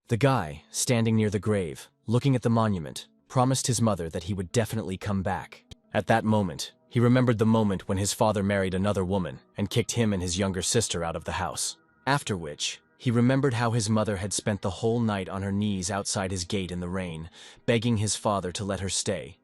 The guy, standing near the grave, looking at the monument, promised his mother that he would definitely come back. At that moment, he remembered the moment when his father married another woman and kicked him and his younger sister out of the house. After which, he remembered how his mother had spent the whole night on her knees outside his gate in the rain, begging his father to let her stay.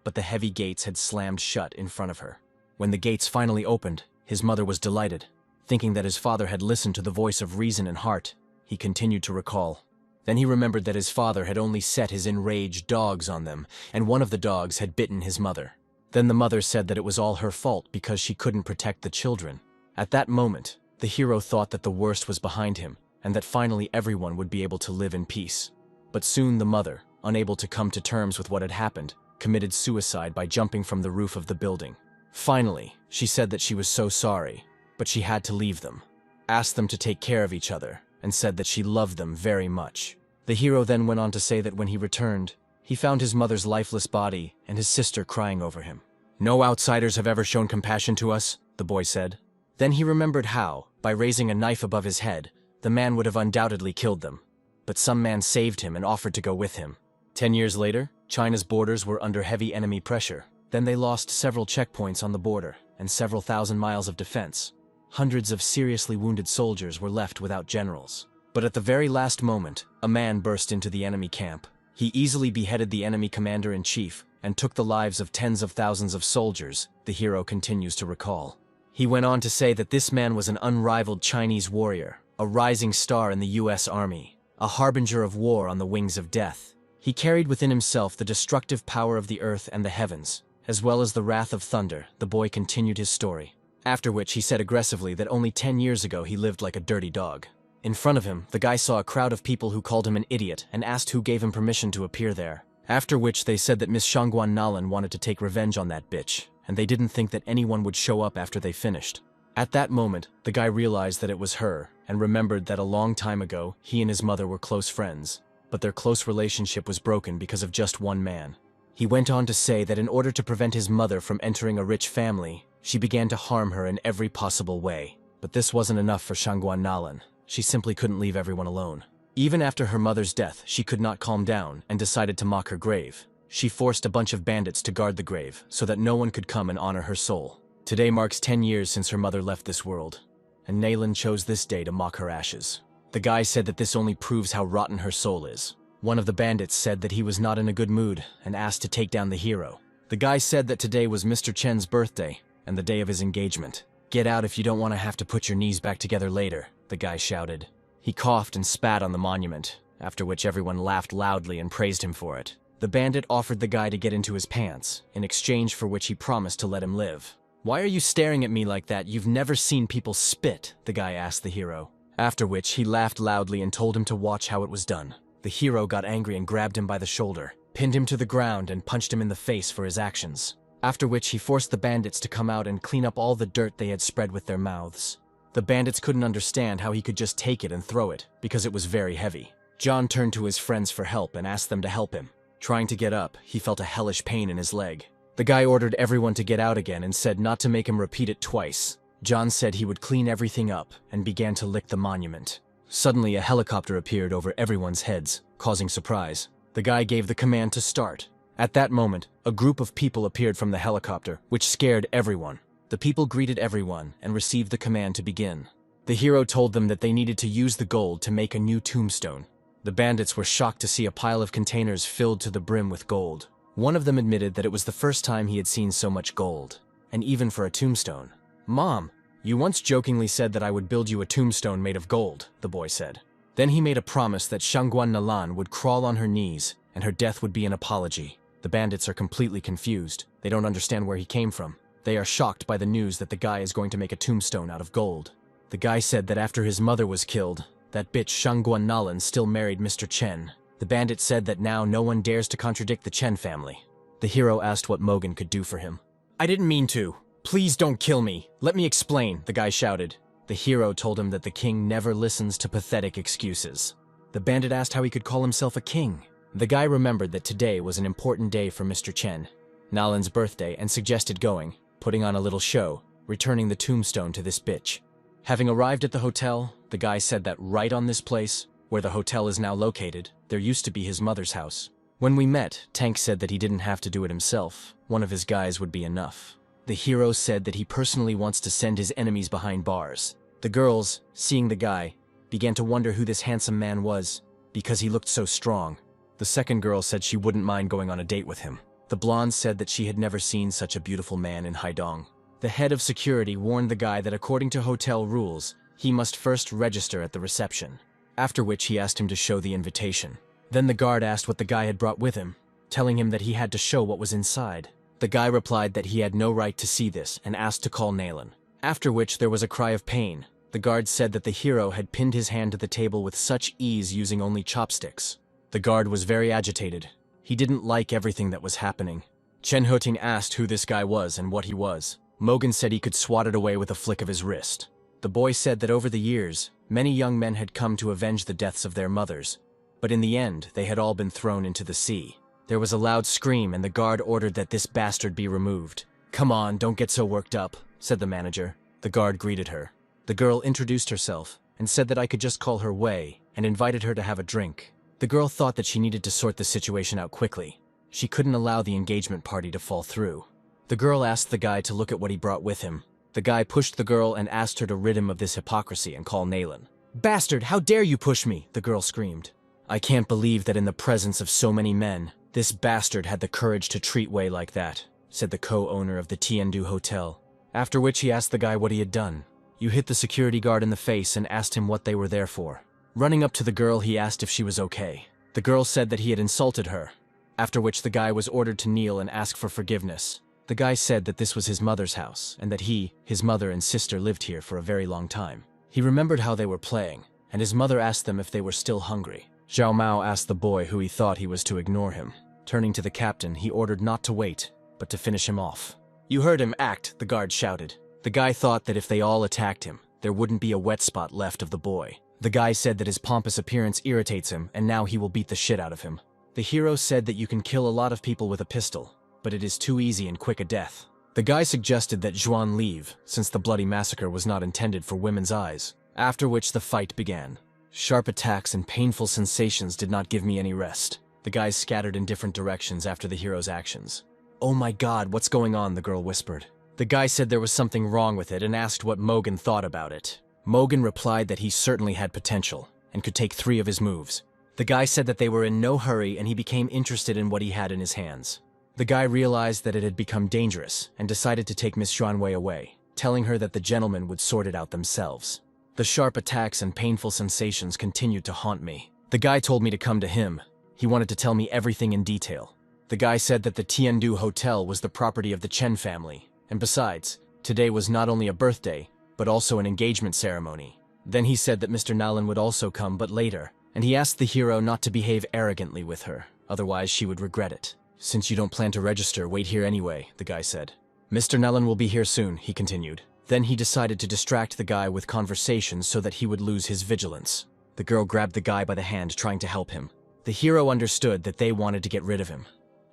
But the heavy gates had slammed shut in front of her. When the gates finally opened, his mother was delighted. Thinking that his father had listened to the voice of reason and heart, he continued to recall. Then he remembered that his father had only set his enraged dogs on them, and one of the dogs had bitten his mother. Then the mother said that it was all her fault because she couldn't protect the children. At that moment, the hero thought that the worst was behind him, and that finally everyone would be able to live in peace. But soon the mother, unable to come to terms with what had happened, committed suicide by jumping from the roof of the building. Finally, she said that she was so sorry, but she had to leave them, asked them to take care of each other, and said that she loved them very much. The hero then went on to say that when he returned, he found his mother's lifeless body and his sister crying over him. "No outsiders have ever shown compassion to us," the boy said. Then he remembered how, by raising a knife above his head, the man would have undoubtedly killed them. But some man saved him and offered to go with him. 10 years later, China's borders were under heavy enemy pressure. Then they lost several checkpoints on the border and several thousand miles of defense. Hundreds of seriously wounded soldiers were left without generals. But at the very last moment, a man burst into the enemy camp. He easily beheaded the enemy commander-in-chief and took the lives of tens of thousands of soldiers, the hero continues to recall. He went on to say that this man was an unrivaled Chinese warrior, a rising star in the US Army, a harbinger of war on the wings of death. He carried within himself the destructive power of the earth and the heavens, as well as the wrath of thunder. The boy continued his story. After which he said aggressively that only 10 years ago he lived like a dirty dog. In front of him, the guy saw a crowd of people who called him an idiot and asked who gave him permission to appear there. After which they said that Miss Shangguan Nalan wanted to take revenge on that bitch, and they didn't think that anyone would show up after they finished. At that moment, the guy realized that it was her, and remembered that a long time ago, he and his mother were close friends, but their close relationship was broken because of just one man. He went on to say that in order to prevent his mother from entering a rich family, she began to harm her in every possible way. But this wasn't enough for Shangguan Nalan. She simply couldn't leave everyone alone. Even after her mother's death, she could not calm down and decided to mock her grave. She forced a bunch of bandits to guard the grave so that no one could come and honor her soul. Today marks 10 years since her mother left this world, and Nalan chose this day to mock her ashes. The guy said that this only proves how rotten her soul is. One of the bandits said that he was not in a good mood and asked to take down the hero. The guy said that today was Mr. Chen's birthday and the day of his engagement. "Get out if you don't want to have to put your knees back together later," the guy shouted. He coughed and spat on the monument, after which everyone laughed loudly and praised him for it. The bandit offered the guy to get into his pants, in exchange for which he promised to let him live. "Why are you staring at me like that? You've never seen people spit," the guy asked the hero. After which he laughed loudly and told him to watch how it was done. The hero got angry and grabbed him by the shoulder, pinned him to the ground and punched him in the face for his actions. After which he forced the bandits to come out and clean up all the dirt they had spread with their mouths. The bandits couldn't understand how he could just take it and throw it, because it was very heavy. John turned to his friends for help and asked them to help him. Trying to get up, he felt a hellish pain in his leg. The guy ordered everyone to get out again and said not to make him repeat it twice. John said he would clean everything up and began to lick the monument. Suddenly a helicopter appeared over everyone's heads, causing surprise. The guy gave the command to start. At that moment, a group of people appeared from the helicopter, which scared everyone. The people greeted everyone and received the command to begin. The hero told them that they needed to use the gold to make a new tombstone. The bandits were shocked to see a pile of containers filled to the brim with gold. One of them admitted that it was the first time he had seen so much gold, and even for a tombstone. "Mom, you once jokingly said that I would build you a tombstone made of gold," the boy said. Then he made a promise that Shangguan Nalan would crawl on her knees, and her death would be an apology. The bandits are completely confused. They don't understand where he came from. They are shocked by the news that the guy is going to make a tombstone out of gold. The guy said that after his mother was killed, that bitch Shangguan Nalan still married Mr. Chen. The bandit said that now no one dares to contradict the Chen family. The hero asked what Mogan could do for him. "I didn't mean to. Please don't kill me. Let me explain," the guy shouted. The hero told him that the king never listens to pathetic excuses. The bandit asked how he could call himself a king. The guy remembered that today was an important day for Mr. Chen, Nalan's birthday, and suggested going, putting on a little show, returning the tombstone to this bitch. Having arrived at the hotel, the guy said that right on this place, Where the hotel is now located, there used to be his mother's house. When we met, Tank said that he didn't have to do it himself. One of his guys would be enough. The hero said that he personally wants to send his enemies behind bars. The girls, seeing the guy, began to wonder who this handsome man was, because he looked so strong. The second girl said she wouldn't mind going on a date with him. The blonde said that she had never seen such a beautiful man in Haidong. The head of security warned the guy that according to hotel rules, he must first register at the reception, after which he asked him to show the invitation. Then the guard asked what the guy had brought with him, telling him that he had to show what was inside. The guy replied that he had no right to see this and asked to call Nalan. After which there was a cry of pain. The guard said that the hero had pinned his hand to the table with such ease using only chopsticks. The guard was very agitated. He didn't like everything that was happening. Chen Hoting asked who this guy was and what he was. Mogan said he could swat it away with a flick of his wrist. The boy said that over the years, many young men had come to avenge the deaths of their mothers, but in the end, they had all been thrown into the sea. There was a loud scream and the guard ordered that this bastard be removed. "Come on, don't get so worked up," said the manager. The guard greeted her. The girl introduced herself and said that I could just call her Wei and invited her to have a drink. The girl thought that she needed to sort the situation out quickly. She couldn't allow the engagement party to fall through. The girl asked the guy to look at what he brought with him. The guy pushed the girl and asked her to rid him of this hypocrisy and call Nalan. "Bastard, how dare you push me?" the girl screamed. "I can't believe that in the presence of so many men, this bastard had the courage to treat Wei like that," said the co-owner of the Tiandu Hotel. After which he asked the guy what he had done. "You hit the security guard in the face and asked him what they were there for." Running up to the girl, he asked if she was okay. The girl said that he had insulted her, after which the guy was ordered to kneel and ask for forgiveness. The guy said that this was his mother's house and that he, his mother and sister lived here for a very long time. He remembered how they were playing, and his mother asked them if they were still hungry. Zhao Mao asked the boy who he thought he was to ignore him. Turning to the captain, he ordered not to wait, but to finish him off. "You heard him, act," the guard shouted. The guy thought that if they all attacked him, there wouldn't be a wet spot left of the boy. The guy said that his pompous appearance irritates him, and now he will beat the shit out of him. The hero said that you can kill a lot of people with a pistol, but it is too easy and quick a death. The guy suggested that Zhuan leave, since the bloody massacre was not intended for women's eyes, after which the fight began. Sharp attacks and painful sensations did not give me any rest. The guys scattered in different directions after the hero's actions. "Oh my god, what's going on?" the girl whispered. The guy said there was something wrong with it and asked what Mogan thought about it. Mogan replied that he certainly had potential and could take 3 of his moves. The guy said that they were in no hurry and he became interested in what he had in his hands. The guy realized that it had become dangerous and decided to take Miss Xuanwei away, telling her that the gentlemen would sort it out themselves. The sharp attacks and painful sensations continued to haunt me. The guy told me to come to him. He wanted to tell me everything in detail. The guy said that the Tiandu Hotel was the property of the Chen family, and besides, today was not only a birthday, but also an engagement ceremony. Then he said that Mr. Nalan would also come, but later, and he asked the hero not to behave arrogantly with her, otherwise she would regret it. "Since you don't plan to register, wait here anyway," the guy said. "Mr. Nalan will be here soon," he continued. Then he decided to distract the guy with conversations so that he would lose his vigilance. The girl grabbed the guy by the hand, trying to help him. The hero understood that they wanted to get rid of him,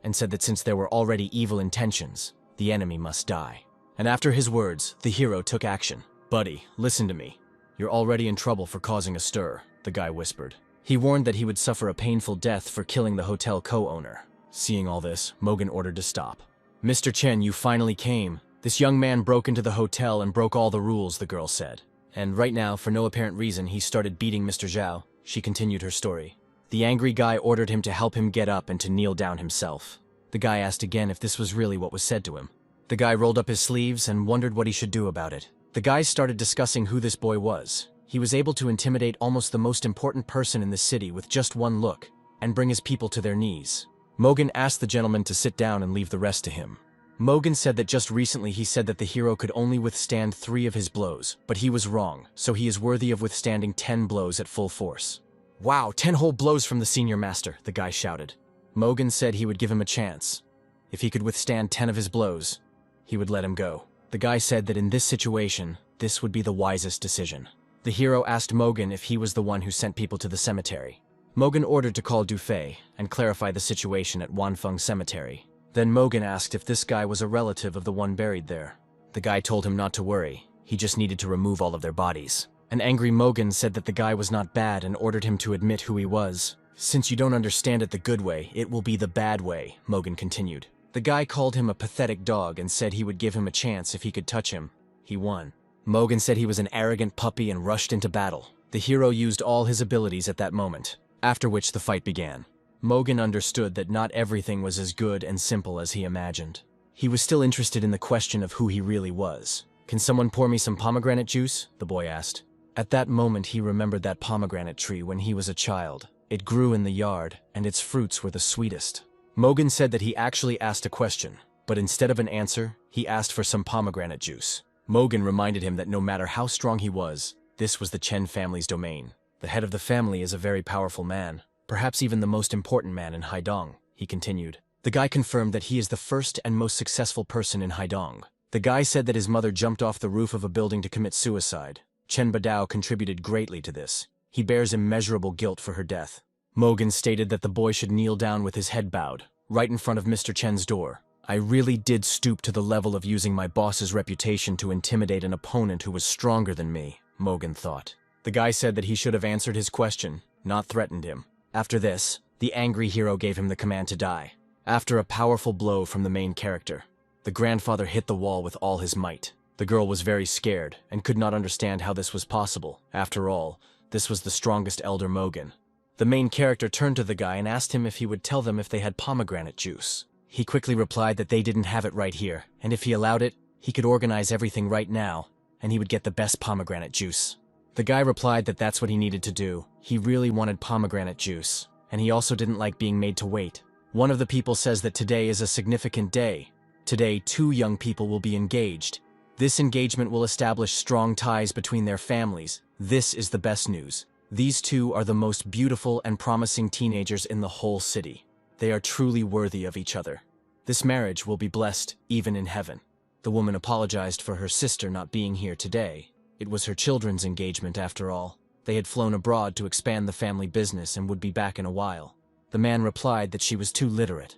and said that since there were already evil intentions, the enemy must die. And after his words, the hero took action. "Buddy, listen to me. You're already in trouble for causing a stir," the guy whispered. He warned that he would suffer a painful death for killing the hotel co-owner. Seeing all this, Mogan ordered to stop. "Mr. Chen, you finally came. This young man broke into the hotel and broke all the rules," the girl said. "And right now, for no apparent reason, he started beating Mr. Zhao." She continued her story. The angry guy ordered him to help him get up and to kneel down himself. The guy asked again if this was really what was said to him. The guy rolled up his sleeves and wondered what he should do about it. The guys started discussing who this boy was. He was able to intimidate almost the most important person in the city with just one look, and bring his people to their knees. Mogan asked the gentleman to sit down and leave the rest to him. Mogan said that just recently he said that the hero could only withstand 3 of his blows, but he was wrong, so he is worthy of withstanding 10 blows at full force. "Wow, 10 whole blows from the senior master," the guy shouted. Mogan said he would give him a chance. If he could withstand 10 of his blows, he would let him go. The guy said that in this situation, this would be the wisest decision. The hero asked Mogan if he was the one who sent people to the cemetery. Mogan ordered to call Dufei and clarify the situation at Wanfeng Cemetery. Then Mogan asked if this guy was a relative of the one buried there. The guy told him not to worry, he just needed to remove all of their bodies. An angry Mogan said that the guy was not bad and ordered him to admit who he was. Since you don't understand it the good way, it will be the bad way, Mogan continued. The guy called him a pathetic dog and said he would give him a chance if he could touch him. He won. Mogan said he was an arrogant puppy and rushed into battle. The hero used all his abilities at that moment, after which the fight began. Mogan understood that not everything was as good and simple as he imagined. He was still interested in the question of who he really was. "Can someone pour me some pomegranate juice?" the boy asked. At that moment he remembered that pomegranate tree when he was a child. It grew in the yard, and its fruits were the sweetest. Mogan said that he actually asked a question, but instead of an answer, he asked for some pomegranate juice. Mogan reminded him that no matter how strong he was, this was the Chen family's domain. The head of the family is a very powerful man, perhaps even the most important man in Haidong, he continued. The guy confirmed that he is the first and most successful person in Haidong. The guy said that his mother jumped off the roof of a building to commit suicide. Chen Badao contributed greatly to this. He bears immeasurable guilt for her death. Mogan stated that the boy should kneel down with his head bowed, right in front of Mr. Chen's door. I really did stoop to the level of using my boss's reputation to intimidate an opponent who was stronger than me, Mogan thought. The guy said that he should have answered his question, not threatened him. After this, the angry hero gave him the command to die. After a powerful blow from the main character, the grandfather hit the wall with all his might. The girl was very scared and could not understand how this was possible. After all, this was the strongest elder Mogan. The main character turned to the guy and asked him if he would tell them if they had pomegranate juice. He quickly replied that they didn't have it right here, and if he allowed it, he could organize everything right now, and he would get the best pomegranate juice. The guy replied that that's what he needed to do. He really wanted pomegranate juice, and he also didn't like being made to wait. One of the people says that today is a significant day. Today, 2 young people will be engaged. This engagement will establish strong ties between their families. This is the best news. These 2 are the most beautiful and promising teenagers in the whole city. They are truly worthy of each other. This marriage will be blessed even in heaven. The woman apologized for her sister not being here today. It was her children's engagement after all. They had flown abroad to expand the family business and would be back in a while. The man replied that she was too literate.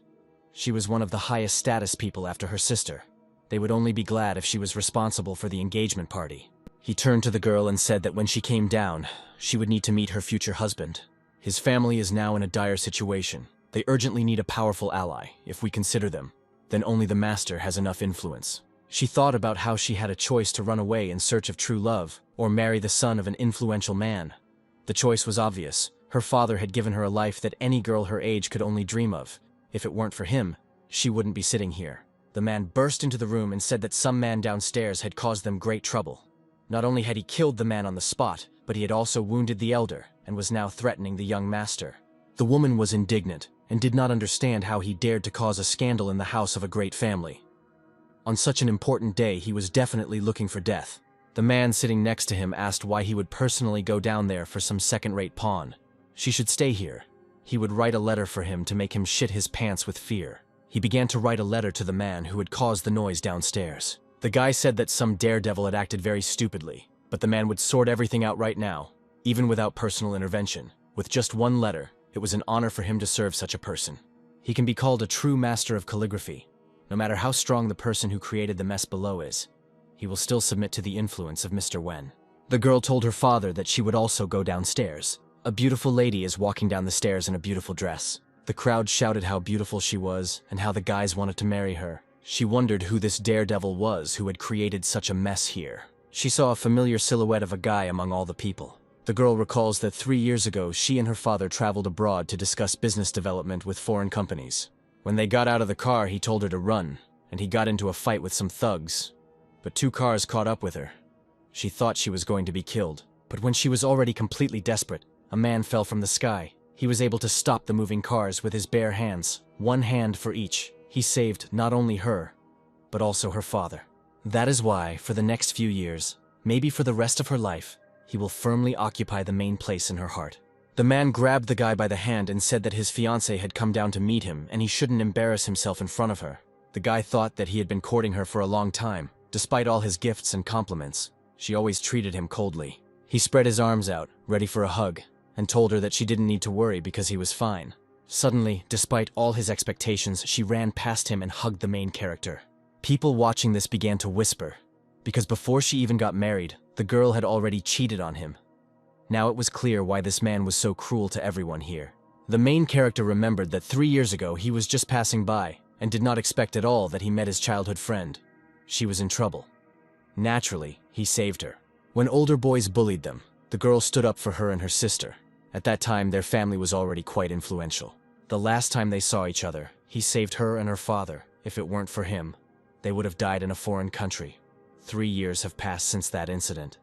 She was one of the highest status people after her sister. They would only be glad if she was responsible for the engagement party. He turned to the girl and said that when she came down, she would need to meet her future husband. His family is now in a dire situation. They urgently need a powerful ally. If we consider them, then only the master has enough influence. She thought about how she had a choice to run away in search of true love, or marry the son of an influential man. The choice was obvious. Her father had given her a life that any girl her age could only dream of. If it weren't for him, she wouldn't be sitting here. The man burst into the room and said that some man downstairs had caused them great trouble. Not only had he killed the man on the spot, but he had also wounded the elder and was now threatening the young master. The woman was indignant and did not understand how he dared to cause a scandal in the house of a great family. On such an important day, he was definitely looking for death. The man sitting next to him asked why he would personally go down there for some second-rate pawn. She should stay here. He would write a letter for him to make him shit his pants with fear. He began to write a letter to the man who had caused the noise downstairs. The guy said that some daredevil had acted very stupidly, but the man would sort everything out right now, even without personal intervention. With just one letter, it was an honor for him to serve such a person. He can be called a true master of calligraphy. No matter how strong the person who created the mess below is, he will still submit to the influence of Mr. Wen. The girl told her father that she would also go downstairs. A beautiful lady is walking down the stairs in a beautiful dress. The crowd shouted how beautiful she was and how the guys wanted to marry her. She wondered who this daredevil was who had created such a mess here. She saw a familiar silhouette of a guy among all the people. The girl recalls that 3 years ago she and her father traveled abroad to discuss business development with foreign companies. When they got out of the car, he told her to run, and he got into a fight with some thugs. But 2 cars caught up with her. She thought she was going to be killed. But when she was already completely desperate, a man fell from the sky. He was able to stop the moving cars with his bare hands, 1 hand for each. He saved not only her, but also her father. That is why, for the next few years, maybe for the rest of her life, he will firmly occupy the main place in her heart. The man grabbed the guy by the hand and said that his fiancée had come down to meet him and he shouldn't embarrass himself in front of her. The guy thought that he had been courting her for a long time. Despite all his gifts and compliments, she always treated him coldly. He spread his arms out, ready for a hug, and told her that she didn't need to worry because he was fine. Suddenly, despite all his expectations, she ran past him and hugged the main character. People watching this began to whisper, because before she even got married, The girl had already cheated on him. Now it was clear why this man was so cruel to everyone here. The main character remembered that 3 years ago he was just passing by and did not expect at all that he met his childhood friend. She was in trouble. Naturally, he saved her. When older boys bullied them, the girl stood up for her and her sister. At that time, their family was already quite influential. The last time they saw each other, he saved her and her father. If it weren't for him, they would have died in a foreign country. 3 years have passed since that incident.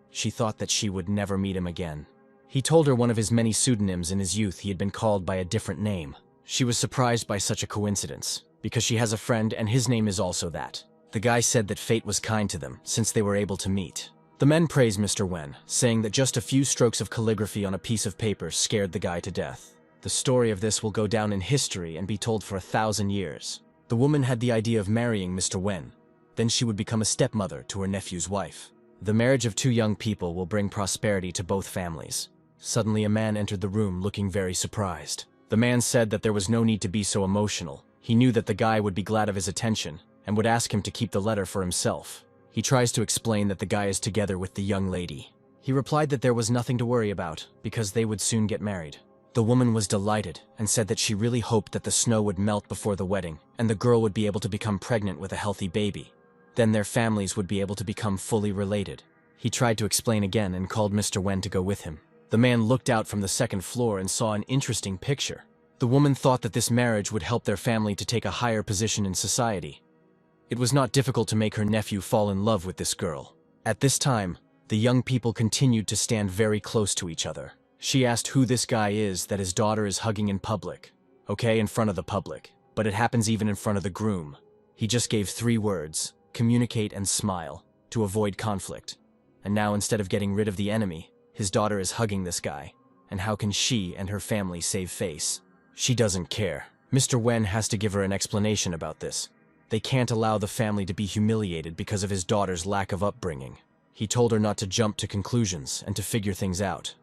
She thought that she would never meet him again. He told her one of his many pseudonyms in his youth he had been called by a different name. She was surprised by such a coincidence, because she has a friend and his name is also that. The guy said that fate was kind to them, since they were able to meet. The men praised Mr. Wen, saying that just a few strokes of calligraphy on a piece of paper scared the guy to death. The story of this will go down in history and be told for 1,000 years. The woman had the idea of marrying Mr. Wen. Then she would become a stepmother to her nephew's wife. The marriage of two young people will bring prosperity to both families. Suddenly a man entered the room looking very surprised. The man said that there was no need to be so emotional. He knew that the guy would be glad of his attention and would ask him to keep the letter for himself. He tries to explain that the guy is together with the young lady. He replied that there was nothing to worry about because they would soon get married. The woman was delighted and said that she really hoped that the snow would melt before the wedding and the girl would be able to become pregnant with a healthy baby. Then their families would be able to become fully related. He tried to explain again and called Mr. Wen to go with him. The man looked out from the second floor and saw an interesting picture. The woman thought that this marriage would help their family to take a higher position in society. It was not difficult to make her nephew fall in love with this girl. At this time, the young people continued to stand very close to each other. She asked who this guy is that his daughter is hugging in public. Okay, in front of the public, but it happens even in front of the groom. He just gave 3 words, communicate and smile, to avoid conflict. And now instead of getting rid of the enemy, his daughter is hugging this guy. And how can she and her family save face? She doesn't care. Mr. Wen has to give her an explanation about this. They can't allow the family to be humiliated because of his daughter's lack of upbringing. He told her not to jump to conclusions and to figure things out.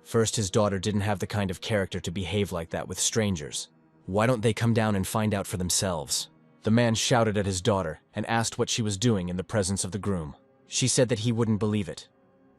First, his daughter didn't have the kind of character to behave like that with strangers. Why don't they come down and find out for themselves? The man shouted at his daughter and asked what she was doing in the presence of the groom. She said that he wouldn't believe it.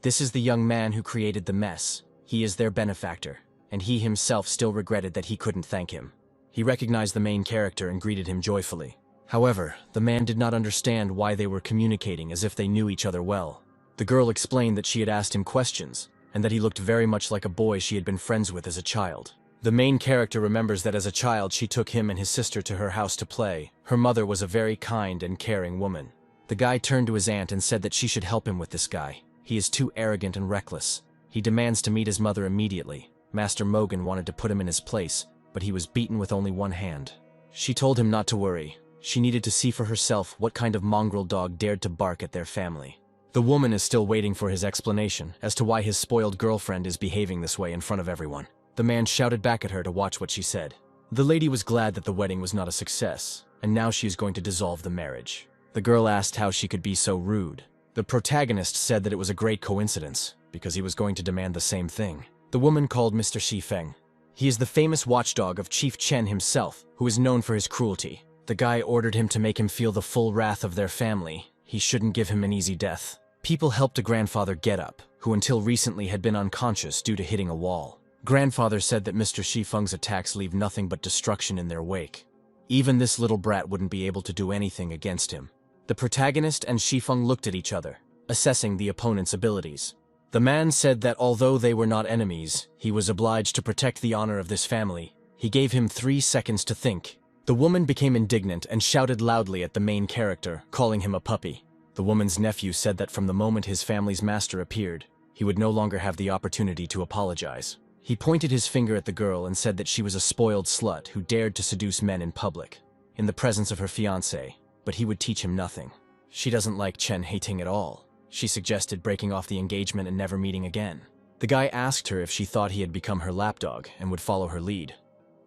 This is the young man who created the mess. He is their benefactor, and he himself still regretted that he couldn't thank him. He recognized the main character and greeted him joyfully. However, the man did not understand why they were communicating as if they knew each other well. The girl explained that she had asked him questions, and that he looked very much like a boy she had been friends with as a child. The main character remembers that as a child she took him and his sister to her house to play. Her mother was a very kind and caring woman. The guy turned to his aunt and said that she should help him with this guy. He is too arrogant and reckless. He demands to meet his mother immediately. Master Mogan wanted to put him in his place, but he was beaten with only one hand. She told him not to worry. She needed to see for herself what kind of mongrel dog dared to bark at their family. The woman is still waiting for his explanation as to why his spoiled girlfriend is behaving this way in front of everyone. The man shouted back at her to watch what she said. The lady was glad that the wedding was not a success, and now she is going to dissolve the marriage. The girl asked how she could be so rude. The protagonist said that it was a great coincidence, because he was going to demand the same thing. The woman called Mr. Shi Feng. He is the famous watchdog of Chief Chen himself, who is known for his cruelty. The guy ordered him to make him feel the full wrath of their family. He shouldn't give him an easy death. People helped a grandfather get up, who until recently had been unconscious due to hitting a wall. Grandfather said that Mr. Shi Feng's attacks leave nothing but destruction in their wake. Even this little brat wouldn't be able to do anything against him. The protagonist and Shi Feng looked at each other, assessing the opponent's abilities. The man said that although they were not enemies, he was obliged to protect the honor of this family. He gave him 3 seconds to think. The woman became indignant and shouted loudly at the main character, calling him a puppy. The woman's nephew said that from the moment his family's master appeared, he would no longer have the opportunity to apologize. He pointed his finger at the girl and said that she was a spoiled slut who dared to seduce men in public, in the presence of her fiancé, but he would teach him nothing. She doesn't like Chen Hating at all. She suggested breaking off the engagement and never meeting again. The guy asked her if she thought he had become her lapdog and would follow her lead,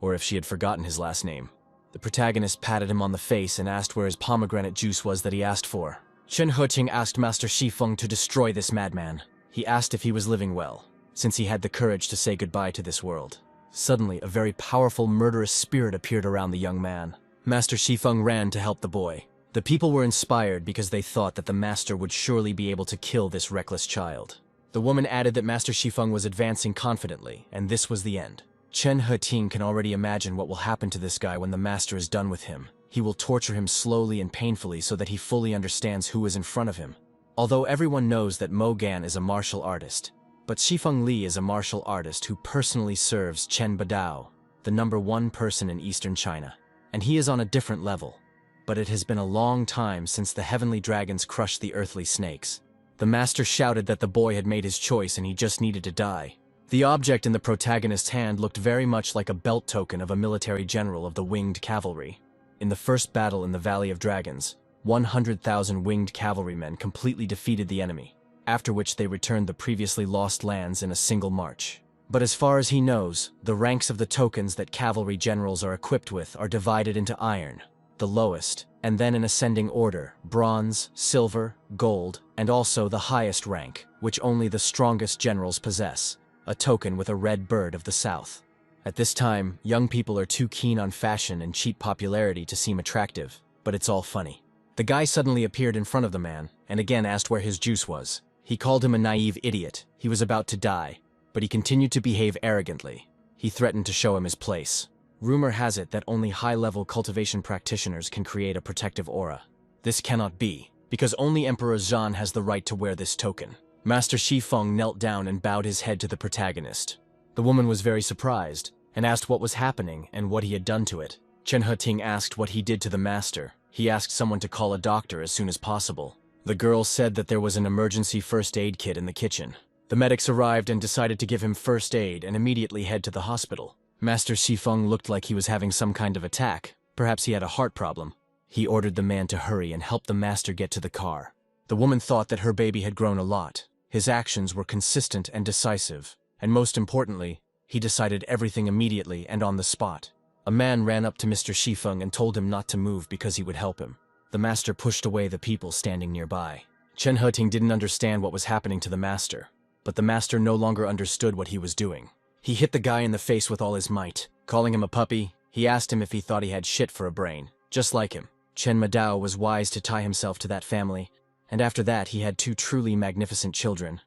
or if she had forgotten his last name. The protagonist patted him on the face and asked where his pomegranate juice was that he asked for. Chen Heqing asked Master Shi Feng to destroy this madman. He asked if he was living well, since he had the courage to say goodbye to this world. Suddenly, a very powerful murderous spirit appeared around the young man. Master Shi Feng ran to help the boy. The people were inspired because they thought that the master would surely be able to kill this reckless child. The woman added that Master Shifeng was advancing confidently, and this was the end. Chen Heting can already imagine what will happen to this guy when the master is done with him. He will torture him slowly and painfully so that he fully understands who is in front of him. Although everyone knows that Mo Gan is a martial artist, but Shifeng Li is a martial artist who personally serves Chen Badao, the #1 person in eastern China. And he is on a different level. But it has been a long time since the heavenly dragons crushed the earthly snakes. The master shouted that the boy had made his choice and he just needed to die. The object in the protagonist's hand looked very much like a belt token of a military general of the winged cavalry. In the first battle in the Valley of Dragons, 100,000 winged cavalrymen completely defeated the enemy, after which they returned the previously lost lands in a single march. But as far as he knows, the ranks of the tokens that cavalry generals are equipped with are divided into iron, the lowest, and then in ascending order, bronze, silver, gold, and also the highest rank, which only the strongest generals possess, a token with a red bird of the south. At this time, young people are too keen on fashion and cheap popularity to seem attractive, but it's all funny. The guy suddenly appeared in front of the man, and again asked where his juice was. He called him a naive idiot. He was about to die, but he continued to behave arrogantly. He threatened to show him his place. Rumor has it that only high-level cultivation practitioners can create a protective aura. This cannot be, because only Emperor Zhan has the right to wear this token. Master Shifeng knelt down and bowed his head to the protagonist. The woman was very surprised, and asked what was happening and what he had done to it. Chen Heting asked what he did to the master. He asked someone to call a doctor as soon as possible. The girl said that there was an emergency first aid kit in the kitchen. The medics arrived and decided to give him first aid and immediately head to the hospital. Master Shifeng looked like he was having some kind of attack. Perhaps he had a heart problem. He ordered the man to hurry and help the master get to the car. The woman thought that her baby had grown a lot. His actions were consistent and decisive, and most importantly, he decided everything immediately and on the spot. A man ran up to Mr. Shifeng and told him not to move because he would help him. The master pushed away the people standing nearby. Chen Heting didn't understand what was happening to the master, but the master no longer understood what he was doing. He hit the guy in the face with all his might. Calling him a puppy, he asked him if he thought he had shit for a brain, just like him. Chen Madao was wise to tie himself to that family, and after that he had 2 truly magnificent children.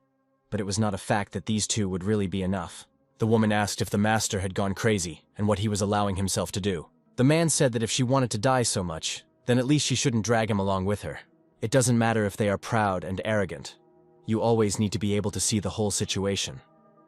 But it was not a fact that these 2 would really be enough. The woman asked if the master had gone crazy and what he was allowing himself to do. The man said that if she wanted to die so much, then at least she shouldn't drag him along with her. It doesn't matter if they are proud and arrogant. You always need to be able to see the whole situation.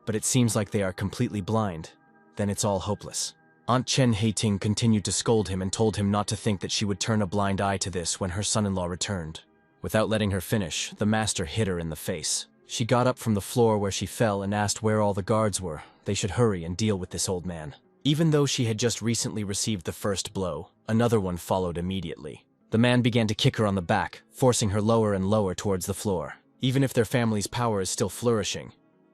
But it seems like they are completely blind. Then it's all hopeless. Aunt Chen Heting continued to scold him and told him not to think that she would turn a blind eye to this when her son-in-law returned. Without letting her finish, the master hit her in the face. She got up from the floor where she fell and asked where all the guards were. They should hurry and deal with this old man. Even though she had just recently received the first blow, another one followed immediately. The man began to kick her on the back, forcing her lower and lower towards the floor. Even if their family's power is still flourishing,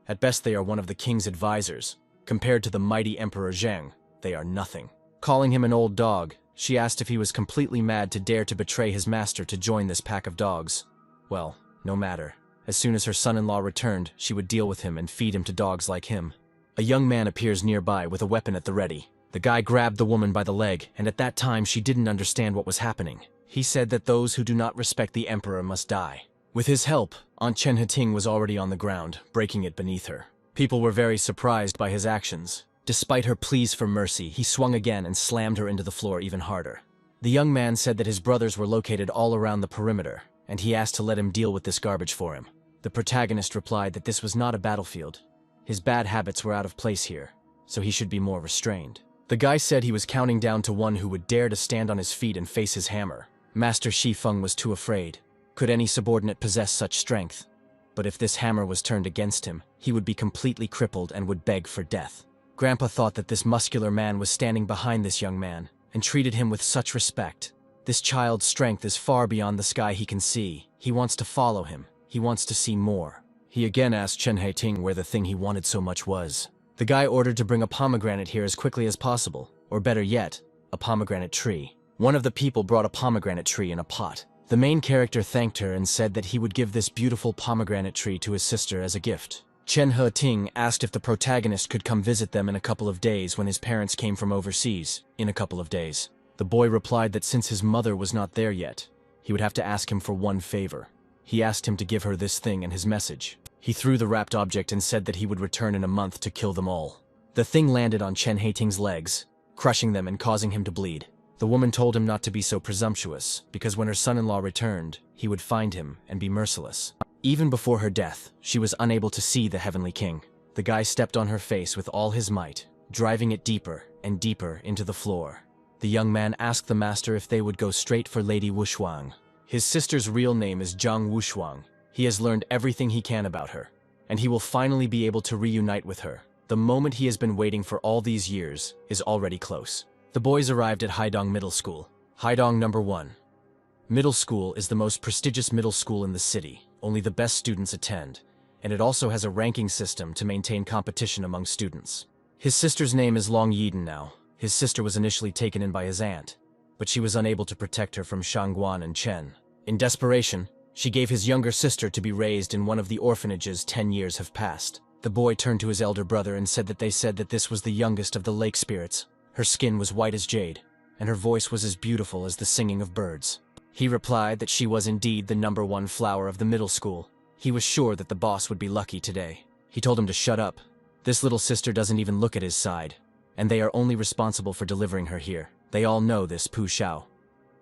at best they are one of the king's advisors. Compared to the mighty Emperor Zheng, they are nothing. Calling him an old dog, she asked if he was completely mad to dare to betray his master to join this pack of dogs. Well, no matter. As soon as her son-in-law returned, she would deal with him and feed him to dogs like him. A young man appears nearby with a weapon at the ready. The guy grabbed the woman by the leg, and at that time she didn't understand what was happening. He said that those who do not respect the emperor must die. With his help, Aunt Chen Heting was already on the ground, breaking it beneath her. People were very surprised by his actions. Despite her pleas for mercy, he swung again and slammed her into the floor even harder. The young man said that his brothers were located all around the perimeter, and he asked to let him deal with this garbage for him. The protagonist replied that this was not a battlefield. His bad habits were out of place here, so he should be more restrained. The guy said he was counting down to one who would dare to stand on his feet and face his hammer. Master Shifeng was too afraid. Could any subordinate possess such strength? But if this hammer was turned against him, he would be completely crippled and would beg for death. Grandpa thought that this muscular man was standing behind this young man, and treated him with such respect. This child's strength is far beyond the sky he can see. He wants to follow him. He wants to see more. He again asked Chen Heting where the thing he wanted so much was. The guy ordered to bring a pomegranate here as quickly as possible, or better yet, a pomegranate tree. One of the people brought a pomegranate tree in a pot. The main character thanked her and said that he would give this beautiful pomegranate tree to his sister as a gift. Chen Heting asked if the protagonist could come visit them in a couple of days when his parents came from overseas. In a couple of days. The boy replied that since his mother was not there yet, he would have to ask him for one favor. He asked him to give her this thing and his message. He threw the wrapped object and said that he would return in a month to kill them all. The thing landed on Chen Haiting's legs, crushing them and causing him to bleed. The woman told him not to be so presumptuous, because when her son-in-law returned, he would find him and be merciless. Even before her death, she was unable to see the Heavenly King. The guy stepped on her face with all his might, driving it deeper and deeper into the floor. The young man asked the master if they would go straight for Lady Wushuang. His sister's real name is Zhang Wushuang. He has learned everything he can about her, and he will finally be able to reunite with her. The moment he has been waiting for all these years is already close. The boys arrived at Haidong Middle School. Haidong number 1. Middle school is the most prestigious middle school in the city. Only the best students attend, and it also has a ranking system to maintain competition among students. His sister's name is Long Yiden now. His sister was initially taken in by his aunt, but she was unable to protect her from Shangguan and Chen. In desperation, she gave his younger sister to be raised in one of the orphanages. 10 years have passed. The boy turned to his elder brother and said that this was the youngest of the lake spirits. Her skin was white as jade, and her voice was as beautiful as the singing of birds. He replied that she was indeed the number 1 flower of the middle school. He was sure that the boss would be lucky today. He told him to shut up. This little sister doesn't even look at his side, and they are only responsible for delivering her here. They all know this Pu Xiao,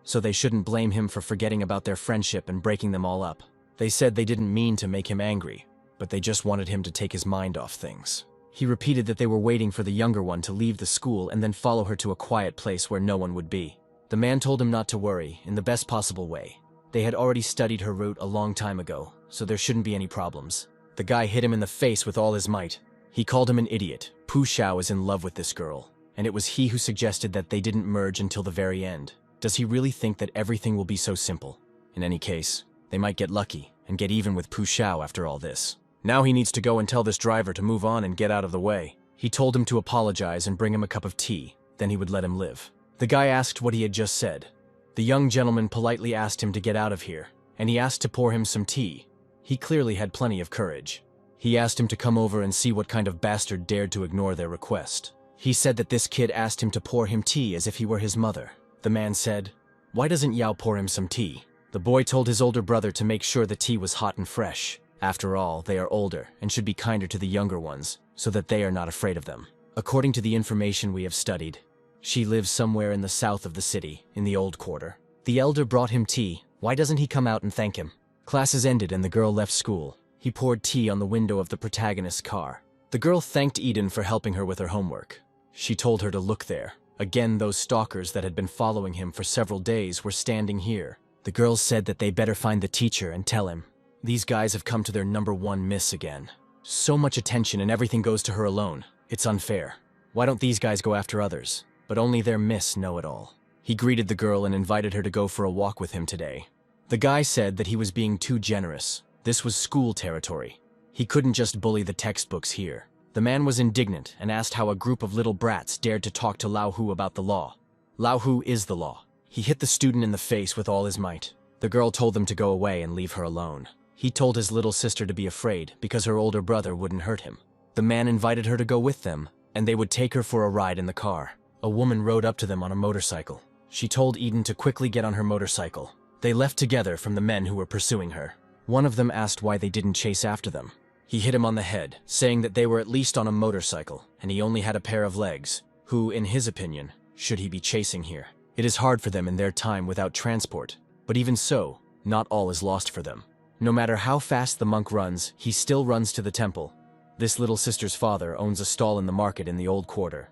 so they shouldn't blame him for forgetting about their friendship and breaking them all up. They said they didn't mean to make him angry, but they just wanted him to take his mind off things. He repeated that they were waiting for the younger one to leave the school and then follow her to a quiet place where no one would be. The man told him not to worry, in the best possible way. They had already studied her route a long time ago, so there shouldn't be any problems. The guy hit him in the face with all his might. He called him an idiot. Pu Xiao is in love with this girl, and it was he who suggested that they didn't merge until the very end. Does he really think that everything will be so simple? In any case, they might get lucky and get even with Pu Xiao after all this. Now he needs to go and tell this driver to move on and get out of the way. He told him to apologize and bring him a cup of tea, then he would let him live. The guy asked what he had just said. The young gentleman politely asked him to get out of here, and he asked to pour him some tea. He clearly had plenty of courage. He asked him to come over and see what kind of bastard dared to ignore their request. He said that this kid asked him to pour him tea as if he were his mother. The man said, "Why doesn't Yao pour him some tea?" The boy told his older brother to make sure the tea was hot and fresh. After all, they are older and should be kinder to the younger ones, so that they are not afraid of them. According to the information we have studied, she lives somewhere in the south of the city, in the old quarter. The elder brought him tea. Why doesn't he come out and thank him? Classes ended and the girl left school. He poured tea on the window of the protagonist's car. The girl thanked Eden for helping her with her homework. She told her to look there. Again, those stalkers that had been following him for several days were standing here. The girls said that they better find the teacher and tell him. These guys have come to their number 1 miss again. So much attention and everything goes to her alone. It's unfair. Why don't these guys go after others? But only their miss know it all. He greeted the girl and invited her to go for a walk with him today. The guy said that he was being too generous. This was school territory. He couldn't just bully the textbooks here. The man was indignant and asked how a group of little brats dared to talk to Lao Hu about the law. Lao Hu is the law. He hit the student in the face with all his might. The girl told them to go away and leave her alone. He told his little sister to be afraid because her older brother wouldn't hurt him. The man invited her to go with them, and they would take her for a ride in the car. A woman rode up to them on a motorcycle. She told Eden to quickly get on her motorcycle. They left together from the men who were pursuing her. One of them asked why they didn't chase after them. He hit him on the head, saying that they were at least on a motorcycle, and he only had a pair of legs. Who, in his opinion, should he be chasing here? It is hard for them in their time without transport, but even so, not all is lost for them. No matter how fast the monk runs, he still runs to the temple. This little sister's father owns a stall in the market in the old quarter,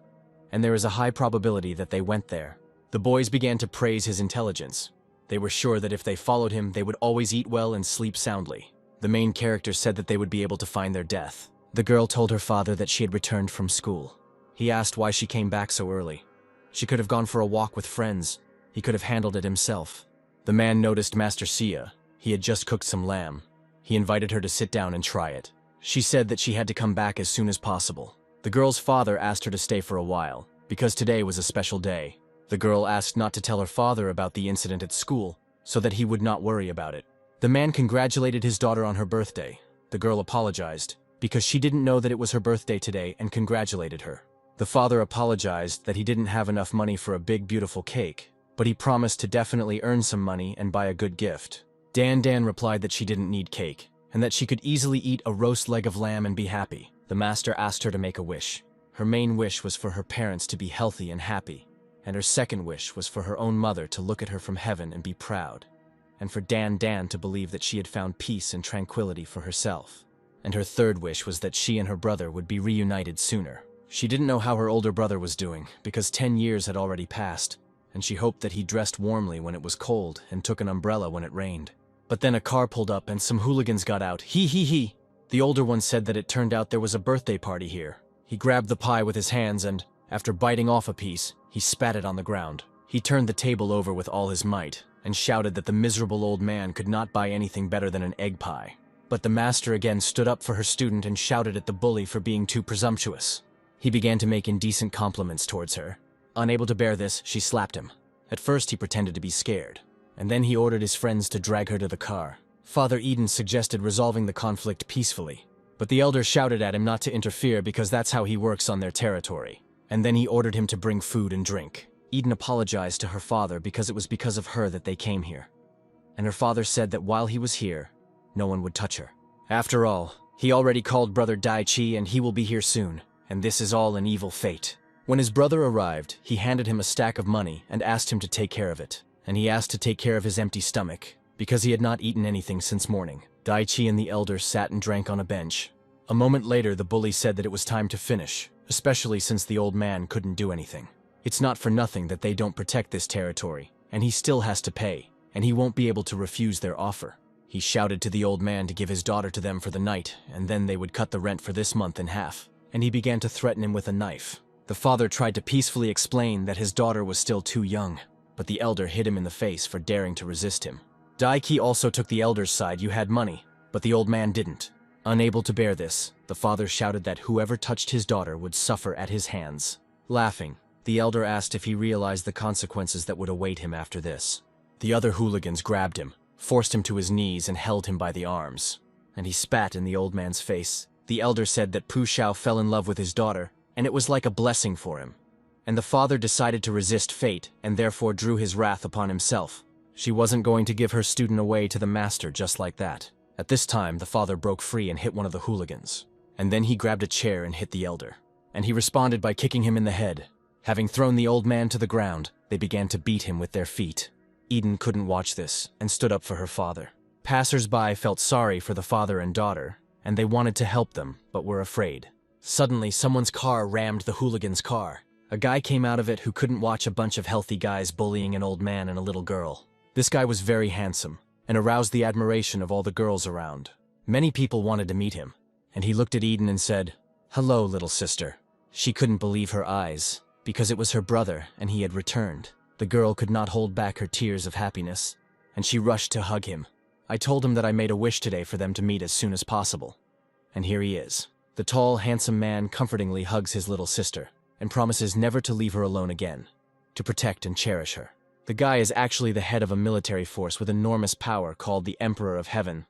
and there is a high probability that they went there. The boys began to praise his intelligence. They were sure that if they followed him, they would always eat well and sleep soundly. The main character said that they would be able to find their death. The girl told her father that she had returned from school. He asked why she came back so early. She could have gone for a walk with friends. He could have handled it himself. The man noticed Master Sia. He had just cooked some lamb. He invited her to sit down and try it. She said that she had to come back as soon as possible. The girl's father asked her to stay for a while, because today was a special day. The girl asked not to tell her father about the incident at school, so that he would not worry about it. The man congratulated his daughter on her birthday. The girl apologized, because she didn't know that it was her birthday today, and congratulated her. The father apologized that he didn't have enough money for a big, beautiful cake, but he promised to definitely earn some money and buy a good gift. Dan replied that she didn't need cake, and that she could easily eat a roast leg of lamb and be happy. The master asked her to make a wish. Her main wish was for her parents to be healthy and happy, and her second wish was for her own mother to look at her from heaven and be proud, and for Dan to believe that she had found peace and tranquility for herself. And her third wish was that she and her brother would be reunited sooner. She didn't know how her older brother was doing, because 10 years had already passed, and she hoped that he dressed warmly when it was cold and took an umbrella when it rained. But then a car pulled up and some hooligans got out. He. The older one said that it turned out there was a birthday party here. He grabbed the pie with his hands and, after biting off a piece, he spat it on the ground. He turned the table over with all his might and shouted that the miserable old man could not buy anything better than an egg pie. But the master again stood up for her student and shouted at the bully for being too presumptuous. He began to make indecent compliments towards her. Unable to bear this, she slapped him. At first he pretended to be scared, and then he ordered his friends to drag her to the car. Father Eden suggested resolving the conflict peacefully, but the elder shouted at him not to interfere because that's how he works on their territory. And then he ordered him to bring food and drink. Eden apologized to her father because it was because of her that they came here. And her father said that while he was here, no one would touch her. After all, he already called brother Daichi and he will be here soon, and this is all an evil fate. When his brother arrived, he handed him a stack of money and asked him to take care of it. And he asked to take care of his empty stomach, because he had not eaten anything since morning. Daichi and the elder sat and drank on a bench. A moment later, the bully said that it was time to finish, especially since the old man couldn't do anything. It's not for nothing that they don't protect this territory, and he still has to pay, and he won't be able to refuse their offer. He shouted to the old man to give his daughter to them for the night, and then they would cut the rent for this month in half, and he began to threaten him with a knife. The father tried to peacefully explain that his daughter was still too young, but the elder hit him in the face for daring to resist him. Daiki also took the elder's side. You had money, but the old man didn't. Unable to bear this, the father shouted that whoever touched his daughter would suffer at his hands. Laughing, the elder asked if he realized the consequences that would await him after this. The other hooligans grabbed him, forced him to his knees and held him by the arms, and he spat in the old man's face. The elder said that Pu Shao fell in love with his daughter, and it was like a blessing for him. And the father decided to resist fate and therefore drew his wrath upon himself. She wasn't going to give her student away to the master just like that. At this time, the father broke free and hit one of the hooligans. And then he grabbed a chair and hit the elder. And he responded by kicking him in the head. Having thrown the old man to the ground, they began to beat him with their feet. Eden couldn't watch this and stood up for her father. Passers-by felt sorry for the father and daughter, and they wanted to help them, but were afraid. Suddenly, someone's car rammed the hooligan's car. A guy came out of it who couldn't watch a bunch of healthy guys bullying an old man and a little girl. This guy was very handsome, and aroused the admiration of all the girls around. Many people wanted to meet him, and he looked at Eden and said, "Hello, little sister." She couldn't believe her eyes, because it was her brother and he had returned. The girl could not hold back her tears of happiness, and she rushed to hug him. I told him that I made a wish today for them to meet as soon as possible. And here he is. The tall, handsome man comfortingly hugs his little sister, and promises never to leave her alone again, to protect and cherish her. The guy is actually the head of a military force with enormous power called the Emperor of Heaven,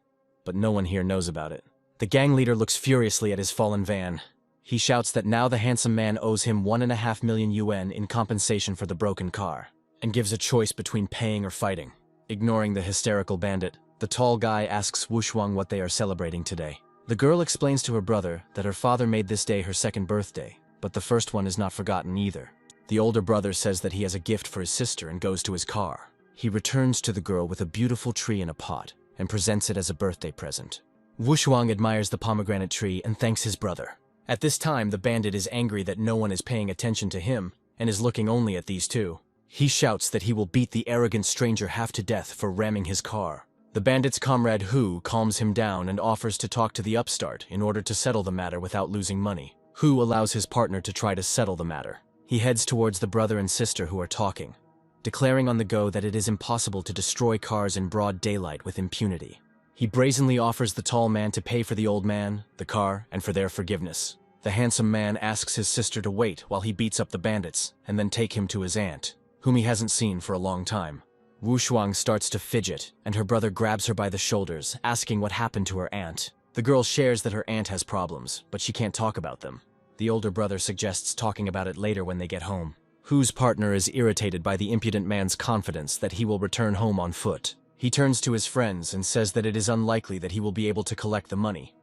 but no one here knows about it. The gang leader looks furiously at his fallen van. He shouts that now the handsome man owes him 1.5 million yuan in compensation for the broken car, and gives a choice between paying or fighting. Ignoring the hysterical bandit, the tall guy asks Wushuang what they are celebrating today. The girl explains to her brother that her father made this day her second birthday, but the first one is not forgotten either. The older brother says that he has a gift for his sister and goes to his car. He returns to the girl with a beautiful tree in a pot and presents it as a birthday present. Wushuang admires the pomegranate tree and thanks his brother. At this time, the bandit is angry that no one is paying attention to him and is looking only at these two. He shouts that he will beat the arrogant stranger half to death for ramming his car. The bandit's comrade Hu calms him down and offers to talk to the upstart in order to settle the matter without losing money. Hu allows his partner to try to settle the matter. He heads towards the brother and sister who are talking, declaring on the go that it is impossible to destroy cars in broad daylight with impunity. He brazenly offers the tall man to pay for the old man, the car, and for their forgiveness. The handsome man asks his sister to wait while he beats up the bandits and then take him to his aunt, whom he hasn't seen for a long time. Wushuang starts to fidget, and her brother grabs her by the shoulders, asking what happened to her aunt. The girl shares that her aunt has problems, but she can't talk about them. The older brother suggests talking about it later when they get home. Hu's partner is irritated by the impudent man's confidence that he will return home on foot. He turns to his friends and says that it is unlikely that he will be able to collect the money.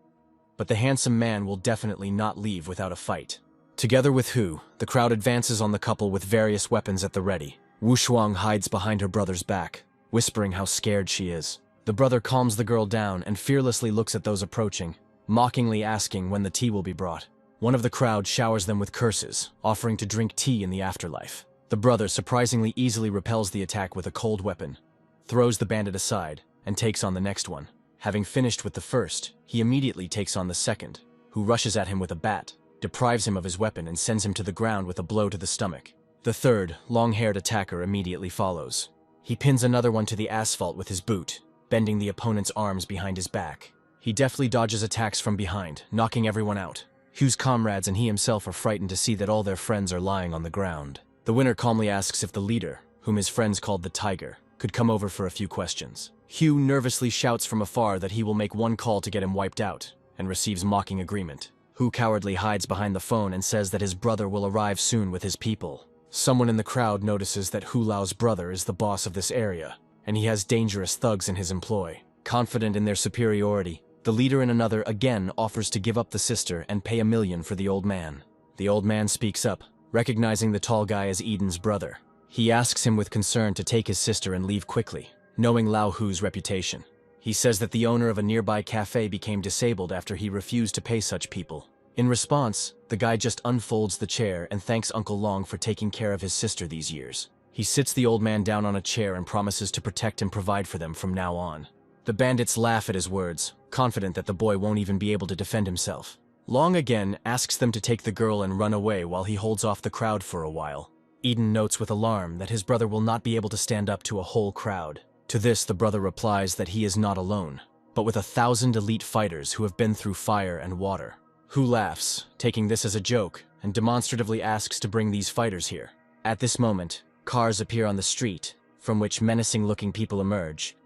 But the handsome man will definitely not leave without a fight. Together with Hu, the crowd advances on the couple with various weapons at the ready. Wu Shuang hides behind her brother's back, whispering how scared she is. The brother calms the girl down and fearlessly looks at those approaching, mockingly asking when the tea will be brought. One of the crowd showers them with curses, offering to drink tea in the afterlife. The brother surprisingly easily repels the attack with a cold weapon, throws the bandit aside, and takes on the next one. Having finished with the first, he immediately takes on the second, who rushes at him with a bat, deprives him of his weapon and sends him to the ground with a blow to the stomach. The third, long-haired attacker immediately follows. He pins another one to the asphalt with his boot, bending the opponent's arms behind his back. He deftly dodges attacks from behind, knocking everyone out. Hu's comrades and he himself are frightened to see that all their friends are lying on the ground. The winner calmly asks if the leader, whom his friends called the Tiger, could come over for a few questions. Hu nervously shouts from afar that he will make one call to get him wiped out, and receives mocking agreement. Hu cowardly hides behind the phone and says that his brother will arrive soon with his people. Someone in the crowd notices that Hu Lao's brother is the boss of this area, and he has dangerous thugs in his employ. Confident in their superiority, the leader in another again offers to give up the sister and pay $1 million for the old man. The old man speaks up, recognizing the tall guy as Eden's brother. He asks him with concern to take his sister and leave quickly, knowing Lao Hu's reputation. He says that the owner of a nearby cafe became disabled after he refused to pay such people. In response, the guy just unfolds the chair and thanks Uncle Long for taking care of his sister these years. He sits the old man down on a chair and promises to protect and provide for them from now on. The bandits laugh at his words, confident that the boy won't even be able to defend himself. Long again asks them to take the girl and run away while he holds off the crowd for a while. Eden notes with alarm that his brother will not be able to stand up to a whole crowd. To this, the brother replies that he is not alone, but with 1,000 elite fighters who have been through fire and water. Hu laughs, taking this as a joke, and demonstratively asks to bring these fighters here. At this moment, cars appear on the street, from which menacing-looking people emerge.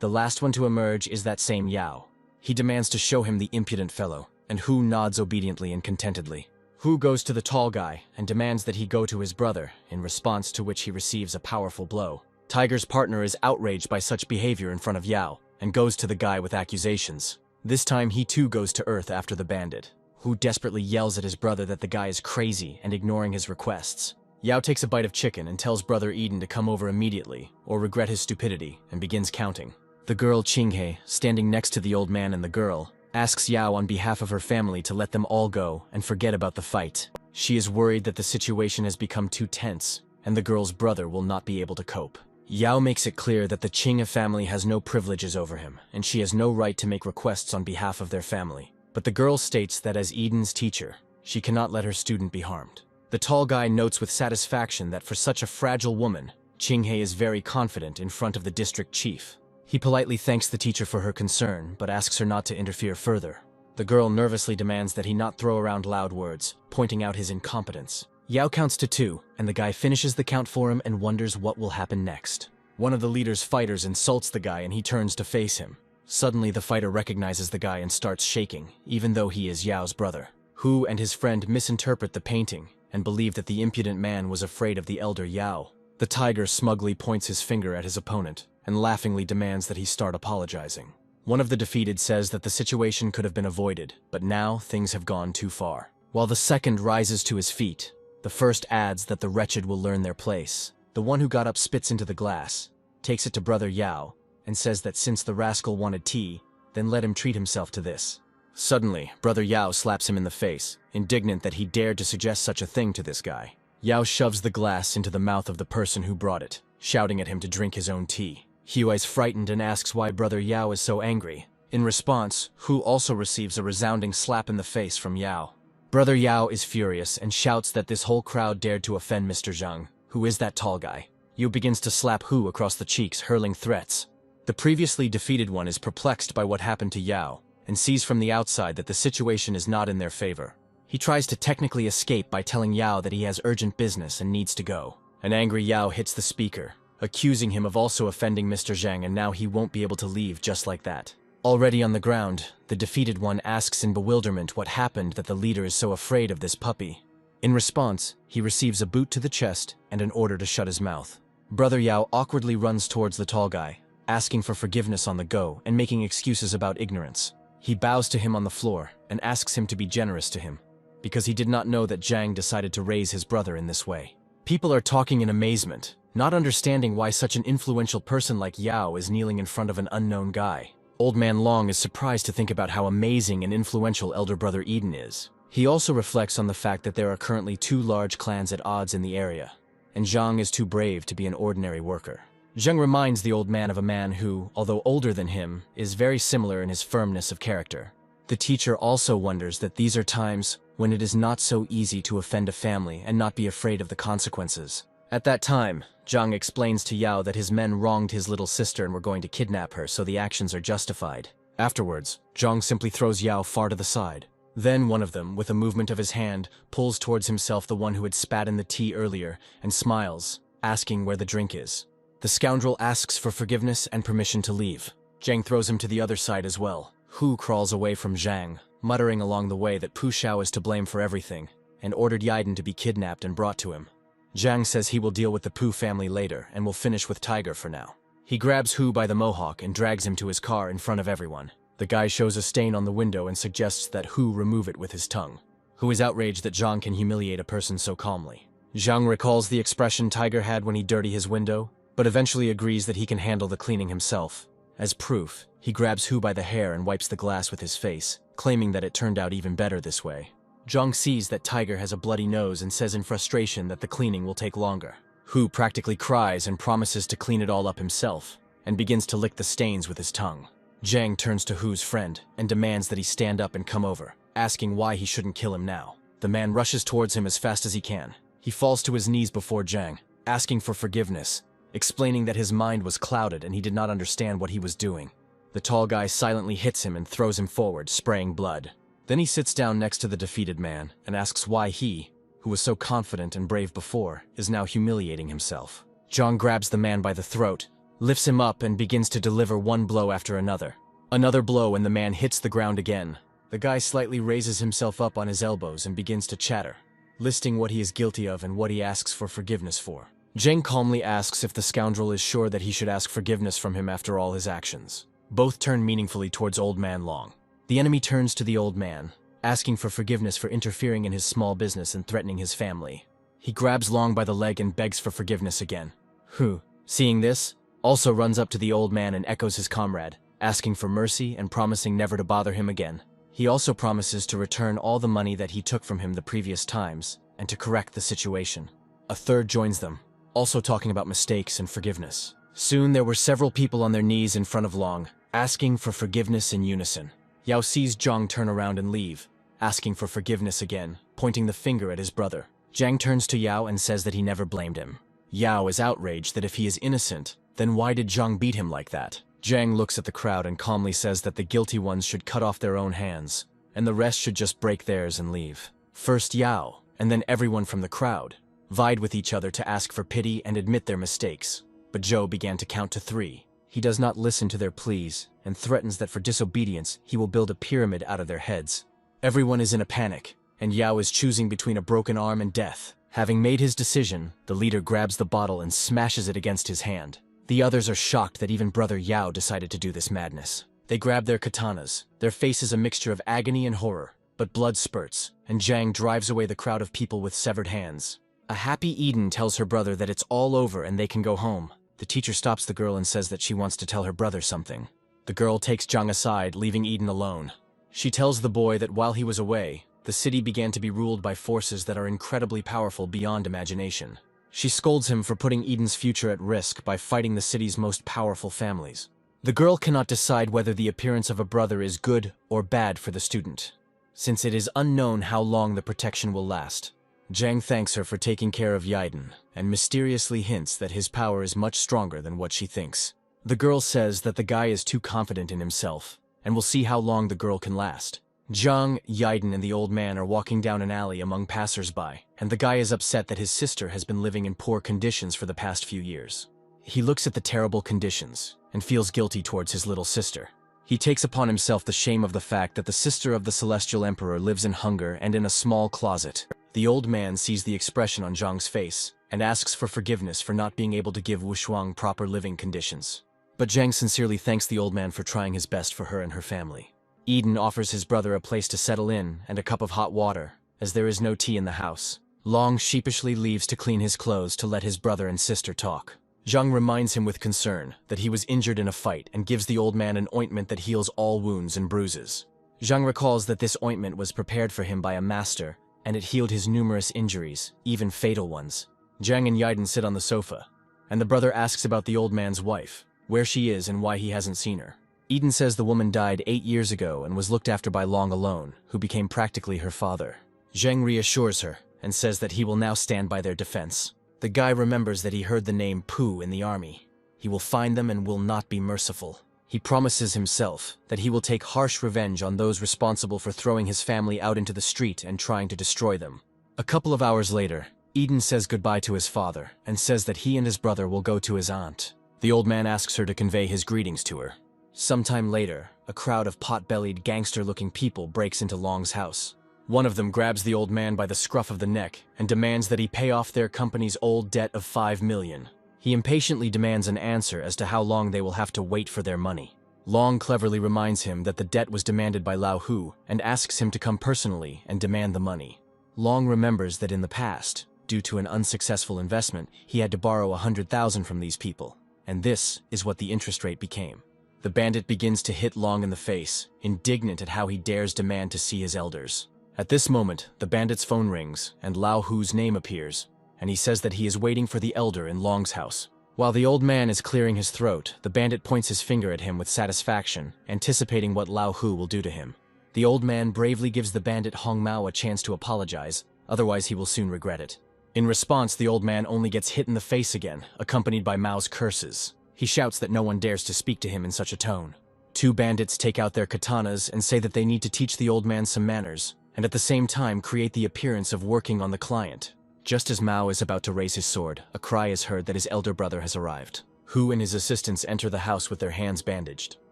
The last one to emerge is that same Yao. He demands to show him the impudent fellow, and Hu nods obediently and contentedly. Hu goes to the tall guy and demands that he go to his brother, in response to which he receives a powerful blow. Tiger's partner is outraged by such behavior in front of Yao, and goes to the guy with accusations. This time he too goes to Earth after the bandit. Hu desperately yells at his brother that the guy is crazy and ignoring his requests. Yao takes a bite of chicken and tells brother Eden to come over immediately, or regret his stupidity, and begins counting. The girl Qinghe, standing next to the old man and the girl, asks Yao on behalf of her family to let them all go and forget about the fight. She is worried that the situation has become too tense, and the girl's brother will not be able to cope. Yao makes it clear that the Qinghe family has no privileges over him, and she has no right to make requests on behalf of their family. But the girl states that as Eden's teacher, she cannot let her student be harmed. The tall guy notes with satisfaction that for such a fragile woman, Qinghe is very confident in front of the district chief. He politely thanks the teacher for her concern, but asks her not to interfere further. The girl nervously demands that he not throw around loud words, pointing out his incompetence. Yao counts to 2, and the guy finishes the count for him and wonders what will happen next. One of the leader's fighters insults the guy and he turns to face him. Suddenly the fighter recognizes the guy and starts shaking, even though he is Yao's brother. Hu and his friend misinterpret the painting and believe that the impudent man was afraid of the elder Yao. The tiger smugly points his finger at his opponent and laughingly demands that he start apologizing. One of the defeated says that the situation could have been avoided, but now things have gone too far. While the second rises to his feet, the first adds that the wretched will learn their place. The one who got up spits into the glass, takes it to brother Yao, and says that since the rascal wanted tea, then let him treat himself to this. Suddenly, brother Yao slaps him in the face, indignant that he dared to suggest such a thing to this guy. Yao shoves the glass into the mouth of the person who brought it, shouting at him to drink his own tea. Hu is frightened and asks why brother Yao is so angry. In response, Hu also receives a resounding slap in the face from Yao. Brother Yao is furious and shouts that this whole crowd dared to offend Mr. Zhang, who is that tall guy. Yu begins to slap Hu across the cheeks, hurling threats. The previously defeated one is perplexed by what happened to Yao, and sees from the outside that the situation is not in their favor. He tries to technically escape by telling Yao that he has urgent business and needs to go. An angry Yao hits the speaker, accusing him of also offending Mr. Zhang, and now he won't be able to leave just like that. Already on the ground, the defeated one asks in bewilderment what happened that the leader is so afraid of this puppy. In response, he receives a boot to the chest and an order to shut his mouth. Brother Yao awkwardly runs towards the tall guy, asking for forgiveness on the go and making excuses about ignorance. He bows to him on the floor and asks him to be generous to him, because he did not know that Zhang decided to raise his brother in this way. People are talking in amazement, not understanding why such an influential person like Yao is kneeling in front of an unknown guy. Old Man Long is surprised to think about how amazing and influential elder brother Eden is. He also reflects on the fact that there are currently 2 large clans at odds in the area, and Zhang is too brave to be an ordinary worker. Zhang reminds the old man of a man who, although older than him, is very similar in his firmness of character. The teacher also wonders that these are times when it is not so easy to offend a family and not be afraid of the consequences. At that time, Zhang explains to Yao that his men wronged his little sister and were going to kidnap her, so the actions are justified. Afterwards, Zhang simply throws Yao far to the side. Then one of them, with a movement of his hand, pulls towards himself the one who had spat in the tea earlier and smiles, asking where the drink is. The scoundrel asks for forgiveness and permission to leave. Zhang throws him to the other side as well. Hu crawls away from Zhang, muttering along the way that Pu Xiao is to blame for everything, and ordered Yaiden to be kidnapped and brought to him. Zhang says he will deal with the Pu family later and will finish with Tiger for now. He grabs Hu by the mohawk and drags him to his car in front of everyone. The guy shows a stain on the window and suggests that Hu remove it with his tongue. Hu is outraged that Zhang can humiliate a person so calmly. Zhang recalls the expression Tiger had when he dirtied his window, but eventually agrees that he can handle the cleaning himself. As proof, he grabs Hu by the hair and wipes the glass with his face, claiming that it turned out even better this way. Zhang sees that Tiger has a bloody nose and says in frustration that the cleaning will take longer. Hu practically cries and promises to clean it all up himself, and begins to lick the stains with his tongue. Zhang turns to Hu's friend and demands that he stand up and come over, asking why he shouldn't kill him now. The man rushes towards him as fast as he can. He falls to his knees before Zhang, asking for forgiveness, explaining that his mind was clouded and he did not understand what he was doing. The tall guy silently hits him and throws him forward, spraying blood. Then he sits down next to the defeated man and asks why he, who was so confident and brave before, is now humiliating himself. Zhang grabs the man by the throat, lifts him up and begins to deliver one blow after another. Another blow and the man hits the ground again. The guy slightly raises himself up on his elbows and begins to chatter, listing what he is guilty of and what he asks for forgiveness for. Zhang calmly asks if the scoundrel is sure that he should ask forgiveness from him after all his actions. Both turn meaningfully towards Old Man Long. The enemy turns to the old man, asking for forgiveness for interfering in his small business and threatening his family. He grabs Long by the leg and begs for forgiveness again. Hu, seeing this, also runs up to the old man and echoes his comrade, asking for mercy and promising never to bother him again. He also promises to return all the money that he took from him the previous times and to correct the situation. A third joins them, also talking about mistakes and forgiveness. Soon there were several people on their knees in front of Long, asking for forgiveness in unison. Yao sees Zhang turn around and leave, asking for forgiveness again, pointing the finger at his brother. Zhang turns to Yao and says that he never blamed him. Yao is outraged that if he is innocent, then why did Zhang beat him like that? Zhang looks at the crowd and calmly says that the guilty ones should cut off their own hands, and the rest should just break theirs and leave. First Yao, and then everyone from the crowd, vied with each other to ask for pity and admit their mistakes. But Zhou began to count to 3. He does not listen to their pleas, and threatens that for disobedience he will build a pyramid out of their heads. Everyone is in a panic, and Yao is choosing between a broken arm and death. Having made his decision, the leader grabs the bottle and smashes it against his hand. The others are shocked that even brother Yao decided to do this madness. They grab their katanas, their faces a mixture of agony and horror, but blood spurts, and Zhang drives away the crowd of people with severed hands. A happy Eden tells her brother that it's all over and they can go home. The teacher stops the girl and says that she wants to tell her brother something. The girl takes Zhang aside, leaving Eden alone. She tells the boy that while he was away, the city began to be ruled by forces that are incredibly powerful beyond imagination. She scolds him for putting Eden's future at risk by fighting the city's most powerful families. The girl cannot decide whether the appearance of a brother is good or bad for the student, since it is unknown how long the protection will last. Zhang thanks her for taking care of Yaiden, and mysteriously hints that his power is much stronger than what she thinks. The girl says that the guy is too confident in himself, and will see how long the girl can last. Zhang, Yaiden, and the old man are walking down an alley among passers-by, and the guy is upset that his sister has been living in poor conditions for the past few years. He looks at the terrible conditions, and feels guilty towards his little sister. He takes upon himself the shame of the fact that the sister of the Celestial Emperor lives in hunger and in a small closet. The old man sees the expression on Zhang's face and asks for forgiveness for not being able to give Wushuang proper living conditions. But Zhang sincerely thanks the old man for trying his best for her and her family. Eden offers his brother a place to settle in and a cup of hot water, as there is no tea in the house. Long sheepishly leaves to clean his clothes to let his brother and sister talk. Zhang reminds him with concern that he was injured in a fight and gives the old man an ointment that heals all wounds and bruises. Zhang recalls that this ointment was prepared for him by a master, and it healed his numerous injuries, even fatal ones. Zhang and Yaiden sit on the sofa, and the brother asks about the old man's wife, where she is and why he hasn't seen her. Eden says the woman died 8 years ago and was looked after by Long alone, who became practically her father. Zhang reassures her and says that he will now stand by their defense. The guy remembers that he heard the name Pooh in the army. He will find them and will not be merciful. He promises himself that he will take harsh revenge on those responsible for throwing his family out into the street and trying to destroy them. A couple of hours later, Eden says goodbye to his father and says that he and his brother will go to his aunt. The old man asks her to convey his greetings to her. Sometime later, a crowd of pot-bellied, gangster-looking people breaks into Long's house. One of them grabs the old man by the scruff of the neck and demands that he pay off their company's old debt of 5 million. He impatiently demands an answer as to how long they will have to wait for their money. Long cleverly reminds him that the debt was demanded by Lao Hu and asks him to come personally and demand the money. Long remembers that in the past, due to an unsuccessful investment, he had to borrow 100,000 from these people, and this is what the interest rate became. The bandit begins to hit Long in the face, indignant at how he dares demand to see his elders. At this moment, the bandit's phone rings, and Lao Hu's name appears, and he says that he is waiting for the elder in Long's house. While the old man is clearing his throat, the bandit points his finger at him with satisfaction, anticipating what Lao Hu will do to him. The old man bravely gives the bandit Hong Mao a chance to apologize, otherwise he will soon regret it. In response, the old man only gets hit in the face again, accompanied by Mao's curses. He shouts that no one dares to speak to him in such a tone. 2 bandits take out their katanas and say that they need to teach the old man some manners, and at the same time create the appearance of working on the client. Just as Mao is about to raise his sword, a cry is heard that his elder brother has arrived. Hu and his assistants enter the house with their hands bandaged.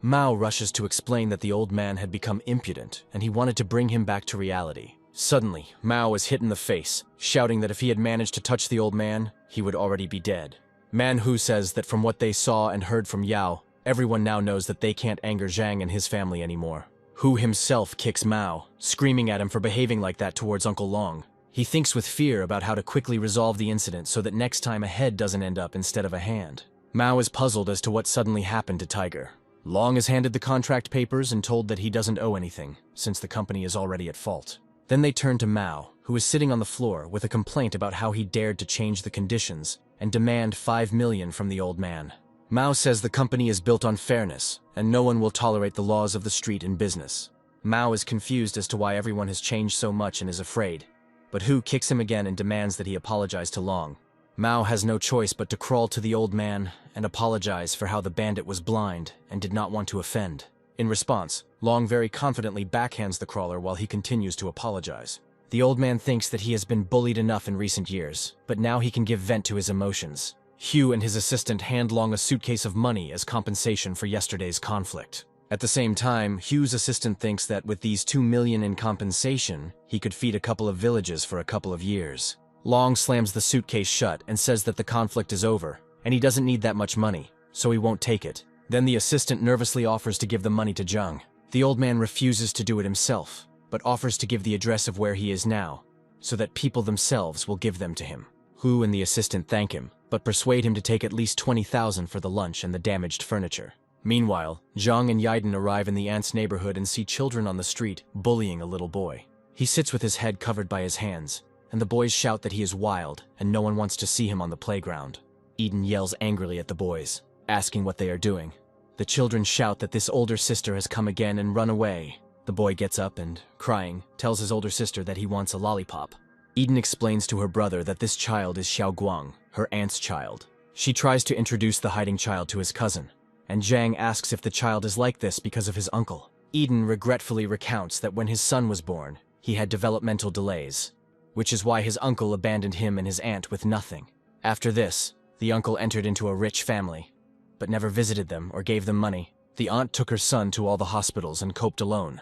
Mao rushes to explain that the old man had become impudent, and he wanted to bring him back to reality. Suddenly, Mao is hit in the face, shouting that if he had managed to touch the old man, he would already be dead. Hu says that from what they saw and heard from Yao, everyone now knows that they can't anger Zhang and his family anymore. Hu himself kicks Mao, screaming at him for behaving like that towards Uncle Long. He thinks with fear about how to quickly resolve the incident so that next time a head doesn't end up instead of a hand. Mao is puzzled as to what suddenly happened to Tiger. Long is handed the contract papers and told that he doesn't owe anything, since the company is already at fault. Then they turn to Mao, who is sitting on the floor with a complaint about how he dared to change the conditions and demand 5 million from the old man. Mao says the company is built on fairness, and no one will tolerate the laws of the street in business. Mao is confused as to why everyone has changed so much and is afraid, but Hu kicks him again and demands that he apologize to Long. Mao has no choice but to crawl to the old man and apologize for how the bandit was blind and did not want to offend. In response, Long very confidently backhands the crawler while he continues to apologize. The old man thinks that he has been bullied enough in recent years, but now he can give vent to his emotions. Hugh and his assistant hand Long a suitcase of money as compensation for yesterday's conflict. At the same time, Hugh's assistant thinks that with these 2 million in compensation, he could feed a couple of villages for a couple of years. Long slams the suitcase shut and says that the conflict is over, and he doesn't need that much money, so he won't take it. Then the assistant nervously offers to give the money to Zhang. The old man refuses to do it himself, but offers to give the address of where he is now, so that people themselves will give them to him. Hu and the assistant thank him, but persuade him to take at least 20,000 for the lunch and the damaged furniture. Meanwhile, Zhang and Yaiden arrive in the aunt's neighborhood and see children on the street bullying a little boy. He sits with his head covered by his hands, and the boys shout that he is wild and no one wants to see him on the playground. Eden yells angrily at the boys, asking what they are doing. The children shout that this older sister has come again and run away. The boy gets up and, crying, tells his older sister that he wants a lollipop. Eden explains to her brother that this child is Xiao Guang, her aunt's child. She tries to introduce the hiding child to his cousin, and Zhang asks if the child is like this because of his uncle. Eden regretfully recounts that when his son was born, he had developmental delays, which is why his uncle abandoned him and his aunt with nothing. After this, the uncle entered into a rich family, but never visited them or gave them money. The aunt took her son to all the hospitals and coped alone.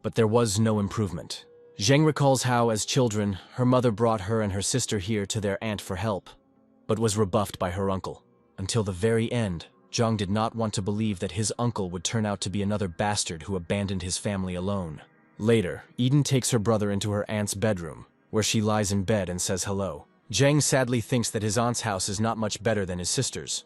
But there was no improvement. Zheng recalls how, as children, her mother brought her and her sister here to their aunt for help, but was rebuffed by her uncle. Until the very end, Zhang did not want to believe that his uncle would turn out to be another bastard who abandoned his family alone. Later, Eden takes her brother into her aunt's bedroom, where she lies in bed and says hello. Zhang sadly thinks that his aunt's house is not much better than his sister's,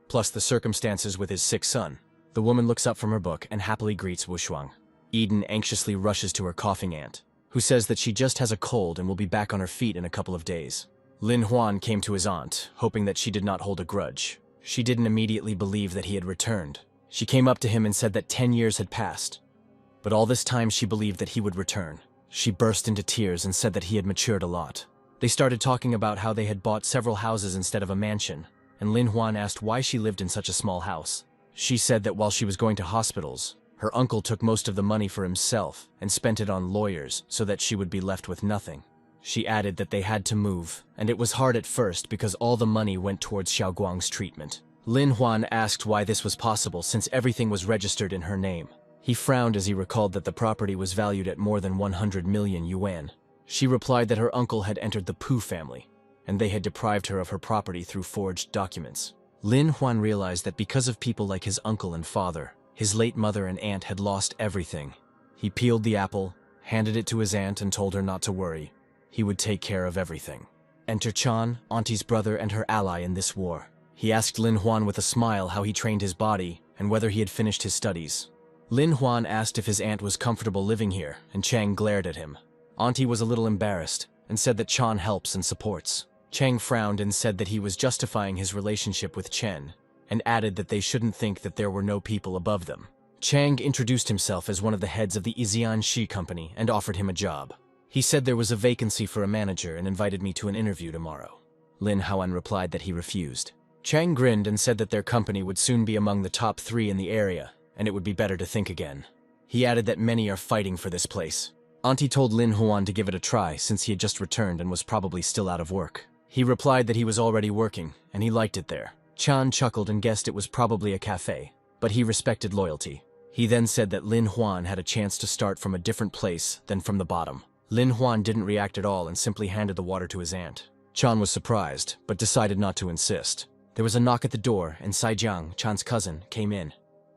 plus the circumstances with his sick son. The woman looks up from her book and happily greets Wushuang. Eden anxiously rushes to her coughing aunt, who says that she just has a cold and will be back on her feet in a couple of days. Lin Huan came to his aunt, hoping that she did not hold a grudge. She didn't immediately believe that he had returned. She came up to him and said that 10 years had passed, but all this time she believed that he would return. She burst into tears and said that he had matured a lot. They started talking about how they had bought several houses instead of a mansion, and Lin Huan asked why she lived in such a small house. She said that while she was going to hospitals, her uncle took most of the money for himself and spent it on lawyers so that she would be left with nothing. She added that they had to move, and it was hard at first because all the money went towards Xiaoguang's treatment. Lin Huan asked why this was possible since everything was registered in her name. He frowned as he recalled that the property was valued at more than 100 million yuan. She replied that her uncle had entered the Pu family, and they had deprived her of her property through forged documents. Lin Huan realized that because of people like his uncle and father, his late mother and aunt had lost everything. He peeled the apple, handed it to his aunt and told her not to worry. He would take care of everything. Enter Chan, Auntie's brother and her ally in this war. He asked Lin Huan with a smile how he trained his body and whether he had finished his studies. Lin Huan asked if his aunt was comfortable living here, and Chang glared at him. Auntie was a little embarrassed and said that Chan helps and supports. Chang frowned and said that he was justifying his relationship with Chen, and added that they shouldn't think that there were no people above them. Chang introduced himself as one of the heads of the Izian Shi company and offered him a job. He said there was a vacancy for a manager and invited me to an interview tomorrow. Lin Huan replied that he refused. Chang grinned and said that their company would soon be among the top 3 in the area, and it would be better to think again. He added that many are fighting for this place. Auntie told Lin Huan to give it a try since he had just returned and was probably still out of work. He replied that he was already working, and he liked it there. Chan chuckled and guessed it was probably a cafe, but he respected loyalty. He then said that Lin Huan had a chance to start from a different place than from the bottom. Lin Huan didn't react at all and simply handed the water to his aunt. Chan was surprised, but decided not to insist. There was a knock at the door, and Saijiang, Chan's cousin, came in.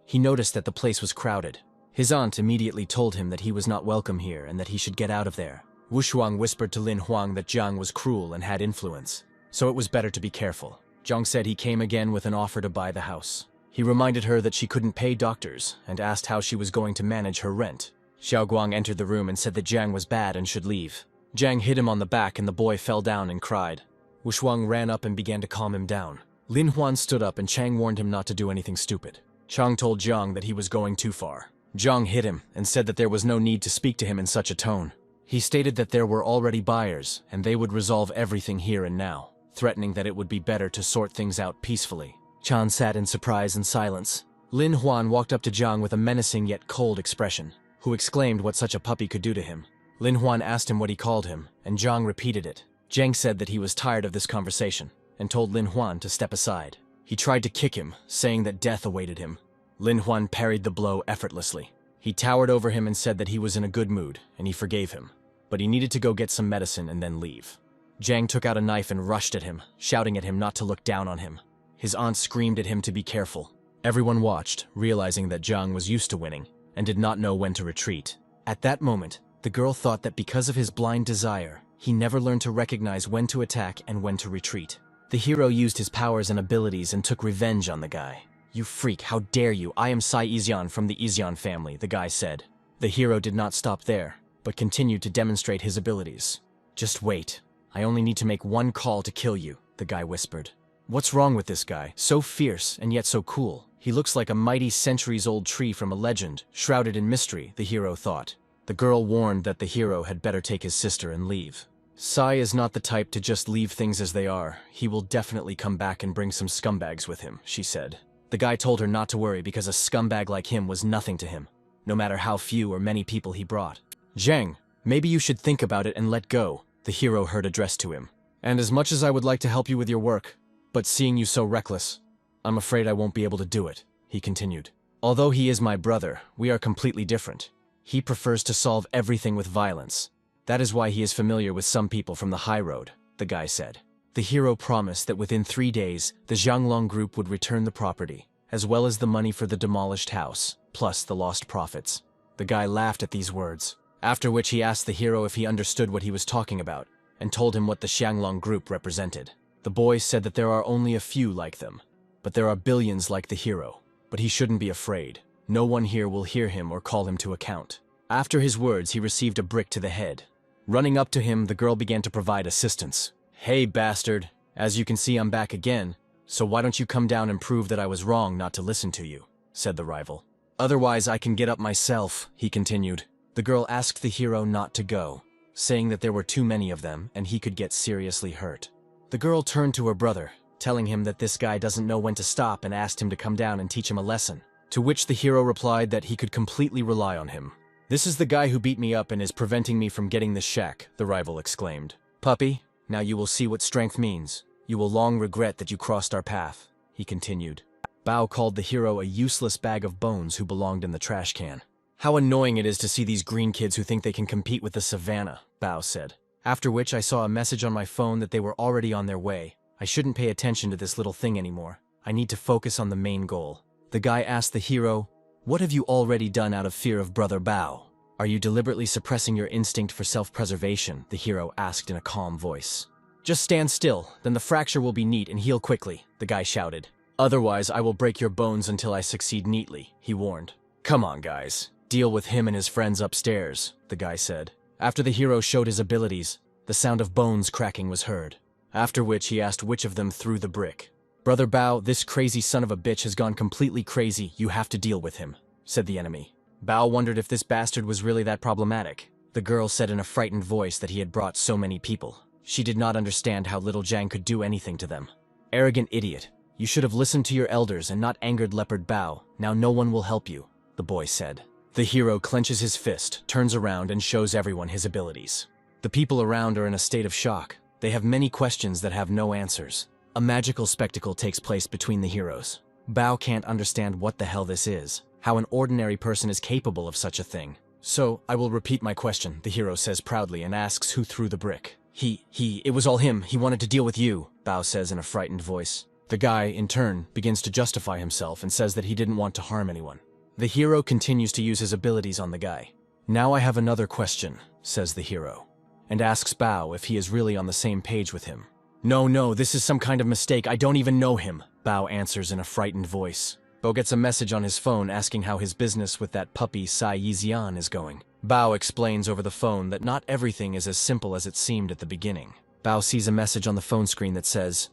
He noticed that the place was crowded. His aunt immediately told him that he was not welcome here and that he should get out of there. Wushuang whispered to Lin Huang that Jiang was cruel and had influence, so it was better to be careful. Jiang said he came again with an offer to buy the house. He reminded her that she couldn't pay doctors and asked how she was going to manage her rent. Xiaoguang entered the room and said that Jiang was bad and should leave. Jiang hit him on the back and the boy fell down and cried. Wushuang ran up and began to calm him down. Lin Huan stood up and Chang warned him not to do anything stupid. Chang told Jiang that he was going too far. Jiang hit him and said that there was no need to speak to him in such a tone. He stated that there were already buyers and they would resolve everything here and now, threatening that it would be better to sort things out peacefully. Chan sat in surprise and silence. Lin Huan walked up to Jiang with a menacing yet cold expression, who exclaimed what such a puppy could do to him. Lin Huan asked him what he called him, and Jiang repeated it. Jiang said that he was tired of this conversation, and told Lin Huan to step aside. He tried to kick him, saying that death awaited him. Lin Huan parried the blow effortlessly. He towered over him and said that he was in a good mood, and he forgave him. But he needed to go get some medicine and then leave. Jiang took out a knife and rushed at him, shouting at him not to look down on him. His aunt screamed at him to be careful. Everyone watched, realizing that Jiang was used to winning, and did not know when to retreat. At that moment, the girl thought that because of his blind desire, he never learned to recognize when to attack and when to retreat. The hero used his powers and abilities and took revenge on the guy. "You freak, how dare you? I am Sai Izian from the Izian family," the guy said. The hero did not stop there, but continued to demonstrate his abilities. "Just wait. I only need to make one call to kill you," the guy whispered. "What's wrong with this guy? So fierce and yet so cool. He looks like a mighty centuries-old tree from a legend, shrouded in mystery," the hero thought. The girl warned that the hero had better take his sister and leave. Sai is not the type to just leave things as they are. He will definitely come back and bring some scumbags with him, she said. The guy told her not to worry because a scumbag like him was nothing to him, no matter how few or many people he brought. "Zheng, maybe you should think about it and let go," the hero heard addressed to him. "And as much as I would like to help you with your work, but seeing you so reckless, I'm afraid I won't be able to do it," he continued. "Although he is my brother, we are completely different. He prefers to solve everything with violence, That is why he is familiar with some people from the high road, the guy said. The hero promised that within 3 days, the Zhanglong group would return the property, as well as the money for the demolished house, plus the lost profits. The guy laughed at these words, after which he asked the hero if he understood what he was talking about, and told him what the Zhanglong group represented. The boy said that there are only a few like them, but there are billions like the hero. But he shouldn't be afraid. No one here will hear him or call him to account. After his words, he received a brick to the head. Running up to him, the girl began to provide assistance. "Hey, bastard. As you can see, I'm back again. So why don't you come down and prove that I was wrong not to listen to you," said the rival. "Otherwise, I can get up myself," he continued. The girl asked the hero not to go, saying that there were too many of them and he could get seriously hurt. The girl turned to her brother, telling him that this guy doesn't know when to stop, and asked him to come down and teach him a lesson. To which the hero replied that he could completely rely on him. "This is the guy who beat me up and is preventing me from getting the shack," the rival exclaimed. "Puppy, now you will see what strength means. You will long regret that you crossed our path," he continued. Bao called the hero a useless bag of bones who belonged in the trash can. "How annoying it is to see these green kids who think they can compete with the savannah," Bao said. After which I saw a message on my phone that they were already on their way. I shouldn't pay attention to this little thing anymore. I need to focus on the main goal. The guy asked the hero, "What have you already done out of fear of Brother Bao? Are you deliberately suppressing your instinct for self-preservation?" the hero asked in a calm voice. "Just stand still, then the fracture will be neat and heal quickly," the guy shouted. "Otherwise, I will break your bones until I succeed neatly," he warned. "Come on, guys. Deal with him and his friends upstairs," the guy said. After the hero showed his abilities, the sound of bones cracking was heard. After which he asked which of them threw the brick. "Brother Bao, this crazy son of a bitch has gone completely crazy. You have to deal with him," said the enemy. Bao wondered if this bastard was really that problematic. The girl said in a frightened voice that he had brought so many people. She did not understand how little Zhang could do anything to them. "Arrogant idiot. You should have listened to your elders and not angered Leopard Bao. Now no one will help you," the boy said. The hero clenches his fist, turns around, and shows everyone his abilities. The people around are in a state of shock. They have many questions that have no answers. A magical spectacle takes place between the heroes. Bao can't understand what the hell this is, how an ordinary person is capable of such a thing. "So, I will repeat my question," the hero says proudly and asks who threw the brick. It was all him. He wanted to deal with you," Bao says in a frightened voice. The guy, in turn, begins to justify himself and says that he didn't want to harm anyone. The hero continues to use his abilities on the guy. "Now I have another question," says the hero, and asks Bao if he is really on the same page with him. No, this is some kind of mistake. I don't even know him," Bao answers in a frightened voice. Bao gets a message on his phone asking how his business with that puppy Sai Yixian is going. Bao explains over the phone that not everything is as simple as it seemed at the beginning. Bao sees a message on the phone screen that says,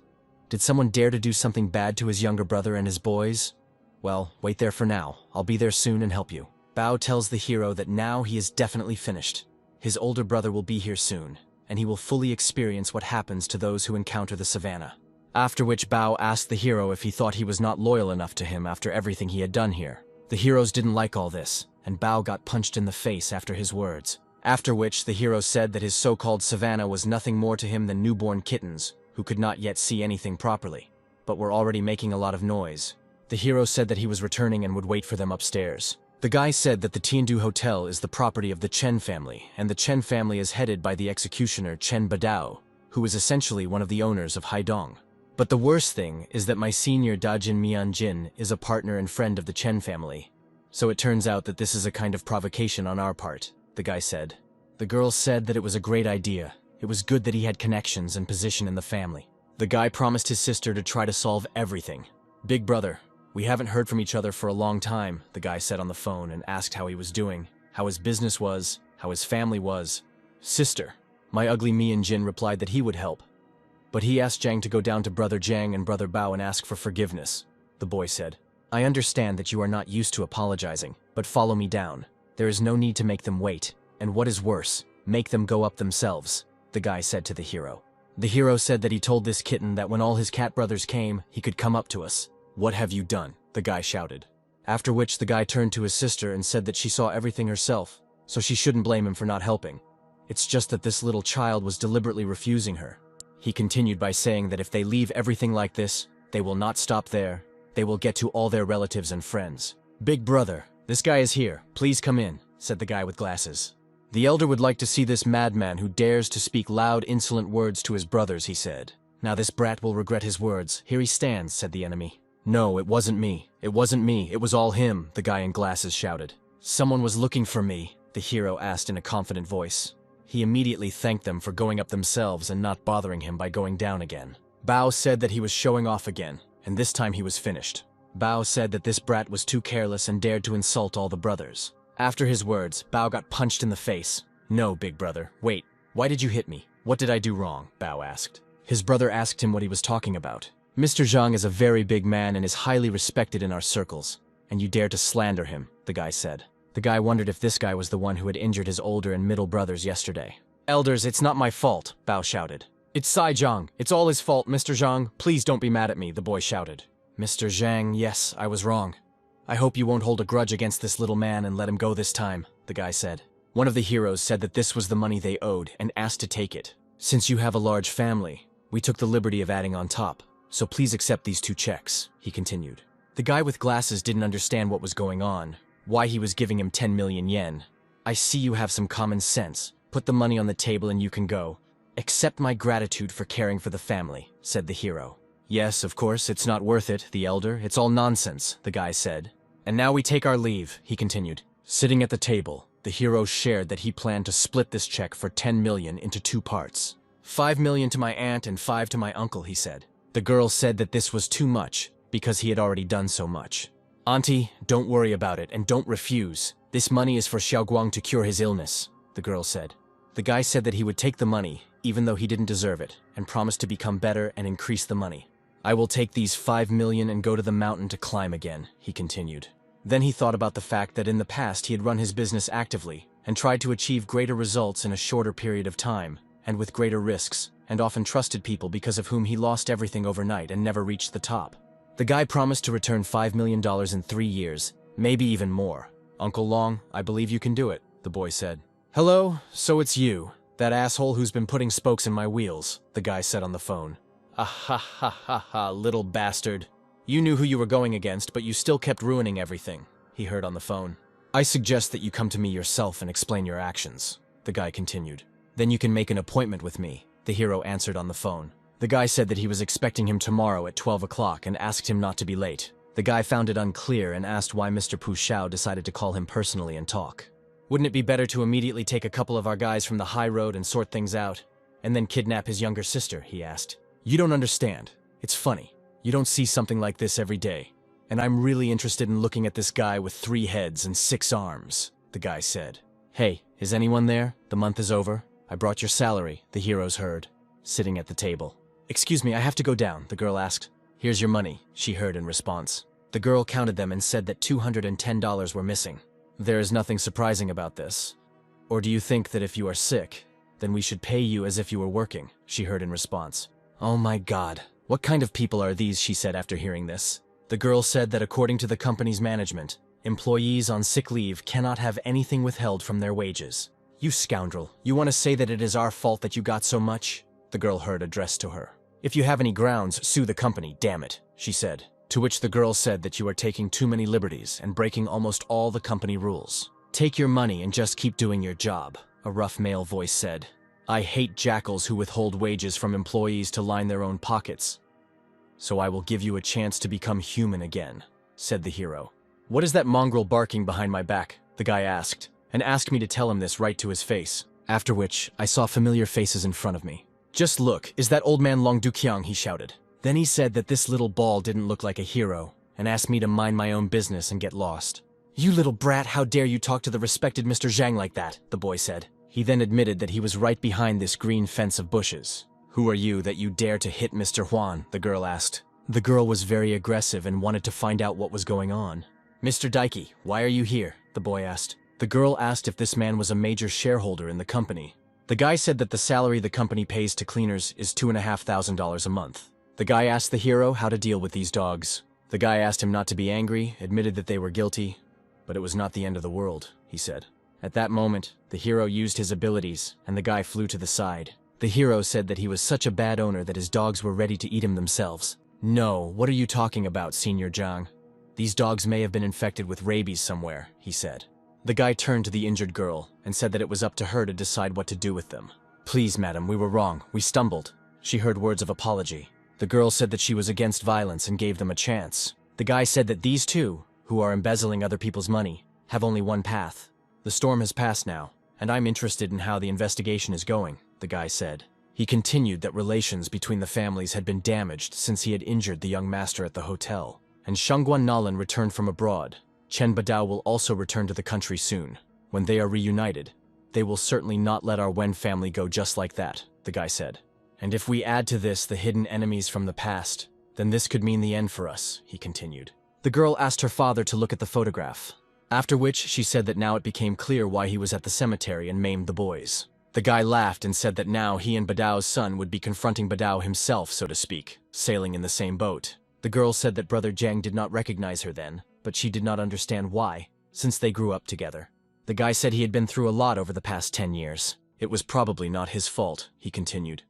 "Did someone dare to do something bad to his younger brother and his boys? Well, wait there for now. I'll be there soon and help you." Bao tells the hero that now he is definitely finished. His older brother will be here soon, and he will fully experience what happens to those who encounter the savannah. After which Bao asked the hero if he thought he was not loyal enough to him after everything he had done here. The heroes didn't like all this, and Bao got punched in the face after his words. After which the hero said that his so-called savannah was nothing more to him than newborn kittens, who could not yet see anything properly, but were already making a lot of noise. The hero said that he was returning and would wait for them upstairs. The guy said that the Tiandu Hotel is the property of the Chen family, and the Chen family is headed by the executioner Chen Badao, who is essentially one of the owners of Haidong. But the worst thing is that my senior Dajin Mianjin is a partner and friend of the Chen family. So it turns out that this is a kind of provocation on our part, the guy said. The girl said that it was a great idea. It was good that he had connections and position in the family. The guy promised his sister to try to solve everything. "Big brother, we haven't heard from each other for a long time," the guy said on the phone and asked how he was doing, how his business was, how his family was. "Sister," my ugly Mianjin replied that he would help. But he asked Zhang to go down to Brother Zhang and Brother Bao and ask for forgiveness. The boy said, "I understand that you are not used to apologizing, but follow me down. There is no need to make them wait, and what is worse, make them go up themselves," the guy said to the hero. The hero said that he told this kitten that when all his cat brothers came, he could come up to us. "What have you done?" the guy shouted. After which the guy turned to his sister and said that she saw everything herself, so she shouldn't blame him for not helping. It's just that this little child was deliberately refusing her. He continued by saying that if they leave everything like this, they will not stop there. They will get to all their relatives and friends. "Big brother, this guy is here. Please come in," said the guy with glasses. The elder would like to see this madman who dares to speak loud, insolent words to his brothers, he said. Now this brat will regret his words. Here he stands, said the enemy. No, it wasn't me. It wasn't me. It was all him, the guy in glasses shouted. Someone was looking for me, the hero asked in a confident voice. He immediately thanked them for going up themselves and not bothering him by going down again. Bao said that he was showing off again, and this time he was finished. Bao said that this brat was too careless and dared to insult all the brothers. After his words, Bao got punched in the face. No, big brother, wait. Why did you hit me? What did I do wrong? Bao asked. His brother asked him what he was talking about. Mr. Zhang is a very big man and is highly respected in our circles, and you dare to slander him, the guy said. The guy wondered if this guy was the one who had injured his older and middle brothers yesterday. Elders, it's not my fault, Bao shouted. It's Sai Zhang. It's all his fault, Mr. Zhang. Please don't be mad at me, the boy shouted. Mr. Zhang, yes, I was wrong. I hope you won't hold a grudge against this little man and let him go this time, the guy said. One of the heroes said that this was the money they owed and asked to take it. Since you have a large family, we took the liberty of adding on top, so please accept these 2 checks, he continued. The guy with glasses didn't understand what was going on, why he was giving him 10 million yen. I see you have some common sense. Put the money on the table and you can go. Accept my gratitude for caring for the family, said the hero. Yes, of course, it's not worth it, the elder. It's all nonsense, the guy said. And now we take our leave, he continued. Sitting at the table, the hero shared that he planned to split this check for 10 million into 2 parts. 5 million to my aunt and 5 to my uncle, he said. The girl said that this was too much, because he had already done so much. Auntie, don't worry about it and don't refuse. This money is for Xiaoguang to cure his illness, the girl said. The guy said that he would take the money, even though he didn't deserve it, and promised to become better and increase the money. I will take these 5 million and go to the mountain to climb again, he continued. Then he thought about the fact that in the past he had run his business actively and tried to achieve greater results in a shorter period of time and with greater risks, and often trusted people because of whom he lost everything overnight and never reached the top. The guy promised to return $5 million in 3 years, maybe even more. Uncle Long, I believe you can do it, the boy said. Hello, so it's you, that asshole who's been putting spokes in my wheels, the guy said on the phone. Ah ha ha ha ha, little bastard. You knew who you were going against, but you still kept ruining everything, he heard on the phone. I suggest that you come to me yourself and explain your actions, the guy continued. Then you can make an appointment with me, the hero answered on the phone. The guy said that he was expecting him tomorrow at 12 o'clock and asked him not to be late. The guy found it unclear and asked why Mr. Pu Xiao decided to call him personally and talk. Wouldn't it be better to immediately take a couple of our guys from the high road and sort things out, and then kidnap his younger sister, he asked. You don't understand. It's funny. You don't see something like this every day. And I'm really interested in looking at this guy with 3 heads and 6 arms, the guy said. Hey, is anyone there? The month is over. I brought your salary, the heroes heard, sitting at the table. Excuse me, I have to go down, the girl asked. Here's your money, she heard in response. The girl counted them and said that $210 were missing. There is nothing surprising about this. Or do you think that if you are sick, then we should pay you as if you were working, she heard in response. Oh my God, what kind of people are these, she said after hearing this. The girl said that according to the company's management, employees on sick leave cannot have anything withheld from their wages. You scoundrel, you want to say that it is our fault that you got so much? The girl heard addressed to her. If you have any grounds, sue the company, damn it, she said. To which the girl said that you are taking too many liberties and breaking almost all the company rules. Take your money and just keep doing your job, a rough male voice said. I hate jackals who withhold wages from employees to line their own pockets. So I will give you a chance to become human again, said the hero. What is that mongrel barking behind my back? The guy asked, and asked me to tell him this right to his face, after which I saw familiar faces in front of me. Just look, is that old man Long Duqiang, he shouted. Then he said that this little ball didn't look like a hero, and asked me to mind my own business and get lost. You little brat, how dare you talk to the respected Mr. Zhang like that, the boy said. He then admitted that he was right behind this green fence of bushes. Who are you that you dare to hit Mr. Huan, the girl asked. The girl was very aggressive and wanted to find out what was going on. Mr. Daiki, why are you here? The boy asked. The girl asked if this man was a major shareholder in the company. The guy said that the salary the company pays to cleaners is $2,500 a month. The guy asked the hero how to deal with these dogs. The guy asked him not to be angry, admitted that they were guilty, but it was not the end of the world, he said. At that moment, the hero used his abilities, and the guy flew to the side. The hero said that he was such a bad owner that his dogs were ready to eat him themselves. No, what are you talking about, Senior Zhang? These dogs may have been infected with rabies somewhere, he said. The guy turned to the injured girl and said that it was up to her to decide what to do with them. "Please, madam, we were wrong. We stumbled." She heard words of apology. The girl said that she was against violence and gave them a chance. The guy said that these two, who are embezzling other people's money, have only one path. "The storm has passed now, and I'm interested in how the investigation is going," the guy said. He continued that relations between the families had been damaged since he had injured the young master at the hotel. And Shangguan Nalan returned from abroad. Chen Badao will also return to the country soon. When they are reunited, they will certainly not let our Wen family go just like that, the guy said. "And if we add to this the hidden enemies from the past, then this could mean the end for us," he continued. The girl asked her father to look at the photograph, after which she said that now it became clear why he was at the cemetery and maimed the boys. The guy laughed and said that now he and Badao's son would be confronting Badao himself, so to speak, sailing in the same boat. The girl said that Brother Jiang did not recognize her then, but she did not understand why, since they grew up together. The guy said he had been through a lot over the past 10 years. It was probably not his fault, he continued.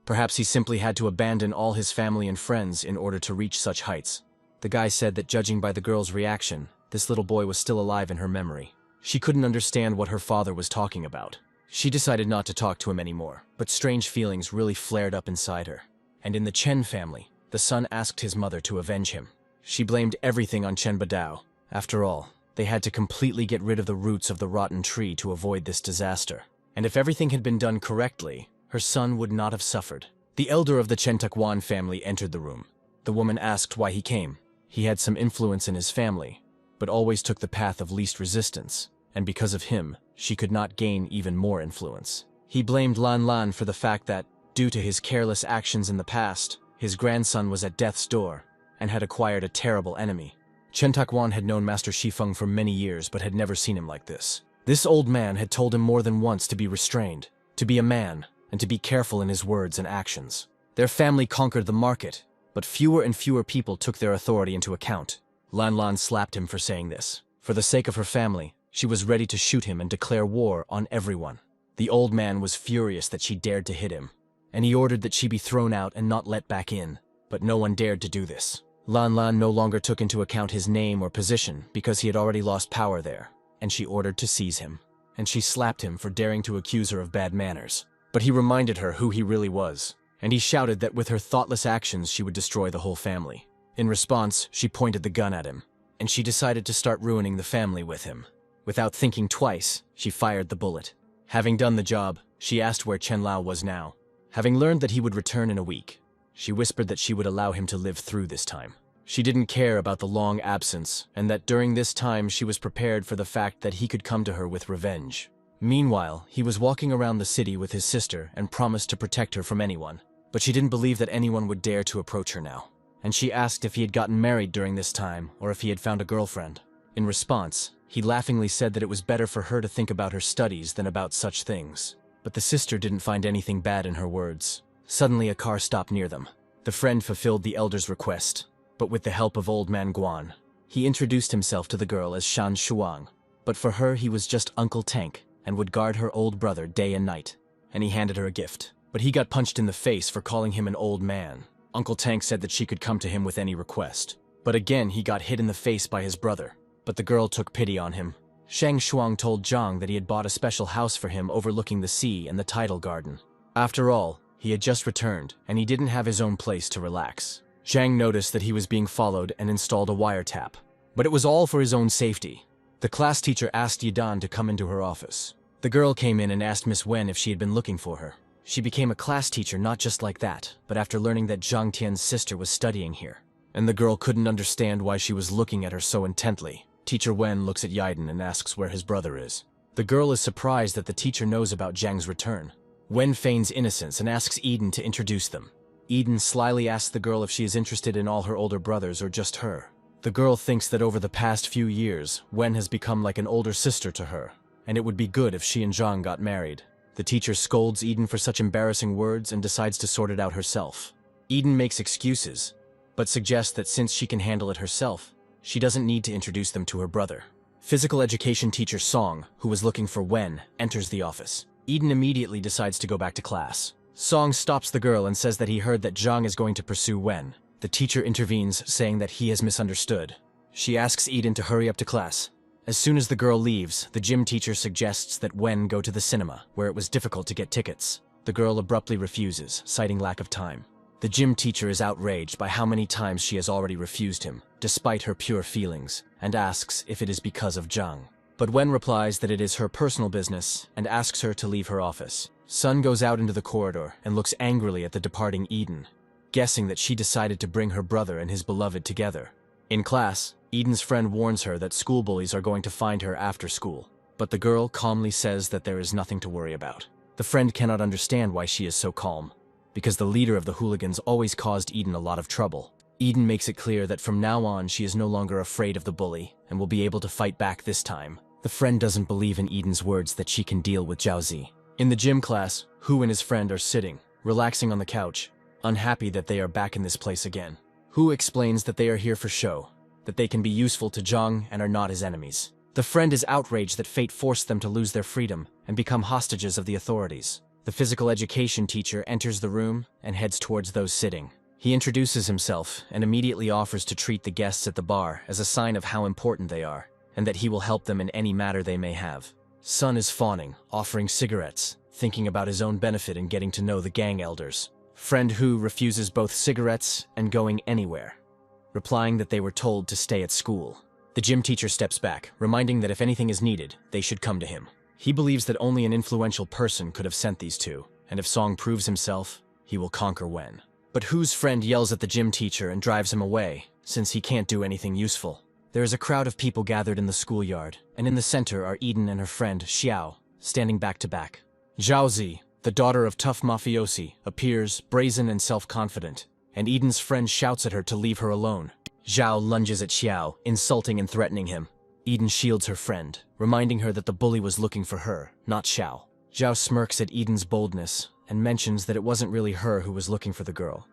Perhaps he simply had to abandon all his family and friends in order to reach such heights. The guy said that judging by the girl's reaction, this little boy was still alive in her memory. She couldn't understand what her father was talking about. She decided not to talk to him anymore, but strange feelings really flared up inside her. And in the Chen family, the son asked his mother to avenge him. She blamed everything on Chen Badao. After all, they had to completely get rid of the roots of the rotten tree to avoid this disaster. And if everything had been done correctly, her son would not have suffered. The elder of the Chen Takuan family entered the room. The woman asked why he came. He had some influence in his family, but always took the path of least resistance, and because of him, she could not gain even more influence. He blamed Lan Lan for the fact that, due to his careless actions in the past, his grandson was at death's door and had acquired a terrible enemy. Chen Takuan had known Master Shifeng for many years but had never seen him like this. This old man had told him more than once to be restrained, to be a man, and to be careful in his words and actions. Their family conquered the market, but fewer and fewer people took their authority into account. Lan Lan slapped him for saying this. For the sake of her family, she was ready to shoot him and declare war on everyone. The old man was furious that she dared to hit him, and he ordered that she be thrown out and not let back in, but no one dared to do this. Lan Lan no longer took into account his name or position because he had already lost power there, and she ordered to seize him. And she slapped him for daring to accuse her of bad manners. But he reminded her who he really was, and he shouted that with her thoughtless actions she would destroy the whole family. In response, she pointed the gun at him, and she decided to start ruining the family with him. Without thinking twice, she fired the bullet. Having done the job, she asked where Chen Lao was now. Having learned that he would return in a week, she whispered that she would allow him to live through this time. She didn't care about the long absence, and that during this time she was prepared for the fact that he could come to her with revenge. Meanwhile, he was walking around the city with his sister and promised to protect her from anyone. But she didn't believe that anyone would dare to approach her now. And she asked if he had gotten married during this time or if he had found a girlfriend. In response, he laughingly said that it was better for her to think about her studies than about such things. But the sister didn't find anything bad in her words. Suddenly a car stopped near them. The friend fulfilled the elder's request, but with the help of old man Guan. He introduced himself to the girl as Shan Shuang, but for her he was just Uncle Tank and would guard her old brother day and night. And he handed her a gift. But he got punched in the face for calling him an old man. Uncle Tank said that she could come to him with any request. But again he got hit in the face by his brother. But the girl took pity on him. Shang Shuang told Zhang that he had bought a special house for him overlooking the sea and the tidal garden. After all, he had just returned, and he didn't have his own place to relax. Zhang noticed that he was being followed and installed a wiretap. But it was all for his own safety. The class teacher asked Yidan to come into her office. The girl came in and asked Miss Wen if she had been looking for her. She became a class teacher not just like that, but after learning that Zhang Tian's sister was studying here. And the girl couldn't understand why she was looking at her so intently. Teacher Wen looks at Yaiden and asks where his brother is. The girl is surprised that the teacher knows about Zhang's return. Wen feigns innocence and asks Eden to introduce them. Eden slyly asks the girl if she is interested in all her older brothers or just her. The girl thinks that over the past few years, Wen has become like an older sister to her, and it would be good if she and Zhang got married. The teacher scolds Eden for such embarrassing words and decides to sort it out herself. Eden makes excuses, but suggests that since she can handle it herself, she doesn't need to introduce them to her brother. Physical education teacher Song, who was looking for Wen, enters the office. Eden immediately decides to go back to class. Song stops the girl and says that he heard that Zhang is going to pursue Wen. The teacher intervenes, saying that he has misunderstood. She asks Eden to hurry up to class, As soon as the girl leaves, the gym teacher suggests that Wen go to the cinema, where it was difficult to get tickets. The girl abruptly refuses, citing lack of time. The gym teacher is outraged by how many times she has already refused him, despite her pure feelings, and asks if it is because of Zhang. But Wen replies that it is her personal business and asks her to leave her office. Sun goes out into the corridor and looks angrily at the departing Eden, guessing that she decided to bring her brother and his beloved together. In class, Eden's friend warns her that school bullies are going to find her after school, but the girl calmly says that there is nothing to worry about. The friend cannot understand why she is so calm, because the leader of the hooligans always caused Eden a lot of trouble. Eden makes it clear that from now on she is no longer afraid of the bully and will be able to fight back this time. The friend doesn't believe in Eden's words that she can deal with Zhaozi. In the gym class, Hu and his friend are sitting, relaxing on the couch, unhappy that they are back in this place again. Hu explains that they are here for show, that they can be useful to Zhang and are not his enemies. The friend is outraged that fate forced them to lose their freedom and become hostages of the authorities. The physical education teacher enters the room and heads towards those sitting. He introduces himself and immediately offers to treat the guests at the bar as a sign of how important they are, and that he will help them in any matter they may have. Sun is fawning, offering cigarettes, thinking about his own benefit in getting to know the gang elders. Friend Hu refuses both cigarettes and going anywhere, replying that they were told to stay at school. The gym teacher steps back, reminding that if anything is needed, they should come to him. He believes that only an influential person could have sent these two, and if Song proves himself, he will conquer Wen. But Hu's friend yells at the gym teacher and drives him away, since he can't do anything useful. There is a crowd of people gathered in the schoolyard, and in the center are Eden and her friend, Xiao, standing back to back. Zhaozi, the daughter of tough mafiosi, appears, brazen and self-confident, and Eden's friend shouts at her to leave her alone. Zhao lunges at Xiao, insulting and threatening him. Eden shields her friend, reminding her that the bully was looking for her, not Xiao. Zhao smirks at Eden's boldness and mentions that it wasn't really her who was looking for the girl,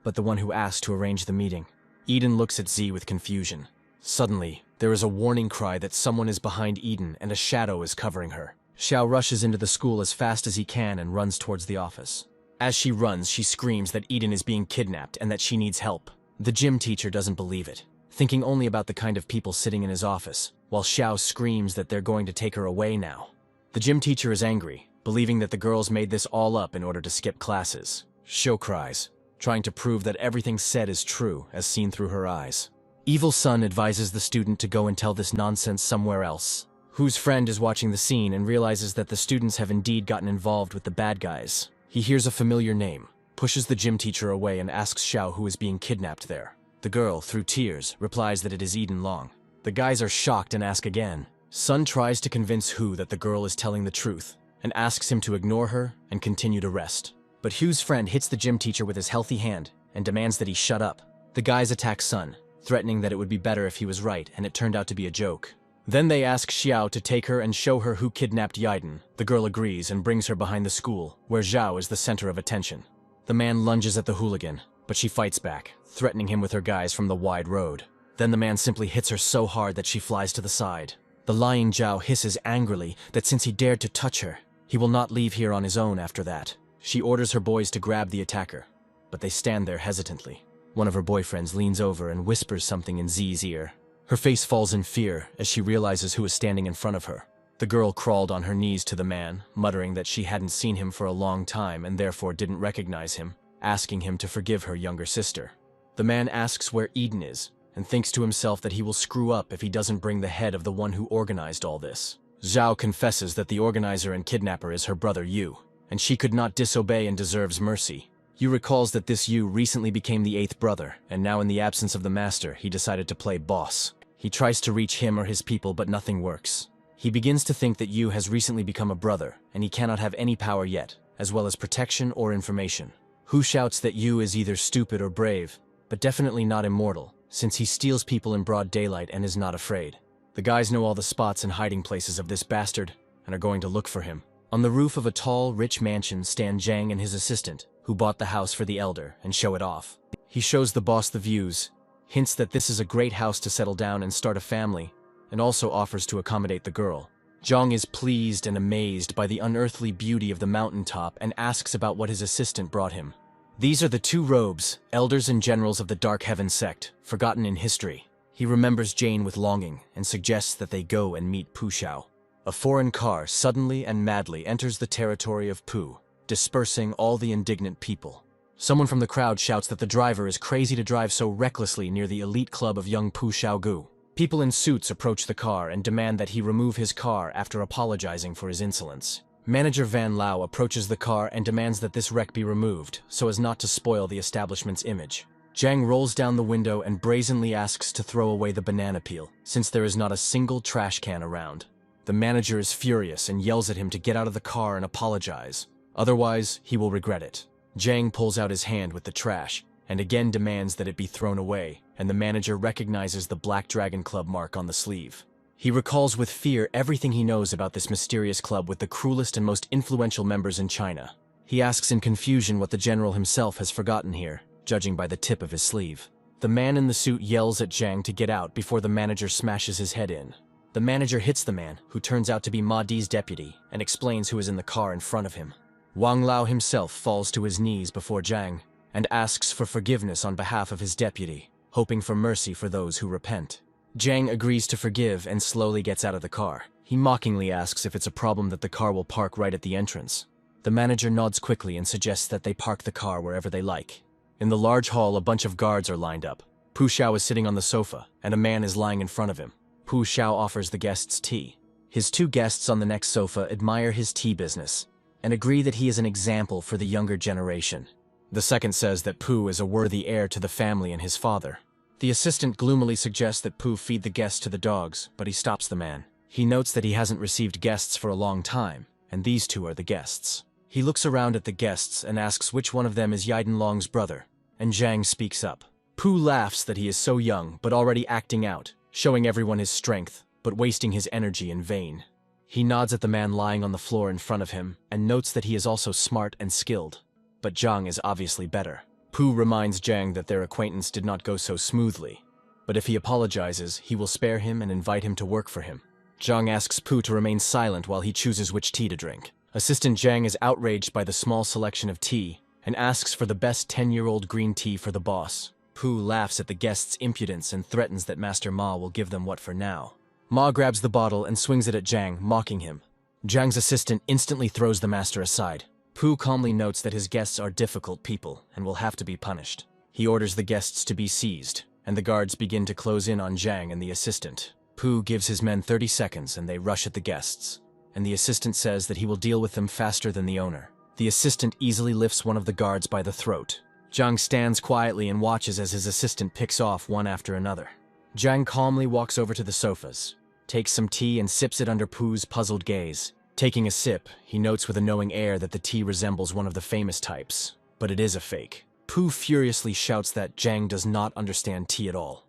but the one who asked to arrange the meeting. Eden looks at Z with confusion. Suddenly, there is a warning cry that someone is behind Eden and a shadow is covering her. Xiao rushes into the school as fast as he can and runs towards the office. As she runs, she screams that Eden is being kidnapped and that she needs help. The gym teacher doesn't believe it, thinking only about the kind of people sitting in his office, while Xiao screams that they're going to take her away now. The gym teacher is angry, believing that the girls made this all up in order to skip classes. Xiao cries, trying to prove that everything said is true as seen through her eyes. Evil Sun advises the student to go and tell this nonsense somewhere else. Hu's friend is watching the scene and realizes that the students have indeed gotten involved with the bad guys. He hears a familiar name, pushes the gym teacher away and asks Xiao who is being kidnapped there. The girl, through tears, replies that it is Eden Long. The guys are shocked and ask again. Sun tries to convince Hu that the girl is telling the truth, and asks him to ignore her and continue to rest. But Hu's friend hits the gym teacher with his healthy hand and demands that he shut up. The guys attack Sun, threatening that it would be better if he was right, and it turned out to be a joke. Then they ask Xiao to take her and show her who kidnapped Yaiden. The girl agrees and brings her behind the school, where Zhao is the center of attention. The man lunges at the hooligan, but she fights back, threatening him with her guys from the wide road. Then the man simply hits her so hard that she flies to the side. The lying Zhao hisses angrily that since he dared to touch her, he will not leave here on his own after that. She orders her boys to grab the attacker, but they stand there hesitantly. One of her boyfriends leans over and whispers something in Z's ear. Her face falls in fear as she realizes who is standing in front of her. The girl crawled on her knees to the man, muttering that she hadn't seen him for a long time and therefore didn't recognize him, asking him to forgive her younger sister. The man asks where Eden is, and thinks to himself that he will screw up if he doesn't bring the head of the one who organized all this. Zhao confesses that the organizer and kidnapper is her brother Yu, and she could not disobey and deserves mercy. Yu recalls that this Yu recently became the 8th brother, and now in the absence of the master, he decided to play boss. He tries to reach him or his people, but nothing works. He begins to think that Yu has recently become a brother, and he cannot have any power yet, as well as protection or information. Hu shouts that Yu is either stupid or brave, but definitely not immortal, since he steals people in broad daylight and is not afraid. The guys know all the spots and hiding places of this bastard, and are going to look for him. On the roof of a tall, rich mansion stand Zhang and his assistant, who bought the house for the elder, and show it off. He shows the boss the views, hints that this is a great house to settle down and start a family, and also offers to accommodate the girl. Zhang is pleased and amazed by the unearthly beauty of the mountaintop and asks about what his assistant brought him. These are the 2 robes, elders and generals of the Dark Heaven sect, forgotten in history. He remembers Jane with longing and suggests that they go and meet Pu Xiao. A foreign car suddenly and madly enters the territory of Pu, dispersing all the indignant people. Someone from the crowd shouts that the driver is crazy to drive so recklessly near the elite club of young Pu Xiaogu. People in suits approach the car and demand that he remove his car after apologizing for his insolence. Manager Van Lau approaches the car and demands that this wreck be removed so as not to spoil the establishment's image. Zhang rolls down the window and brazenly asks to throw away the banana peel, since there is not a single trash can around. The manager is furious and yells at him to get out of the car and apologize. Otherwise, he will regret it. Zhang pulls out his hand with the trash and again demands that it be thrown away, and the manager recognizes the Black Dragon Club mark on the sleeve. He recalls with fear everything he knows about this mysterious club with the cruelest and most influential members in China. He asks in confusion what the general himself has forgotten here, judging by the tip of his sleeve. The man in the suit yells at Zhang to get out before the manager smashes his head in. The manager hits the man, who turns out to be Ma Di's deputy, and explains who is in the car in front of him. Wang Lao himself falls to his knees before Zhang and asks for forgiveness on behalf of his deputy, hoping for mercy for those who repent. Zhang agrees to forgive and slowly gets out of the car. He mockingly asks if it's a problem that the car will park right at the entrance. The manager nods quickly and suggests that they park the car wherever they like. In the large hall, a bunch of guards are lined up. Pu Xiao is sitting on the sofa, and a man is lying in front of him. Pu Xiao offers the guests tea. His two guests on the next sofa admire his tea business and agree that he is an example for the younger generation. The second says that Pu is a worthy heir to the family and his father. The assistant gloomily suggests that Pu feed the guests to the dogs, but he stops the man. He notes that he hasn't received guests for a long time, and these two are the guests. He looks around at the guests and asks which one of them is Yaiden Long's brother, and Zhang speaks up. Pu laughs that he is so young, but already acting out, showing everyone his strength, but wasting his energy in vain. He nods at the man lying on the floor in front of him, and notes that he is also smart and skilled. But Zhang is obviously better. Pu reminds Zhang that their acquaintance did not go so smoothly, but if he apologizes, he will spare him and invite him to work for him. Zhang asks Pu to remain silent while he chooses which tea to drink. Assistant Zhang is outraged by the small selection of tea, and asks for the best 10-year-old green tea for the boss. Pu laughs at the guests' impudence and threatens that Master Ma will give them what for now. Ma grabs the bottle and swings it at Zhang, mocking him. Zhang's assistant instantly throws the master aside. Pu calmly notes that his guests are difficult people and will have to be punished. He orders the guests to be seized, and the guards begin to close in on Zhang and the assistant. Pu gives his men 30 seconds and they rush at the guests, and the assistant says that he will deal with them faster than the owner. The assistant easily lifts one of the guards by the throat. Zhang stands quietly and watches as his assistant picks off one after another. Zhang calmly walks over to the sofas, takes some tea and sips it under Pu's puzzled gaze. Taking a sip, he notes with a knowing air that the tea resembles one of the famous types, but it is a fake. Pu furiously shouts that Zhang does not understand tea at all,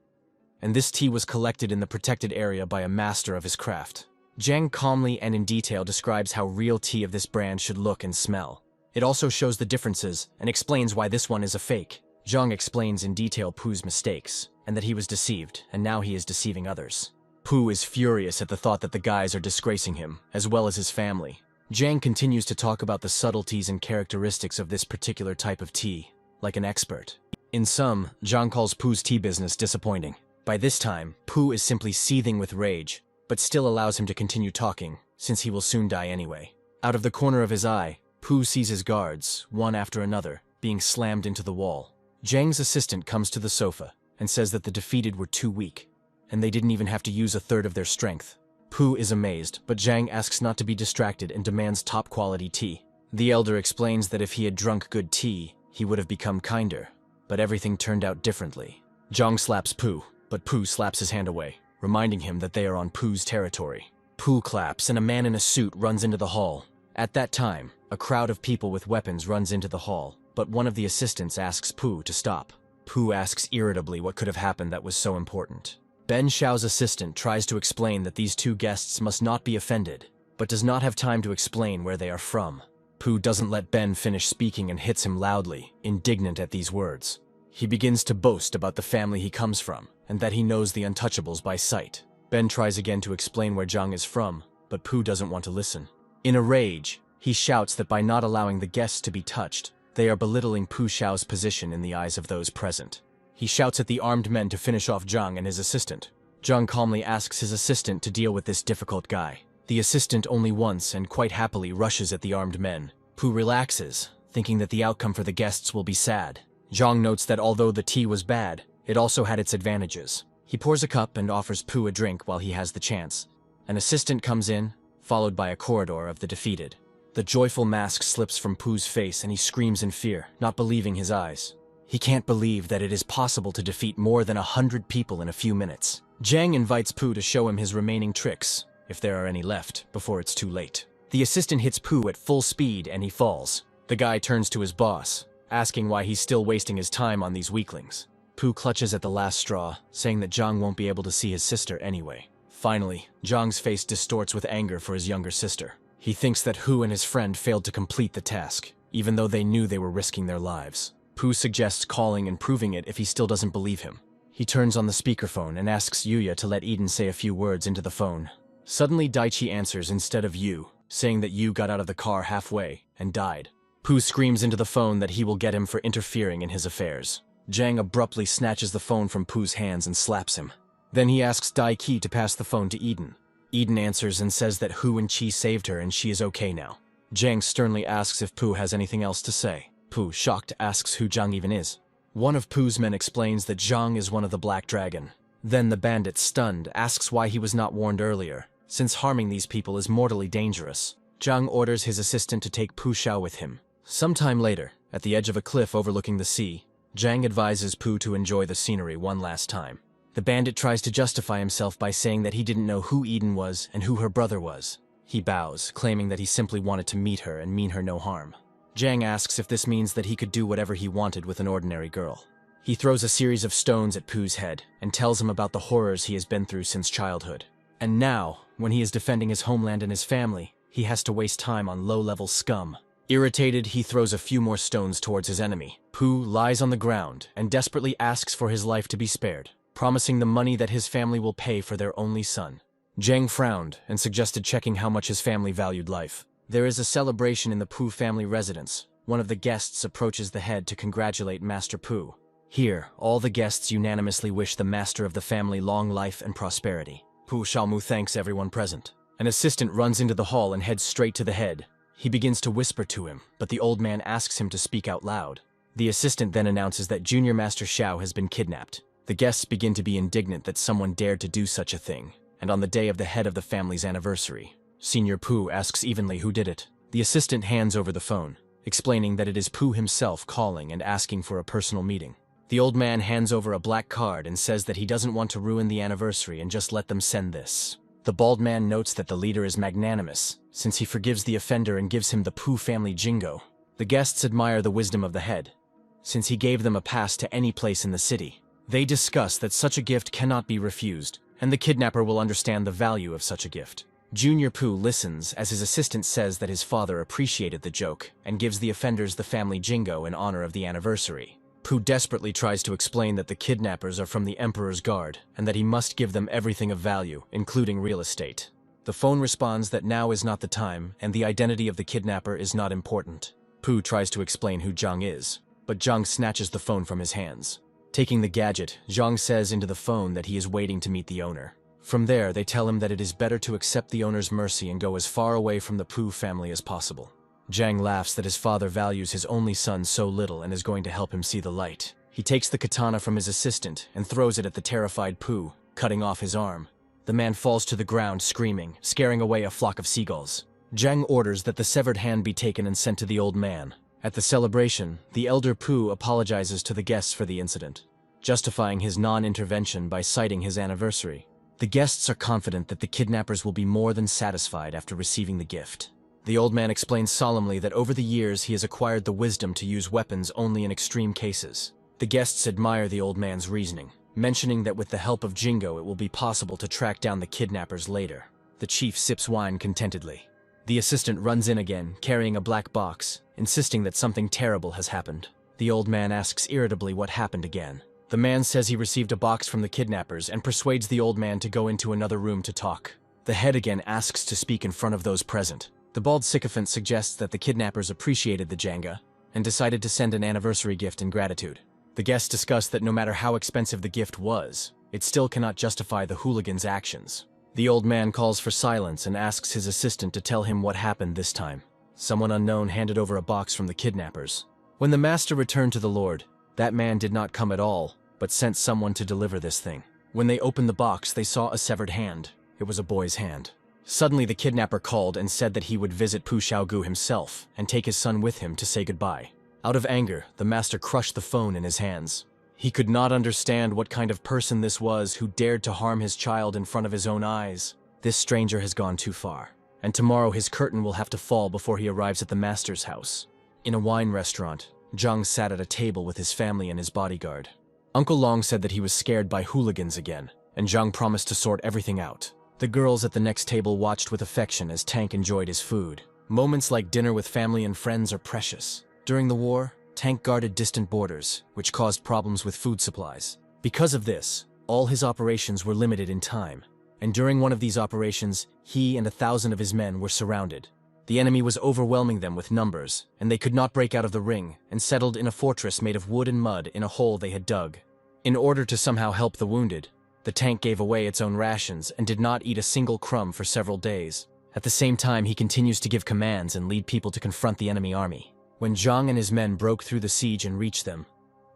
and this tea was collected in the protected area by a master of his craft. Zhang calmly and in detail describes how real tea of this brand should look and smell. It also shows the differences and explains why this one is a fake. Zhang explains in detail Pu's mistakes, and that he was deceived, and now he is deceiving others. Pu is furious at the thought that the guys are disgracing him, as well as his family. Zhang continues to talk about the subtleties and characteristics of this particular type of tea, like an expert. In sum, Zhang calls Pu's tea business disappointing. By this time, Pu is simply seething with rage, but still allows him to continue talking, since he will soon die anyway. Out of the corner of his eye, Pu sees his guards, one after another, being slammed into the wall. Zhang's assistant comes to the sofa and says that the defeated were too weak, and they didn't even have to use a third of their strength. Pu is amazed, but Zhang asks not to be distracted and demands top-quality tea. The elder explains that if he had drunk good tea, he would have become kinder, but everything turned out differently. Zhang slaps Pu, but Pu slaps his hand away, reminding him that they are on Pu's territory. Pu claps, and a man in a suit runs into the hall. At that time, a crowd of people with weapons runs into the hall, but one of the assistants asks Pu to stop. Pu asks irritably what could have happened that was so important. Ben Xiao's assistant tries to explain that these two guests must not be offended, but does not have time to explain where they are from. Pu doesn't let Ben finish speaking and hits him loudly, indignant at these words. He begins to boast about the family he comes from, and that he knows the untouchables by sight. Ben tries again to explain where Zhang is from, but Pu doesn't want to listen. In a rage, he shouts that by not allowing the guests to be touched, they are belittling Pu Xiao's position in the eyes of those present. He shouts at the armed men to finish off Zhang and his assistant. Zhang calmly asks his assistant to deal with this difficult guy. The assistant only once and quite happily rushes at the armed men. Pooh relaxes, thinking that the outcome for the guests will be sad. Zhang notes that although the tea was bad, it also had its advantages. He pours a cup and offers Pooh a drink while he has the chance. An assistant comes in, followed by a corridor of the defeated. The joyful mask slips from Pooh's face and he screams in fear, not believing his eyes. He can't believe that it is possible to defeat more than 100 people in a few minutes. Zhang invites Pooh to show him his remaining tricks, if there are any left, before it's too late. The assistant hits Pooh at full speed and he falls. The guy turns to his boss, asking why he's still wasting his time on these weaklings. Pooh clutches at the last straw, saying that Zhang won't be able to see his sister anyway. Finally, Zhang's face distorts with anger for his younger sister. He thinks that Hu and his friend failed to complete the task, even though they knew they were risking their lives. Pooh suggests calling and proving it if he still doesn't believe him. He turns on the speakerphone and asks Yuya to let Eden say a few words into the phone. Suddenly Daichi answers instead of Yu, saying that Yu got out of the car halfway and died. Pooh screams into the phone that he will get him for interfering in his affairs. Zhang abruptly snatches the phone from Pooh's hands and slaps him. Then he asks Daiki to pass the phone to Eden. Eden answers and says that Hu and Chi saved her and she is okay now. Zhang sternly asks if Pooh has anything else to say. Pooh, shocked, asks who Zhang even is. One of Pooh's men explains that Zhang is one of the Black Dragon. Then the bandit, stunned, asks why he was not warned earlier, since harming these people is mortally dangerous. Zhang orders his assistant to take Pooh Xiao with him. Sometime later, at the edge of a cliff overlooking the sea, Zhang advises Pooh to enjoy the scenery one last time. The bandit tries to justify himself by saying that he didn't know who Eden was and who her brother was. He bows, claiming that he simply wanted to meet her and mean her no harm. Zhang asks if this means that he could do whatever he wanted with an ordinary girl. He throws a series of stones at Pooh's head and tells him about the horrors he has been through since childhood. And now, when he is defending his homeland and his family, he has to waste time on low-level scum. Irritated, he throws a few more stones towards his enemy. Pooh lies on the ground and desperately asks for his life to be spared, promising the money that his family will pay for their only son. Zhang frowned and suggested checking how much his family valued life. There is a celebration in the Pooh family residence. One of the guests approaches the head to congratulate Master Pooh. Here, all the guests unanimously wish the master of the family long life and prosperity. Pooh Xiaomu thanks everyone present. An assistant runs into the hall and heads straight to the head. He begins to whisper to him, but the old man asks him to speak out loud. The assistant then announces that Junior Master Xiao has been kidnapped. The guests begin to be indignant that someone dared to do such a thing, and on the day of the head of the family's anniversary. Senior Pooh asks evenly who did it. The assistant hands over the phone, explaining that it is Pooh himself calling and asking for a personal meeting. The old man hands over a black card and says that he doesn't want to ruin the anniversary and just let them send this. The bald man notes that the leader is magnanimous, since he forgives the offender and gives him the Pooh family jingo. The guests admire the wisdom of the head, since he gave them a pass to any place in the city. They discuss that such a gift cannot be refused, and the kidnapper will understand the value of such a gift. Junior Pooh listens as his assistant says that his father appreciated the joke and gives the offenders the family jingo in honor of the anniversary. Pooh desperately tries to explain that the kidnappers are from the Emperor's Guard and that he must give them everything of value, including real estate. The phone responds that now is not the time and the identity of the kidnapper is not important. Pooh tries to explain who Zhang is, but Zhang snatches the phone from his hands. Taking the gadget, Zhang says into the phone that he is waiting to meet the owner. From there, they tell him that it is better to accept the owner's mercy and go as far away from the Pooh family as possible. Zhang laughs that his father values his only son so little and is going to help him see the light. He takes the katana from his assistant and throws it at the terrified Pooh, cutting off his arm. The man falls to the ground screaming, scaring away a flock of seagulls. Zhang orders that the severed hand be taken and sent to the old man. At the celebration, the elder Pooh apologizes to the guests for the incident, justifying his non-intervention by citing his anniversary. The guests are confident that the kidnappers will be more than satisfied after receiving the gift. The old man explains solemnly that over the years he has acquired the wisdom to use weapons only in extreme cases. The guests admire the old man's reasoning, mentioning that with the help of Jingo it will be possible to track down the kidnappers later. The chief sips wine contentedly. The assistant runs in again, carrying a black box, insisting that something terrible has happened. The old man asks irritably what happened again. The man says he received a box from the kidnappers and persuades the old man to go into another room to talk. The head again asks to speak in front of those present. The bald sycophant suggests that the kidnappers appreciated the Jenga and decided to send an anniversary gift in gratitude. The guests discussed that no matter how expensive the gift was, it still cannot justify the hooligan's actions. The old man calls for silence and asks his assistant to tell him what happened this time. Someone unknown handed over a box from the kidnappers. When the master returned to the lord, that man did not come at all, but sent someone to deliver this thing. When they opened the box, they saw a severed hand. It was a boy's hand. Suddenly the kidnapper called and said that he would visit Pu Xiaogu himself and take his son with him to say goodbye. Out of anger, the master crushed the phone in his hands. He could not understand what kind of person this was who dared to harm his child in front of his own eyes. This stranger has gone too far, and tomorrow his curtain will have to fall before he arrives at the master's house. In a wine restaurant, Zhang sat at a table with his family and his bodyguard. Uncle Long said that he was scared by hooligans again, and Zhang promised to sort everything out. The girls at the next table watched with affection as Tank enjoyed his food. Moments like dinner with family and friends are precious. During the war, Tank guarded distant borders, which caused problems with food supplies. Because of this, all his operations were limited in time, and during one of these operations, he and 1,000 of his men were surrounded. The enemy was overwhelming them with numbers, and they could not break out of the ring and settled in a fortress made of wood and mud in a hole they had dug. In order to somehow help the wounded, the tank gave away its own rations and did not eat a single crumb for several days. At the same time, he continues to give commands and lead people to confront the enemy army. When Zhang and his men broke through the siege and reached them,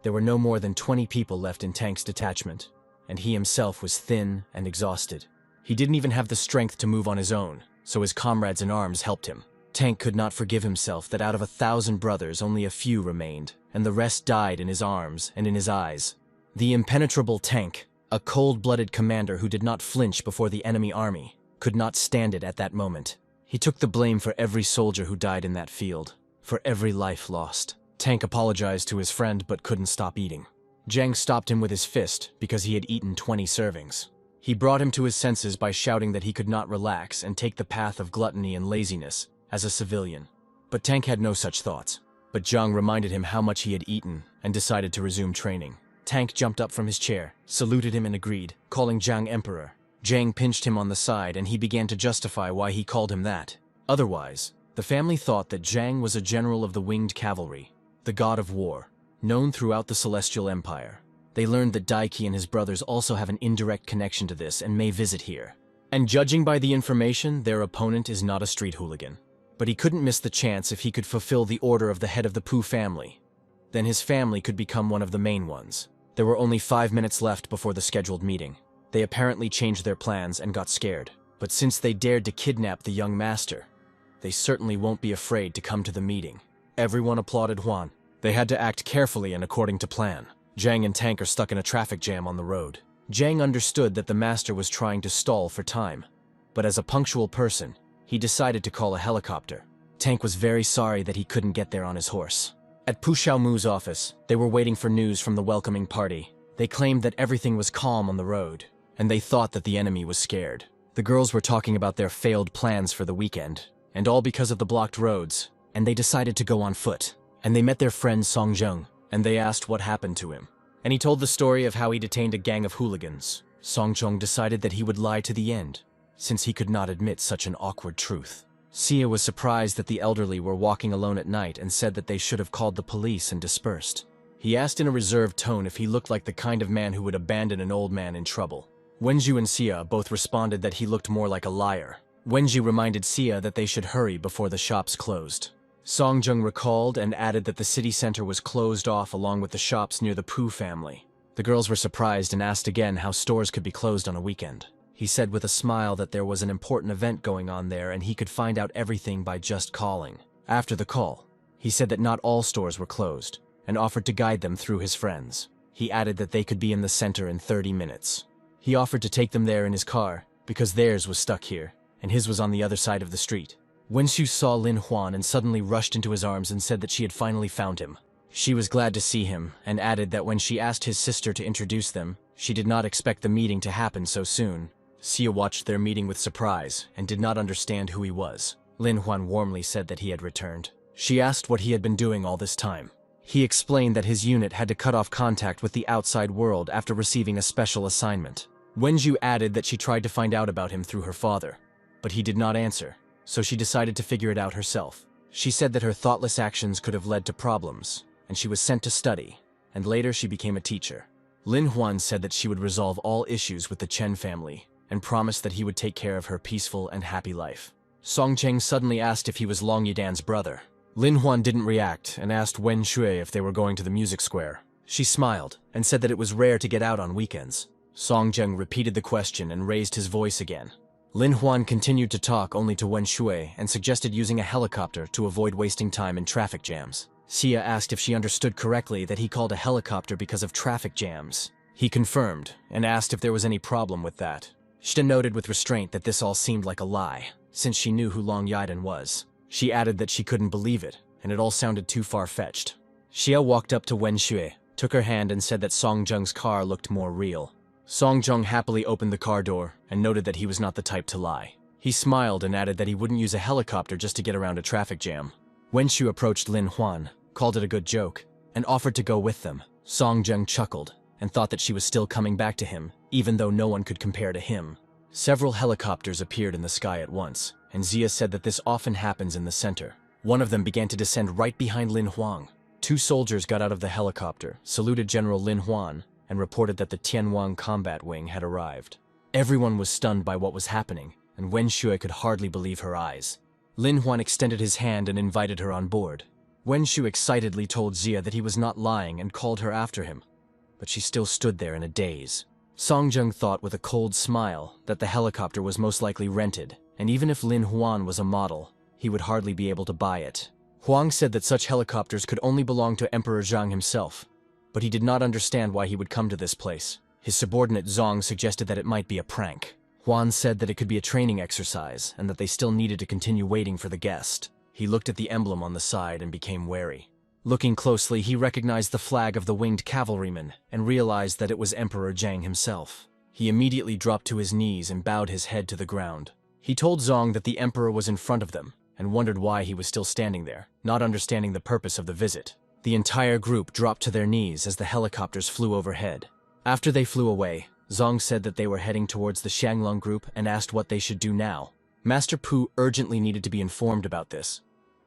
there were no more than 20 people left in Tank's detachment, and he himself was thin and exhausted. He didn't even have the strength to move on his own, so his comrades in arms helped him. Tank could not forgive himself that out of 1,000 brothers only a few remained, and the rest died in his arms and in his eyes. The impenetrable Tank, a cold-blooded commander who did not flinch before the enemy army, could not stand it at that moment. He took the blame for every soldier who died in that field, for every life lost. Tank apologized to his friend but couldn't stop eating. Zhang stopped him with his fist because he had eaten 20 servings. He brought him to his senses by shouting that he could not relax and take the path of gluttony and laziness as a civilian. But Tank had no such thoughts. But Zhang reminded him how much he had eaten and decided to resume training. Tank jumped up from his chair, saluted him and agreed, calling Zhang Emperor. Zhang pinched him on the side and he began to justify why he called him that. Otherwise, the family thought that Zhang was a general of the winged cavalry, the god of war, known throughout the Celestial Empire. They learned that Daiki and his brothers also have an indirect connection to this and may visit here. And judging by the information, their opponent is not a street hooligan. But he couldn't miss the chance if he could fulfill the order of the head of the Pu family. Then his family could become one of the main ones. There were only 5 minutes left before the scheduled meeting. They apparently changed their plans and got scared. But since they dared to kidnap the young master, they certainly won't be afraid to come to the meeting. Everyone applauded Huan. They had to act carefully and according to plan. Zhang and Tank are stuck in a traffic jam on the road. Zhang understood that the master was trying to stall for time, but as a punctual person, he decided to call a helicopter. Tank was very sorry that he couldn't get there on his horse. At Pu Xiaomu's office, they were waiting for news from the welcoming party. They claimed that everything was calm on the road, and they thought that the enemy was scared. The girls were talking about their failed plans for the weekend, and all because of the blocked roads, and they decided to go on foot. And they met their friend Song Zheng, and they asked what happened to him. And he told the story of how he detained a gang of hooligans. Song Zheng decided that he would lie to the end, since he could not admit such an awkward truth. Sia was surprised that the elderly were walking alone at night and said that they should have called the police and dispersed. He asked in a reserved tone if he looked like the kind of man who would abandon an old man in trouble. Wenju and Sia both responded that he looked more like a liar. Wenju reminded Sia that they should hurry before the shops closed. Song Zheng recalled and added that the city center was closed off along with the shops near the Pu family. The girls were surprised and asked again how stores could be closed on a weekend. He said with a smile that there was an important event going on there and he could find out everything by just calling. After the call, he said that not all stores were closed and offered to guide them through his friends. He added that they could be in the center in 30 minutes. He offered to take them there in his car because theirs was stuck here and his was on the other side of the street. Wenxu saw Lin Huan and suddenly rushed into his arms and said that she had finally found him. She was glad to see him and added that when she asked his sister to introduce them, she did not expect the meeting to happen so soon. Sia watched their meeting with surprise and did not understand who he was. Lin Huan warmly said that he had returned. She asked what he had been doing all this time. He explained that his unit had to cut off contact with the outside world after receiving a special assignment. Wenju added that she tried to find out about him through her father, but he did not answer. So she decided to figure it out herself. She said that her thoughtless actions could have led to problems, and she was sent to study. and later she became a teacher. Lin Huan said that she would resolve all issues with the Chen family, and promised that he would take care of her peaceful and happy life. Song Cheng suddenly asked if he was Long Yidan's brother. Lin Huan didn't react and asked Wen Shui if they were going to the music square. She smiled and said that it was rare to get out on weekends. Song Cheng repeated the question and raised his voice again. Lin Huan continued to talk only to Wen Shui and suggested using a helicopter to avoid wasting time in traffic jams. Xia asked if she understood correctly that he called a helicopter because of traffic jams. He confirmed and asked if there was any problem with that. Shita noted with restraint that this all seemed like a lie, since she knew who Long Yidan was. She added that she couldn't believe it, and it all sounded too far-fetched. Xia walked up to Wen Shui, took her hand and said that Song Zheng's car looked more real. Song Zheng happily opened the car door and noted that he was not the type to lie. He smiled and added that he wouldn't use a helicopter just to get around a traffic jam. Wen Shu approached Lin Huan, called it a good joke, and offered to go with them. Song Zheng chuckled and thought that she was still coming back to him, even though no one could compare to him. Several helicopters appeared in the sky at once, and Xia said that this often happens in the center. One of them began to descend right behind Lin Huang. 2 soldiers got out of the helicopter, saluted General Lin Huan, and reported that the Tianwang combat wing had arrived. Everyone was stunned by what was happening, and Wen Shui could hardly believe her eyes. Lin Huan extended his hand and invited her on board. Wen Shu excitedly told Xia that he was not lying and called her after him, but she still stood there in a daze. Song Zheng thought with a cold smile that the helicopter was most likely rented, and even if Lin Huan was a model, he would hardly be able to buy it. Huang said that such helicopters could only belong to Emperor Zhang himself, but he did not understand why he would come to this place. His subordinate Zong suggested that it might be a prank. Huan said that it could be a training exercise and that they still needed to continue waiting for the guest. He looked at the emblem on the side and became wary. Looking closely, he recognized the flag of the winged cavalryman and realized that it was Emperor Zhang himself. He immediately dropped to his knees and bowed his head to the ground. He told Zong that the emperor was in front of them and wondered why he was still standing there, not understanding the purpose of the visit. The entire group dropped to their knees as the helicopters flew overhead. After they flew away, Zong said that they were heading towards the Xianglong group and asked what they should do now. Master Pu urgently needed to be informed about this,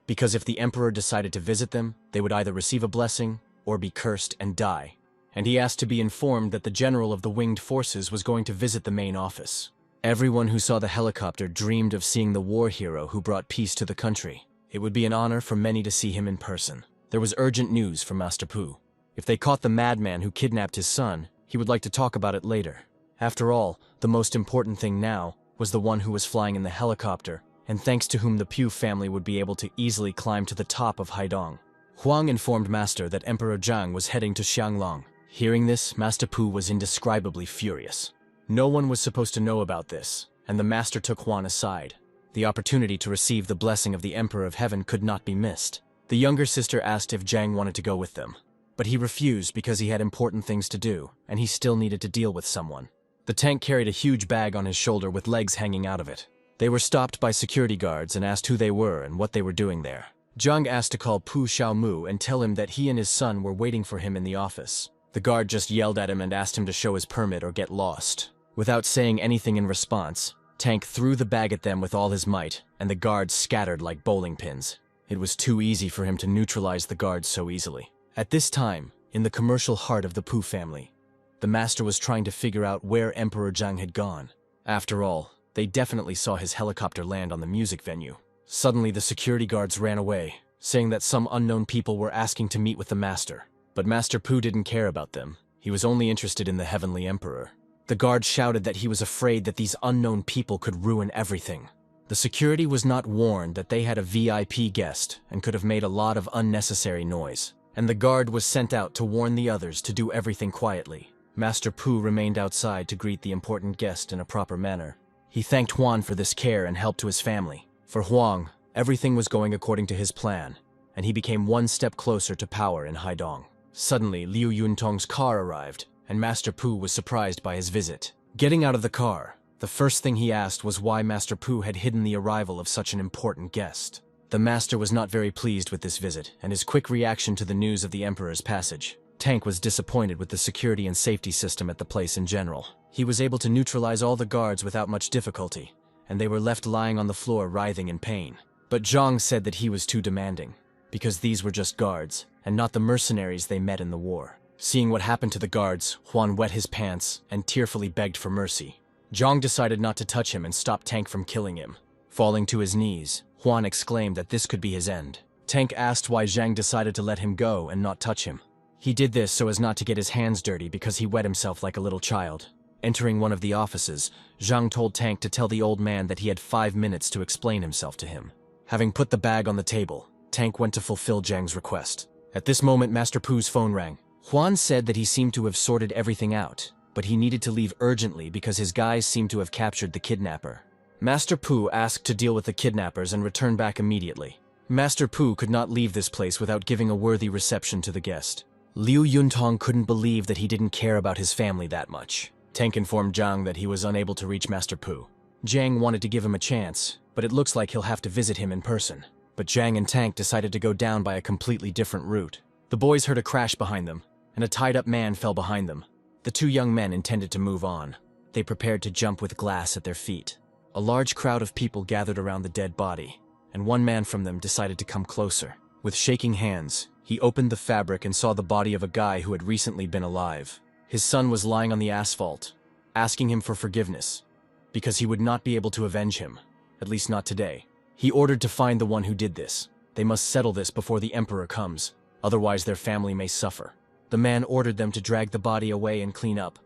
because if the emperor decided to visit them, they would either receive a blessing or be cursed and die. And he asked to be informed that the general of the winged forces was going to visit the main office. Everyone who saw the helicopter dreamed of seeing the war hero who brought peace to the country. It would be an honor for many to see him in person. There was urgent news from Master Pu. If they caught the madman who kidnapped his son, he would like to talk about it later. After all, the most important thing now was the one who was flying in the helicopter, and thanks to whom the Pu family would be able to easily climb to the top of Haidong. Huang informed Master that Emperor Zhang was heading to Xianglong. Hearing this, Master Pu was indescribably furious. No one was supposed to know about this, and the Master took Huan aside. The opportunity to receive the blessing of the Emperor of Heaven could not be missed. The younger sister asked if Zhang wanted to go with them, but he refused because he had important things to do, and he still needed to deal with someone. The tank carried a huge bag on his shoulder with legs hanging out of it. They were stopped by security guards and asked who they were and what they were doing there. Zhang asked to call Pu Xiaomu and tell him that he and his son were waiting for him in the office. The guard just yelled at him and asked him to show his permit or get lost. Without saying anything in response, Tank threw the bag at them with all his might, and the guards scattered like bowling pins. It was too easy for him to neutralize the guards so easily. At this time, in the commercial heart of the Pu family, the Master was trying to figure out where Emperor Zhang had gone. After all, they definitely saw his helicopter land on the music venue. Suddenly, the security guards ran away, saying that some unknown people were asking to meet with the Master. But Master Pu didn't care about them. He was only interested in the Heavenly Emperor. The guard shouted that he was afraid that these unknown people could ruin everything. The security was not warned that they had a VIP guest and could have made a lot of unnecessary noise, and the guard was sent out to warn the others to do everything quietly. Master Pu remained outside to greet the important guest in a proper manner. He thanked Huan for this care and help to his family. For Huang, everything was going according to his plan, and he became one step closer to power in Haidong. Suddenly, Liu Yuntong's car arrived, and Master Pu was surprised by his visit. Getting out of the car, the first thing he asked was why Master Pu had hidden the arrival of such an important guest. The Master was not very pleased with this visit, and his quick reaction to the news of the Emperor's passage. Tank was disappointed with the security and safety system at the place in general. He was able to neutralize all the guards without much difficulty, and they were left lying on the floor writhing in pain. But Zhang said that he was too demanding, because these were just guards, and not the mercenaries they met in the war. Seeing what happened to the guards, Juan wet his pants and tearfully begged for mercy. Zhang decided not to touch him and stop Tank from killing him. Falling to his knees, Juan exclaimed that this could be his end. Tank asked why Zhang decided to let him go and not touch him. He did this so as not to get his hands dirty because he wet himself like a little child. Entering one of the offices, Zhang told Tank to tell the old man that he had 5 minutes to explain himself to him. Having put the bag on the table, Tank went to fulfill Zhang's request. At this moment, Master Pu's phone rang. Juan said that he seemed to have sorted everything out, but he needed to leave urgently because his guys seemed to have captured the kidnapper. Master Pu asked to deal with the kidnappers and return back immediately. Master Pu could not leave this place without giving a worthy reception to the guest. Liu Yuntong couldn't believe that he didn't care about his family that much. Tank informed Zhang that he was unable to reach Master Pu. Zhang wanted to give him a chance, but it looks like he'll have to visit him in person. But Zhang and Tank decided to go down by a completely different route. The boys heard a crash behind them, and a tied-up man fell behind them. The two young men intended to move on. They prepared to jump with glass at their feet. A large crowd of people gathered around the dead body, and one man from them decided to come closer. With shaking hands, he opened the fabric and saw the body of a guy who had recently been alive. His son was lying on the asphalt, asking him for forgiveness, because he would not be able to avenge him, at least not today. He ordered to find the one who did this. They must settle this before the Emperor comes, otherwise their family may suffer. The man ordered them to drag the body away and clean up,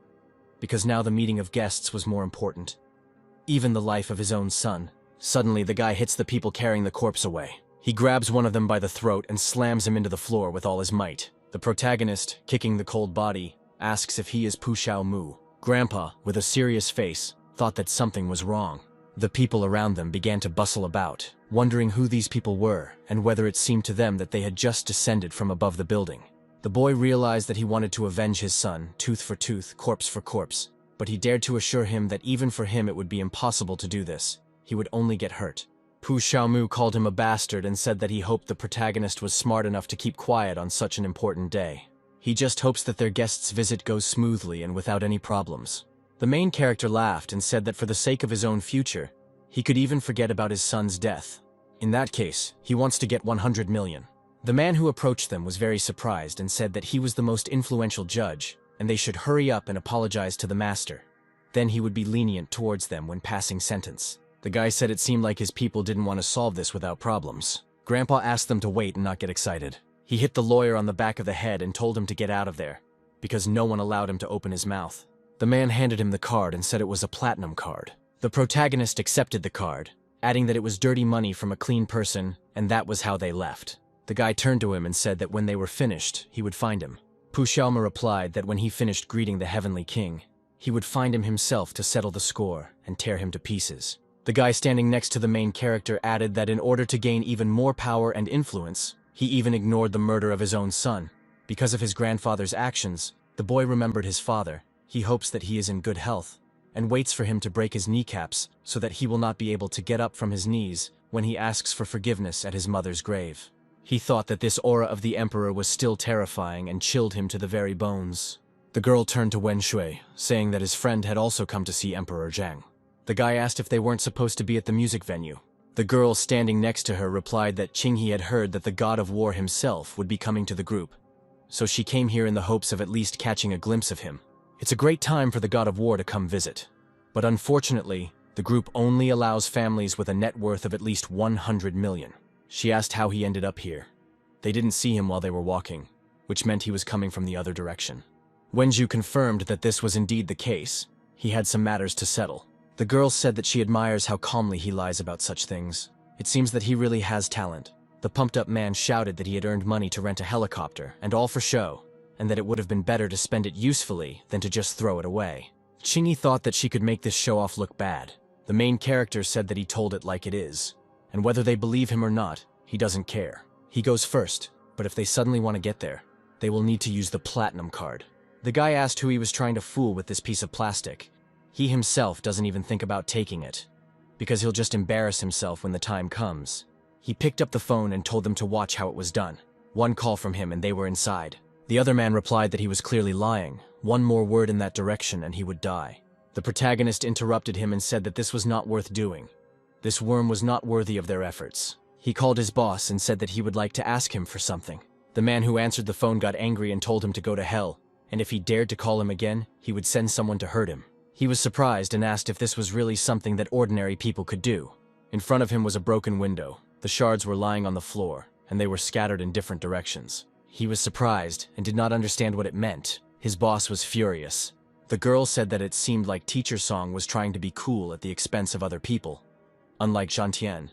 because now the meeting of guests was more important. Even the life of his own son. Suddenly, the guy hits the people carrying the corpse away. He grabs one of them by the throat and slams him into the floor with all his might. The protagonist, kicking the cold body, asks if he is Pu Xiaomu. Grandpa, with a serious face, thought that something was wrong. The people around them began to bustle about, wondering who these people were and whether it seemed to them that they had just descended from above the building. The boy realized that he wanted to avenge his son, tooth for tooth, corpse for corpse, but he dared to assure him that even for him it would be impossible to do this. He would only get hurt. Pu Xiaomu called him a bastard and said that he hoped the protagonist was smart enough to keep quiet on such an important day. He just hopes that their guest's visit goes smoothly and without any problems. The main character laughed and said that for the sake of his own future, he could even forget about his son's death. In that case, he wants to get 100 million. The man who approached them was very surprised and said that he was the most influential judge, and they should hurry up and apologize to the master. Then he would be lenient towards them when passing sentence. The guy said it seemed like his people didn't want to solve this without problems. Grandpa asked them to wait and not get excited. He hit the lawyer on the back of the head and told him to get out of there, because no one allowed him to open his mouth. The man handed him the card and said it was a platinum card. The protagonist accepted the card, adding that it was dirty money from a clean person, and that was how they left. The guy turned to him and said that when they were finished, he would find him. Pu Xiaomu replied that when he finished greeting the Heavenly King, he would find him himself to settle the score and tear him to pieces. The guy standing next to the main character added that in order to gain even more power and influence, he even ignored the murder of his own son. Because of his grandfather's actions, the boy remembered his father. He hopes that he is in good health, and waits for him to break his kneecaps so that he will not be able to get up from his knees when he asks for forgiveness at his mother's grave. He thought that this aura of the Emperor was still terrifying and chilled him to the very bones. The girl turned to Wen Shui, saying that his friend had also come to see Emperor Zhang. The guy asked if they weren't supposed to be at the music venue. The girl standing next to her replied that Qinghe had heard that the god of war himself would be coming to the group, so she came here in the hopes of at least catching a glimpse of him. It's a great time for the god of war to come visit, but unfortunately, the group only allows families with a net worth of at least 100 million. She asked how he ended up here. They didn't see him while they were walking, which meant he was coming from the other direction. Wenju confirmed that this was indeed the case. He had some matters to settle. The girl said that she admires how calmly he lies about such things. It seems that he really has talent. The pumped-up man shouted that he had earned money to rent a helicopter, and all for show, and that it would have been better to spend it usefully than to just throw it away. Qinghe thought that she could make this show-off look bad. The main character said that he told it like it is, and whether they believe him or not, he doesn't care. He goes first, but if they suddenly want to get there, they will need to use the platinum card. The guy asked who he was trying to fool with this piece of plastic. He himself doesn't even think about taking it, because he'll just embarrass himself when the time comes. He picked up the phone and told them to watch how it was done. One call from him and they were inside. The other man replied that he was clearly lying. One more word in that direction and he would die. The protagonist interrupted him and said that this was not worth doing. This worm was not worthy of their efforts. He called his boss and said that he would like to ask him for something. The man who answered the phone got angry and told him to go to hell. and if he dared to call him again, he would send someone to hurt him. He was surprised and asked if this was really something that ordinary people could do. In front of him was a broken window. The shards were lying on the floor, and they were scattered in different directions. He was surprised and did not understand what it meant. His boss was furious. The girl said that it seemed like Teacher Song was trying to be cool at the expense of other people. Unlike Jean,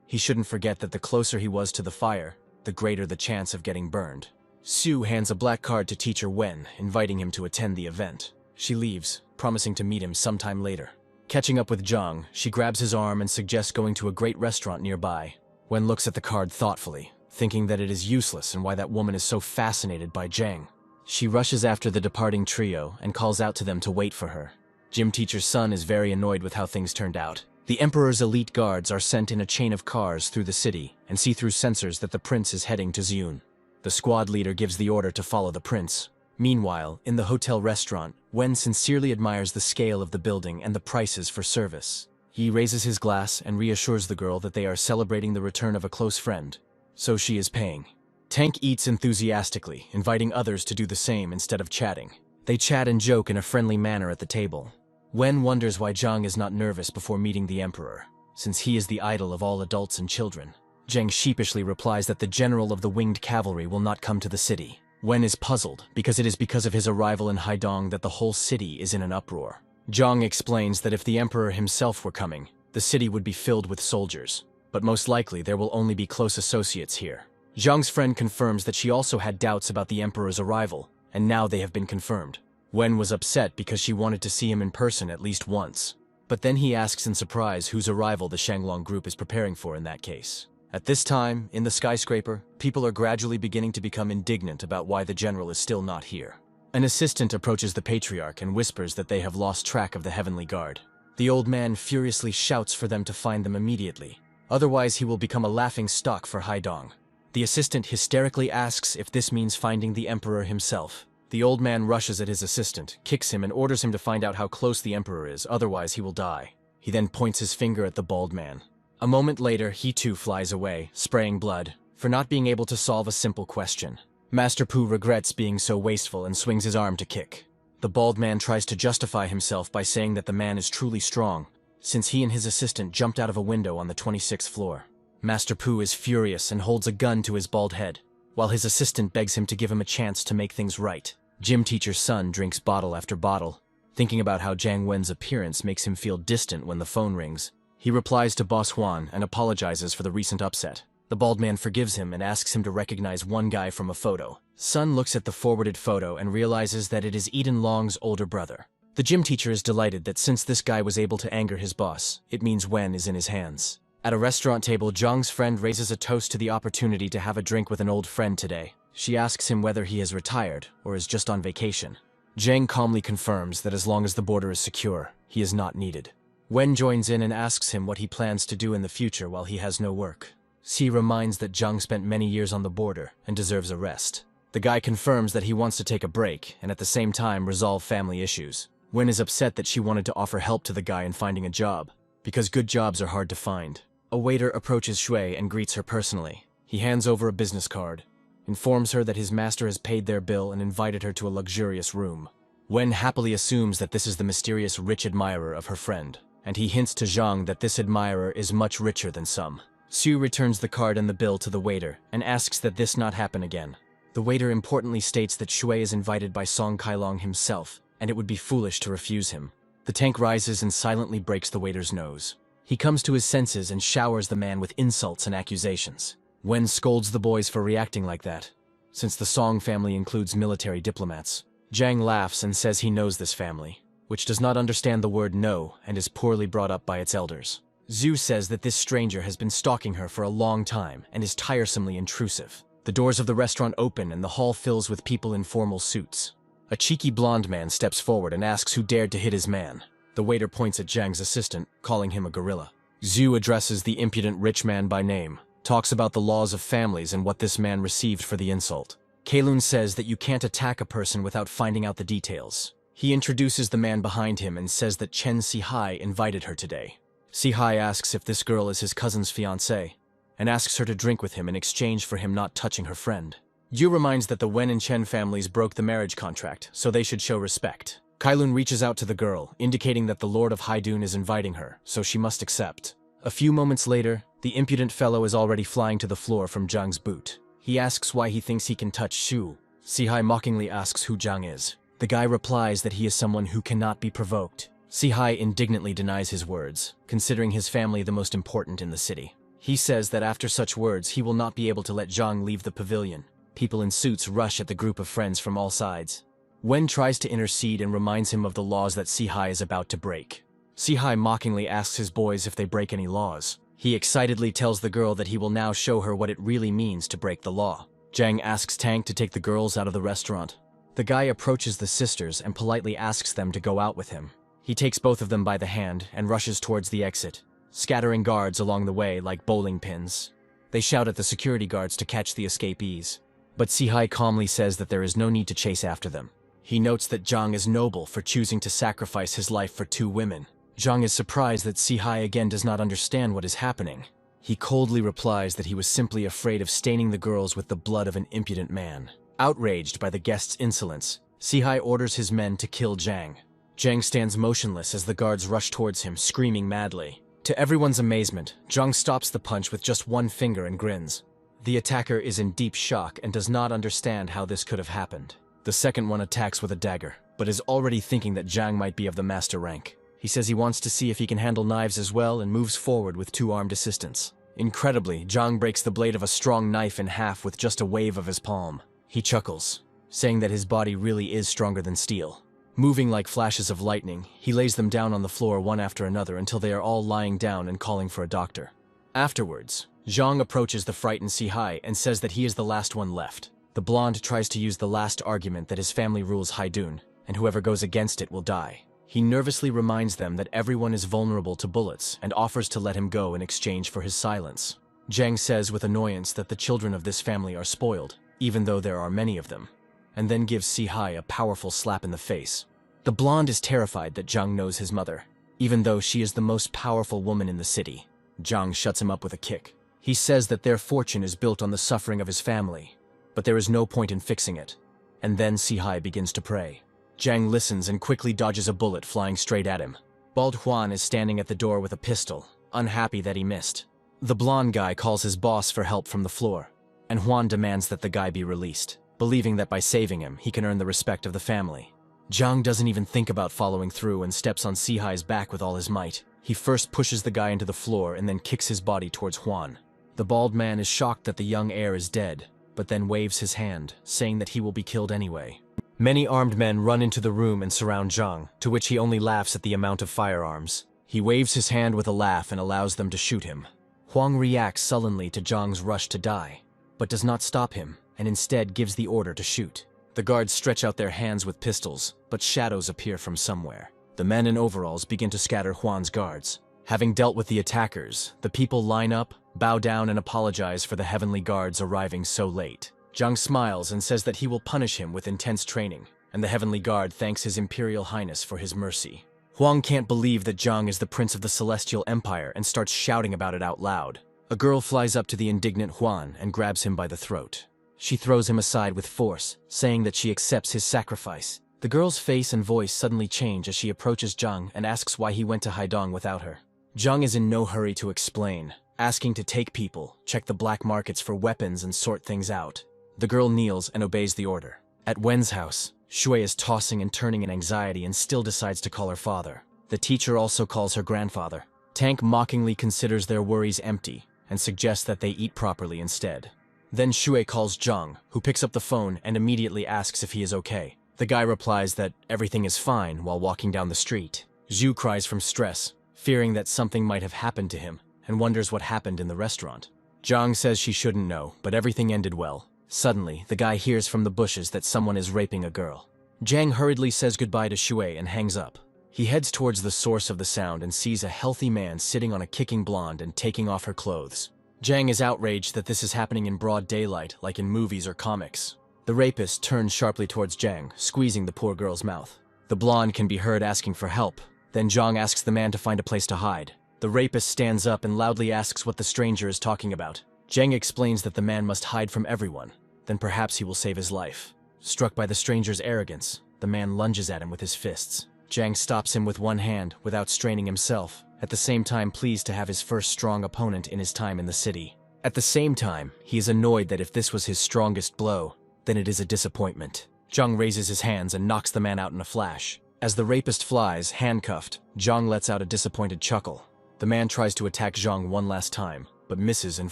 he shouldn't forget that the closer he was to the fire, the greater the chance of getting burned. Sue hands a black card to Teacher Wen, inviting him to attend the event. She leaves, promising to meet him sometime later. Catching up with Zhang, she grabs his arm and suggests going to a great restaurant nearby. Wen looks at the card thoughtfully, thinking that it is useless and why that woman is so fascinated by Zhang. She rushes after the departing trio and calls out to them to wait for her. Gym Teacher's son is very annoyed with how things turned out. The Emperor's elite guards are sent in a chain of cars through the city and see through sensors that the prince is heading to Xiun. The squad leader gives the order to follow the prince. Meanwhile, in the hotel restaurant, Wen sincerely admires the scale of the building and the prices for service. He raises his glass and reassures the girl that they are celebrating the return of a close friend, so she is paying. Tank eats enthusiastically, inviting others to do the same instead of chatting. They chat and joke in a friendly manner at the table. Wen wonders why Zhang is not nervous before meeting the Emperor, since he is the idol of all adults and children. Zhang sheepishly replies that the general of the winged cavalry will not come to the city. Wen is puzzled, because it is because of his arrival in Haidong that the whole city is in an uproar. Zhang explains that if the Emperor himself were coming, the city would be filled with soldiers, but most likely there will only be close associates here. Zhang's friend confirms that she also had doubts about the Emperor's arrival, and now they have been confirmed. Wen was upset because she wanted to see him in person at least once. But then he asks in surprise whose arrival the Shanglong group is preparing for in that case. At this time, in the skyscraper, people are gradually beginning to become indignant about why the general is still not here. An assistant approaches the patriarch and whispers that they have lost track of the Heavenly Guard. The old man furiously shouts for them to find them immediately. Otherwise, he will become a laughing stock for Haidong. The assistant hysterically asks if this means finding the Emperor himself. The old man rushes at his assistant, kicks him, and orders him to find out how close the Emperor is, otherwise he will die. He then points his finger at the bald man. A moment later, he too flies away, spraying blood, for not being able to solve a simple question. Master Pu regrets being so wasteful and swings his arm to kick. The bald man tries to justify himself by saying that the man is truly strong, since he and his assistant jumped out of a window on the 26th floor. Master Pu is furious and holds a gun to his bald head, while his assistant begs him to give him a chance to make things right. Gym Teacher's son drinks bottle after bottle, thinking about how Zhang Wen's appearance makes him feel distant when the phone rings. He replies to Boss Huan and apologizes for the recent upset. The bald man forgives him and asks him to recognize one guy from a photo. Sun looks at the forwarded photo and realizes that it is Eden Long's older brother. The gym teacher is delighted that since this guy was able to anger his boss, it means Wen is in his hands. At a restaurant table, Zhang's friend raises a toast to the opportunity to have a drink with an old friend today. She asks him whether he has retired or is just on vacation. Zhang calmly confirms that as long as the border is secure, he is not needed. Wen joins in and asks him what he plans to do in the future while he has no work. Si reminds that Zhang spent many years on the border and deserves a rest. The guy confirms that he wants to take a break and at the same time resolve family issues. Wen is upset that she wanted to offer help to the guy in finding a job, because good jobs are hard to find. A waiter approaches Shui and greets her personally. He hands over a business card, informs her that his master has paid their bill and invited her to a luxurious room. Wen happily assumes that this is the mysterious rich admirer of her friend, and he hints to Zhang that this admirer is much richer than some. Sue returns the card and the bill to the waiter and asks that this not happen again. The waiter importantly states that Shui is invited by Song Kailong himself, and it would be foolish to refuse him. The tank rises and silently breaks the waiter's nose. He comes to his senses and showers the man with insults and accusations. Wen scolds the boys for reacting like that, since the Song family includes military diplomats. Zhang laughs and says he knows this family, which does not understand the word no and is poorly brought up by its elders. Zhu says that this stranger has been stalking her for a long time and is tiresomely intrusive. The doors of the restaurant open and the hall fills with people in formal suits. A cheeky blonde man steps forward and asks who dared to hit his man. The waiter points at Zhang's assistant, calling him a gorilla. Zhu addresses the impudent rich man by name, talks about the laws of families and what this man received for the insult. Kaelun says that you can't attack a person without finding out the details. He introduces the man behind him and says that Chen Sihai invited her today. Sihai asks if this girl is his cousin's fiancée, and asks her to drink with him in exchange for him not touching her friend. Yu reminds that the Wen and Chen families broke the marriage contract, so they should show respect. Kailun reaches out to the girl, indicating that the Lord of Haidun is inviting her, so she must accept. A few moments later, the impudent fellow is already flying to the floor from Zhang's boot. He asks why he thinks he can touch Shu. Sihai mockingly asks who Zhang is. The guy replies that he is someone who cannot be provoked. Sihai indignantly denies his words, considering his family the most important in the city. He says that after such words, he will not be able to let Zhang leave the pavilion. People in suits rush at the group of friends from all sides. Wen tries to intercede and reminds him of the laws that Sihai is about to break. Sihai mockingly asks his boys if they break any laws. He excitedly tells the girl that he will now show her what it really means to break the law. Zhang asks Tank to take the girls out of the restaurant. The guy approaches the sisters and politely asks them to go out with him. He takes both of them by the hand and rushes towards the exit, scattering guards along the way like bowling pins. They shout at the security guards to catch the escapees. But Sihai calmly says that there is no need to chase after them. He notes that Zhang is noble for choosing to sacrifice his life for 2 women. Zhang is surprised that Sihai again does not understand what is happening. He coldly replies that he was simply afraid of staining the girls with the blood of an impudent man. Outraged by the guest's insolence, Sihai orders his men to kill Zhang. Zhang stands motionless as the guards rush towards him, screaming madly. To everyone's amazement, Zhang stops the punch with just 1 finger and grins. The attacker is in deep shock and does not understand how this could have happened. The second one attacks with a dagger, but is already thinking that Zhang might be of the master rank. He says he wants to see if he can handle knives as well and moves forward with 2 armed assistants. Incredibly, Zhang breaks the blade of a strong knife in half with just a wave of his palm. He chuckles, saying that his body really is stronger than steel. Moving like flashes of lightning, he lays them down on the floor one after another until they are all lying down and calling for a doctor. Afterwards, Zhang approaches the frightened Sihai and says that he is the last one left. The blonde tries to use the last argument that his family rules Haidun, and whoever goes against it will die. He nervously reminds them that everyone is vulnerable to bullets and offers to let him go in exchange for his silence. Zhang says with annoyance that the children of this family are spoiled, even though there are many of them, and then gives Sihai a powerful slap in the face. The blonde is terrified that Zhang knows his mother, even though she is the most powerful woman in the city. Zhang shuts him up with a kick. He says that their fortune is built on the suffering of his family, but there is no point in fixing it. And then Sihai begins to pray. Zhang listens and quickly dodges a bullet flying straight at him. Bald Huan is standing at the door with a pistol, unhappy that he missed. The blonde guy calls his boss for help from the floor, and Huan demands that the guy be released, believing that by saving him, he can earn the respect of the family. Zhang doesn't even think about following through and steps on Sihai's back with all his might. He first pushes the guy into the floor and then kicks his body towards Huan. The bald man is shocked that the young heir is dead, but then waves his hand, saying that he will be killed anyway. Many armed men run into the room and surround Zhang, to which he only laughs at the amount of firearms. He waves his hand with a laugh and allows them to shoot him. Huang reacts sullenly to Zhang's rush to die, but does not stop him, and instead gives the order to shoot. The guards stretch out their hands with pistols, but shadows appear from somewhere. The men in overalls begin to scatter Huan's guards. Having dealt with the attackers, the people line up, bow down and apologize for the heavenly guards arriving so late. Zhang smiles and says that he will punish him with intense training, and the heavenly guard thanks his imperial highness for his mercy. Huang can't believe that Zhang is the prince of the Celestial Empire and starts shouting about it out loud. A girl flies up to the indignant Huan and grabs him by the throat. She throws him aside with force, saying that she accepts his sacrifice. The girl's face and voice suddenly change as she approaches Zhang and asks why he went to Haidong without her. Zhang is in no hurry to explain, asking to take people, check the black markets for weapons and sort things out. The girl kneels and obeys the order. At Wen's house, Shui is tossing and turning in anxiety and still decides to call her father. The teacher also calls her grandfather. Tank mockingly considers their worries empty and suggests that they eat properly instead. Then Shui calls Zhang, who picks up the phone and immediately asks if he is okay. The guy replies that everything is fine while walking down the street. Zhu cries from stress, fearing that something might have happened to him, and wonders what happened in the restaurant. Zhang says she shouldn't know, but everything ended well. Suddenly, the guy hears from the bushes that someone is raping a girl. Zhang hurriedly says goodbye to Shui and hangs up. He heads towards the source of the sound and sees a healthy man sitting on a kicking blonde and taking off her clothes. Zhang is outraged that this is happening in broad daylight, like in movies or comics. The rapist turns sharply towards Zhang, squeezing the poor girl's mouth. The blonde can be heard asking for help. Then Zhang asks the man to find a place to hide. The rapist stands up and loudly asks what the stranger is talking about. Zhang explains that the man must hide from everyone. then perhaps he will save his life. Struck by the stranger's arrogance, the man lunges at him with his fists. Zhang stops him with one hand without straining himself, at the same time pleased to have his first strong opponent in his time in the city. At the same time, he is annoyed that if this was his strongest blow, then it is a disappointment. Zhang raises his hands and knocks the man out in a flash. As the rapist flies, handcuffed, Zhang lets out a disappointed chuckle. The man tries to attack Zhang one last time, but misses and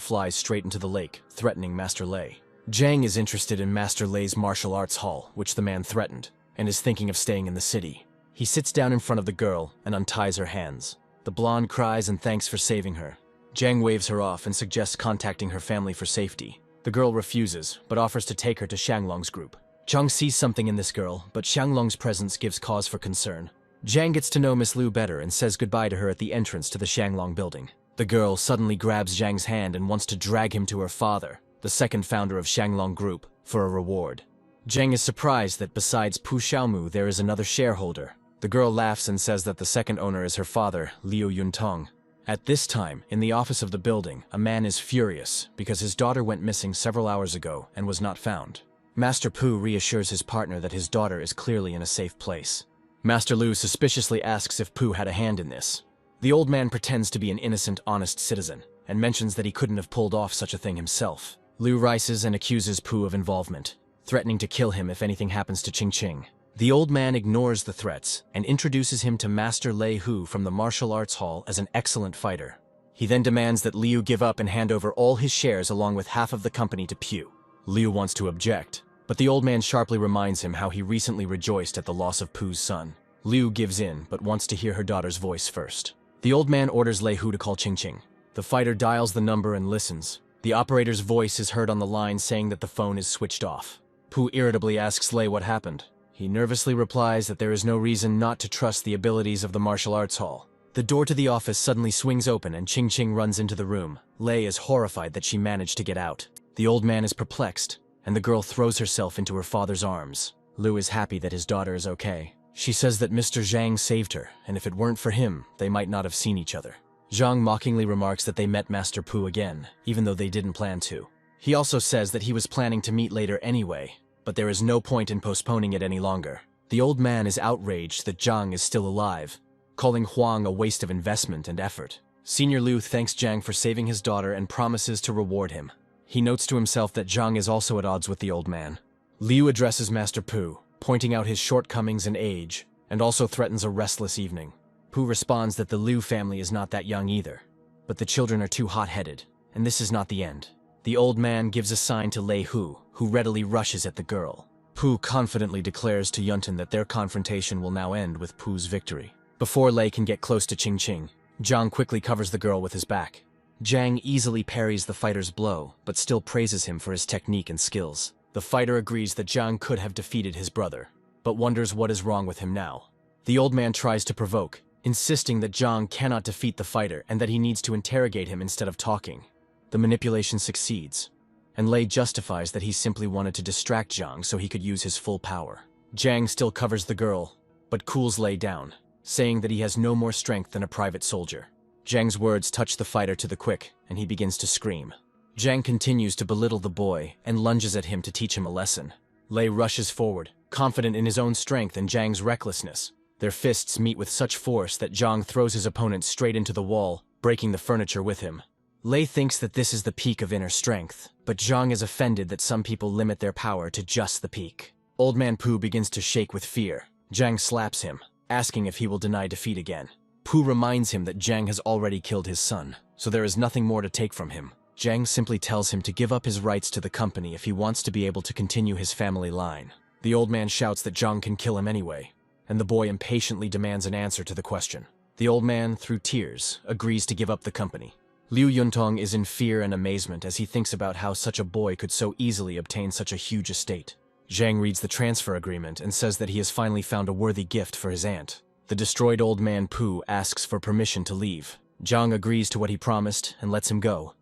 flies straight into the lake, threatening Master Lei. Zhang is interested in Master Lei's martial arts hall, which the man threatened, and is thinking of staying in the city. He sits down in front of the girl and unties her hands. The blonde cries and thanks for saving her. Zhang waves her off and suggests contacting her family for safety. The girl refuses, but offers to take her to Xianglong's group. Zhang sees something in this girl, but Xianglong's presence gives cause for concern. Zhang gets to know Miss Liu better and says goodbye to her at the entrance to the Xianglong building. The girl suddenly grabs Zhang's hand and wants to drag him to her father, the second founder of Xianglong Group, for a reward. Zhang is surprised that besides Pu Xiaomu there is another shareholder. The girl laughs and says that the second owner is her father, Liu Yuntong. At this time, in the office of the building, a man is furious because his daughter went missing several hours ago and was not found. Master Pu reassures his partner that his daughter is clearly in a safe place. Master Liu suspiciously asks if Pu had a hand in this. The old man pretends to be an innocent, honest citizen, and mentions that he couldn't have pulled off such a thing himself. Liu rises and accuses Pu of involvement, threatening to kill him if anything happens to Qing. The old man ignores the threats and introduces him to Master Lei Hu from the martial arts hall as an excellent fighter. He then demands that Liu give up and hand over all his shares along with half of the company to Pu. Liu wants to object, but the old man sharply reminds him how he recently rejoiced at the loss of Pu's son. Liu gives in, but wants to hear her daughter's voice first. The old man orders Lei Hu to call Qing. The fighter dials the number and listens. The operator's voice is heard on the line saying that the phone is switched off. Pu irritably asks Lei what happened. He nervously replies that there is no reason not to trust the abilities of the martial arts hall. The door to the office suddenly swings open and Qing runs into the room. Lei is horrified that she managed to get out. The old man is perplexed, and the girl throws herself into her father's arms. Liu is happy that his daughter is okay. She says that Mr. Zhang saved her, and if it weren't for him, they might not have seen each other. Zhang mockingly remarks that they met Master Pu again, even though they didn't plan to. He also says that he was planning to meet later anyway, but there is no point in postponing it any longer. The old man is outraged that Zhang is still alive, calling Huang a waste of investment and effort. Senior Liu thanks Zhang for saving his daughter and promises to reward him. He notes to himself that Zhang is also at odds with the old man. Liu addresses Master Pu, pointing out his shortcomings and age, and also threatens a restless evening. Pu responds that the Liu family is not that young either, but the children are too hot-headed, and this is not the end. The old man gives a sign to Lei Hu, who readily rushes at the girl. Pu confidently declares to Yuntin that their confrontation will now end with Pu's victory. Before Lei can get close to Qing, Zhang quickly covers the girl with his back. Zhang easily parries the fighter's blow, but still praises him for his technique and skills. The fighter agrees that Zhang could have defeated his brother, but wonders what is wrong with him now. The old man tries to provoke, insisting that Zhang cannot defeat the fighter and that he needs to interrogate him instead of talking. The manipulation succeeds, and Lei justifies that he simply wanted to distract Zhang so he could use his full power. Zhang still covers the girl, but cools Lei down, saying that he has no more strength than a private soldier. Zhang's words touch the fighter to the quick, and he begins to scream. Zhang continues to belittle the boy and lunges at him to teach him a lesson. Lei rushes forward, confident in his own strength and Zhang's recklessness. Their fists meet with such force that Zhang throws his opponent straight into the wall, breaking the furniture with him. Lei thinks that this is the peak of inner strength, but Zhang is offended that some people limit their power to just the peak. Old Man Pu begins to shake with fear. Zhang slaps him, asking if he will deny defeat again. Pu reminds him that Zhang has already killed his son, so there is nothing more to take from him. Zhang simply tells him to give up his rights to the company if he wants to be able to continue his family line. The old man shouts that Zhang can kill him anyway, and the boy impatiently demands an answer to the question. The old man, through tears, agrees to give up the company. Liu Yuntong is in fear and amazement as he thinks about how such a boy could so easily obtain such a huge estate. Zhang reads the transfer agreement and says that he has finally found a worthy gift for his aunt. The destroyed old man Pu asks for permission to leave. Zhang agrees to what he promised and lets him go.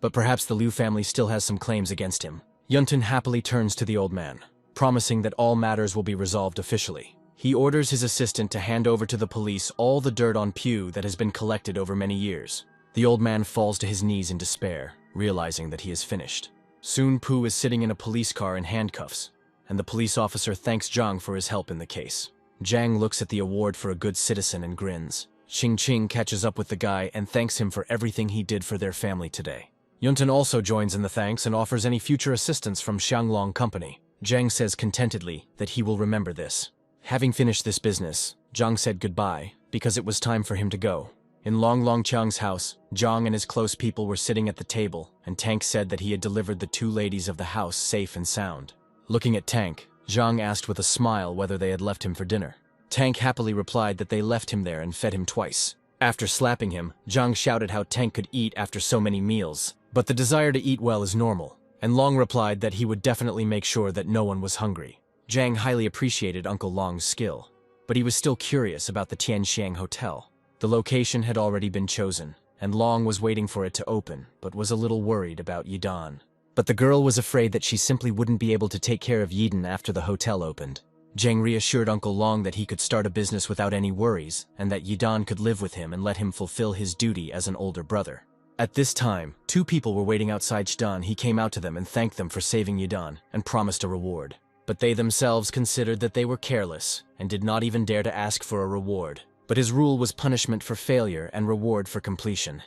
But perhaps the Liu family still has some claims against him. Yuntin happily turns to the old man, promising that all matters will be resolved officially. He orders his assistant to hand over to the police all the dirt on Pu that has been collected over many years. The old man falls to his knees in despair, realizing that he is finished. Soon Pooh is sitting in a police car in handcuffs, and the police officer thanks Zhang for his help in the case. Zhang looks at the award for a good citizen and grins. Ching Ching catches up with the guy and thanks him for everything he did for their family today. Yunten also joins in the thanks and offers any future assistance from Xianglong Company. Zhang says contentedly that he will remember this. Having finished this business, Zhang said goodbye because it was time for him to go. In Long Long Chang's house, Zhang and his close people were sitting at the table, and Tank said that he had delivered the two ladies of the house safe and sound. Looking at Tank, Zhang asked with a smile whether they had left him for dinner. Tank happily replied that they left him there and fed him twice. After slapping him, Zhang shouted how Tank could eat after so many meals, but the desire to eat well is normal, and Long replied that he would definitely make sure that no one was hungry. Zhang highly appreciated Uncle Long's skill, but he was still curious about the Tianxiang Hotel. The location had already been chosen, and Long was waiting for it to open, but was a little worried about Yidan. But the girl was afraid that she simply wouldn't be able to take care of Yidan after the hotel opened. Zhang reassured Uncle Long that he could start a business without any worries, and that Yidan could live with him and let him fulfill his duty as an older brother. At this time, two people were waiting outside Yidan. He came out to them and thanked them for saving Yidan, and promised a reward. But they themselves considered that they were careless, and did not even dare to ask for a reward. But his rule was punishment for failure and reward for completion.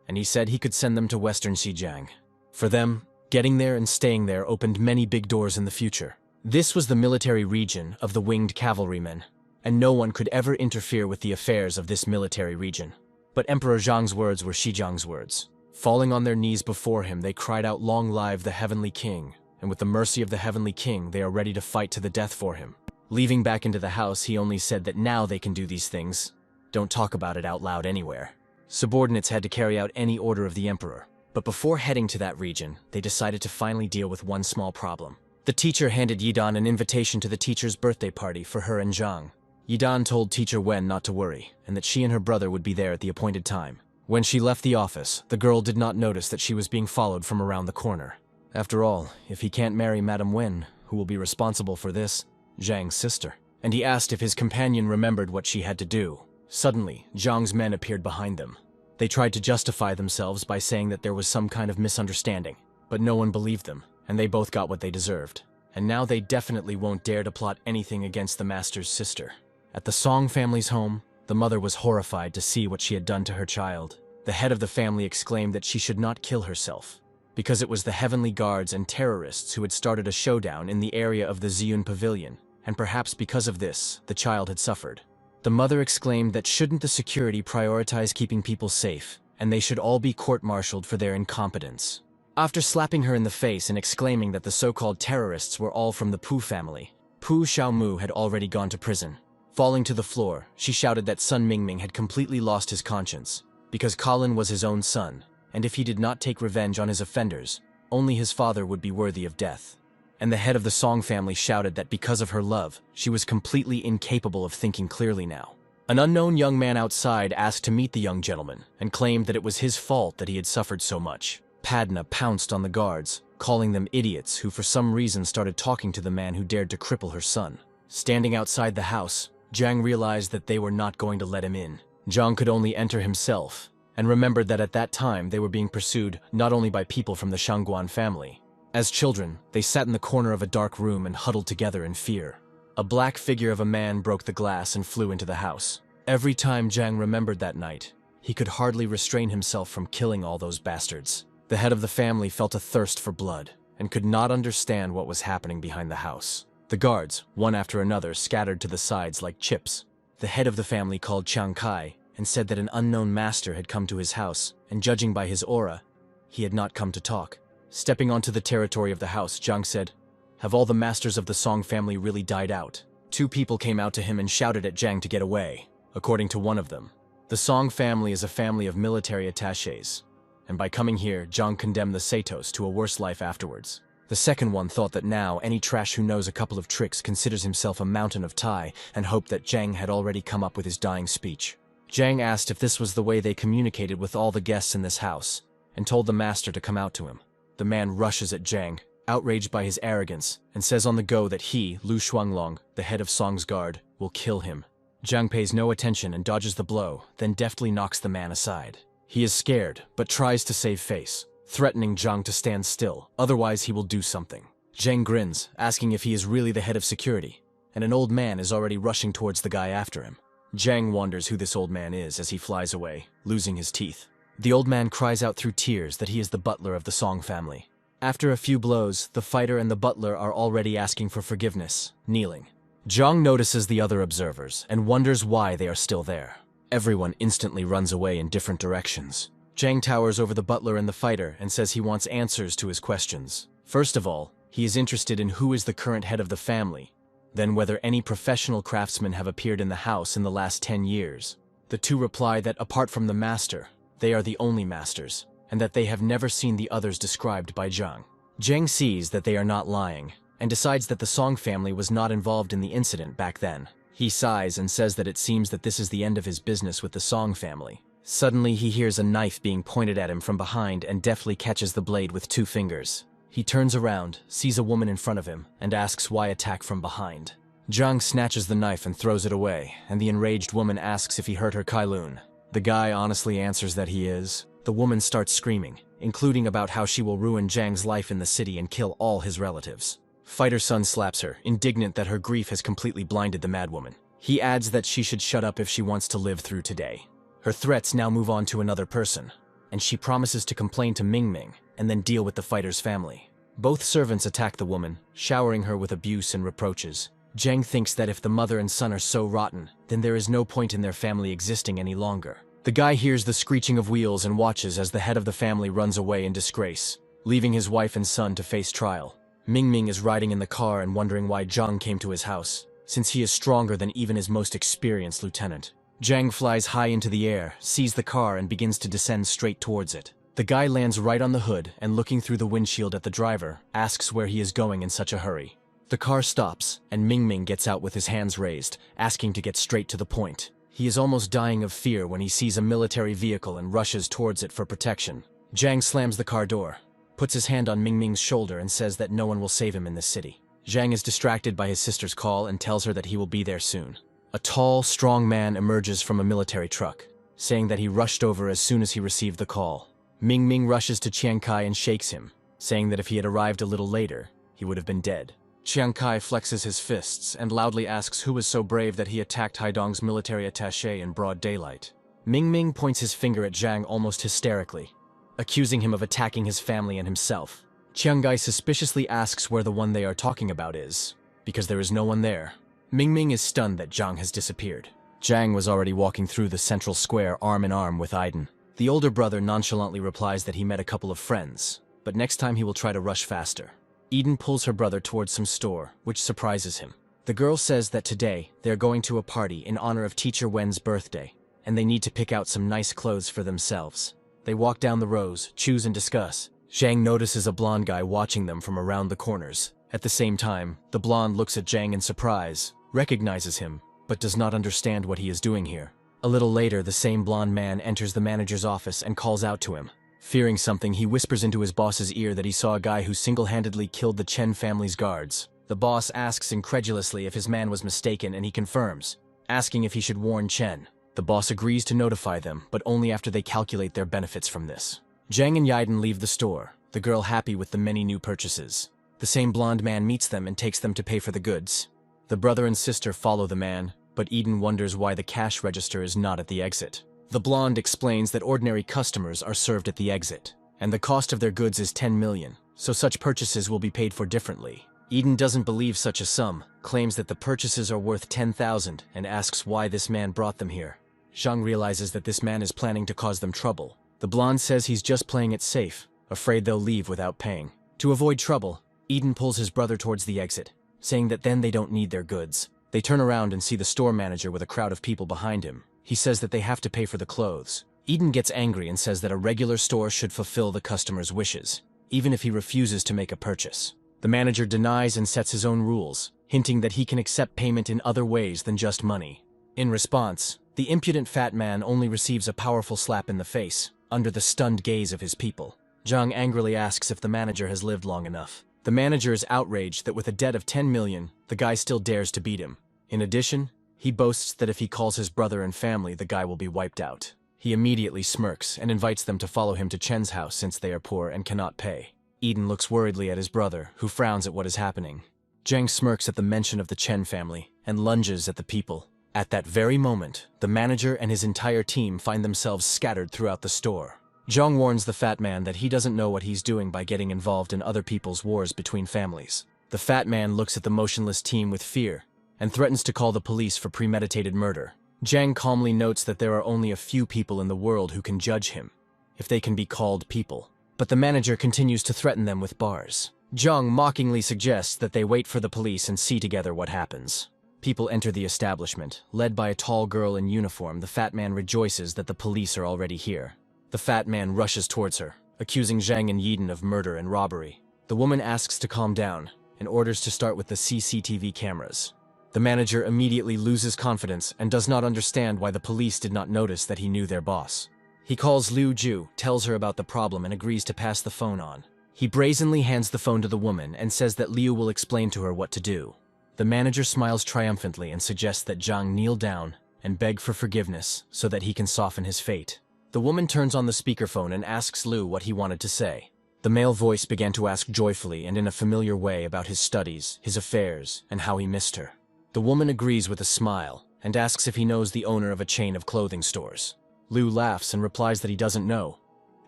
And he said he could send them to Western Xinjiang. For them, getting there and staying there opened many big doors in the future. This was the military region of the winged cavalrymen, and no one could ever interfere with the affairs of this military region. But Emperor Zhang's words were Xizhang's words. Falling on their knees before him, they cried out, "Long live the Heavenly King," and with the mercy of the Heavenly King, they are ready to fight to the death for him. Leaving back into the house, he only said that now they can do these things. Don't talk about it out loud anywhere. Subordinates had to carry out any order of the emperor. But before heading to that region, they decided to finally deal with one small problem. The teacher handed Yidan an invitation to the teacher's birthday party for her and Zhang. Yidan told teacher Wen not to worry, and that she and her brother would be there at the appointed time. When she left the office, the girl did not notice that she was being followed from around the corner. After all, if he can't marry Madame Wen, who will be responsible for this? Zhang's sister. And he asked if his companion remembered what she had to do. Suddenly, Zhang's men appeared behind them. They tried to justify themselves by saying that there was some kind of misunderstanding, but no one believed them, and they both got what they deserved. And now they definitely won't dare to plot anything against the master's sister. At the Song family's home, the mother was horrified to see what she had done to her child. The head of the family exclaimed that she should not kill herself, because it was the heavenly guards and terrorists who had started a showdown in the area of the Ziyun Pavilion, and perhaps because of this, the child had suffered. The mother exclaimed that shouldn't the security prioritize keeping people safe, and they should all be court-martialed for their incompetence. After slapping her in the face and exclaiming that the so-called terrorists were all from the Pu family, Pu Xiaomu had already gone to prison. Falling to the floor, she shouted that Sun Mingming had completely lost his conscience, because Colin was his own son, and if he did not take revenge on his offenders, only his father would be worthy of death. And the head of the Song family shouted that because of her love, she was completely incapable of thinking clearly now. An unknown young man outside asked to meet the young gentleman, and claimed that it was his fault that he had suffered so much. Padna pounced on the guards, calling them idiots who for some reason started talking to the man who dared to cripple her son. Standing outside the house, Zhang realized that they were not going to let him in. Zhang could only enter himself, and remembered that at that time they were being pursued not only by people from the Shangguan family. As children, they sat in the corner of a dark room and huddled together in fear. A black figure of a man broke the glass and flew into the house. Every time Zhang remembered that night, he could hardly restrain himself from killing all those bastards. The head of the family felt a thirst for blood, and could not understand what was happening behind the house. The guards, one after another, scattered to the sides like chips. The head of the family called Chiang Kai and said that an unknown master had come to his house, and judging by his aura, he had not come to talk. Stepping onto the territory of the house, Zhang said, "Have all the masters of the Song family really died out?" Two people came out to him and shouted at Zhang to get away. According to one of them, the Song family is a family of military attachés, and by coming here, Zhang condemned the Satos to a worse life afterwards. The second one thought that now any trash who knows a couple of tricks considers himself a mountain of Tai, and hoped that Zhang had already come up with his dying speech. Zhang asked if this was the way they communicated with all the guests in this house, and told the master to come out to him. The man rushes at Zhang, outraged by his arrogance, and says on the go that he, Lu Shuanglong, the head of Song's guard, will kill him. Zhang pays no attention and dodges the blow, then deftly knocks the man aside. He is scared, but tries to save face. threatening Zhang to stand still, otherwise he will do something. Zhang grins, asking if he is really the head of security, and an old man is already rushing towards the guy after him. Zhang wonders who this old man is as he flies away, losing his teeth. The old man cries out through tears that he is the butler of the Song family. After a few blows, the fighter and the butler are already asking for forgiveness, kneeling. Zhang notices the other observers and wonders why they are still there. Everyone instantly runs away in different directions. Zhang towers over the butler and the fighter and says he wants answers to his questions. First of all, he is interested in who is the current head of the family, then whether any professional craftsmen have appeared in the house in the last 10 years. The two reply that apart from the master, they are the only masters, and that they have never seen the others described by Zhang. Zhang sees that they are not lying, and decides that the Song family was not involved in the incident back then. He sighs and says that it seems that this is the end of his business with the Song family. Suddenly he hears a knife being pointed at him from behind and deftly catches the blade with 2 fingers. He turns around, sees a woman in front of him, and asks why attack from behind. Zhang snatches the knife and throws it away, and the enraged woman asks if he hurt her Kailun. The guy honestly answers that he is. The woman starts screaming, including about how she will ruin Zhang's life in the city and kill all his relatives. Fighter's son slaps her, indignant that her grief has completely blinded the madwoman. He adds that she should shut up if she wants to live through today. Her threats now move on to another person, and she promises to complain to Ming and then deal with the fighter's family. Both servants attack the woman, showering her with abuse and reproaches. Zhang thinks that if the mother and son are so rotten, then there is no point in their family existing any longer. The guy hears the screeching of wheels and watches as the head of the family runs away in disgrace, leaving his wife and son to face trial. Ming is riding in the car and wondering why Zhang came to his house, since he is stronger than even his most experienced lieutenant. Zhang flies high into the air, sees the car and begins to descend straight towards it. The guy lands right on the hood and looking through the windshield at the driver, asks where he is going in such a hurry. The car stops, and Ming gets out with his hands raised, asking to get straight to the point. He is almost dying of fear when he sees a military vehicle and rushes towards it for protection. Zhang slams the car door, puts his hand on Ming's shoulder and says that no one will save him in this city. Zhang is distracted by his sister's call and tells her that he will be there soon. A tall, strong man emerges from a military truck, saying that he rushed over as soon as he received the call. Ming rushes to Chiang Kai and shakes him, saying that if he had arrived a little later, he would have been dead. Chiang Kai flexes his fists and loudly asks who was so brave that he attacked Haidong's military attaché in broad daylight. Ming points his finger at Zhang almost hysterically, accusing him of attacking his family and himself. Chiang Kai suspiciously asks where the one they are talking about is, because there is no one there. Ming is stunned that Zhang has disappeared. Zhang was already walking through the central square arm in arm with Aiden. The older brother nonchalantly replies that he met a couple of friends, but next time he will try to rush faster. Eden pulls her brother towards some store, which surprises him. The girl says that today they are going to a party in honor of Teacher Wen's birthday, and they need to pick out some nice clothes for themselves. They walk down the rows, choose and discuss. Zhang notices a blonde guy watching them from around the corners. At the same time, the blonde looks at Zhang in surprise, recognizes him, but does not understand what he is doing here. A little later, the same blonde man enters the manager's office and calls out to him. Fearing something, he whispers into his boss's ear that he saw a guy who single-handedly killed the Chen family's guards. The boss asks incredulously if his man was mistaken, and he confirms, asking if he should warn Chen. The boss agrees to notify them, but only after they calculate their benefits from this. Zhang and Yaiden leave the store, the girl happy with the many new purchases. The same blonde man meets them and takes them to pay for the goods. The brother and sister follow the man, but Eden wonders why the cash register is not at the exit. The blonde explains that ordinary customers are served at the exit, and the cost of their goods is 10 million, so such purchases will be paid for differently. Eden doesn't believe such a sum, claims that the purchases are worth 10,000, and asks why this man brought them here. Zhang realizes that this man is planning to cause them trouble. The blonde says he's just playing it safe, afraid they'll leave without paying. To avoid trouble, Eden pulls his brother towards the exit, saying that then they don't need their goods. They turn around and see the store manager with a crowd of people behind him. He says that they have to pay for the clothes. Eden gets angry and says that a regular store should fulfill the customer's wishes, even if he refuses to make a purchase. The manager denies and sets his own rules, hinting that he can accept payment in other ways than just money. In response, the impudent fat man only receives a powerful slap in the face, under the stunned gaze of his people. Zhang angrily asks if the manager has lived long enough. The manager is outraged that with a debt of 10 million, the guy still dares to beat him. In addition, he boasts that if he calls his brother and family, the guy will be wiped out. He immediately smirks and invites them to follow him to Chen's house since they are poor and cannot pay. Eden looks worriedly at his brother, who frowns at what is happening. Zhang smirks at the mention of the Chen family and lunges at the people. At that very moment, the manager and his entire team find themselves scattered throughout the store. Zhang warns the fat man that he doesn't know what he's doing by getting involved in other people's wars between families. The fat man looks at the motionless team with fear and threatens to call the police for premeditated murder. Zhang calmly notes that there are only a few people in the world who can judge him, if they can be called people. But the manager continues to threaten them with bars. Zhang mockingly suggests that they wait for the police and see together what happens. People enter the establishment. Led by a tall girl in uniform, the fat man rejoices that the police are already here. The fat man rushes towards her, accusing Zhang and Yiden of murder and robbery. The woman asks to calm down and orders to start with the CCTV cameras. The manager immediately loses confidence and does not understand why the police did not notice that he knew their boss. He calls Liu Ju, tells her about the problem, and agrees to pass the phone on. He brazenly hands the phone to the woman and says that Liu will explain to her what to do. The manager smiles triumphantly and suggests that Zhang kneel down and beg for forgiveness so that he can soften his fate. The woman turns on the speakerphone and asks Liu what he wanted to say. The male voice began to ask joyfully and in a familiar way about his studies, his affairs, and how he missed her. The woman agrees with a smile and asks if he knows the owner of a chain of clothing stores. Liu laughs and replies that he doesn't know,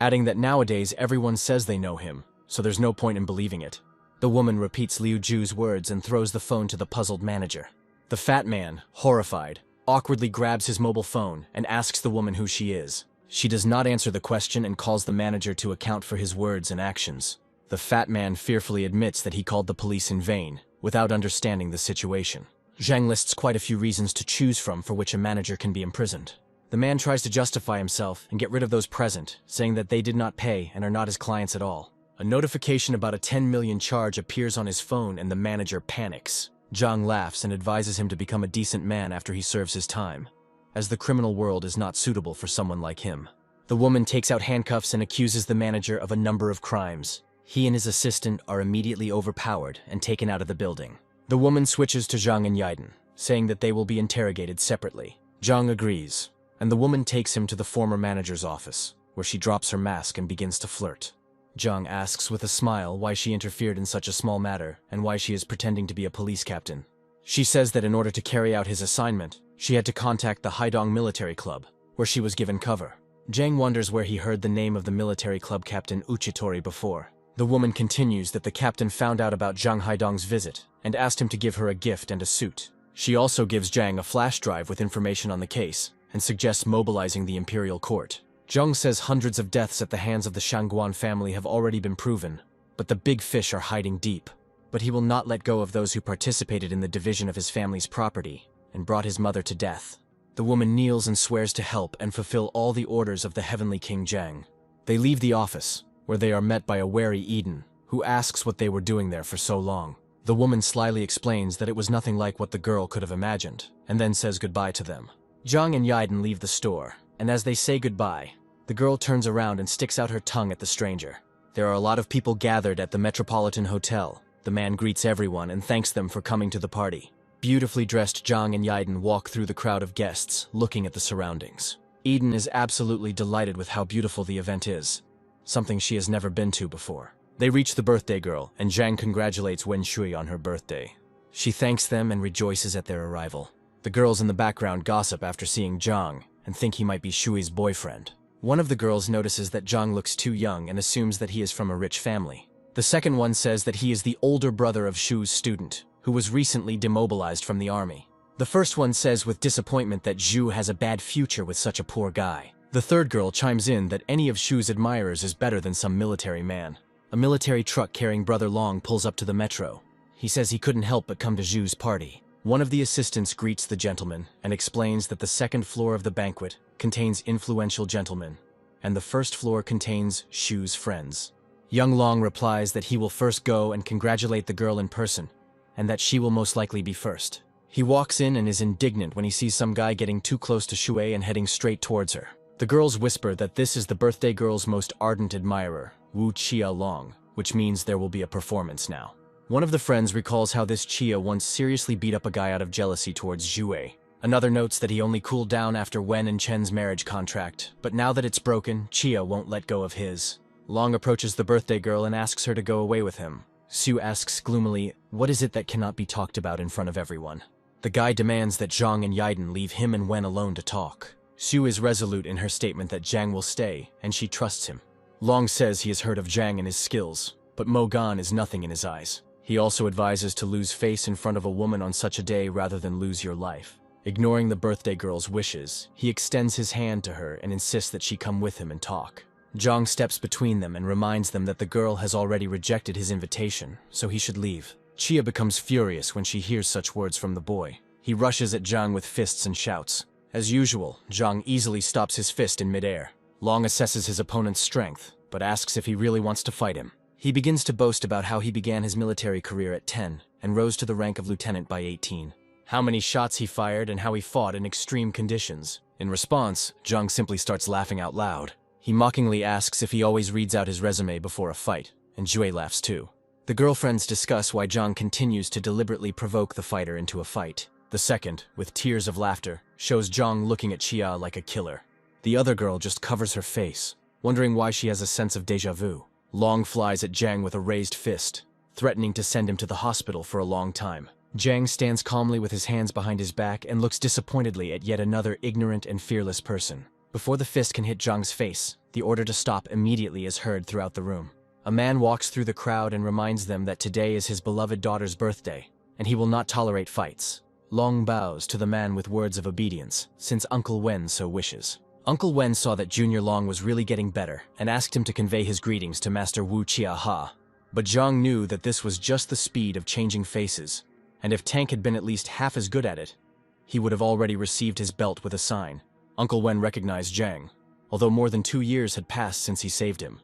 adding that nowadays everyone says they know him, so there's no point in believing it. The woman repeats Liu Ju's words and throws the phone to the puzzled manager. The fat man, horrified, awkwardly grabs his mobile phone and asks the woman who she is. She does not answer the question and calls the manager to account for his words and actions. The fat man fearfully admits that he called the police in vain, without understanding the situation. Zhang lists quite a few reasons to choose from for which a manager can be imprisoned. The man tries to justify himself and get rid of those present, saying that they did not pay and are not his clients at all. A notification about a 10 million charge appears on his phone and the manager panics. Zhang laughs and advises him to become a decent man after he serves his time, as the criminal world is not suitable for someone like him. The woman takes out handcuffs and accuses the manager of a number of crimes. He and his assistant are immediately overpowered and taken out of the building. The woman switches to Zhang and Yiden, saying that they will be interrogated separately. Zhang agrees, and the woman takes him to the former manager's office, where she drops her mask and begins to flirt. Zhang asks with a smile why she interfered in such a small matter and why she is pretending to be a police captain. She says that in order to carry out his assignment, she had to contact the Haidong military club, where she was given cover. Zhang wonders where he heard the name of the military club captain Uchitori before. The woman continues that the captain found out about Zhang Haidong's visit and asked him to give her a gift and a suit. She also gives Zhang a flash drive with information on the case and suggests mobilizing the imperial court. Zhang says hundreds of deaths at the hands of the Shangguan family have already been proven, but the big fish are hiding deep. But he will not let go of those who participated in the division of his family's property and brought his mother to death. The woman kneels and swears to help and fulfill all the orders of the Heavenly King Zhang. They leave the office, where they are met by a wary Eden, who asks what they were doing there for so long. The woman slyly explains that it was nothing like what the girl could have imagined, and then says goodbye to them. Zhang and Yiden leave the store, and as they say goodbye, the girl turns around and sticks out her tongue at the stranger. There are a lot of people gathered at the Metropolitan Hotel. The man greets everyone and thanks them for coming to the party. Beautifully dressed Zhang and Yiden walk through the crowd of guests, looking at the surroundings. Eden is absolutely delighted with how beautiful the event is, something she has never been to before. They reach the birthday girl, and Zhang congratulates Wen Shui on her birthday. She thanks them and rejoices at their arrival. The girls in the background gossip after seeing Zhang and think he might be Shui's boyfriend. One of the girls notices that Zhang looks too young and assumes that he is from a rich family. The second one says that he is the older brother of Shu's student, who was recently demobilized from the army. The first one says with disappointment that Zhu has a bad future with such a poor guy. The third girl chimes in that any of Shu's admirers is better than some military man. A military truck carrying Brother Long pulls up to the metro. He says he couldn't help but come to Zhu's party. One of the assistants greets the gentleman and explains that the second floor of the banquet contains influential gentlemen, and the first floor contains Shu's friends. Young Long replies that he will first go and congratulate the girl in person, and that she will most likely be first. He walks in and is indignant when he sees some guy getting too close to Shui and heading straight towards her. The girls whisper that this is the birthday girl's most ardent admirer, Wu Chia Long, which means there will be a performance now. One of the friends recalls how this Chia once seriously beat up a guy out of jealousy towards Zhuei. Another notes that he only cooled down after Wen and Chen's marriage contract, but now that it's broken, Chia won't let go of his. Long approaches the birthday girl and asks her to go away with him. Su asks gloomily, what is it that cannot be talked about in front of everyone? The guy demands that Zhang and Yaiden leave him and Wen alone to talk. Su is resolute in her statement that Zhang will stay, and she trusts him. Long says he has heard of Zhang and his skills, but Mo Gan is nothing in his eyes. He also advises to lose face in front of a woman on such a day rather than lose your life. Ignoring the birthday girl's wishes, he extends his hand to her and insists that she come with him and talk. Zhang steps between them and reminds them that the girl has already rejected his invitation, so he should leave. Chia becomes furious when she hears such words from the boy. He rushes at Zhang with fists and shouts. As usual, Zhang easily stops his fist in midair. Long assesses his opponent's strength, but asks if he really wants to fight him. He begins to boast about how he began his military career at 10 and rose to the rank of lieutenant by 18. How many shots he fired and how he fought in extreme conditions. In response, Zhang simply starts laughing out loud. He mockingly asks if he always reads out his resume before a fight, and Jue laughs too. The girlfriends discuss why Zhang continues to deliberately provoke the fighter into a fight. The second, with tears of laughter, shows Zhang looking at Chia like a killer. The other girl just covers her face, wondering why she has a sense of déjà vu. Long flies at Zhang with a raised fist, threatening to send him to the hospital for a long time. Zhang stands calmly with his hands behind his back and looks disappointedly at yet another ignorant and fearless person. Before the fist can hit Zhang's face, the order to stop immediately is heard throughout the room. A man walks through the crowd and reminds them that today is his beloved daughter's birthday, and he will not tolerate fights. Long bows to the man with words of obedience, since Uncle Wen so wishes. Uncle Wen saw that Junior Long was really getting better and asked him to convey his greetings to Master Wu Chia Ha. But Zhang knew that this was just the speed of changing faces, and if Tank had been at least half as good at it, he would have already received his belt with a sign. Uncle Wen recognized Zhang, although more than 2 years had passed since he saved him.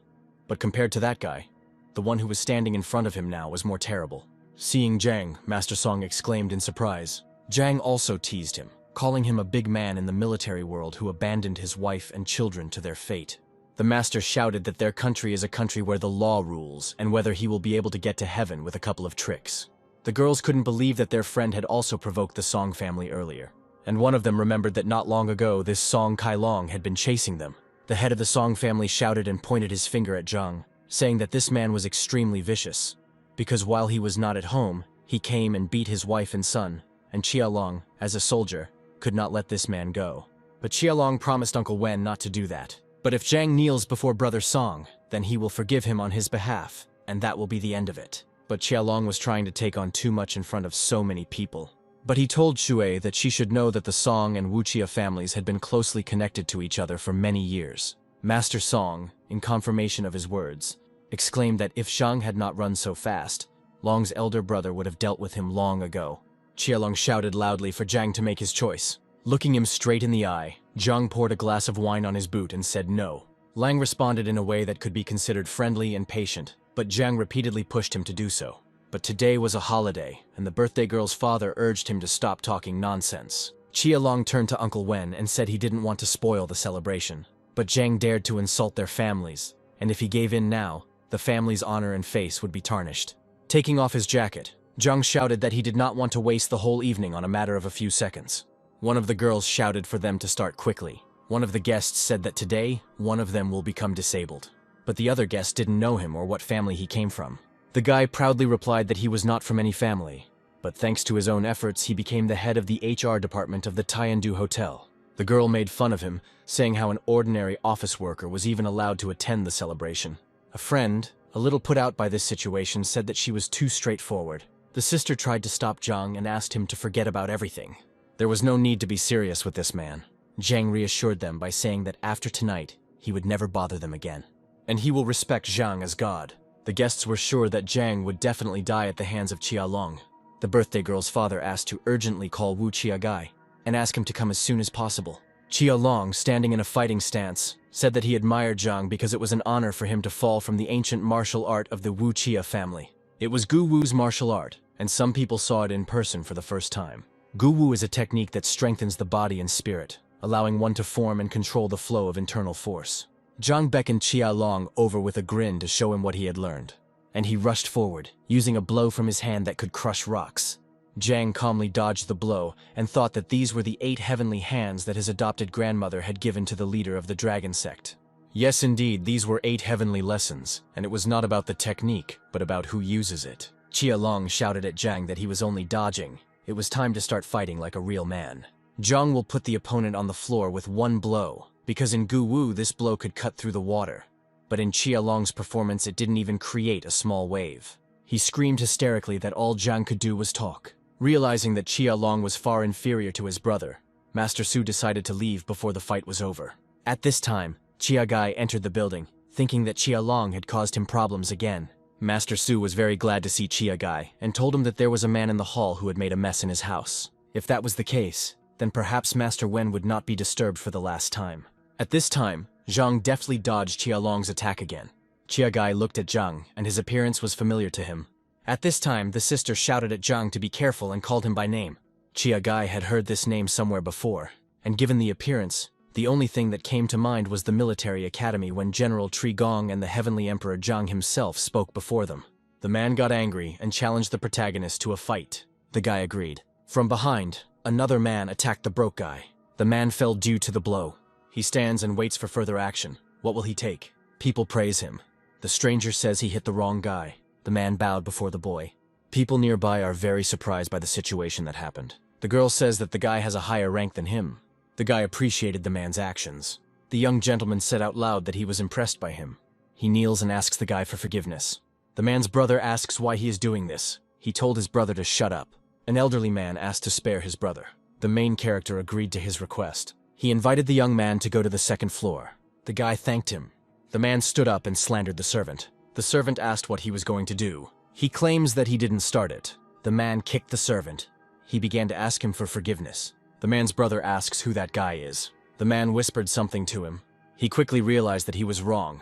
But compared to that guy, the one who was standing in front of him now was more terrible. Seeing Zhang, Master Song exclaimed in surprise. Zhang also teased him, calling him a big man in the military world who abandoned his wife and children to their fate. The master shouted that their country is a country where the law rules and whether he will be able to get to heaven with a couple of tricks. The girls couldn't believe that their friend had also provoked the Song family earlier, and one of them remembered that not long ago this Song Kai Long had been chasing them. The head of the Song family shouted and pointed his finger at Zhang, saying that this man was extremely vicious, because while he was not at home, he came and beat his wife and son, and Chia Long, as a soldier, could not let this man go. But Chia Long promised Uncle Wen not to do that. But if Zhang kneels before Brother Song, then he will forgive him on his behalf, and that will be the end of it. But Chia Long was trying to take on too much in front of so many people. But he told Shui that she should know that the Song and Wuchia families had been closely connected to each other for many years. Master Song, in confirmation of his words, exclaimed that if Zhang had not run so fast, Long's elder brother would have dealt with him long ago. Chia Long shouted loudly for Zhang to make his choice. Looking him straight in the eye, Zhang poured a glass of wine on his boot and said no. Lang responded in a way that could be considered friendly and patient, but Zhang repeatedly pushed him to do so. But today was a holiday, and the birthday girl's father urged him to stop talking nonsense. Chia Long turned to Uncle Wen and said he didn't want to spoil the celebration. But Zhang dared to insult their families, and if he gave in now, the family's honor and face would be tarnished. Taking off his jacket, Zhang shouted that he did not want to waste the whole evening on a matter of a few seconds. One of the girls shouted for them to start quickly. One of the guests said that today, one of them will become disabled. But the other guest didn't know him or what family he came from. The guy proudly replied that he was not from any family, but thanks to his own efforts, he became the head of the HR department of the Tiandu Hotel. The girl made fun of him, saying how an ordinary office worker was even allowed to attend the celebration. A friend, a little put out by this situation, said that she was too straightforward. The sister tried to stop Zhang and asked him to forget about everything. There was no need to be serious with this man. Zhang reassured them by saying that after tonight, he would never bother them again. And he will respect Zhang as God. The guests were sure that Zhang would definitely die at the hands of Chia Long. The birthday girl's father asked to urgently call Wu Chia Gai and ask him to come as soon as possible. Chia Long, standing in a fighting stance, said that he admired Zhang because it was an honor for him to fall from the ancient martial art of the Wu Chia family. It was Gu Wu's martial art, and some people saw it in person for the first time. Gu Wu is a technique that strengthens the body and spirit, allowing one to form and control the flow of internal force. Zhang beckoned Chia Long over with a grin to show him what he had learned, and he rushed forward, using a blow from his hand that could crush rocks. Zhang calmly dodged the blow and thought that these were the 8 heavenly hands that his adopted grandmother had given to the leader of the dragon sect. Yes, indeed, these were 8 heavenly lessons, and it was not about the technique, but about who uses it. Qia Long shouted at Zhang that he was only dodging. It was time to start fighting like a real man. Zhang will put the opponent on the floor with one blow, because in Gu Wu this blow could cut through the water. But in Qia Long's performance it didn't even create a small wave. He screamed hysterically that all Zhang could do was talk. Realizing that Qia Long was far inferior to his brother, Master Su decided to leave before the fight was over. At this time, Qia Gai entered the building, thinking that Qia Long had caused him problems again. Master Su was very glad to see Qia Gai and told him that there was a man in the hall who had made a mess in his house. If that was the case, then perhaps Master Wen would not be disturbed for the last time. At this time, Zhang deftly dodged Qia Long's attack again. Qia Gai looked at Zhang, and his appearance was familiar to him. At this time, the sister shouted at Zhang to be careful and called him by name. Qia Gai had heard this name somewhere before, and given the appearance, the only thing that came to mind was the military academy when General Tri Gong and the Heavenly Emperor Zhang himself spoke before them. The man got angry and challenged the protagonist to a fight. The guy agreed. From behind, another man attacked the broke guy. The man fell due to the blow. He stands and waits for further action. What will he take? People praise him. The stranger says he hit the wrong guy. The man bowed before the boy. People nearby are very surprised by the situation that happened. The girl says that the guy has a higher rank than him. The guy appreciated the man's actions. The young gentleman said out loud that he was impressed by him. He kneels and asks the guy for forgiveness. The man's brother asks why he is doing this. He told his brother to shut up. An elderly man asked to spare his brother. The main character agreed to his request. He invited the young man to go to the second floor. The guy thanked him. The man stood up and slandered the servant. The servant asked what he was going to do. He claims that he didn't start it. The man kicked the servant. He began to ask him for forgiveness. The man's brother asks who that guy is. The man whispered something to him. He quickly realized that he was wrong,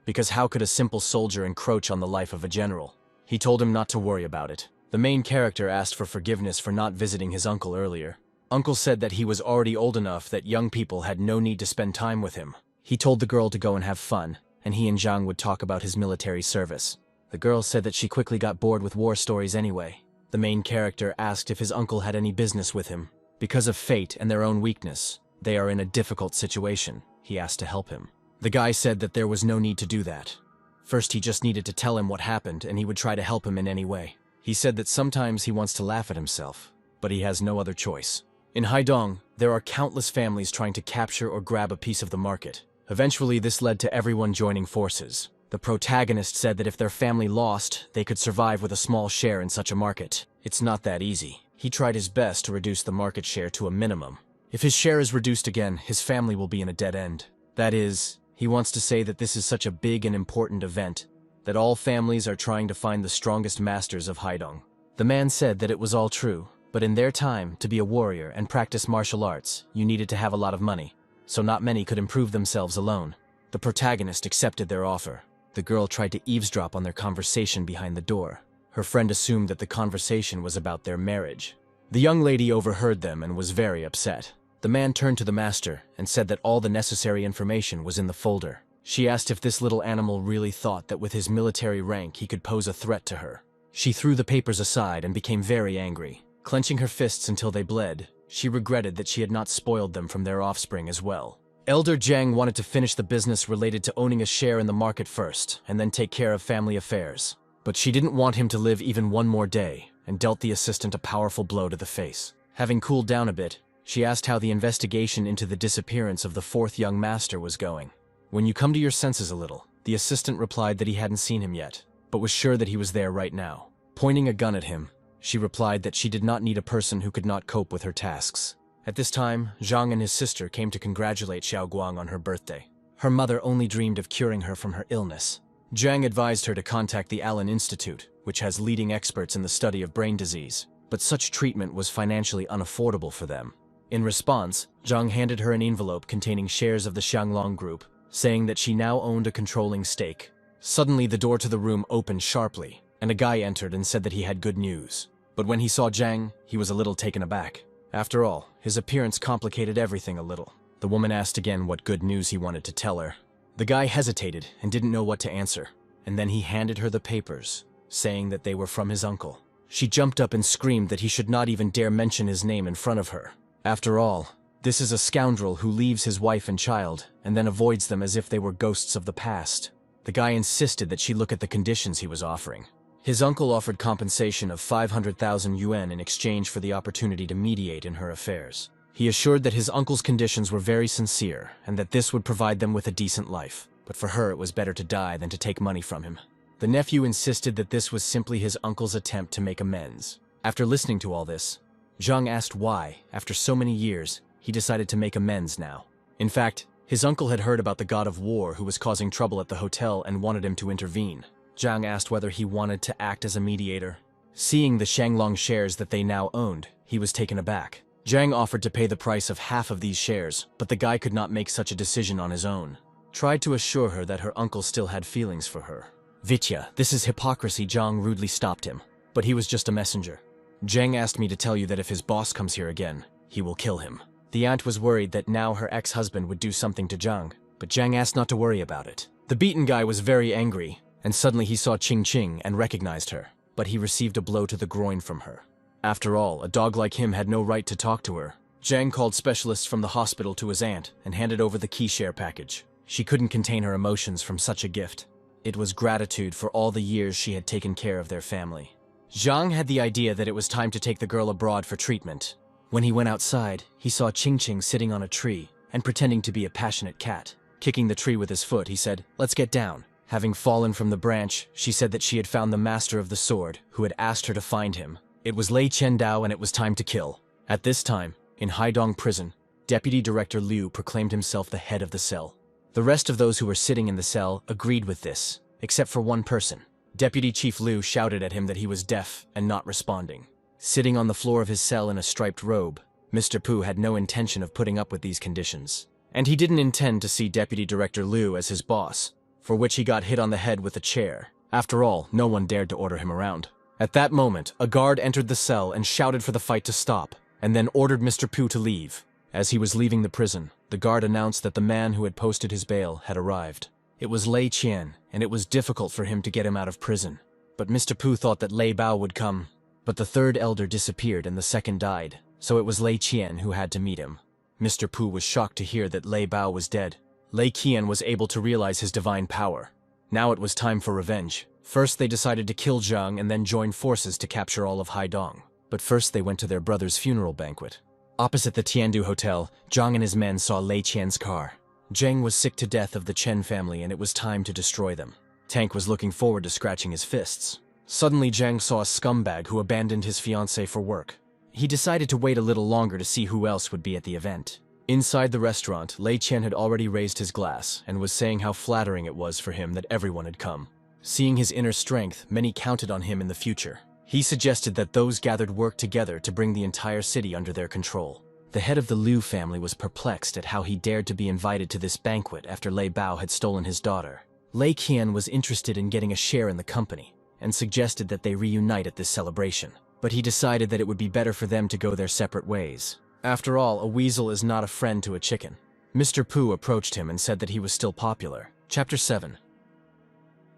because how could a simple soldier encroach on the life of a general? He told him not to worry about it. The main character asked for forgiveness for not visiting his uncle earlier. Uncle said that he was already old enough that young people had no need to spend time with him. He told the girl to go and have fun, and he and Zhang would talk about his military service. The girl said that she quickly got bored with war stories anyway. The main character asked if his uncle had any business with him. Because of fate and their own weakness, they are in a difficult situation. He asked to help him. The guy said that there was no need to do that. First, he just needed to tell him what happened, and he would try to help him in any way. He said that sometimes he wants to laugh at himself, but he has no other choice. In Haidong, there are countless families trying to capture or grab a piece of the market. Eventually, this led to everyone joining forces. The protagonist said that if their family lost, they could survive with a small share in such a market. It's not that easy. He tried his best to reduce the market share to a minimum. If his share is reduced again, his family will be in a dead end. That is, he wants to say that this is such a big and important event, that all families are trying to find the strongest masters of Haidong. The man said that it was all true, but in their time, to be a warrior and practice martial arts, you needed to have a lot of money, so not many could improve themselves alone. The protagonist accepted their offer. The girl tried to eavesdrop on their conversation behind the door. Her friend assumed that the conversation was about their marriage. The young lady overheard them and was very upset. The man turned to the master and said that all the necessary information was in the folder. She asked if this little animal really thought that with his military rank he could pose a threat to her. She threw the papers aside and became very angry. Clenching her fists until they bled, she regretted that she had not spoiled them from their offspring as well. Elder Zhang wanted to finish the business related to owning a share in the market first, and then take care of family affairs. But she didn't want him to live even one more day, and dealt the assistant a powerful blow to the face. Having cooled down a bit, she asked how the investigation into the disappearance of the 4th young master was going. When you come to your senses a little, the assistant replied that he hadn't seen him yet, but was sure that he was there right now. Pointing a gun at him, she replied that she did not need a person who could not cope with her tasks. At this time, Zhang and his sister came to congratulate Xiao Guang on her birthday. Her mother only dreamed of curing her from her illness. Zhang advised her to contact the Allen Institute, which has leading experts in the study of brain disease, but such treatment was financially unaffordable for them. In response, Zhang handed her an envelope containing shares of the Xianglong Group, saying that she now owned a controlling stake. Suddenly, the door to the room opened sharply, and a guy entered and said that he had good news. But when he saw Zhang, he was a little taken aback. After all, his appearance complicated everything a little. The woman asked again what good news he wanted to tell her. The guy hesitated and didn't know what to answer, and then he handed her the papers, saying that they were from his uncle. She jumped up and screamed that he should not even dare mention his name in front of her. After all, this is a scoundrel who leaves his wife and child, and then avoids them as if they were ghosts of the past. The guy insisted that she look at the conditions he was offering. His uncle offered compensation of 500,000 yuan in exchange for the opportunity to mediate in her affairs. He assured that his uncle's conditions were very sincere, and that this would provide them with a decent life. But for her, it was better to die than to take money from him. The nephew insisted that this was simply his uncle's attempt to make amends. After listening to all this, Zhang asked why, after so many years, he decided to make amends now. In fact, his uncle had heard about the god of war who was causing trouble at the hotel and wanted him to intervene. Zhang asked whether he wanted to act as a mediator. Seeing the Shanglong shares that they now owned, he was taken aback. Zhang offered to pay the price of half of these shares, but the guy could not make such a decision on his own. Tried to assure her that her uncle still had feelings for her. Vitya, this is hypocrisy. Zhang rudely stopped him. But he was just a messenger. Zhang asked me to tell you that if his boss comes here again, he will kill him. The aunt was worried that now her ex-husband would do something to Zhang, but Zhang asked not to worry about it. The beaten guy was very angry, and suddenly he saw Qing and recognized her, but he received a blow to the groin from her. After all, a dog like him had no right to talk to her. Zhang called specialists from the hospital to his aunt and handed over the key share package. She couldn't contain her emotions from such a gift. It was gratitude for all the years she had taken care of their family. Zhang had the idea that it was time to take the girl abroad for treatment. When he went outside, he saw Qing sitting on a tree and pretending to be a passionate cat. Kicking the tree with his foot, he said, "Let's get down." Having fallen from the branch, she said that she had found the master of the sword, who had asked her to find him. It was Lei Qiandao and it was time to kill. At this time, in Haidong prison, Deputy Director Liu proclaimed himself the head of the cell. The rest of those who were sitting in the cell agreed with this, except for one person. Deputy Chief Liu shouted at him that he was deaf and not responding. Sitting on the floor of his cell in a striped robe, Mr. Pu had no intention of putting up with these conditions. And he didn't intend to see Deputy Director Liu as his boss, for which he got hit on the head with a chair. After all, no one dared to order him around. At that moment, a guard entered the cell and shouted for the fight to stop, and then ordered Mr. Pu to leave. As he was leaving the prison, the guard announced that the man who had posted his bail had arrived. It was Lei Qian, and it was difficult for him to get him out of prison. But Mr. Pu thought that Lei Bao would come. But the third elder disappeared and the second died, so it was Lei Qian who had to meet him. Mr. Pu was shocked to hear that Lei Bao was dead. Lei Qian was able to realize his divine power. Now it was time for revenge. First they decided to kill Zhang and then join forces to capture all of Haidong. But first they went to their brother's funeral banquet. Opposite the Tiandu Hotel, Zhang and his men saw Lei Qian's car. Zhang was sick to death of the Chen family and it was time to destroy them. Tank was looking forward to scratching his fists. Suddenly Zhang saw a scumbag who abandoned his fiancée for work. He decided to wait a little longer to see who else would be at the event. Inside the restaurant, Lei Qian had already raised his glass and was saying how flattering it was for him that everyone had come. Seeing his inner strength, many counted on him in the future. He suggested that those gathered work together to bring the entire city under their control. The head of the Liu family was perplexed at how he dared to be invited to this banquet after Lei Bao had stolen his daughter. Lei Qian was interested in getting a share in the company and suggested that they reunite at this celebration. But he decided that it would be better for them to go their separate ways. After all, a weasel is not a friend to a chicken. Mr. Pu approached him and said that he was still popular. Chapter 7.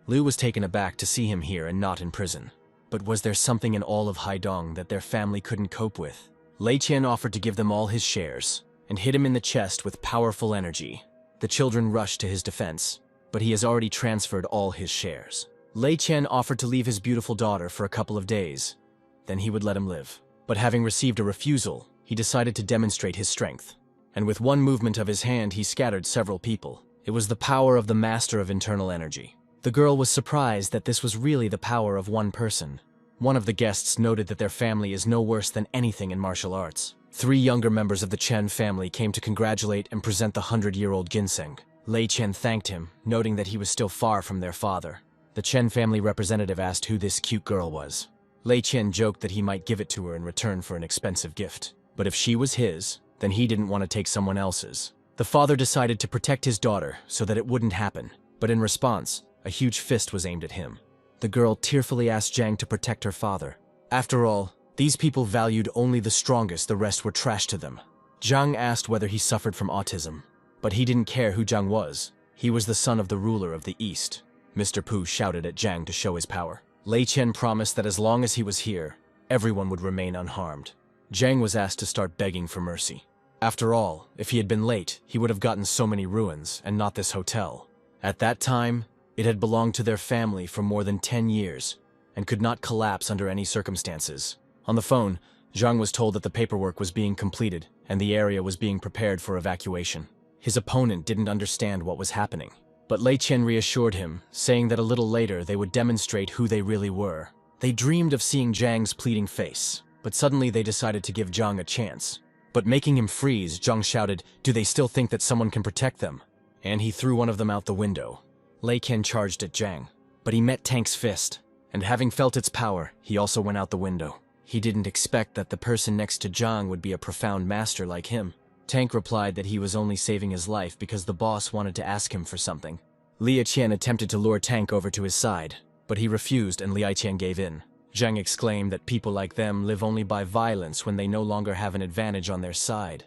Liu was taken aback to see him here and not in prison. But was there something in all of Haidong that their family couldn't cope with? Lei Qian offered to give them all his shares and hit him in the chest with powerful energy. The children rushed to his defense, but he has already transferred all his shares. Lei Qian offered to leave his beautiful daughter for a couple of days. Then he would let him live. But having received a refusal, he decided to demonstrate his strength. And with one movement of his hand, he scattered several people. It was the power of the master of internal energy. The girl was surprised that this was really the power of one person. One of the guests noted that their family is no worse than anything in martial arts. 3 younger members of the Chen family came to congratulate and present the 100-year-old ginseng. Lei Qian thanked him, noting that he was still far from their father. The Chen family representative asked who this cute girl was. Lei Qian joked that he might give it to her in return for an expensive gift. But if she was his, then he didn't want to take someone else's. The father decided to protect his daughter so that it wouldn't happen. But in response, a huge fist was aimed at him. The girl tearfully asked Zhang to protect her father. After all, these people valued only the strongest, the rest were trash to them. Zhang asked whether he suffered from autism. But he didn't care who Zhang was. He was the son of the ruler of the East. Mr. Pu shouted at Zhang to show his power. Lei Qian promised that as long as he was here, everyone would remain unharmed. Zhang was asked to start begging for mercy. After all, if he had been late, he would have gotten so many ruins and not this hotel. At that time, it had belonged to their family for more than 10 years and could not collapse under any circumstances. On the phone, Zhang was told that the paperwork was being completed and the area was being prepared for evacuation. His opponent didn't understand what was happening, but Lei Qian reassured him, saying that a little later they would demonstrate who they really were. They dreamed of seeing Zhang's pleading face, but suddenly they decided to give Zhang a chance. But making him freeze, Zhang shouted, "Do they still think that someone can protect them?" And he threw one of them out the window. Lei Qian charged at Zhang, but he met Tank's fist, and having felt its power, he also went out the window. He didn't expect that the person next to Zhang would be a profound master like him. Tank replied that he was only saving his life because the boss wanted to ask him for something. Li Qian attempted to lure Tank over to his side, but he refused and Li Qian gave in. Zhang exclaimed that people like them live only by violence when they no longer have an advantage on their side.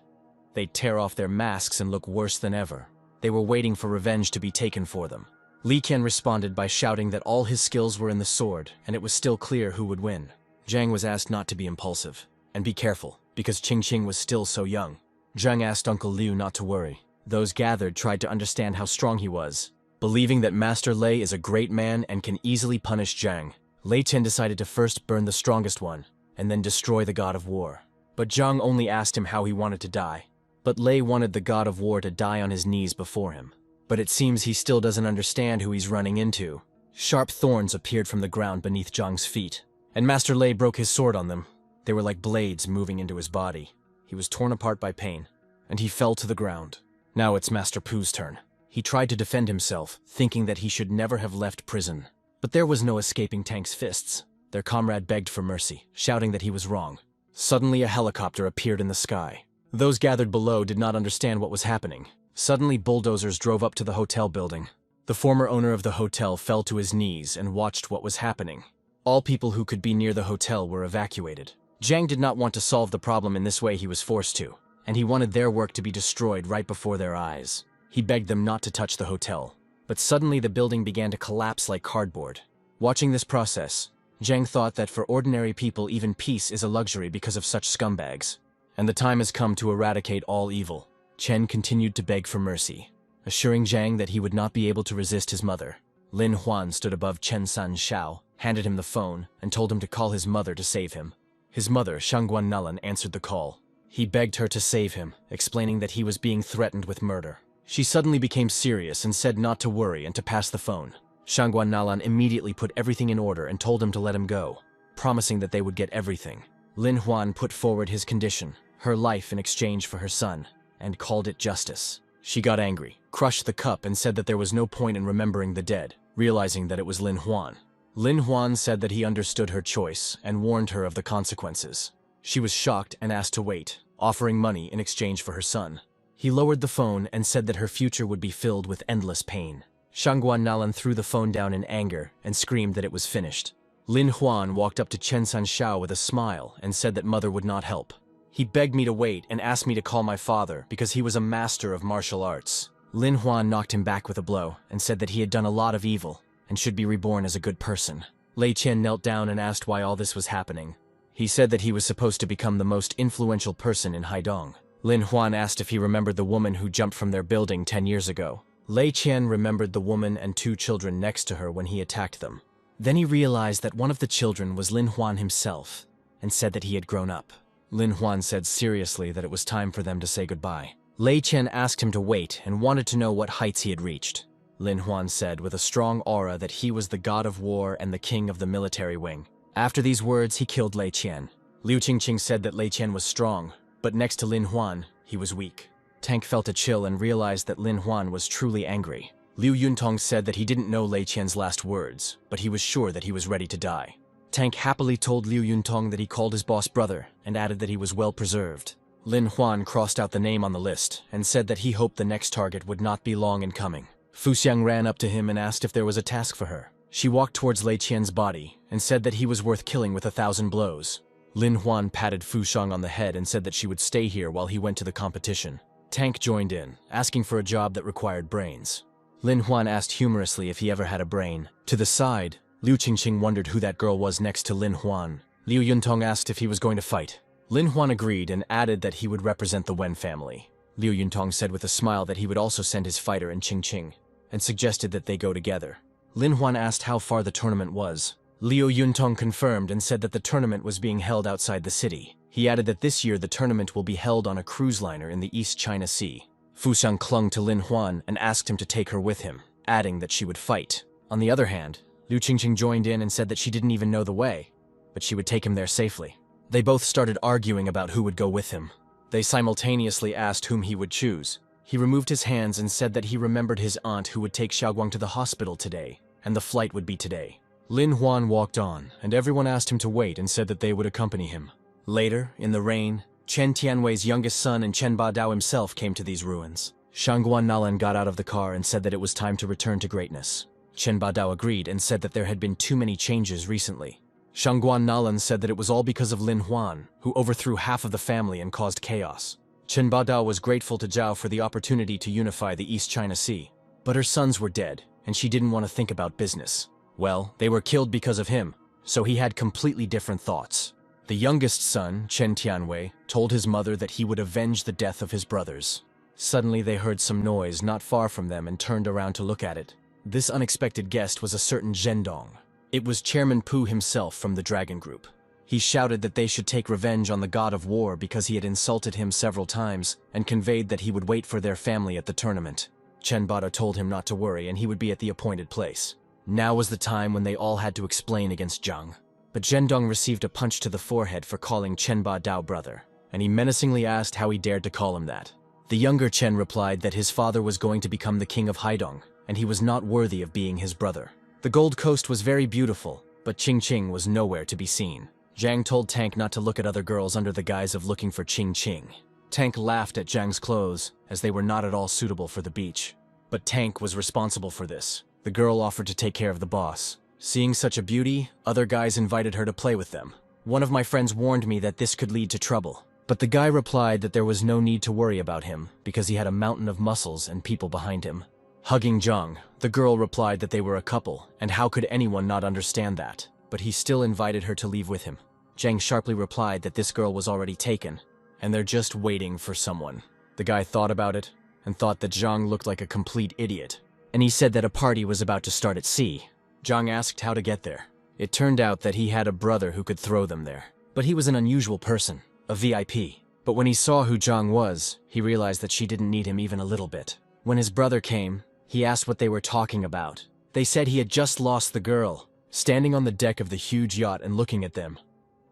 They tear off their masks and look worse than ever. They were waiting for revenge to be taken for them. Li Qian responded by shouting that all his skills were in the sword, and it was still clear who would win. Zhang was asked not to be impulsive, and be careful, because Qing was still so young. Zhang asked Uncle Liu not to worry. Those gathered tried to understand how strong he was. Believing that Master Lei is a great man and can easily punish Zhang, Lei Qian decided to first burn the strongest one, and then destroy the God of War. But Zhang only asked him how he wanted to die. But Lei wanted the God of War to die on his knees before him. But it seems he still doesn't understand who he's running into. Sharp thorns appeared from the ground beneath Zhang's feet, and Master Lei broke his sword on them. They were like blades moving into his body. He was torn apart by pain, and he fell to the ground. Now it's Master Pu's turn. He tried to defend himself, thinking that he should never have left prison. But there was no escaping Tank's fists. Their comrade begged for mercy, shouting that he was wrong. Suddenly a helicopter appeared in the sky. Those gathered below did not understand what was happening. Suddenly bulldozers drove up to the hotel building. The former owner of the hotel fell to his knees and watched what was happening. All people who could be near the hotel were evacuated. Zhang did not want to solve the problem in this way he was forced to, and he wanted their work to be destroyed right before their eyes. He begged them not to touch the hotel. But suddenly the building began to collapse like cardboard. Watching this process, Zhang thought that for ordinary people even peace is a luxury because of such scumbags. And the time has come to eradicate all evil. Chen continued to beg for mercy, assuring Zhang that he would not be able to resist his mother. Lin Huan stood above Chen San Shao, handed him the phone, and told him to call his mother to save him. His mother, Shangguan Nalan, answered the call. He begged her to save him, explaining that he was being threatened with murder. She suddenly became serious and said not to worry and to pass the phone. Shangguan Nalan immediately put everything in order and told him to let him go, promising that they would get everything. Lin Huan put forward his condition, her life in exchange for her son, and called it justice. She got angry, crushed the cup, and said that there was no point in remembering the dead, realizing that it was Lin Huan. Lin Huan said that he understood her choice and warned her of the consequences. She was shocked and asked to wait, offering money in exchange for her son. He lowered the phone and said that her future would be filled with endless pain. Shangguan Nalan threw the phone down in anger and screamed that it was finished. Lin Huan walked up to Chen San Shao with a smile and said that mother would not help. He begged me to wait and asked me to call my father because he was a master of martial arts. Lin Huan knocked him back with a blow and said that he had done a lot of evil and should be reborn as a good person. Lei Qian knelt down and asked why all this was happening. He said that he was supposed to become the most influential person in Haidong. Lin Huan asked if he remembered the woman who jumped from their building 10 years ago. Lei Qian remembered the woman and 2 children next to her when he attacked them. Then he realized that one of the children was Lin Huan himself, and said that he had grown up. Lin Huan said seriously that it was time for them to say goodbye. Lei Qian asked him to wait and wanted to know what heights he had reached. Lin Huan said with a strong aura that he was the god of war and the king of the military wing. After these words, he killed Lei Qian. Liu Qingqing said that Lei Qian was strong, but next to Lin Huan, he was weak. Tank felt a chill and realized that Lin Huan was truly angry. Liu Yuntong said that he didn't know Lei Qian's last words, but he was sure that he was ready to die. Tank happily told Liu Yuntong that he called his boss brother and added that he was well preserved. Lin Huan crossed out the name on the list and said that he hoped the next target would not be long in coming. Fu Xiang ran up to him and asked if there was a task for her. She walked towards Lei Qian's body and said that he was worth killing with 1,000 blows. Lin Huan patted Fu Xiang on the head and said that she would stay here while he went to the competition. Tank joined in, asking for a job that required brains. Lin Huan asked humorously if he ever had a brain. To the side, Liu Qingqing wondered who that girl was next to Lin Huan. Liu Yuntong asked if he was going to fight. Lin Huan agreed and added that he would represent the Wen family. Liu Yuntong said with a smile that he would also send his fighter in Qing Qing, and suggested that they go together. Lin Huan asked how far the tournament was. Liu Yuntong confirmed and said that the tournament was being held outside the city. He added that this year the tournament will be held on a cruise liner in the East China Sea. Fu Xiang clung to Lin Huan and asked him to take her with him, adding that she would fight. On the other hand, Liu Qingqing joined in and said that she didn't even know the way, but she would take him there safely. They both started arguing about who would go with him. They simultaneously asked whom he would choose. He removed his hands and said that he remembered his aunt who would take Xiaoguang to the hospital today, and the flight would be today. Lin Huan walked on, and everyone asked him to wait and said that they would accompany him. Later, in the rain, Chen Tianwei's youngest son and Chen Badao himself came to these ruins. Shangguan Nalan got out of the car and said that it was time to return to greatness. Chen Badao agreed and said that there had been too many changes recently. Shangguan Nalan said that it was all because of Lin Huan, who overthrew half of the family and caused chaos. Chen Badao was grateful to Zhao for the opportunity to unify the East China Sea. But her sons were dead, and she didn't want to think about business. Well, they were killed because of him, so he had completely different thoughts. The youngest son, Chen Tianwei, told his mother that he would avenge the death of his brothers. Suddenly they heard some noise not far from them and turned around to look at it. This unexpected guest was a certain Zhendong. It was Chairman Pu himself from the Dragon Group. He shouted that they should take revenge on the god of war because he had insulted him several times and conveyed that he would wait for their family at the tournament. Chen Bada told him not to worry and he would be at the appointed place. Now was the time when they all had to explain against Zhang. But Zhendong received a punch to the forehead for calling Chen Badao brother, and he menacingly asked how he dared to call him that. The younger Chen replied that his father was going to become the king of Haidong, and he was not worthy of being his brother. The Gold Coast was very beautiful, but Qing Qing was nowhere to be seen. Zhang told Tank not to look at other girls under the guise of looking for Qing Qing. Tank laughed at Zhang's clothes, as they were not at all suitable for the beach. But Tank was responsible for this. The girl offered to take care of the boss. Seeing such a beauty, other guys invited her to play with them. One of my friends warned me that this could lead to trouble. But the guy replied that there was no need to worry about him, because he had a mountain of muscles and people behind him. Hugging Zhang, the girl replied that they were a couple, and how could anyone not understand that? But he still invited her to leave with him. Zhang sharply replied that this girl was already taken, and they're just waiting for someone. The guy thought about it, and thought that Zhang looked like a complete idiot. And he said that a party was about to start at sea. Zhang asked how to get there. It turned out that he had a brother who could throw them there. But he was an unusual person, a VIP. But when he saw who Zhang was, he realized that she didn't need him even a little bit. When his brother came, he asked what they were talking about. They said he had just lost the girl. Standing on the deck of the huge yacht and looking at them,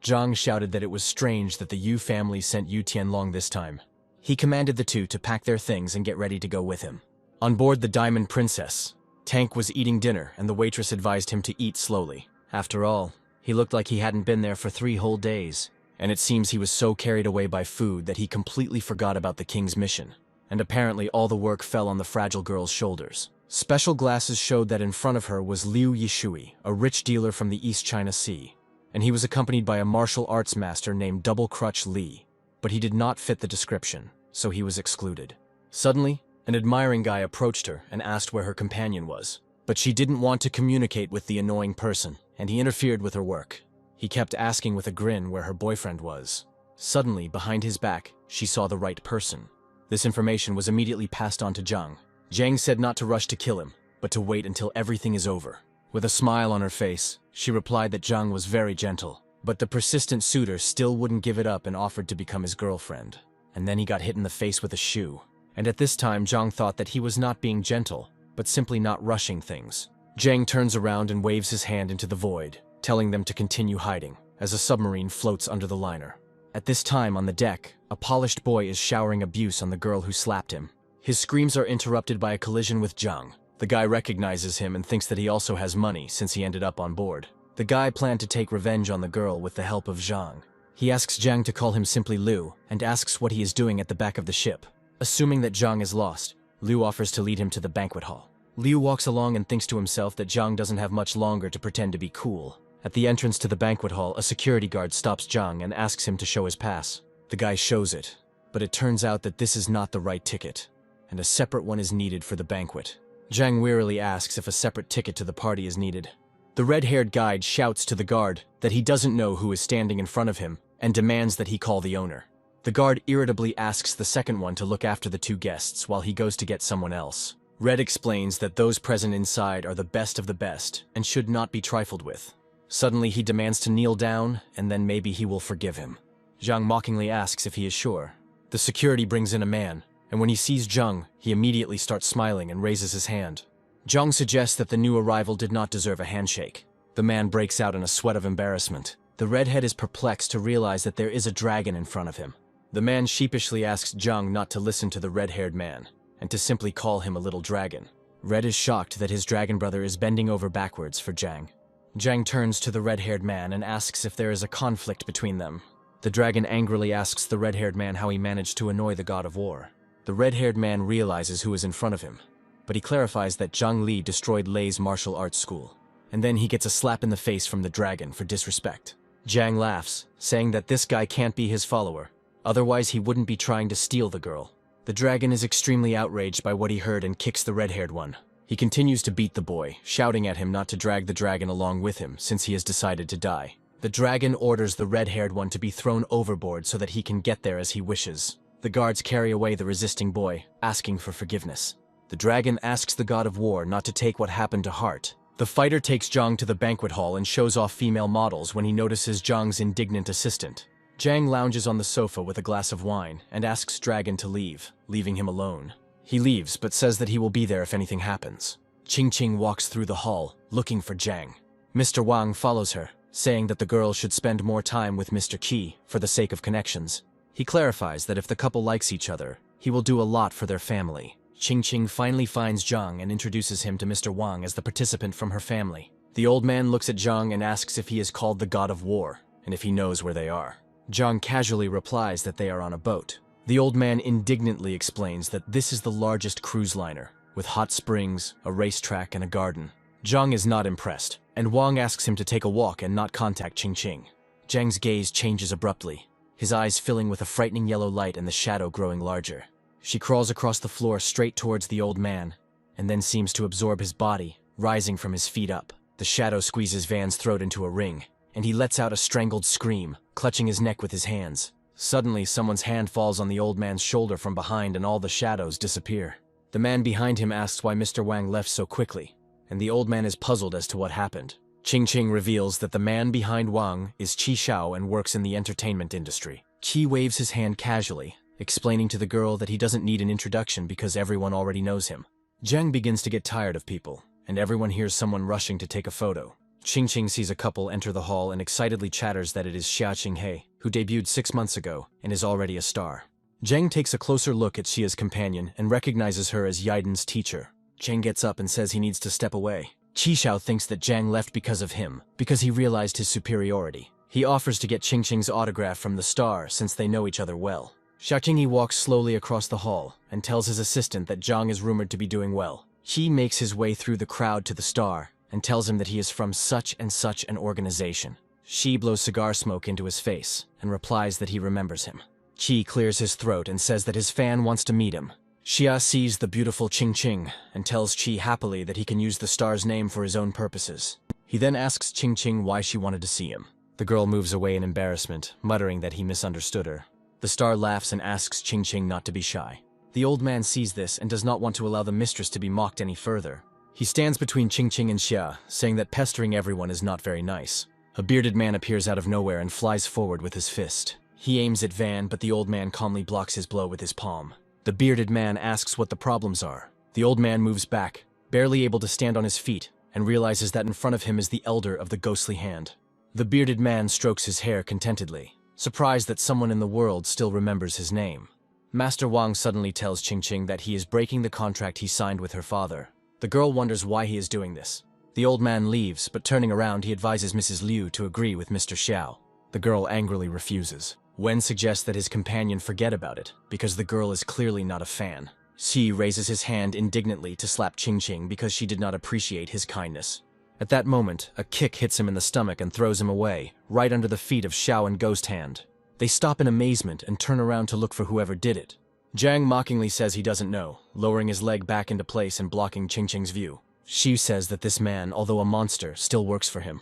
Zhang shouted that it was strange that the Yu family sent Yu Tianlong this time. He commanded the two to pack their things and get ready to go with him. On board the Diamond Princess, Tank was eating dinner and the waitress advised him to eat slowly. After all, he looked like he hadn't been there for 3 whole days, and it seems he was so carried away by food that he completely forgot about the king's mission. And apparently all the work fell on the fragile girl's shoulders. Special glasses showed that in front of her was Liu Yishui, a rich dealer from the East China Sea, and he was accompanied by a martial arts master named Double Crutch Li. But he did not fit the description, so he was excluded. Suddenly, an admiring guy approached her and asked where her companion was. But she didn't want to communicate with the annoying person, and he interfered with her work. He kept asking with a grin where her boyfriend was. Suddenly, behind his back, she saw the right person. This information was immediately passed on to Zhang. Zhang said not to rush to kill him, but to wait until everything is over. With a smile on her face, she replied that Zhang was very gentle, but the persistent suitor still wouldn't give it up and offered to become his girlfriend. And then he got hit in the face with a shoe. And at this time, Zhang thought that he was not being gentle, but simply not rushing things. Zhang turns around and waves his hand into the void, telling them to continue hiding, as a submarine floats under the liner. At this time, on the deck, a polished boy is showering abuse on the girl who slapped him. His screams are interrupted by a collision with Zhang. The guy recognizes him and thinks that he also has money since he ended up on board. The guy planned to take revenge on the girl with the help of Zhang. He asks Zhang to call him simply Liu, and asks what he is doing at the back of the ship. Assuming that Zhang is lost, Liu offers to lead him to the banquet hall. Liu walks along and thinks to himself that Zhang doesn't have much longer to pretend to be cool. At the entrance to the banquet hall, a security guard stops Zhang and asks him to show his pass. The guy shows it, but it turns out that this is not the right ticket, and a separate one is needed for the banquet. Zhang wearily asks if a separate ticket to the party is needed. The red-haired guide shouts to the guard that he doesn't know who is standing in front of him and demands that he call the owner. The guard irritably asks the second one to look after the two guests while he goes to get someone else. Red explains that those present inside are the best of the best and should not be trifled with. Suddenly he demands to kneel down, and then maybe he will forgive him. Zhang mockingly asks if he is sure. The security brings in a man, and when he sees Zhang, he immediately starts smiling and raises his hand. Zhang suggests that the new arrival did not deserve a handshake. The man breaks out in a sweat of embarrassment. The redhead is perplexed to realize that there is a dragon in front of him. The man sheepishly asks Zhang not to listen to the red-haired man, and to simply call him a little dragon. Red is shocked that his dragon brother is bending over backwards for Zhang. Zhang turns to the red-haired man and asks if there is a conflict between them. The dragon angrily asks the red-haired man how he managed to annoy the god of war. The red-haired man realizes who is in front of him, but he clarifies that Zhang Li destroyed Lei's martial arts school. And then he gets a slap in the face from the dragon for disrespect. Zhang laughs, saying that this guy can't be his follower, otherwise he wouldn't be trying to steal the girl. The dragon is extremely outraged by what he heard and kicks the red-haired one. He continues to beat the boy, shouting at him not to drag the dragon along with him since he has decided to die. The dragon orders the red-haired one to be thrown overboard so that he can get there as he wishes. The guards carry away the resisting boy, asking for forgiveness. The dragon asks the god of war not to take what happened to heart. The fighter takes Zhang to the banquet hall and shows off female models when he notices Zhang's indignant assistant. Zhang lounges on the sofa with a glass of wine and asks Dragon to leave, leaving him alone. He leaves but says that he will be there if anything happens. Qing walks through the hall, looking for Zhang. Mr. Wang follows her, saying that the girl should spend more time with Mr. Qi for the sake of connections. He clarifies that if the couple likes each other, he will do a lot for their family. Qing finally finds Zhang and introduces him to Mr. Wang as the participant from her family. The old man looks at Zhang and asks if he is called the god of war, and if he knows where they are. Zhang casually replies that they are on a boat. The old man indignantly explains that this is the largest cruise liner, with hot springs, a racetrack, and a garden. Zhang is not impressed, and Wang asks him to take a walk and not contact Qing. Zhang's gaze changes abruptly, his eyes filling with a frightening yellow light and the shadow growing larger. She crawls across the floor straight towards the old man, and then seems to absorb his body, rising from his feet up. The shadow squeezes Van's throat into a ring, and he lets out a strangled scream, clutching his neck with his hands. Suddenly, someone's hand falls on the old man's shoulder from behind and all the shadows disappear. The man behind him asks why Mr. Wang left so quickly, and the old man is puzzled as to what happened. Qing reveals that the man behind Wang is Qi Xiao and works in the entertainment industry. Qi waves his hand casually, explaining to the girl that he doesn't need an introduction because everyone already knows him. Zhang begins to get tired of people, and everyone hears someone rushing to take a photo. Qing sees a couple enter the hall and excitedly chatters that it is Xia Qinghe, who debuted 6 months ago and is already a star. Zhang takes a closer look at Xia's companion and recognizes her as Yaiden's teacher. Zhang gets up and says he needs to step away. Qi Xiao thinks that Zhang left because of him, because he realized his superiority. He offers to get Qing's autograph from the star since they know each other well. Xia Qinghe walks slowly across the hall and tells his assistant that Zhang is rumored to be doing well. Qi makes his way through the crowd to the star and tells him that he is from such and such an organization. Xi blows cigar smoke into his face and replies that he remembers him. Qi clears his throat and says that his fan wants to meet him. Xia sees the beautiful Qing and tells Qi happily that he can use the star's name for his own purposes. He then asks Qing why she wanted to see him. The girl moves away in embarrassment, muttering that he misunderstood her. The star laughs and asks Qing not to be shy. The old man sees this and does not want to allow the mistress to be mocked any further. He stands between Qing and Xia, saying that pestering everyone is not very nice. A bearded man appears out of nowhere and flies forward with his fist. He aims at Van, but the old man calmly blocks his blow with his palm. The bearded man asks what the problems are. The old man moves back, barely able to stand on his feet, and realizes that in front of him is the elder of the ghostly hand. The bearded man strokes his hair contentedly, surprised that someone in the world still remembers his name. Master Wang suddenly tells Qing that he is breaking the contract he signed with her father. The girl wonders why he is doing this. The old man leaves, but turning around he advises Mrs. Liu to agree with Mr. Xiao. The girl angrily refuses. Wen suggests that his companion forget about it, because the girl is clearly not a fan. Xi raises his hand indignantly to slap Qing because she did not appreciate his kindness. At that moment, a kick hits him in the stomach and throws him away, right under the feet of Xiao and Ghost Hand. They stop in amazement and turn around to look for whoever did it. Zhang mockingly says he doesn't know, lowering his leg back into place and blocking Qing's view. She says that this man, although a monster, still works for him,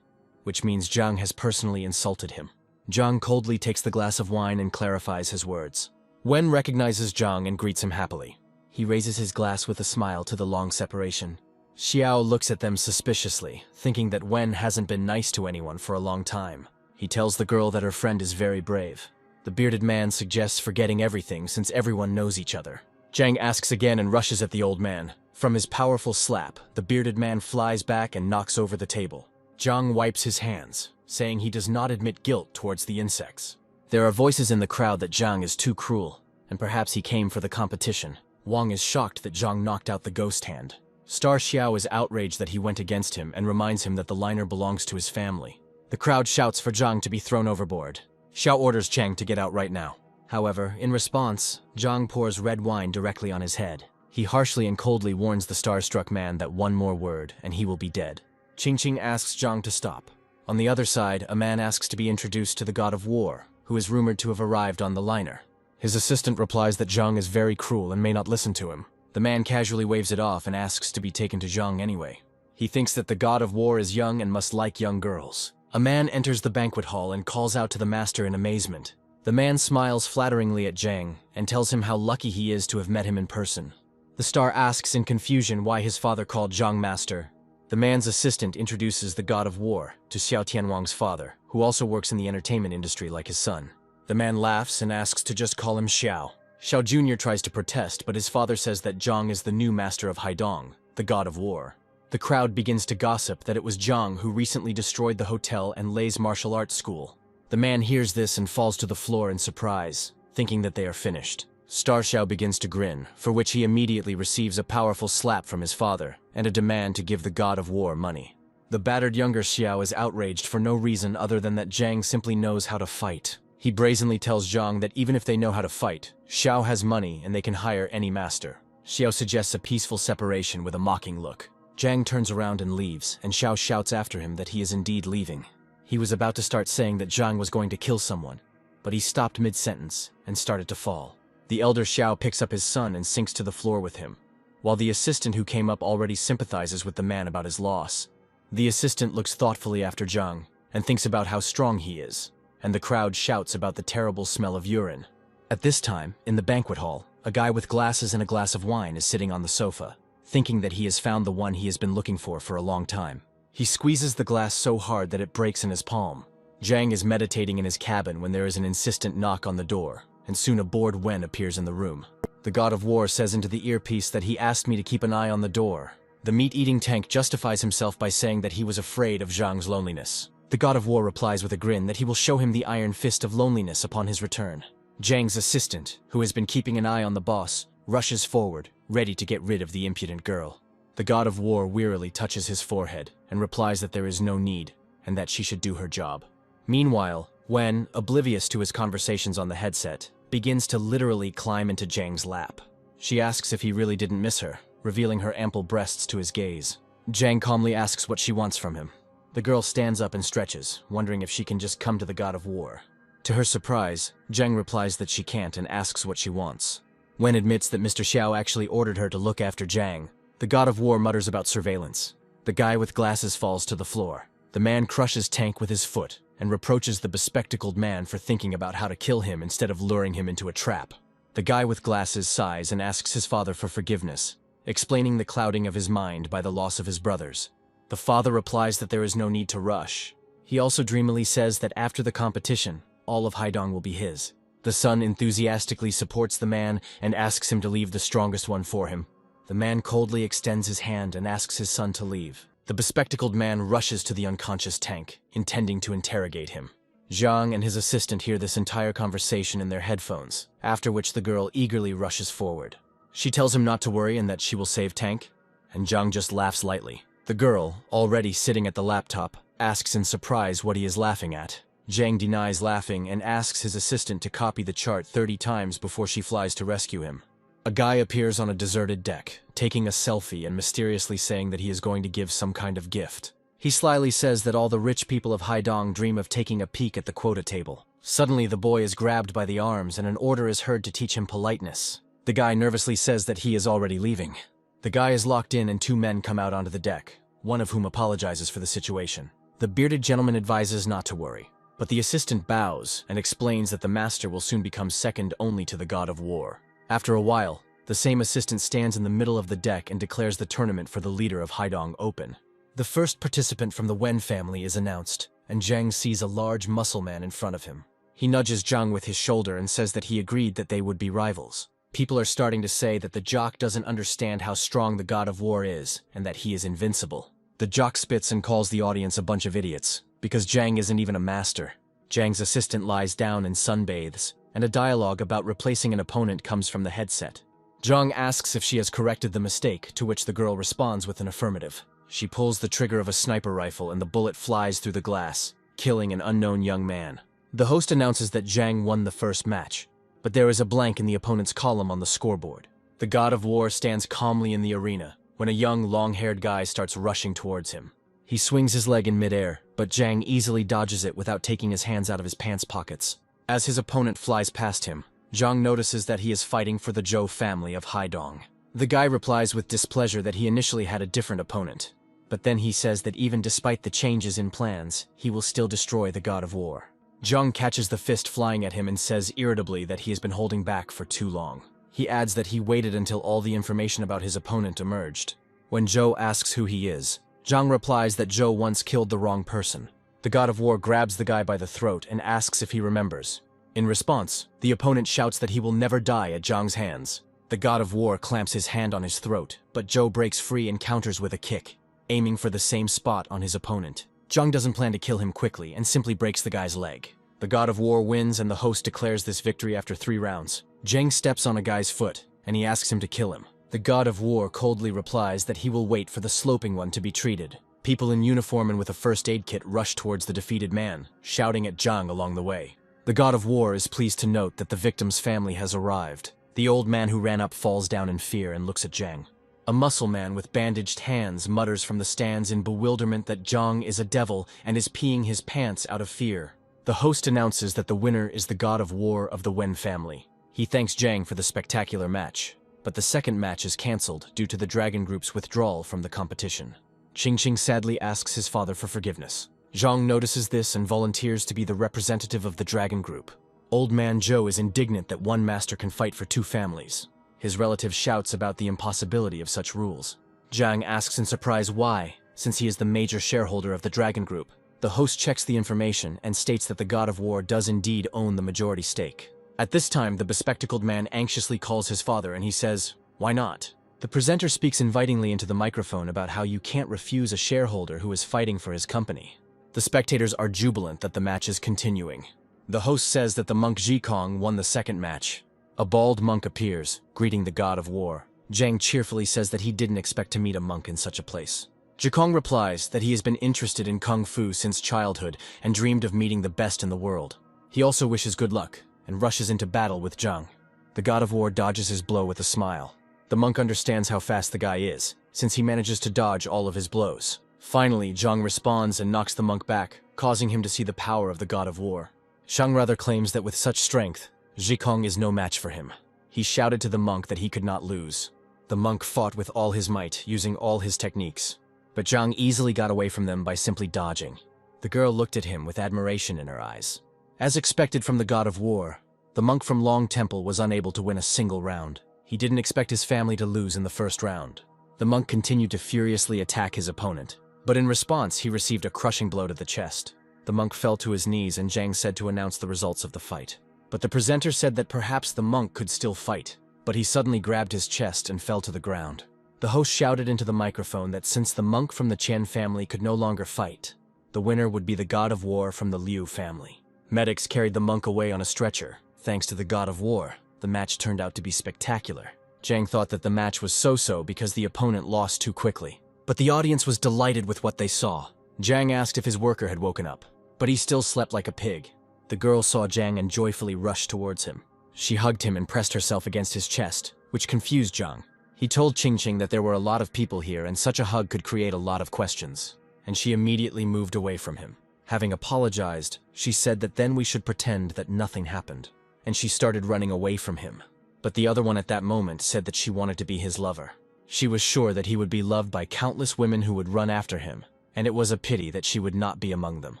which means Zhang has personally insulted him. Zhang coldly takes the glass of wine and clarifies his words. Wen recognizes Zhang and greets him happily. He raises his glass with a smile to the long separation. Xiao looks at them suspiciously, thinking that Wen hasn't been nice to anyone for a long time. He tells the girl that her friend is very brave. The bearded man suggests forgetting everything since everyone knows each other. Zhang asks again and rushes at the old man. From his powerful slap, the bearded man flies back and knocks over the table. Zhang wipes his hands, saying he does not admit guilt towards the insects. There are voices in the crowd that Zhang is too cruel, and perhaps he came for the competition. Wang is shocked that Zhang knocked out the ghost hand. Star Xiao is outraged that he went against him and reminds him that the liner belongs to his family. The crowd shouts for Zhang to be thrown overboard. Xiao orders Chang to get out right now. However, in response, Zhang pours red wine directly on his head. He harshly and coldly warns the starstruck man that one more word and he will be dead. Qingqing asks Zhang to stop. On the other side, a man asks to be introduced to the god of war, who is rumored to have arrived on the liner. His assistant replies that Zhang is very cruel and may not listen to him. The man casually waves it off and asks to be taken to Zhang anyway. He thinks that the god of war is young and must like young girls. A man enters the banquet hall and calls out to the master in amazement. The man smiles flatteringly at Zhang and tells him how lucky he is to have met him in person. The star asks in confusion why his father called Zhang master. The man's assistant introduces the god of war to Xiao Tianwang's father, who also works in the entertainment industry like his son. The man laughs and asks to just call him Xiao. Xiao Jr. tries to protest, but his father says that Zhang is the new master of Haidong, the god of war. The crowd begins to gossip that it was Zhang who recently destroyed the hotel and Lei's martial arts school. The man hears this and falls to the floor in surprise, thinking that they are finished. Star Xiao begins to grin, for which he immediately receives a powerful slap from his father and a demand to give the god of war money. The battered younger Xiao is outraged for no reason other than that Zhang simply knows how to fight. He brazenly tells Zhang that even if they know how to fight, Xiao has money and they can hire any master. Xiao suggests a peaceful separation with a mocking look. Zhang turns around and leaves, and Xiao shouts after him that he is indeed leaving. He was about to start saying that Zhang was going to kill someone, but he stopped mid-sentence and started to fall. The elder Xiao picks up his son and sinks to the floor with him, while the assistant who came up already sympathizes with the man about his loss. The assistant looks thoughtfully after Zhang and thinks about how strong he is, and the crowd shouts about the terrible smell of urine. At this time, in the banquet hall, a guy with glasses and a glass of wine is sitting on the sofa, thinking that he has found the one he has been looking for a long time. He squeezes the glass so hard that it breaks in his palm. Zhang is meditating in his cabin when there is an insistent knock on the door, and soon a bored Wen appears in the room. The god of war says into the earpiece that he asked me to keep an eye on the door. The meat-eating tank justifies himself by saying that he was afraid of Zhang's loneliness. The god of war replies with a grin that he will show him the iron fist of loneliness upon his return. Zhang's assistant, who has been keeping an eye on the boss, rushes forward, ready to get rid of the impudent girl. The god of war wearily touches his forehead and replies that there is no need, and that she should do her job. Meanwhile, Wen, oblivious to his conversations on the headset, begins to literally climb into Zhang's lap. She asks if he really didn't miss her, revealing her ample breasts to his gaze. Zhang calmly asks what she wants from him. The girl stands up and stretches, wondering if she can just come to the god of war. To her surprise, Zhang replies that she can't and asks what she wants. Wen admits that Mr. Xiao actually ordered her to look after Zhang. The god of war mutters about surveillance. The guy with glasses falls to the floor. The man crushes Tank with his foot and reproaches the bespectacled man for thinking about how to kill him instead of luring him into a trap. The guy with glasses sighs and asks his father for forgiveness, explaining the clouding of his mind by the loss of his brothers. The father replies that there is no need to rush. He also dreamily says that after the competition, all of Haidong will be his. The son enthusiastically supports the man and asks him to leave the strongest one for him. The man coldly extends his hand and asks his son to leave. The bespectacled man rushes to the unconscious Tank, intending to interrogate him. Zhang and his assistant hear this entire conversation in their headphones, after which the girl eagerly rushes forward. She tells him not to worry and that she will save Tank, and Zhang just laughs lightly. The girl, already sitting at the laptop, asks in surprise what he is laughing at. Zhang denies laughing and asks his assistant to copy the chart 30 times before she flies to rescue him. A guy appears on a deserted deck, taking a selfie and mysteriously saying that he is going to give some kind of gift. He slyly says that all the rich people of Haidong dream of taking a peek at the quota table. Suddenly, the boy is grabbed by the arms and an order is heard to teach him politeness. The guy nervously says that he is already leaving. The guy is locked in and two men come out onto the deck, one of whom apologizes for the situation. The bearded gentleman advises not to worry, but the assistant bows and explains that the master will soon become second only to the god of war. After a while, the same assistant stands in the middle of the deck and declares the tournament for the leader of Haidong open. The first participant from the Wen family is announced, and Zhang sees a large muscle man in front of him. He nudges Zhang with his shoulder and says that he agreed that they would be rivals. People are starting to say that the jock doesn't understand how strong the god of war is, and that he is invincible. The jock spits and calls the audience a bunch of idiots, because Zhang isn't even a master. Zhang's assistant lies down and sunbathes, and a dialogue about replacing an opponent comes from the headset. Zhang asks if she has corrected the mistake, to which the girl responds with an affirmative. She pulls the trigger of a sniper rifle and the bullet flies through the glass, killing an unknown young man. The host announces that Zhang won the first match, but there is a blank in the opponent's column on the scoreboard. The god of war stands calmly in the arena when a young, long-haired guy starts rushing towards him. He swings his leg in midair, but Zhang easily dodges it without taking his hands out of his pants pockets. As his opponent flies past him, Zhang notices that he is fighting for the Zhou family of Haidong. The guy replies with displeasure that he initially had a different opponent, but then he says that even despite the changes in plans, he will still destroy the god of war. Zhang catches the fist flying at him and says irritably that he has been holding back for too long. He adds that he waited until all the information about his opponent emerged. When Zhou asks who he is, Zhang replies that Zhou once killed the wrong person. The god of war grabs the guy by the throat and asks if he remembers. In response, the opponent shouts that he will never die at Zhang's hands. The god of war clamps his hand on his throat, but Zhou breaks free and counters with a kick, aiming for the same spot on his opponent. Zhang doesn't plan to kill him quickly and simply breaks the guy's leg. The god of war wins and the host declares this victory after 3 rounds. Zhang steps on a guy's foot, and he asks him to kill him. The god of war coldly replies that he will wait for the sloping one to be treated. People in uniform and with a first aid kit rush towards the defeated man, shouting at Zhang along the way. The god of war is pleased to note that the victim's family has arrived. The old man who ran up falls down in fear and looks at Zhang. A muscle man with bandaged hands mutters from the stands in bewilderment that Zhang is a devil and is peeing his pants out of fear. The host announces that the winner is the god of war of the Wen family. He thanks Zhang for the spectacular match, but the second match is cancelled due to the dragon group's withdrawal from the competition. Qingqing sadly asks his father for forgiveness. Zhang notices this and volunteers to be the representative of the dragon group. Old man Zhou is indignant that one master can fight for 2 families. His relative shouts about the impossibility of such rules. Zhang asks in surprise why, since he is the major shareholder of the dragon group. The host checks the information and states that the god of war does indeed own the majority stake. At this time, the bespectacled man anxiously calls his father and he says, "Why not?" The presenter speaks invitingly into the microphone about how you can't refuse a shareholder who is fighting for his company. The spectators are jubilant that the match is continuing. The host says that the monk Zhikong won the second match. A bald monk appears, greeting the god of war. Zhang cheerfully says that he didn't expect to meet a monk in such a place. Zhikong replies that he has been interested in kung fu since childhood and dreamed of meeting the best in the world. He also wishes good luck and rushes into battle with Zhang. The god of war dodges his blow with a smile. The monk understands how fast the guy is, since he manages to dodge all of his blows. Finally, Zhang responds and knocks the monk back, causing him to see the power of the god of war. Zhang rather claims that with such strength, Zhikong is no match for him. He shouted to the monk that he could not lose. The monk fought with all his might, using all his techniques. But Zhang easily got away from them by simply dodging. The girl looked at him with admiration in her eyes. As expected from the god of war, the monk from Long Temple was unable to win a single round. He didn't expect his family to lose in the first round. The monk continued to furiously attack his opponent, but in response he received a crushing blow to the chest. The monk fell to his knees and Zhang said to announce the results of the fight. But the presenter said that perhaps the monk could still fight, but he suddenly grabbed his chest and fell to the ground. The host shouted into the microphone that since the monk from the Qian family could no longer fight, the winner would be the god of war from the Liu family. Medics carried the monk away on a stretcher. Thanks to the god of war, the match turned out to be spectacular. Zhang thought that the match was so-so because the opponent lost too quickly. But the audience was delighted with what they saw. Zhang asked if his worker had woken up, but he still slept like a pig. The girl saw Zhang and joyfully rushed towards him. She hugged him and pressed herself against his chest, which confused Zhang. He told Qingqing that there were a lot of people here and such a hug could create a lot of questions, and she immediately moved away from him. Having apologized, she said that then we should pretend that nothing happened, and she started running away from him. But the other one at that moment said that she wanted to be his lover. She was sure that he would be loved by countless women who would run after him, and it was a pity that she would not be among them.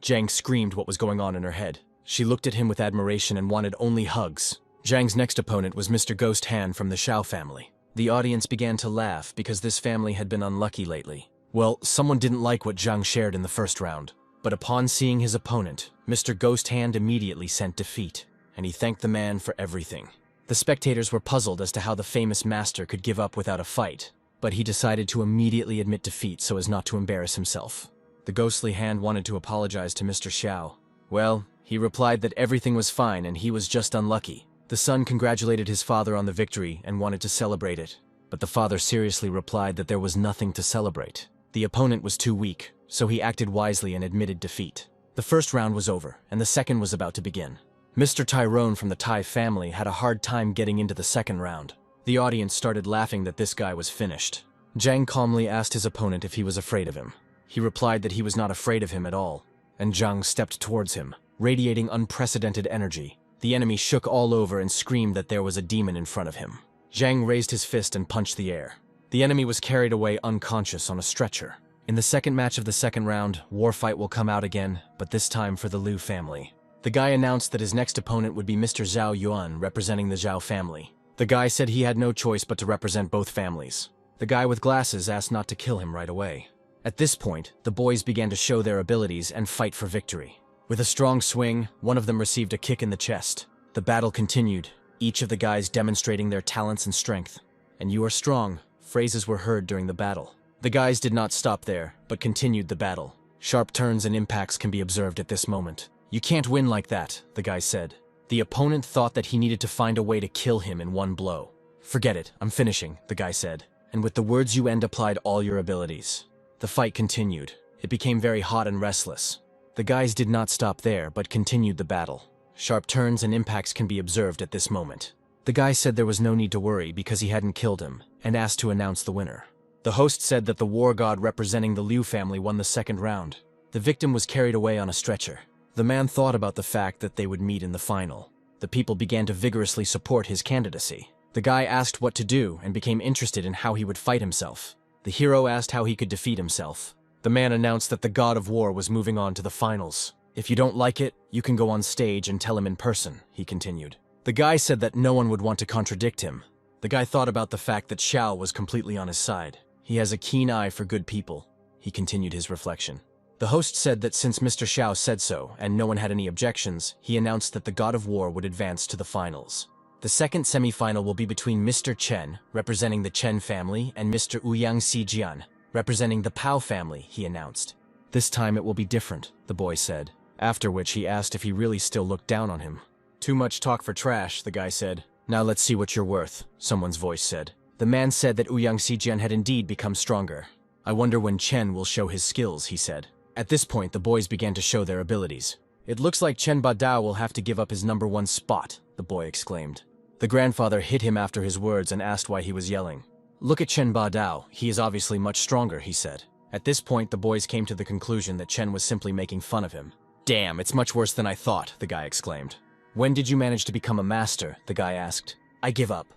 Zhang screamed what was going on in her head. She looked at him with admiration and wanted only hugs. Zhang's next opponent was Mr. Ghost Han from the Xiao family. The audience began to laugh because this family had been unlucky lately. Well, someone didn't like what Zhang shared in the first round, but upon seeing his opponent, Mr. Ghost Han immediately sent defeat, and he thanked the man for everything. The spectators were puzzled as to how the famous master could give up without a fight, but he decided to immediately admit defeat so as not to embarrass himself. The ghostly hand wanted to apologize to Mr. Xiao. Well, he replied that everything was fine and he was just unlucky. The son congratulated his father on the victory and wanted to celebrate it, but the father seriously replied that there was nothing to celebrate. The opponent was too weak, so he acted wisely and admitted defeat. The first round was over, and the second was about to begin. Mr. Tyrone from the Tai family had a hard time getting into the second round. The audience started laughing that this guy was finished. Zhang calmly asked his opponent if he was afraid of him. He replied that he was not afraid of him at all, and Zhang stepped towards him, radiating unprecedented energy. The enemy shook all over and screamed that there was a demon in front of him. Zhang raised his fist and punched the air. The enemy was carried away unconscious on a stretcher. In the second match of the second round, War Fight will come out again, but this time for the Liu family. The guy announced that his next opponent would be Mr. Zhao Yuan, representing the Zhao family. The guy said he had no choice but to represent both families. The guy with glasses asked not to kill him right away. At this point, the boys began to show their abilities and fight for victory. With a strong swing, one of them received a kick in the chest. The battle continued, each of the guys demonstrating their talents and strength. "And you are strong," phrases were heard during the battle. The guys did not stop there, but continued the battle. Sharp turns and impacts can be observed at this moment. "You can't win like that," the guy said. The opponent thought that he needed to find a way to kill him in one blow. "Forget it, I'm finishing," the guy said. And with the words you end applied all your abilities. The fight continued. It became very hot and restless. The guys did not stop there, but continued the battle. Sharp turns and impacts can be observed at this moment. The guy said there was no need to worry because he hadn't killed him, and asked to announce the winner. The host said that the war god representing the Liu family won the second round. The victim was carried away on a stretcher. The man thought about the fact that they would meet in the final. The people began to vigorously support his candidacy. The guy asked what to do and became interested in how he would fight himself. The hero asked how he could defeat himself. The man announced that the god of war was moving on to the finals. "If you don't like it, you can go on stage and tell him in person," he continued. The guy said that no one would want to contradict him. The guy thought about the fact that Xiao was completely on his side. "He has a keen eye for good people," he continued his reflection. The host said that since Mr. Xiao said so, and no one had any objections, he announced that the God of War would advance to the finals. The second semi-final will be between Mr. Chen, representing the Chen family, and Mr. Ouyang Xijian, representing the Pao family, he announced. "This time it will be different," the boy said, after which he asked if he really still looked down on him. "Too much talk for trash," the guy said. "Now let's see what you're worth," someone's voice said. The man said that Ouyang Xijian had indeed become stronger. "I wonder when Chen will show his skills," he said. At this point, the boys began to show their abilities. "It looks like Chen Badao will have to give up his #1 spot," the boy exclaimed. The grandfather hit him after his words and asked why he was yelling. "Look at Chen Badao, he is obviously much stronger," he said. At this point, the boys came to the conclusion that Chen was simply making fun of him. "Damn, it's much worse than I thought," the guy exclaimed. "When did you manage to become a master?" the guy asked. I give up,"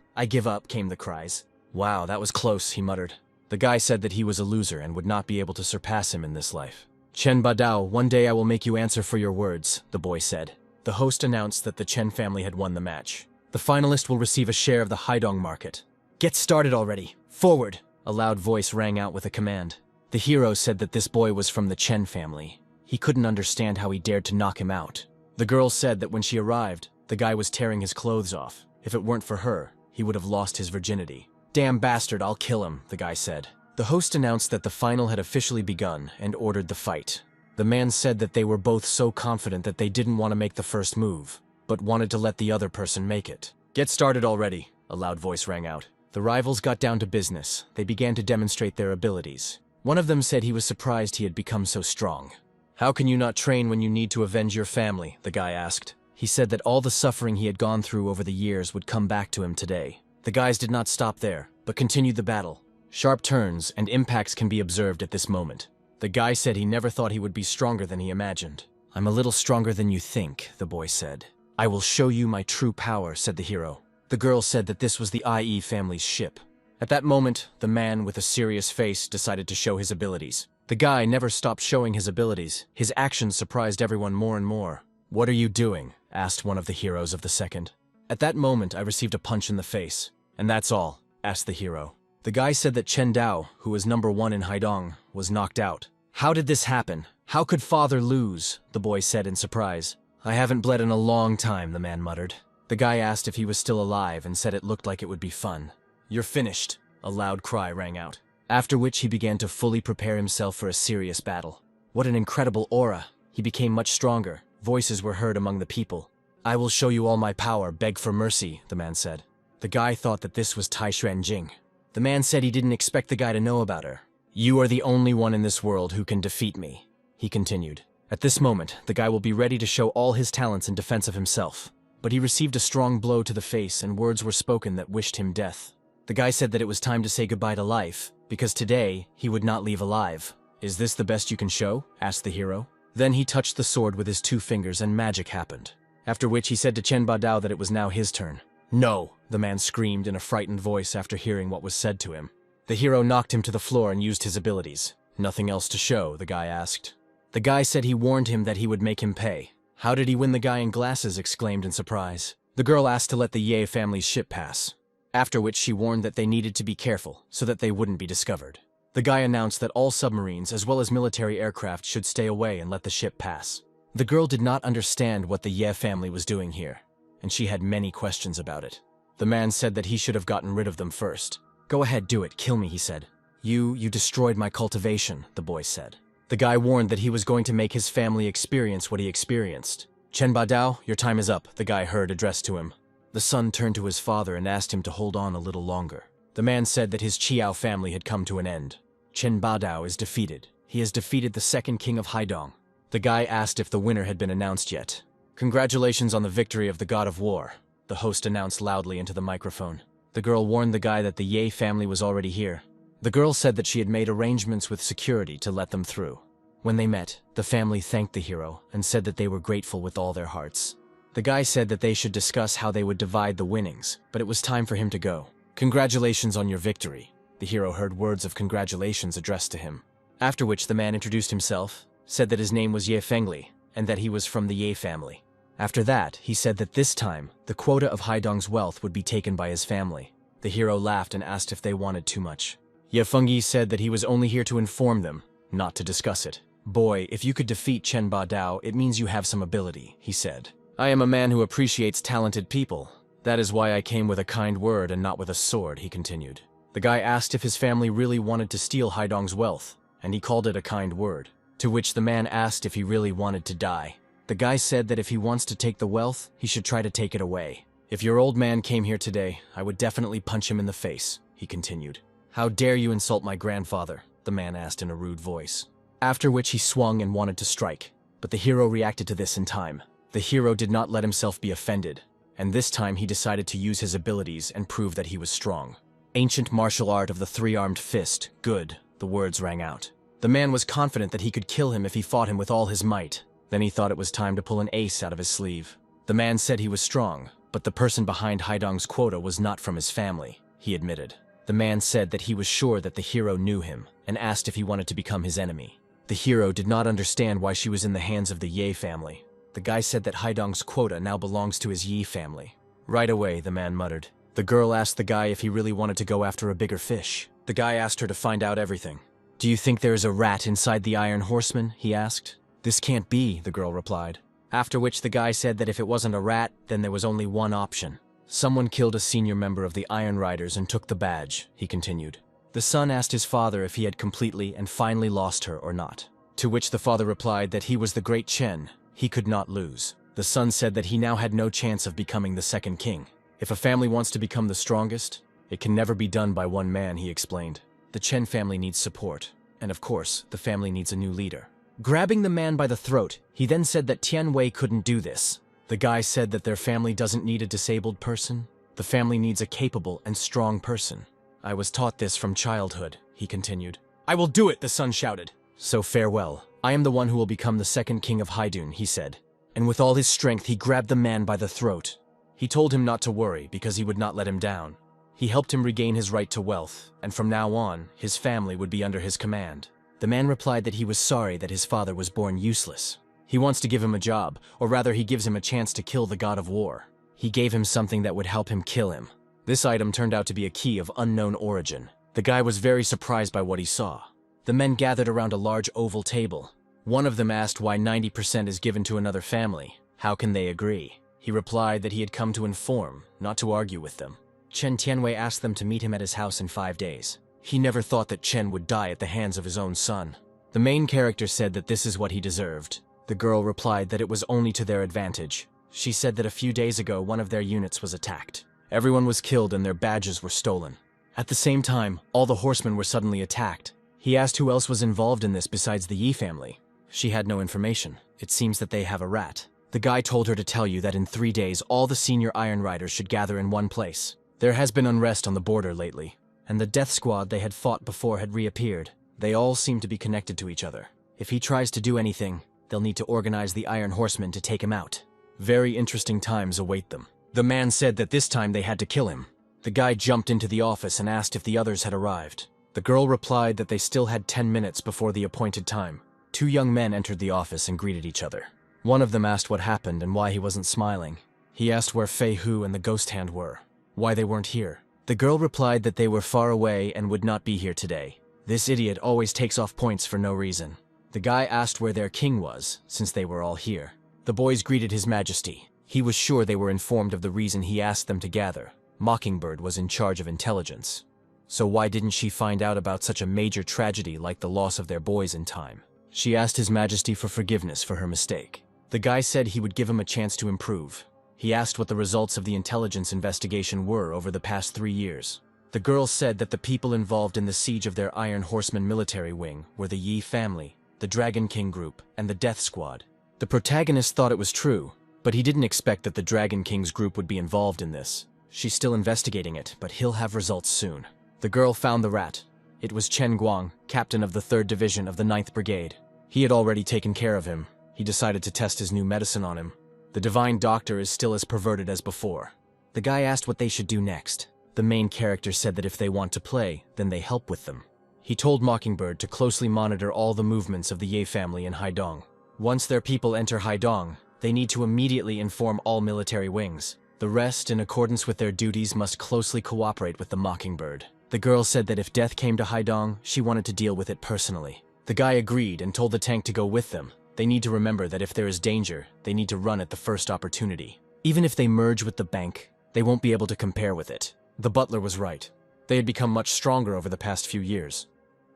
came the cries. "Wow, that was close," he muttered. The guy said that he was a loser and would not be able to surpass him in this life. "Chen Badao, one day I will make you answer for your words," the boy said. The host announced that the Chen family had won the match. "The finalist will receive a share of the Haidong market." "Get started already! Forward!" a loud voice rang out with a command. The hero said that this boy was from the Chen family. He couldn't understand how he dared to knock him out. The girl said that when she arrived, the guy was tearing his clothes off. If it weren't for her, he would have lost his virginity. "Damn bastard, I'll kill him," the guy said. The host announced that the final had officially begun and ordered the fight. The man said that they were both so confident that they didn't want to make the first move, but wanted to let the other person make it. "Get started already," a loud voice rang out. The rivals got down to business. They began to demonstrate their abilities. One of them said he was surprised he had become so strong. "How can you not train when you need to avenge your family?" the guy asked. He said that all the suffering he had gone through over the years would come back to him today. The guys did not stop there, but continued the battle. Sharp turns and impacts can be observed at this moment. The guy said he never thought he would be stronger than he imagined. "I'm a little stronger than you think," the boy said. "I will show you my true power," said the hero. The girl said that this was the IE family's ship, At that moment, the man with a serious face decided to show his abilities. The guy never stopped showing his abilities. His actions surprised everyone more and more. "What are you doing?" asked one of the heroes of the second. At that moment, I received a punch in the face. "And that's all?" asked the hero. The guy said that Chen Dao, who was #1 in Haidong, was knocked out. "How did this happen? How could father lose?" the boy said in surprise. "I haven't bled in a long time," the man muttered. The guy asked if he was still alive and said it looked like it would be fun. "You're finished," a loud cry rang out. After which he began to fully prepare himself for a serious battle. What an incredible aura! He became much stronger. Voices were heard among the people. "I will show you all my power, beg for mercy," the man said. The guy thought that this was Tai Xuan Jing. The man said he didn't expect the guy to know about her. "You are the only one in this world who can defeat me," he continued. At this moment, the guy will be ready to show all his talents in defense of himself. But he received a strong blow to the face and words were spoken that wished him death. The guy said that it was time to say goodbye to life, because today he would not leave alive. "Is this the best you can show?" asked the hero. Then he touched the sword with his 2 fingers and magic happened. After which he said to Chen Badao that it was now his turn. "No!" the man screamed in a frightened voice after hearing what was said to him. The hero knocked him to the floor and used his abilities. "Nothing else to show?" the guy asked. The guy said he warned him that he would make him pay. "How did he win?" the guy in glasses exclaimed in surprise. The girl asked to let the Ye family's ship pass. After which she warned that they needed to be careful so that they wouldn't be discovered. The guy announced that all submarines as well as military aircraft should stay away and let the ship pass. The girl did not understand what the Ye family was doing here, and she had many questions about it. The man said that he should have gotten rid of them first. "Go ahead, do it, kill me," he said. You destroyed my cultivation," the boy said. The guy warned that he was going to make his family experience what he experienced. "Chen Badao, your time is up," the guy heard addressed to him. The son turned to his father and asked him to hold on a little longer. The man said that his Chiao family had come to an end. Chen Badao is defeated. He has defeated the second king of Haidong. The guy asked if the winner had been announced yet. "Congratulations on the victory of the god of war," the host announced loudly into the microphone. The girl warned the guy that the Ye family was already here. The girl said that she had made arrangements with security to let them through. When they met, the family thanked the hero and said that they were grateful with all their hearts. The guy said that they should discuss how they would divide the winnings, but it was time for him to go. "Congratulations on your victory." The hero heard words of congratulations addressed to him. After which the man introduced himself, said that his name was Ye Fengli, and that he was from the Ye family. After that, he said that this time, the quota of Haidong's wealth would be taken by his family. The hero laughed and asked if they wanted too much. Ye Fengli said that he was only here to inform them, not to discuss it. "Boy, if you could defeat Chen Badao, it means you have some ability," he said. "I am a man who appreciates talented people. That is why I came with a kind word and not with a sword," he continued. The guy asked if his family really wanted to steal Haidong's wealth, and he called it a kind word. To which the man asked if he really wanted to die. The guy said that if he wants to take the wealth, he should try to take it away. "If your old man came here today, I would definitely punch him in the face," he continued. "How dare you insult my grandfather?" the man asked in a rude voice. After which he swung and wanted to strike, but the hero reacted to this in time. The hero did not let himself be offended, and this time he decided to use his abilities and prove that he was strong. "Ancient martial art of the 3-armed fist, good," the words rang out. The man was confident that he could kill him if he fought him with all his might. Then he thought it was time to pull an ace out of his sleeve. The man said he was strong, but the person behind Haidong's quota was not from his family, he admitted. The man said that he was sure that the hero knew him, and asked if he wanted to become his enemy. The hero did not understand why she was in the hands of the Ye family. The guy said that Haidong's quota now belongs to his Yi family. "Right away," the man muttered. The girl asked the guy if he really wanted to go after a bigger fish. The guy asked her to find out everything. "Do you think there is a rat inside the Iron Horseman?" he asked. "This can't be," the girl replied. After which the guy said that if it wasn't a rat, then there was only one option. "Someone killed a senior member of the Iron Riders and took the badge," he continued. The son asked his father if he had completely and finally lost her or not. To which the father replied that he was the great Chen. He could not lose. The son said that he now had no chance of becoming the second king. "If a family wants to become the strongest, it can never be done by one man," he explained. "The Chen family needs support, and of course, the family needs a new leader." Grabbing the man by the throat, he then said that Tian Wei couldn't do this. The guy said that their family doesn't need a disabled person. The family needs a capable and strong person. "I was taught this from childhood," he continued. "I will do it," the son shouted. "So farewell. I am the one who will become the second king of Haidun," he said. And with all his strength, he grabbed the man by the throat. He told him not to worry because he would not let him down. He helped him regain his right to wealth, and from now on, his family would be under his command. The man replied that he was sorry that his father was born useless. He wants to give him a job, or rather he gives him a chance to kill the god of war. He gave him something that would help him kill him. This item turned out to be a key of unknown origin. The guy was very surprised by what he saw. The men gathered around a large oval table. One of them asked why 90% is given to another family. How can they agree? He replied that he had come to inform, not to argue with them. Chen Tianwei asked them to meet him at his house in 5 days. He never thought that Chen would die at the hands of his own son. The main character said that this is what he deserved. The girl replied that it was only to their advantage. She said that a few days ago one of their units was attacked. Everyone was killed and their badges were stolen. At the same time, all the horsemen were suddenly attacked. He asked who else was involved in this besides the Yi family. She had no information. It seems that they have a rat. The guy told her to tell you that in 3 days all the senior Iron Riders should gather in one place. There has been unrest on the border lately, and the death squad they had fought before had reappeared. They all seem to be connected to each other. If he tries to do anything, they'll need to organize the Iron Horsemen to take him out. Very interesting times await them. The man said that this time they had to kill him. The guy jumped into the office and asked if the others had arrived. The girl replied that they still had 10 minutes before the appointed time. 2 young men entered the office and greeted each other. One of them asked what happened and why he wasn't smiling. He asked where Fei Hu and the Ghost Hand were, why they weren't here. The girl replied that they were far away and would not be here today. This idiot always takes off points for no reason. The guy asked where their king was, since they were all here. The boys greeted His Majesty. He was sure they were informed of the reason he asked them to gather. Mockingbird was in charge of intelligence. So why didn't she find out about such a major tragedy like the loss of their boys in time? She asked His Majesty for forgiveness for her mistake. The guy said he would give him a chance to improve. He asked what the results of the intelligence investigation were over the past 3 years. The girl said that the people involved in the siege of their Iron Horseman military wing were the Yi family, the Dragon King group, and the Death Squad. The protagonist thought it was true, but he didn't expect that the Dragon King's group would be involved in this. She's still investigating it, but he'll have results soon. The girl found the rat. It was Chen Guang, captain of the 3rd Division of the 9th Brigade. He had already taken care of him. He decided to test his new medicine on him. The divine doctor is still as perverted as before. The guy asked what they should do next. The main character said that if they want to play, then they help with them. He told Mockingbird to closely monitor all the movements of the Ye family in Haidong. Once their people enter Haidong, they need to immediately inform all military wings. The rest, in accordance with their duties, must closely cooperate with the Mockingbird. The girl said that if death came to Haidong, she wanted to deal with it personally. The guy agreed and told the tank to go with them. They need to remember that if there is danger, they need to run at the first opportunity. Even if they merge with the bank, they won't be able to compare with it. The butler was right. They had become much stronger over the past few years.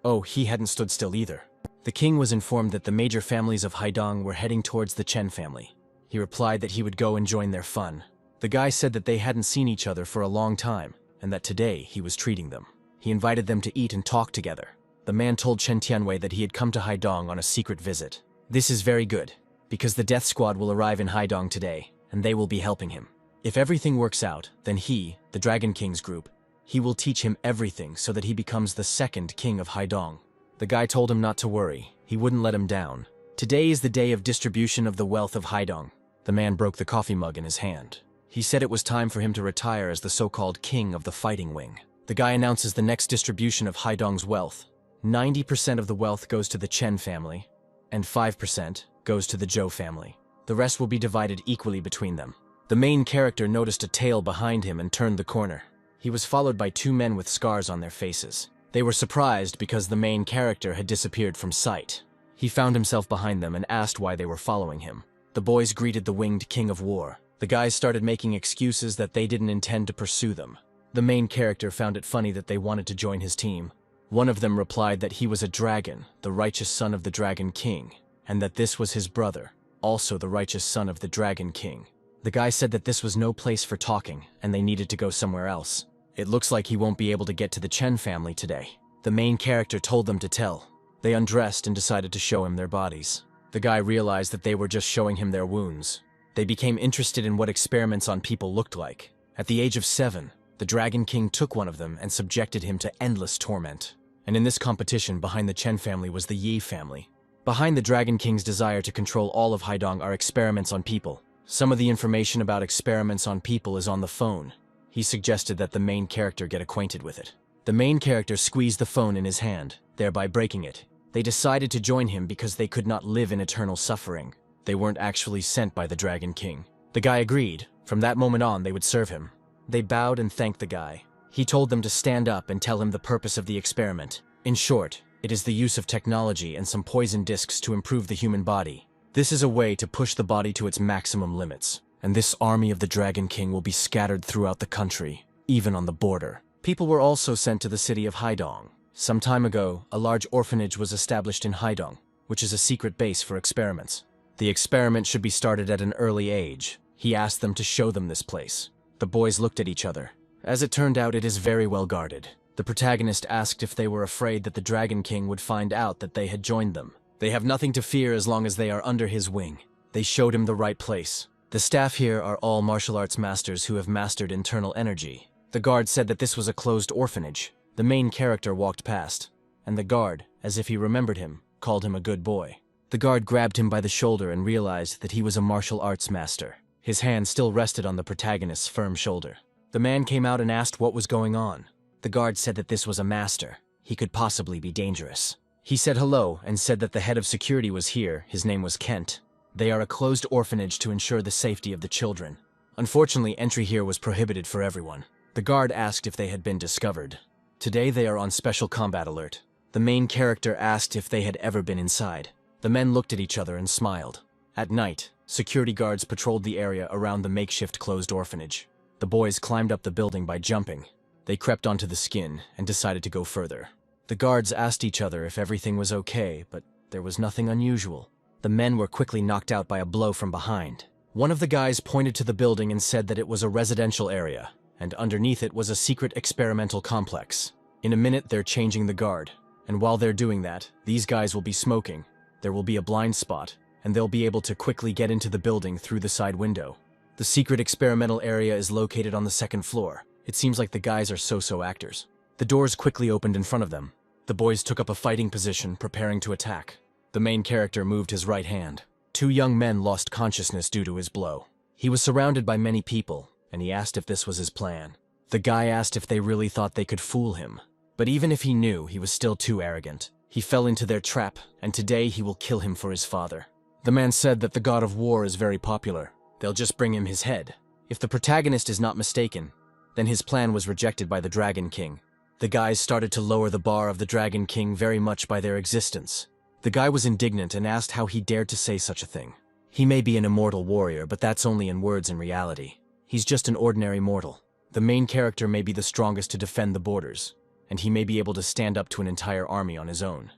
Oh, he hadn't stood still either. The king was informed that the major families of Haidong were heading towards the Chen family. He replied that he would go and join their fun. The guy said that they hadn't seen each other for a long time, and that today he was treating them. He invited them to eat and talk together. The man told Chen Tianwei that he had come to Haidong on a secret visit. This is very good, because the death squad will arrive in Haidong today, and they will be helping him. If everything works out, then he, the Dragon King's group, he will teach him everything so that he becomes the 2nd king of Haidong. The guy told him not to worry. He wouldn't let him down. Today is the day of distribution of the wealth of Haidong. The man broke the coffee mug in his hand. He said it was time for him to retire as the so-called king of the fighting wing. The guy announces the next distribution of Haidong's wealth. 90% of the wealth goes to the Chen family, and 5% goes to the Zhou family. The rest will be divided equally between them. The main character noticed a tail behind him and turned the corner. He was followed by 2 men with scars on their faces. They were surprised because the main character had disappeared from sight. He found himself behind them and asked why they were following him. The boys greeted the winged king of war. The guys started making excuses that they didn't intend to pursue them. The main character found it funny that they wanted to join his team. One of them replied that he was a dragon, the righteous son of the Dragon King, and that this was his brother, also the righteous son of the Dragon King. The guy said that this was no place for talking, and they needed to go somewhere else. It looks like he won't be able to get to the Chen family today. The main character told them to tell. They undressed and decided to show him their bodies. The guy realized that they were just showing him their wounds. They became interested in what experiments on people looked like. At the age of 7, the Dragon King took one of them and subjected him to endless torment. And in this competition, behind the Chen family was the Yi family. Behind the Dragon King's desire to control all of Haidong are experiments on people. Some of the information about experiments on people is on the phone. He suggested that the main character get acquainted with it. The main character squeezed the phone in his hand, thereby breaking it. They decided to join him because they could not live in eternal suffering. They weren't actually sent by the Dragon King. The guy agreed. From that moment on, they would serve him. They bowed and thanked the guy. He told them to stand up and tell him the purpose of the experiment. In short, it is the use of technology and some poison discs to improve the human body. This is a way to push the body to its maximum limits. And this army of the Dragon King will be scattered throughout the country, even on the border. People were also sent to the city of Haidong. Some time ago, a large orphanage was established in Haidong, which is a secret base for experiments. The experiment should be started at an early age. He asked them to show them this place. The boys looked at each other. As it turned out, it is very well guarded. The protagonist asked if they were afraid that the Dragon King would find out that they had joined them. They have nothing to fear as long as they are under his wing. They showed him the right place. The staff here are all martial arts masters who have mastered internal energy. The guard said that this was a closed orphanage. The main character walked past, and the guard, as if he remembered him, called him a good boy. The guard grabbed him by the shoulder and realized that he was a martial arts master. His hand still rested on the protagonist's firm shoulder. The man came out and asked what was going on. The guard said that this was a master. He could possibly be dangerous. He said hello and said that the head of security was here. His name was Kent. They are a closed orphanage to ensure the safety of the children. Unfortunately, entry here was prohibited for everyone. The guard asked if they had been discovered. Today they are on special combat alert. The main character asked if they had ever been inside. The men looked at each other and smiled. At night, security guards patrolled the area around the makeshift closed orphanage. The boys climbed up the building by jumping. They crept onto the skin and decided to go further. The guards asked each other if everything was okay, but there was nothing unusual. The men were quickly knocked out by a blow from behind. One of the guys pointed to the building and said that it was a residential area, and underneath it was a secret experimental complex. In a minute, they're changing the guard, and while they're doing that, these guys will be smoking. There will be a blind spot, and they'll be able to quickly get into the building through the side window. The secret experimental area is located on the second floor. It seems like the guys are so-so actors. The doors quickly opened in front of them. The boys took up a fighting position, preparing to attack. The main character moved his right hand. Two young men lost consciousness due to his blow. He was surrounded by many people, and he asked if this was his plan. The guy asked if they really thought they could fool him. But even if he knew, he was still too arrogant. He fell into their trap, and today he will kill him for his father. The man said that the god of war is very popular. They'll just bring him his head. If the protagonist is not mistaken, then his plan was rejected by the Dragon King. The guys started to lower the bar of the Dragon King very much by their existence. The guy was indignant and asked how he dared to say such a thing. He may be an immortal warrior, but that's only in words and reality. He's just an ordinary mortal. The main character may be the strongest to defend the borders, and he may be able to stand up to an entire army on his own.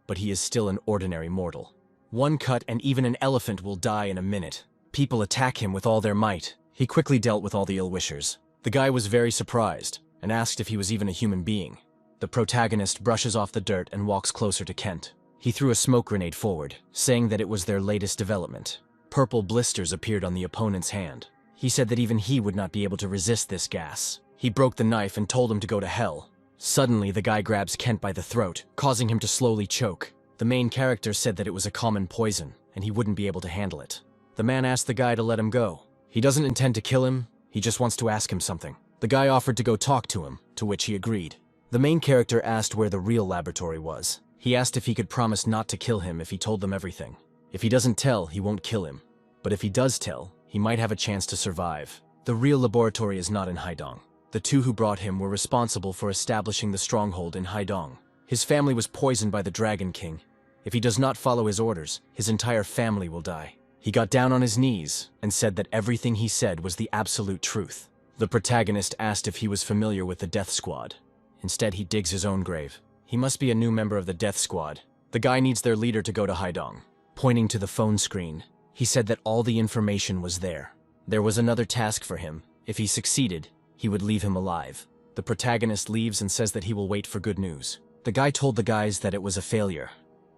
But he is still an ordinary mortal. One cut and even an elephant will die in a minute. People attack him with all their might. He quickly dealt with all the ill-wishers. The guy was very surprised and asked if he was even a human being. The protagonist brushes off the dirt and walks closer to Kent. He threw a smoke grenade forward, saying that it was their latest development. Purple blisters appeared on the opponent's hand. He said that even he would not be able to resist this gas. He broke the knife and told him to go to hell. Suddenly, the guy grabs Kent by the throat, causing him to slowly choke. The main character said that it was a common poison, and he wouldn't be able to handle it. The man asked the guy to let him go. He doesn't intend to kill him, he just wants to ask him something. The guy offered to go talk to him, to which he agreed. The main character asked where the real laboratory was. He asked if he could promise not to kill him if he told them everything. If he doesn't tell, he won't kill him. But if he does tell, he might have a chance to survive. The real laboratory is not in Haidong. The two who brought him were responsible for establishing the stronghold in Haidong. His family was poisoned by the Dragon King. If he does not follow his orders, his entire family will die. He got down on his knees and said that everything he said was the absolute truth. The protagonist asked if he was familiar with the Death Squad. Instead, he digs his own grave. He must be a new member of the Death Squad. The guy needs their leader to go to Haidong. Pointing to the phone screen, he said that all the information was there. There was another task for him. If he succeeded, he would leave him alive. The protagonist leaves and says that he will wait for good news. The guy told the guys that it was a failure,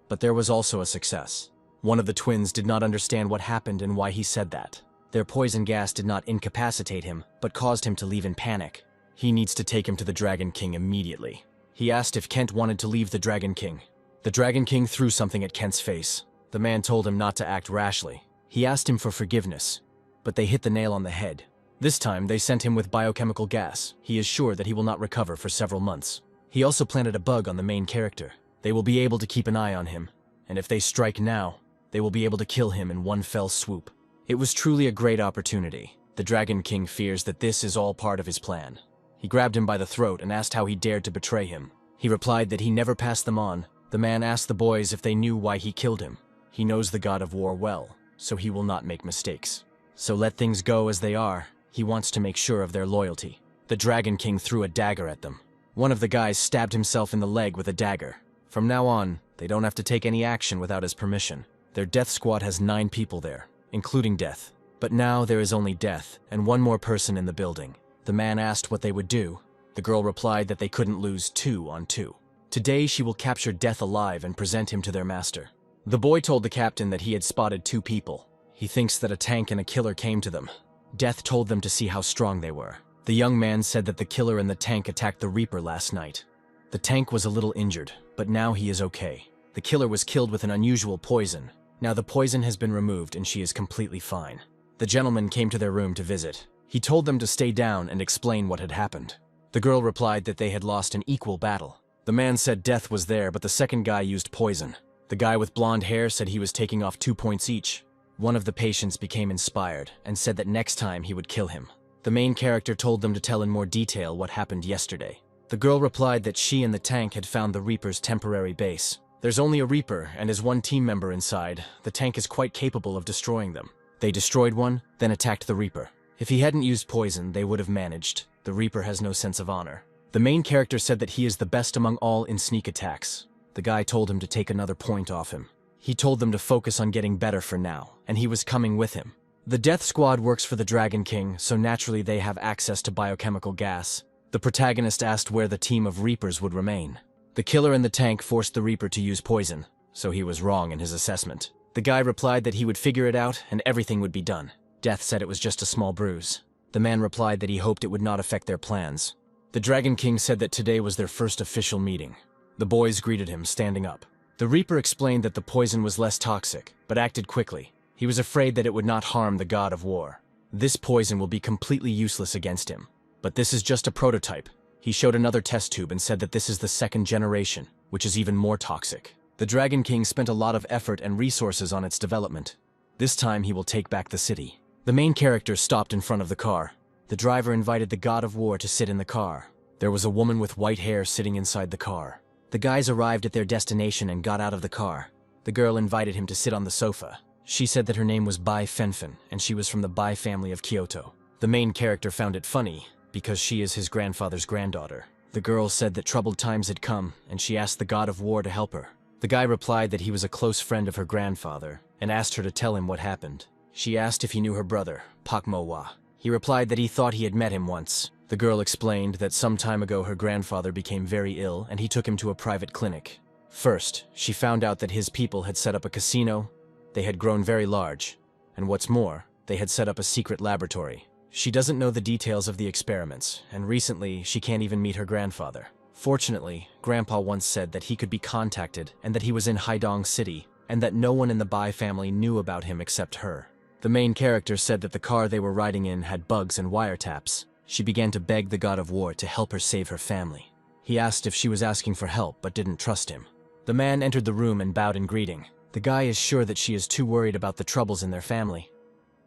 but there was also a success. One of the twins did not understand what happened and why he said that. Their poison gas did not incapacitate him, but caused him to leave in panic. He needs to take him to the Dragon King immediately. He asked if Kent wanted to leave the Dragon King. The Dragon King threw something at Kent's face. The man told him not to act rashly. He asked him for forgiveness, but they hit the nail on the head. This time, they sent him with biochemical gas. He is sure that he will not recover for several months. He also planted a bug on the main character. They will be able to keep an eye on him, and if they strike now, they will be able to kill him in one fell swoop. It was truly a great opportunity. The Dragon King fears that this is all part of his plan. He grabbed him by the throat and asked how he dared to betray him. He replied that he never passed them on. The man asked the boys if they knew why he killed him. He knows the god of war well, so he will not make mistakes. So let things go as they are. He wants to make sure of their loyalty. The Dragon King threw a dagger at them. One of the guys stabbed himself in the leg with a dagger. From now on, they don't have to take any action without his permission. Their death squad has 9 people there, including Death. But now there is only Death and one more person in the building. The man asked what they would do. The girl replied that they couldn't lose 2 on 2. Today she will capture Death alive and present him to their master. The boy told the captain that he had spotted 2 people. He thinks that a tank and a killer came to them. Death told them to see how strong they were. The young man said that the killer and the tank attacked the Reaper last night. The tank was a little injured, but now he is okay. The killer was killed with an unusual poison. Now the poison has been removed and she is completely fine. The gentleman came to their room to visit. He told them to stay down and explain what had happened. The girl replied that they had lost an equal battle. The man said Death was there, but the second guy used poison. The guy with blonde hair said he was taking off 2 points each. One of the patients became inspired and said that next time he would kill him. The main character told them to tell in more detail what happened yesterday. The girl replied that she and the tank had found the Reaper's temporary base. There's only a Reaper and as one team member inside, the tank is quite capable of destroying them. They destroyed one, then attacked the Reaper. If he hadn't used poison, they would have managed. The Reaper has no sense of honor. The main character said that he is the best among all in sneak attacks. The guy told him to take another point off him. He told them to focus on getting better for now, and he was coming with him. The Death Squad works for the Dragon King, so naturally they have access to biochemical gas. The protagonist asked where the team of Reapers would remain. The killer in the tank forced the Reaper to use poison, so he was wrong in his assessment. The guy replied that he would figure it out and everything would be done. Death said it was just a small bruise. The man replied that he hoped it would not affect their plans. The Dragon King said that today was their first official meeting. The boys greeted him, standing up. The Reaper explained that the poison was less toxic, but acted quickly. He was afraid that it would not harm the god of war. This poison will be completely useless against him. But this is just a prototype. He showed another test tube and said that this is the 2nd generation, which is even more toxic. The Dragon King spent a lot of effort and resources on its development. This time he will take back the city. The main character stopped in front of the car. The driver invited the god of war to sit in the car. There was a woman with white hair sitting inside the car. The guys arrived at their destination and got out of the car. The girl invited him to sit on the sofa. She said that her name was Bai Fenfen, and she was from the Bai family of Kyoto. The main character found it funny, because she is his grandfather's granddaughter. The girl said that troubled times had come, and she asked the god of war to help her. The guy replied that he was a close friend of her grandfather, and asked her to tell him what happened. She asked if he knew her brother, Pak Mo-wa. He replied that he thought he had met him once. The girl explained that some time ago her grandfather became very ill and he took him to a private clinic. First, she found out that his people had set up a casino, they had grown very large, and what's more, they had set up a secret laboratory. She doesn't know the details of the experiments, and recently she can't even meet her grandfather. Fortunately, Grandpa once said that he could be contacted and that he was in Haidong City, and that no one in the Bai family knew about him except her. The main character said that the car they were riding in had bugs and wiretaps. She began to beg the god of war to help her save her family. He asked if she was asking for help but didn't trust him. The man entered the room and bowed in greeting. The guy is sure that she is too worried about the troubles in their family.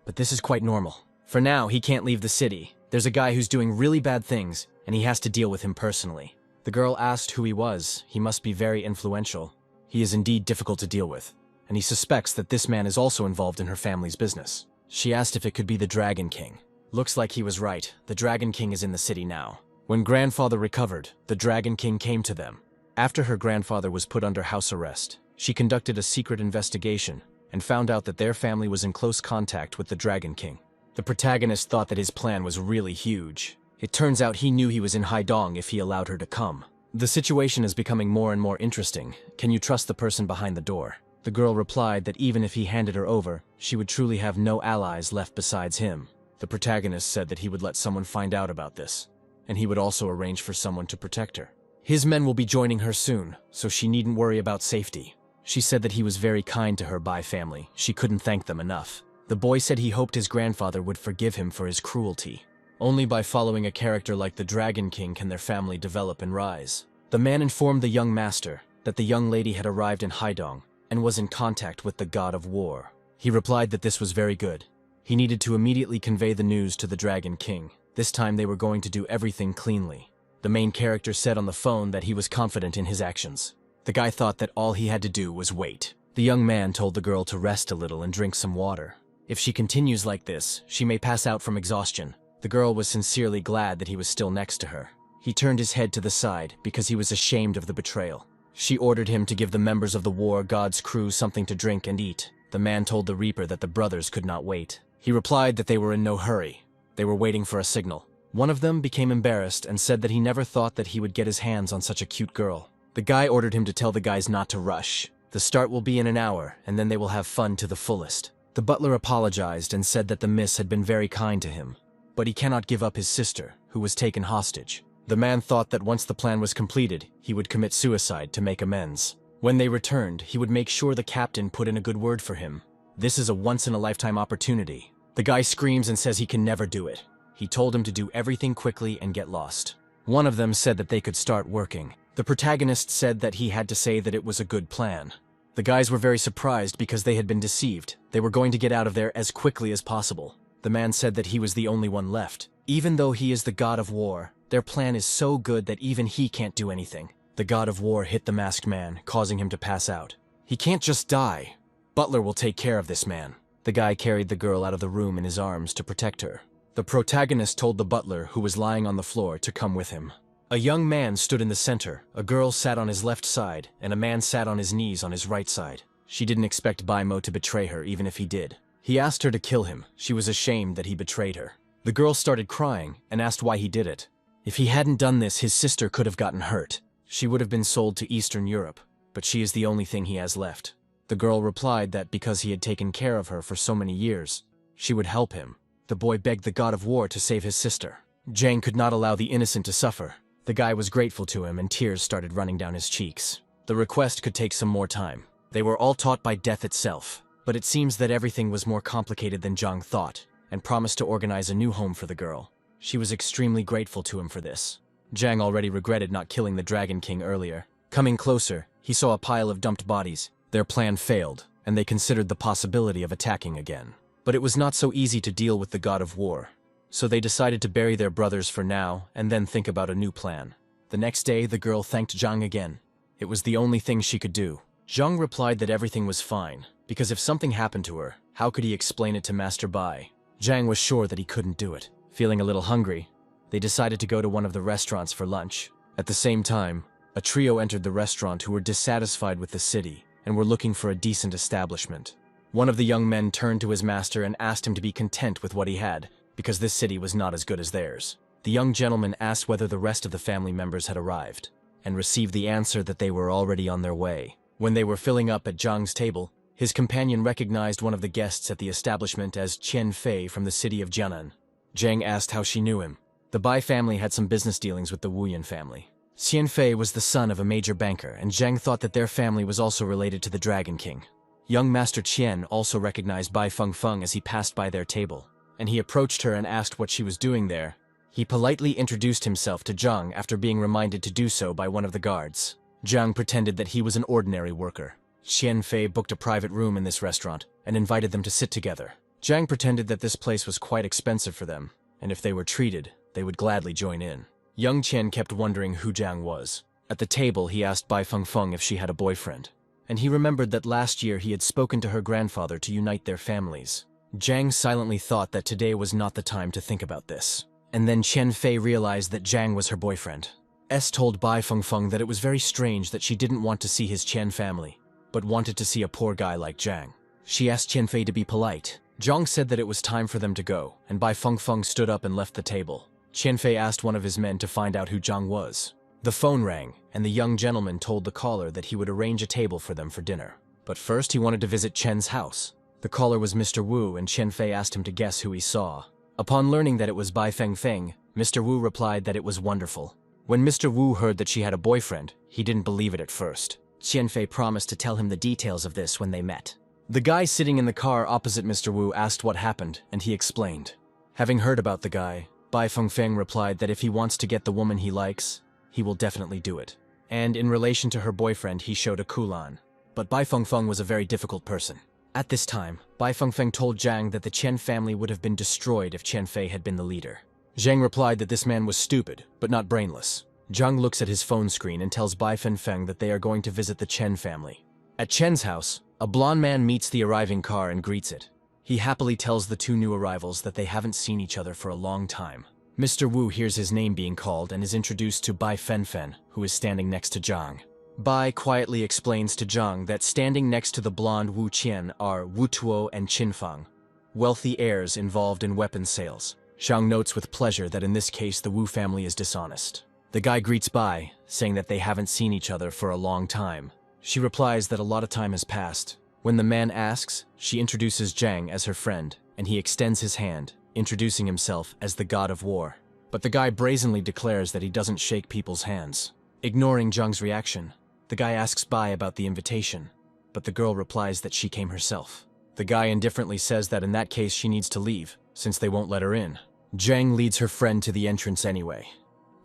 But this is quite normal. For now, he can't leave the city. There's a guy who's doing really bad things, and he has to deal with him personally. The girl asked who he was. He must be very influential. He is indeed difficult to deal with, and he suspects that this man is also involved in her family's business. She asked if it could be the Dragon King. Looks like he was right. The Dragon King is in the city now. When grandfather recovered, the Dragon King came to them. After her grandfather was put under house arrest, she conducted a secret investigation and found out that their family was in close contact with the Dragon King. The protagonist thought that his plan was really huge. It turns out he knew he was in Haidong if he allowed her to come. The situation is becoming more and more interesting. Can you trust the person behind the door? The girl replied that even if he handed her over, she would truly have no allies left besides him. The protagonist said that he would let someone find out about this, and he would also arrange for someone to protect her. His men will be joining her soon, so she needn't worry about safety. She said that he was very kind to her Bai family. She couldn't thank them enough. The boy said he hoped his grandfather would forgive him for his cruelty. Only by following a character like the Dragon King can their family develop and rise. The man informed the young master that the young lady had arrived in Haidong and was in contact with the god of war. He replied that this was very good. He needed to immediately convey the news to the Dragon King. This time they were going to do everything cleanly. The main character said on the phone that he was confident in his actions. The guy thought that all he had to do was wait. The young man told the girl to rest a little and drink some water. If she continues like this, she may pass out from exhaustion. The girl was sincerely glad that he was still next to her. He turned his head to the side because he was ashamed of the betrayal. She ordered him to give the members of the war god's crew something to drink and eat. The man told the Reaper that the brothers could not wait. He replied that they were in no hurry. They were waiting for a signal. One of them became embarrassed and said that he never thought that he would get his hands on such a cute girl. The guy ordered him to tell the guys not to rush. The start will be in an hour, and then they will have fun to the fullest. The butler apologized and said that the miss had been very kind to him, but he cannot give up his sister, who was taken hostage. The man thought that once the plan was completed, he would commit suicide to make amends. When they returned, he would make sure the captain put in a good word for him. This is a once-in-a-lifetime opportunity. The guy screams and says he can never do it. He told him to do everything quickly and get lost. One of them said that they could start working. The protagonist said that he had to say that it was a good plan. The guys were very surprised because they had been deceived. They were going to get out of there as quickly as possible. The man said that he was the only one left. Even though he is the god of war, their plan is so good that even he can't do anything. The god of war hit the masked man, causing him to pass out. He can't just die. Butler will take care of this man. The guy carried the girl out of the room in his arms to protect her. The protagonist told the butler, who was lying on the floor, to come with him. A young man stood in the center, a girl sat on his left side, and a man sat on his knees on his right side. She didn't expect Baimo to betray her, even if he did. He asked her to kill him. She was ashamed that he betrayed her. The girl started crying and asked why he did it. If he hadn't done this, his sister could have gotten hurt. She would have been sold to Eastern Europe, but she is the only thing he has left. The girl replied that because he had taken care of her for so many years, she would help him. The boy begged the god of war to save his sister. Jang could not allow the innocent to suffer. The guy was grateful to him and tears started running down his cheeks. The request could take some more time. They were all taught by death itself, but it seems that everything was more complicated than Jang thought, and promised to organize a new home for the girl. She was extremely grateful to him for this. Jang already regretted not killing the Dragon King earlier. Coming closer, he saw a pile of dumped bodies. Their plan failed, and they considered the possibility of attacking again. But it was not so easy to deal with the god of war. So they decided to bury their brothers for now, and then think about a new plan. The next day, the girl thanked Zhang again. It was the only thing she could do. Zhang replied that everything was fine, because if something happened to her, how could he explain it to Master Bai? Zhang was sure that he couldn't do it. Feeling a little hungry, they decided to go to one of the restaurants for lunch. At the same time, a trio entered the restaurant who were dissatisfied with the city and were looking for a decent establishment. One of the young men turned to his master and asked him to be content with what he had, because this city was not as good as theirs. The young gentleman asked whether the rest of the family members had arrived, and received the answer that they were already on their way. When they were filling up at Zhang's table, his companion recognized one of the guests at the establishment as Qian Fei from the city of Jianan. Zhang asked how she knew him. The Bai family had some business dealings with the Wuyan family. Qian Fei was the son of a major banker, and Zhang thought that their family was also related to the Dragon King. Young Master Qian also recognized Bai Fengfeng as he passed by their table, and he approached her and asked what she was doing there. He politely introduced himself to Zhang after being reminded to do so by one of the guards. Zhang pretended that he was an ordinary worker. Qian Fei booked a private room in this restaurant and invited them to sit together. Zhang pretended that this place was quite expensive for them, and if they were treated, they would gladly join in. Young Qian kept wondering who Zhang was. At the table, he asked Bai Fengfeng if she had a boyfriend, and he remembered that last year he had spoken to her grandfather to unite their families. Zhang silently thought that today was not the time to think about this. And then Qian Fei realized that Zhang was her boyfriend. Told Bai Fengfeng that it was very strange that she didn't want to see his Qian family, but wanted to see a poor guy like Zhang. She asked Qian Fei to be polite. Zhang said that it was time for them to go, and Bai Fengfeng stood up and left the table. Qian Fei asked one of his men to find out who Zhang was. The phone rang, and the young gentleman told the caller that he would arrange a table for them for dinner. But first he wanted to visit Chen's house. The caller was Mr. Wu, and Qian Fei asked him to guess who he saw. Upon learning that it was Bai Fengfeng, Mr. Wu replied that it was wonderful. When Mr. Wu heard that she had a boyfriend, he didn't believe it at first. Qian Fei promised to tell him the details of this when they met. The guy sitting in the car opposite Mr. Wu asked what happened, and he explained. Having heard about the guy, Bai Fengfeng replied that if he wants to get the woman he likes, he will definitely do it. And in relation to her boyfriend, he showed a Kulan. But Bai Fengfeng was a very difficult person. At this time, Bai Fengfeng told Zhang that the Chen family would have been destroyed if Chen Fei had been the leader. Zhang replied that this man was stupid, but not brainless. Zhang looks at his phone screen and tells Bai Fengfeng that they are going to visit the Chen family. At Chen's house, a blonde man meets the arriving car and greets it. He happily tells the two new arrivals that they haven't seen each other for a long time. Mr. Wu hears his name being called and is introduced to Bai Fenfen, who is standing next to Zhang. Bai quietly explains to Zhang that standing next to the blonde Wu Qian are Wu Tuo and Qin Fang, wealthy heirs involved in weapons sales. Zhang notes with pleasure that in this case the Wu family is dishonest. The guy greets Bai, saying that they haven't seen each other for a long time. She replies that a lot of time has passed. When the man asks, she introduces Zhang as her friend, and he extends his hand, introducing himself as the God of War. But the guy brazenly declares that he doesn't shake people's hands. Ignoring Zhang's reaction, the guy asks Bai about the invitation, but the girl replies that she came herself. The guy indifferently says that in that case she needs to leave, since they won't let her in. Zhang leads her friend to the entrance anyway.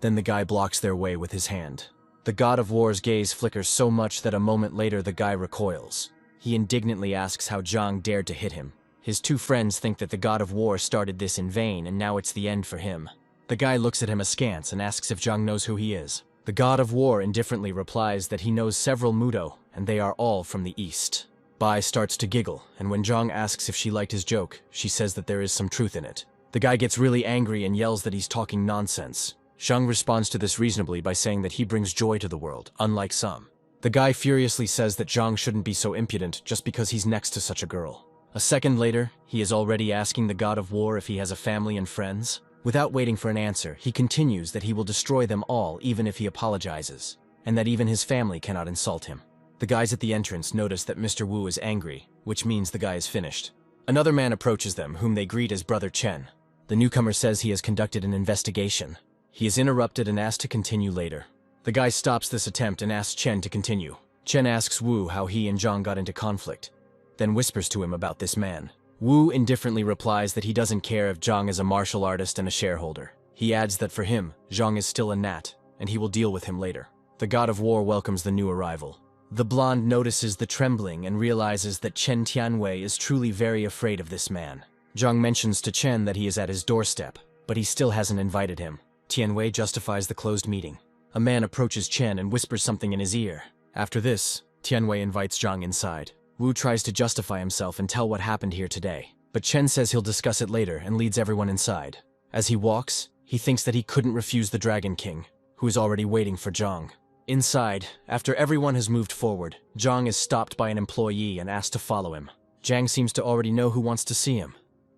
Then the guy blocks their way with his hand. The God of War's gaze flickers so much that a moment later the guy recoils. He indignantly asks how Zhang dared to hit him. His two friends think that the God of War started this in vain and now it's the end for him. The guy looks at him askance and asks if Zhang knows who he is. The God of War indifferently replies that he knows several Mudo and they are all from the east. Bai starts to giggle, and when Zhang asks if she liked his joke, she says that there is some truth in it. The guy gets really angry and yells that he's talking nonsense. Zhang responds to this reasonably by saying that he brings joy to the world, unlike some. The guy furiously says that Zhang shouldn't be so impudent just because he's next to such a girl. A second later, he is already asking the God of War if he has a family and friends. Without waiting for an answer, he continues that he will destroy them all even if he apologizes, and that even his family cannot insult him. The guys at the entrance notice that Mr. Wu is angry, which means the guy is finished. Another man approaches them, whom they greet as Brother Chen. The newcomer says he has conducted an investigation. He is interrupted and asked to continue later. The guy stops this attempt and asks Chen to continue. Chen asks Wu how he and Zhang got into conflict, then whispers to him about this man. Wu indifferently replies that he doesn't care if Zhang is a martial artist and a shareholder. He adds that for him, Zhang is still a gnat, and he will deal with him later. The God of War welcomes the new arrival. The blonde notices the trembling and realizes that Chen Tianwei is truly very afraid of this man. Zhang mentions to Chen that he is at his doorstep, but he still hasn't invited him. Tianwei justifies the closed meeting. A man approaches Chen and whispers something in his ear. After this, Tianwei invites Zhang inside. Wu tries to justify himself and tell what happened here today, but Chen says he'll discuss it later and leads everyone inside. As he walks, he thinks that he couldn't refuse the Dragon King, who is already waiting for Zhang. Inside, after everyone has moved forward, Zhang is stopped by an employee and asked to follow him. Zhang seems to already know who wants to see him,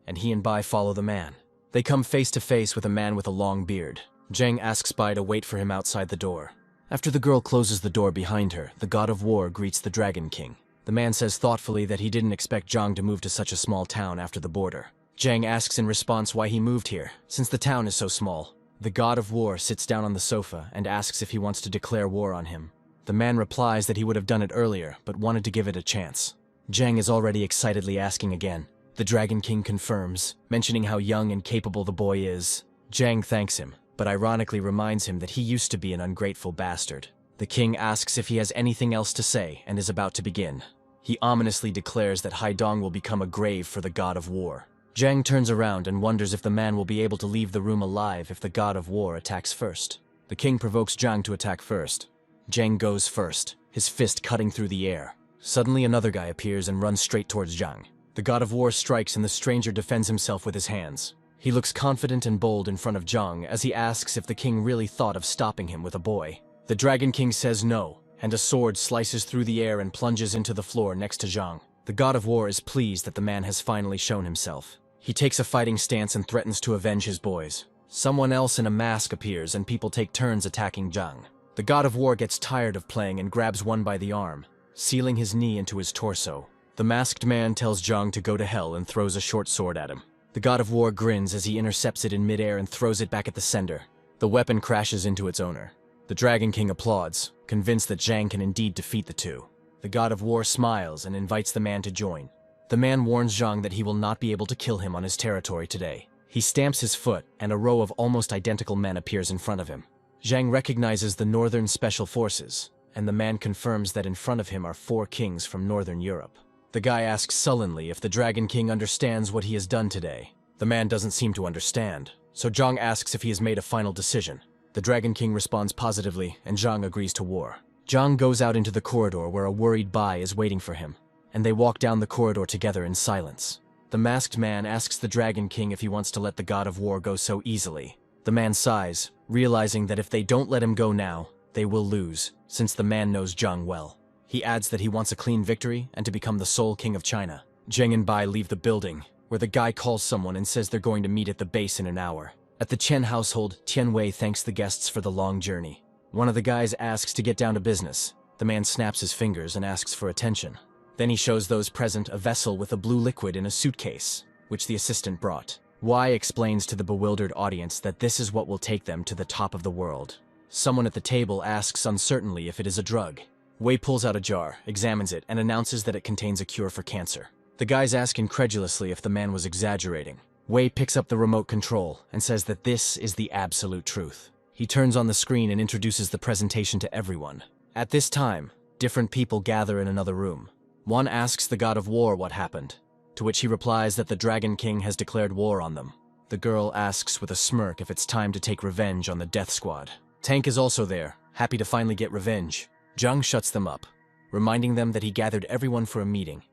and he and Bai follow the man. They come face to face with a man with a long beard. Zhang asks Bai to wait for him outside the door. After the girl closes the door behind her, the God of War greets the Dragon King. The man says thoughtfully that he didn't expect Zhang to move to such a small town after the border. Zhang asks in response why he moved here, since the town is so small. The God of War sits down on the sofa and asks if he wants to declare war on him. The man replies that he would have done it earlier, but wanted to give it a chance. Zhang is already excitedly asking again. The Dragon King confirms, mentioning how young and capable the boy is. Zhang thanks him, but ironically reminds him that he used to be an ungrateful bastard. The king asks if he has anything else to say and is about to begin. He ominously declares that Haidong will become a grave for the God of War. Zhang turns around and wonders if the man will be able to leave the room alive if the God of War attacks first. The king provokes Zhang to attack first. Zhang goes first, his fist cutting through the air. Suddenly another guy appears and runs straight towards Zhang. The God of War strikes and the stranger defends himself with his hands. He looks confident and bold in front of Zhang as he asks if the king really thought of stopping him with a boy. The Dragon King says no, and a sword slices through the air and plunges into the floor next to Zhang. The God of War is pleased that the man has finally shown himself. He takes a fighting stance and threatens to avenge his boys. Someone else in a mask appears and people take turns attacking Zhang. The God of War gets tired of playing and grabs one by the arm, sealing his knee into his torso. The masked man tells Zhang to go to hell and throws a short sword at him. The God of War grins as he intercepts it in midair and throws it back at the sender. The weapon crashes into its owner. The Dragon King applauds, convinced that Zhang can indeed defeat the two. The God of War smiles and invites the man to join. The man warns Zhang that he will not be able to kill him on his territory today. He stamps his foot, and a row of almost identical men appears in front of him. Zhang recognizes the Northern Special Forces, and the man confirms that in front of him are 4 kings from Northern Europe. The guy asks sullenly if the Dragon King understands what he has done today. The man doesn't seem to understand, so Zhang asks if he has made a final decision. The Dragon King responds positively, and Zhang agrees to war. Zhang goes out into the corridor where a worried Bai is waiting for him, and they walk down the corridor together in silence. The masked man asks the Dragon King if he wants to let the God of War go so easily. The man sighs, realizing that if they don't let him go now, they will lose, since the man knows Zhang well. He adds that he wants a clean victory and to become the sole king of China. Zheng and Bai leave the building, where the guy calls someone and says they're going to meet at the base in an hour. At the Chen household, Tianwei thanks the guests for the long journey. One of the guys asks to get down to business. The man snaps his fingers and asks for attention. Then he shows those present a vessel with a blue liquid in a suitcase, which the assistant brought. Wei explains to the bewildered audience that this is what will take them to the top of the world. Someone at the table asks uncertainly if it is a drug. Wei pulls out a jar, examines it, and announces that it contains a cure for cancer. The guys ask incredulously if the man was exaggerating. Wei picks up the remote control and says that this is the absolute truth. He turns on the screen and introduces the presentation to everyone. At this time, different people gather in another room. One asks the God of War what happened, to which he replies that the Dragon King has declared war on them. The girl asks with a smirk if it's time to take revenge on the Death Squad. Tank is also there, happy to finally get revenge. Zhang shuts them up, reminding them that he gathered everyone for a meeting,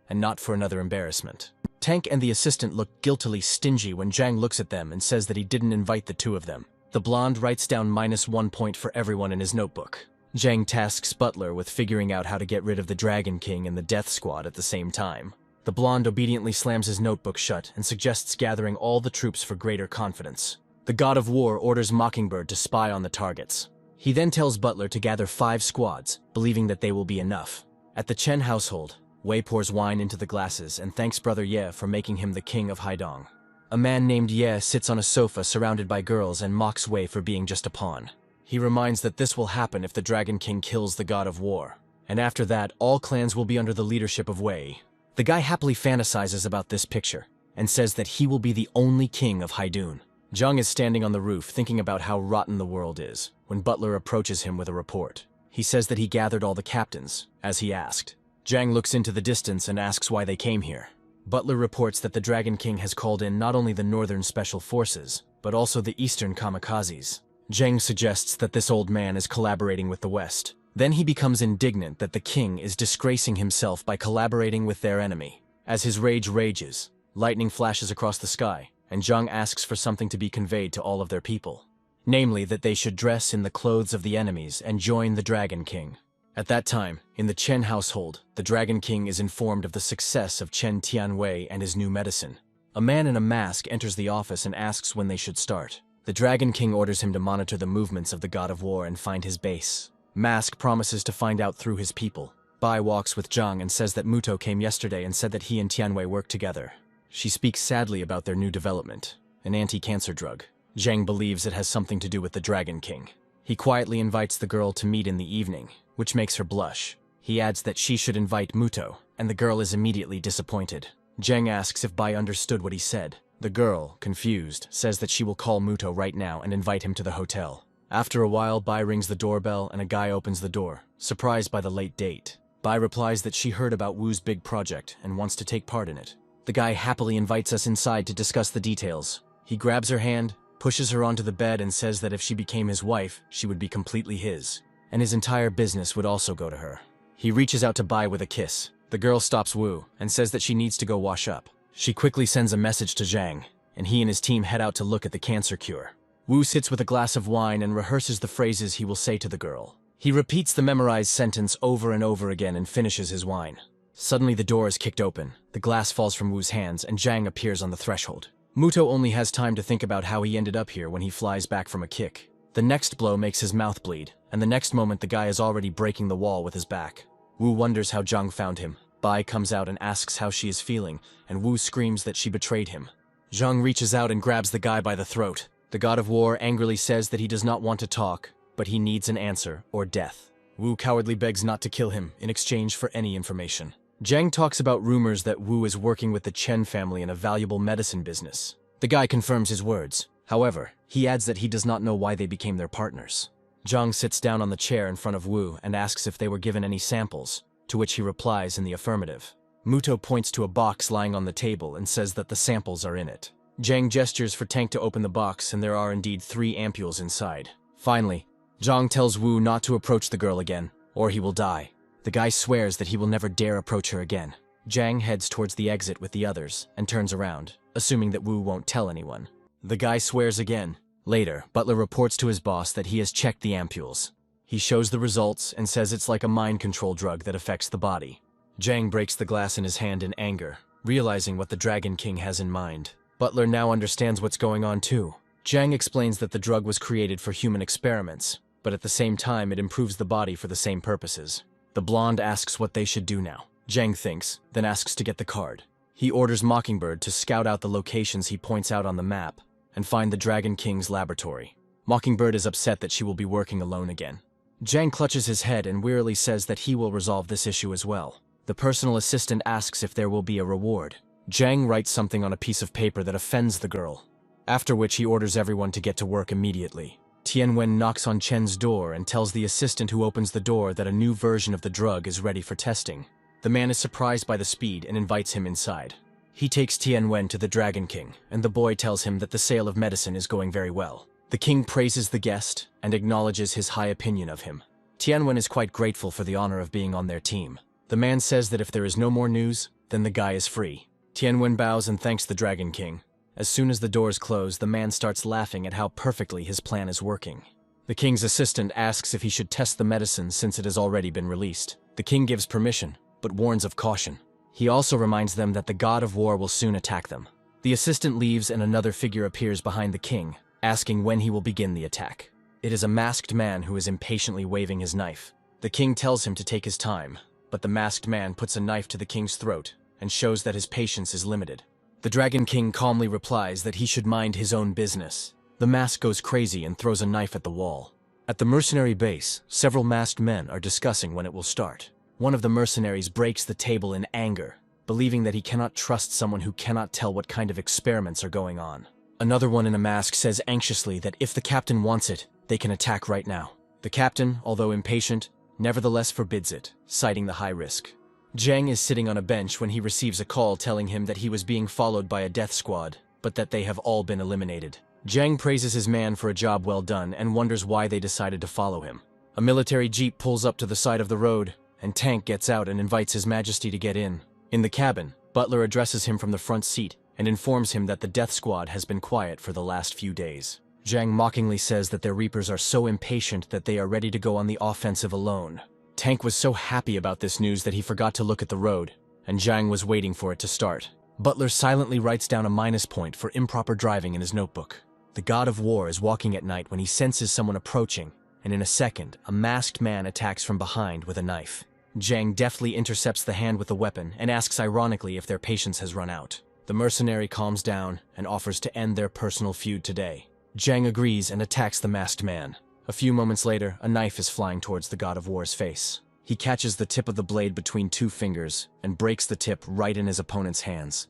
and not for another embarrassment. Tank and the assistant look guiltily stingy when Zhang looks at them and says that he didn't invite the 2 of them. The blonde writes down -1 point for everyone in his notebook. Zhang tasks Butler with figuring out how to get rid of the Dragon King and the Death Squad at the same time. The blonde obediently slams his notebook shut and suggests gathering all the troops for greater confidence. The God of War orders Mockingbird to spy on the targets. He then tells Butler to gather 5 squads, believing that they will be enough. At the Chen household, Wei pours wine into the glasses and thanks Brother Ye for making him the king of Haidong. A man named Ye sits on a sofa surrounded by girls and mocks Wei for being just a pawn. He reminds that this will happen if the Dragon King kills the God of War, and after that, all clans will be under the leadership of Wei. The guy happily fantasizes about this picture, and says that he will be the only king of Haidun. Zhang is standing on the roof thinking about how rotten the world is, when Butler approaches him with a report. He says that he gathered all the captains, as he asked. Zhang looks into the distance and asks why they came here. Butler reports that the Dragon King has called in not only the Northern Special Forces, but also the Eastern Kamikazes. Zhang suggests that this old man is collaborating with the West. Then he becomes indignant that the king is disgracing himself by collaborating with their enemy. As his rage rages, lightning flashes across the sky, and Zhang asks for something to be conveyed to all of their people. Namely, that they should dress in the clothes of the enemies and join the Dragon King. At that time, in the Chen household, the Dragon King is informed of the success of Chen Tianwei and his new medicine. A man in a mask enters the office and asks when they should start. The Dragon King orders him to monitor the movements of the God of War and find his base. Mask promises to find out through his people. Bai walks with Zhang and says that Muto came yesterday and said that he and Tianwei work together. She speaks sadly about their new development, an anti-cancer drug. Zhang believes it has something to do with the Dragon King. He quietly invites the girl to meet in the evening, which makes her blush. He adds that she should invite Muto, and the girl is immediately disappointed. Zhang asks if Bai understood what he said. The girl, confused, says that she will call Muto right now and invite him to the hotel. After a while, Bai rings the doorbell and a guy opens the door, surprised by the late date. Bai replies that she heard about Wu's big project and wants to take part in it. The guy happily invites us inside to discuss the details. He grabs her hand, pushes her onto the bed and says that if she became his wife, she would be completely his, and his entire business would also go to her. He reaches out to Bai with a kiss. The girl stops Wu and says that she needs to go wash up. She quickly sends a message to Zhang, and he and his team head out to look at the cancer cure. Wu sits with a glass of wine and rehearses the phrases he will say to the girl. He repeats the memorized sentence over and over again and finishes his wine. Suddenly the door is kicked open, the glass falls from Wu's hands, and Zhang appears on the threshold. Muto only has time to think about how he ended up here when he flies back from a kick. The next blow makes his mouth bleed, and the next moment the guy is already breaking the wall with his back. Wu wonders how Zhang found him. Bai comes out and asks how she is feeling, and Wu screams that she betrayed him. Zhang reaches out and grabs the guy by the throat. The God of War angrily says that he does not want to talk, but he needs an answer, or death. Wu cowardly begs not to kill him in exchange for any information. Zhang talks about rumors that Wu is working with the Chen family in a valuable medicine business. The guy confirms his words. However, he adds that he does not know why they became their partners. Zhang sits down on the chair in front of Wu and asks if they were given any samples, to which he replies in the affirmative. Muto points to a box lying on the table and says that the samples are in it. Zhang gestures for Tank to open the box, and there are indeed 3 ampules inside. Finally, Zhang tells Wu not to approach the girl again, or he will die. The guy swears that he will never dare approach her again. Zhang heads towards the exit with the others and turns around, assuming that Wu won't tell anyone. The guy swears again. Later, Butler reports to his boss that he has checked the ampules. He shows the results and says it's like a mind control drug that affects the body. Zhang breaks the glass in his hand in anger, realizing what the Dragon King has in mind. Butler now understands what's going on too. Zhang explains that the drug was created for human experiments, but at the same time it improves the body for the same purposes. The blonde asks what they should do now. Zhang thinks, then asks to get the card. He orders Mockingbird to scout out the locations he points out on the map and find the Dragon King's laboratory. Mockingbird is upset that she will be working alone again. Zhang clutches his head and wearily says that he will resolve this issue as well. The personal assistant asks if there will be a reward. Zhang writes something on a piece of paper that offends the girl, after which he orders everyone to get to work immediately. Tianwen knocks on Chen's door and tells the assistant who opens the door that a new version of the drug is ready for testing. The man is surprised by the speed and invites him inside. He takes Tianwen to the Dragon King, and the boy tells him that the sale of medicine is going very well. The king praises the guest and acknowledges his high opinion of him. Tianwen is quite grateful for the honor of being on their team. The man says that if there is no more news, then the guy is free. Tianwen bows and thanks the Dragon King. As soon as the doors close, the man starts laughing at how perfectly his plan is working. The king's assistant asks if he should test the medicine since it has already been released. The king gives permission, but warns of caution. He also reminds them that the god of war will soon attack them. The assistant leaves and another figure appears behind the king, asking when he will begin the attack. It is a masked man who is impatiently waving his knife. The king tells him to take his time, but the masked man puts a knife to the king's throat and shows that his patience is limited. The Dragon King calmly replies that he should mind his own business. The mask goes crazy and throws a knife at the wall. At the mercenary base, several masked men are discussing when it will start. One of the mercenaries breaks the table in anger, believing that he cannot trust someone who cannot tell what kind of experiments are going on. Another one in a mask says anxiously that if the captain wants it, they can attack right now. The captain, although impatient, nevertheless forbids it, citing the high risk. Zhang is sitting on a bench when he receives a call telling him that he was being followed by a death squad, but that they have all been eliminated. Zhang praises his man for a job well done and wonders why they decided to follow him. A military jeep pulls up to the side of the road, and Tank gets out and invites His Majesty to get in. In the cabin, Butler addresses him from the front seat and informs him that the death squad has been quiet for the last few days. Zhang mockingly says that their reapers are so impatient that they are ready to go on the offensive alone. Tank was so happy about this news that he forgot to look at the road, and Zhang was waiting for it to start. Butler silently writes down a minus point for improper driving in his notebook. The god of war is walking at night when he senses someone approaching, and in a second, a masked man attacks from behind with a knife. Zhang deftly intercepts the hand with the weapon and asks ironically if their patience has run out. The mercenary calms down and offers to end their personal feud today. Zhang agrees and attacks the masked man. A few moments later, a knife is flying towards the god of war's face. He catches the tip of the blade between 2 fingers and breaks the tip right in his opponent's hands,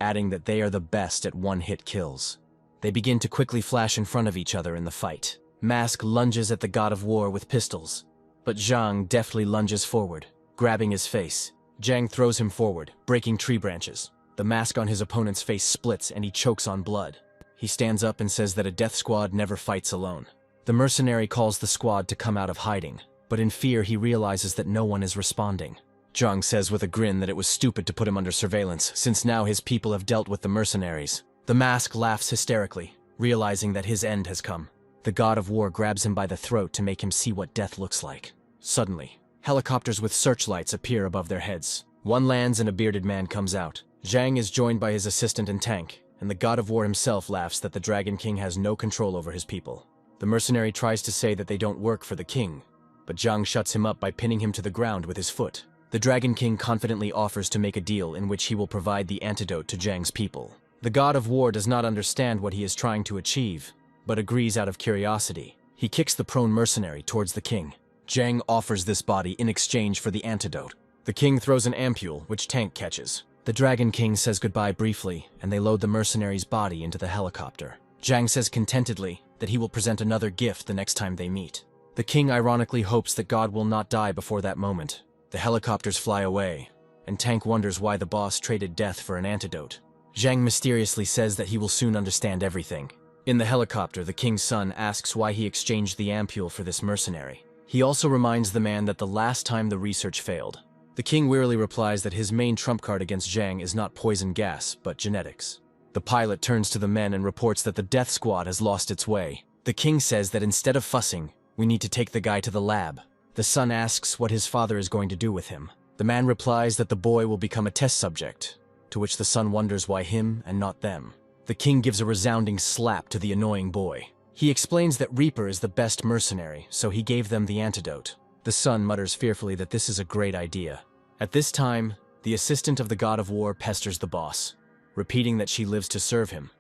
adding that they are the best at one-hit kills. They begin to quickly flash in front of each other in the fight. Mask lunges at the god of war with pistols, but Zhang deftly lunges forward, grabbing his face. Zhang throws him forward, breaking tree branches. The mask on his opponent's face splits and he chokes on blood. He stands up and says that a death squad never fights alone. The mercenary calls the squad to come out of hiding, but in fear he realizes that no one is responding. Zhang says with a grin that it was stupid to put him under surveillance, since now his people have dealt with the mercenaries. The mask laughs hysterically, realizing that his end has come. The god of war grabs him by the throat to make him see what death looks like. Suddenly, helicopters with searchlights appear above their heads. One lands and a bearded man comes out. Zhang is joined by his assistant and Tank, and the god of war himself laughs that the Dragon King has no control over his people. The mercenary tries to say that they don't work for the king, but Zhang shuts him up by pinning him to the ground with his foot. The Dragon King confidently offers to make a deal in which he will provide the antidote to Zhang's people. The god of war does not understand what he is trying to achieve, but agrees out of curiosity. He kicks the prone mercenary towards the king. Zhang offers this body in exchange for the antidote. The king throws an ampule, which Tank catches. The Dragon King says goodbye briefly, and they load the mercenary's body into the helicopter. Zhang says contentedly that he will present another gift the next time they meet. The king ironically hopes that God will not die before that moment. The helicopters fly away, and Tank wonders why the boss traded death for an antidote. Zhang mysteriously says that he will soon understand everything. In the helicopter, the king's son asks why he exchanged the ampule for this mercenary. He also reminds the man that the last time the research failed. The king wearily replies that his main trump card against Zhang is not poison gas, but genetics. The pilot turns to the men and reports that the death squad has lost its way. The king says that instead of fussing, we need to take the guy to the lab. The son asks what his father is going to do with him. The man replies that the boy will become a test subject, to which the son wonders why him and not them. The king gives a resounding slap to the annoying boy. He explains that Reaper is the best mercenary, so he gave them the antidote. The son mutters fearfully that this is a great idea. At this time, the assistant of the god of war pesters the boss, repeating that she lives to serve him,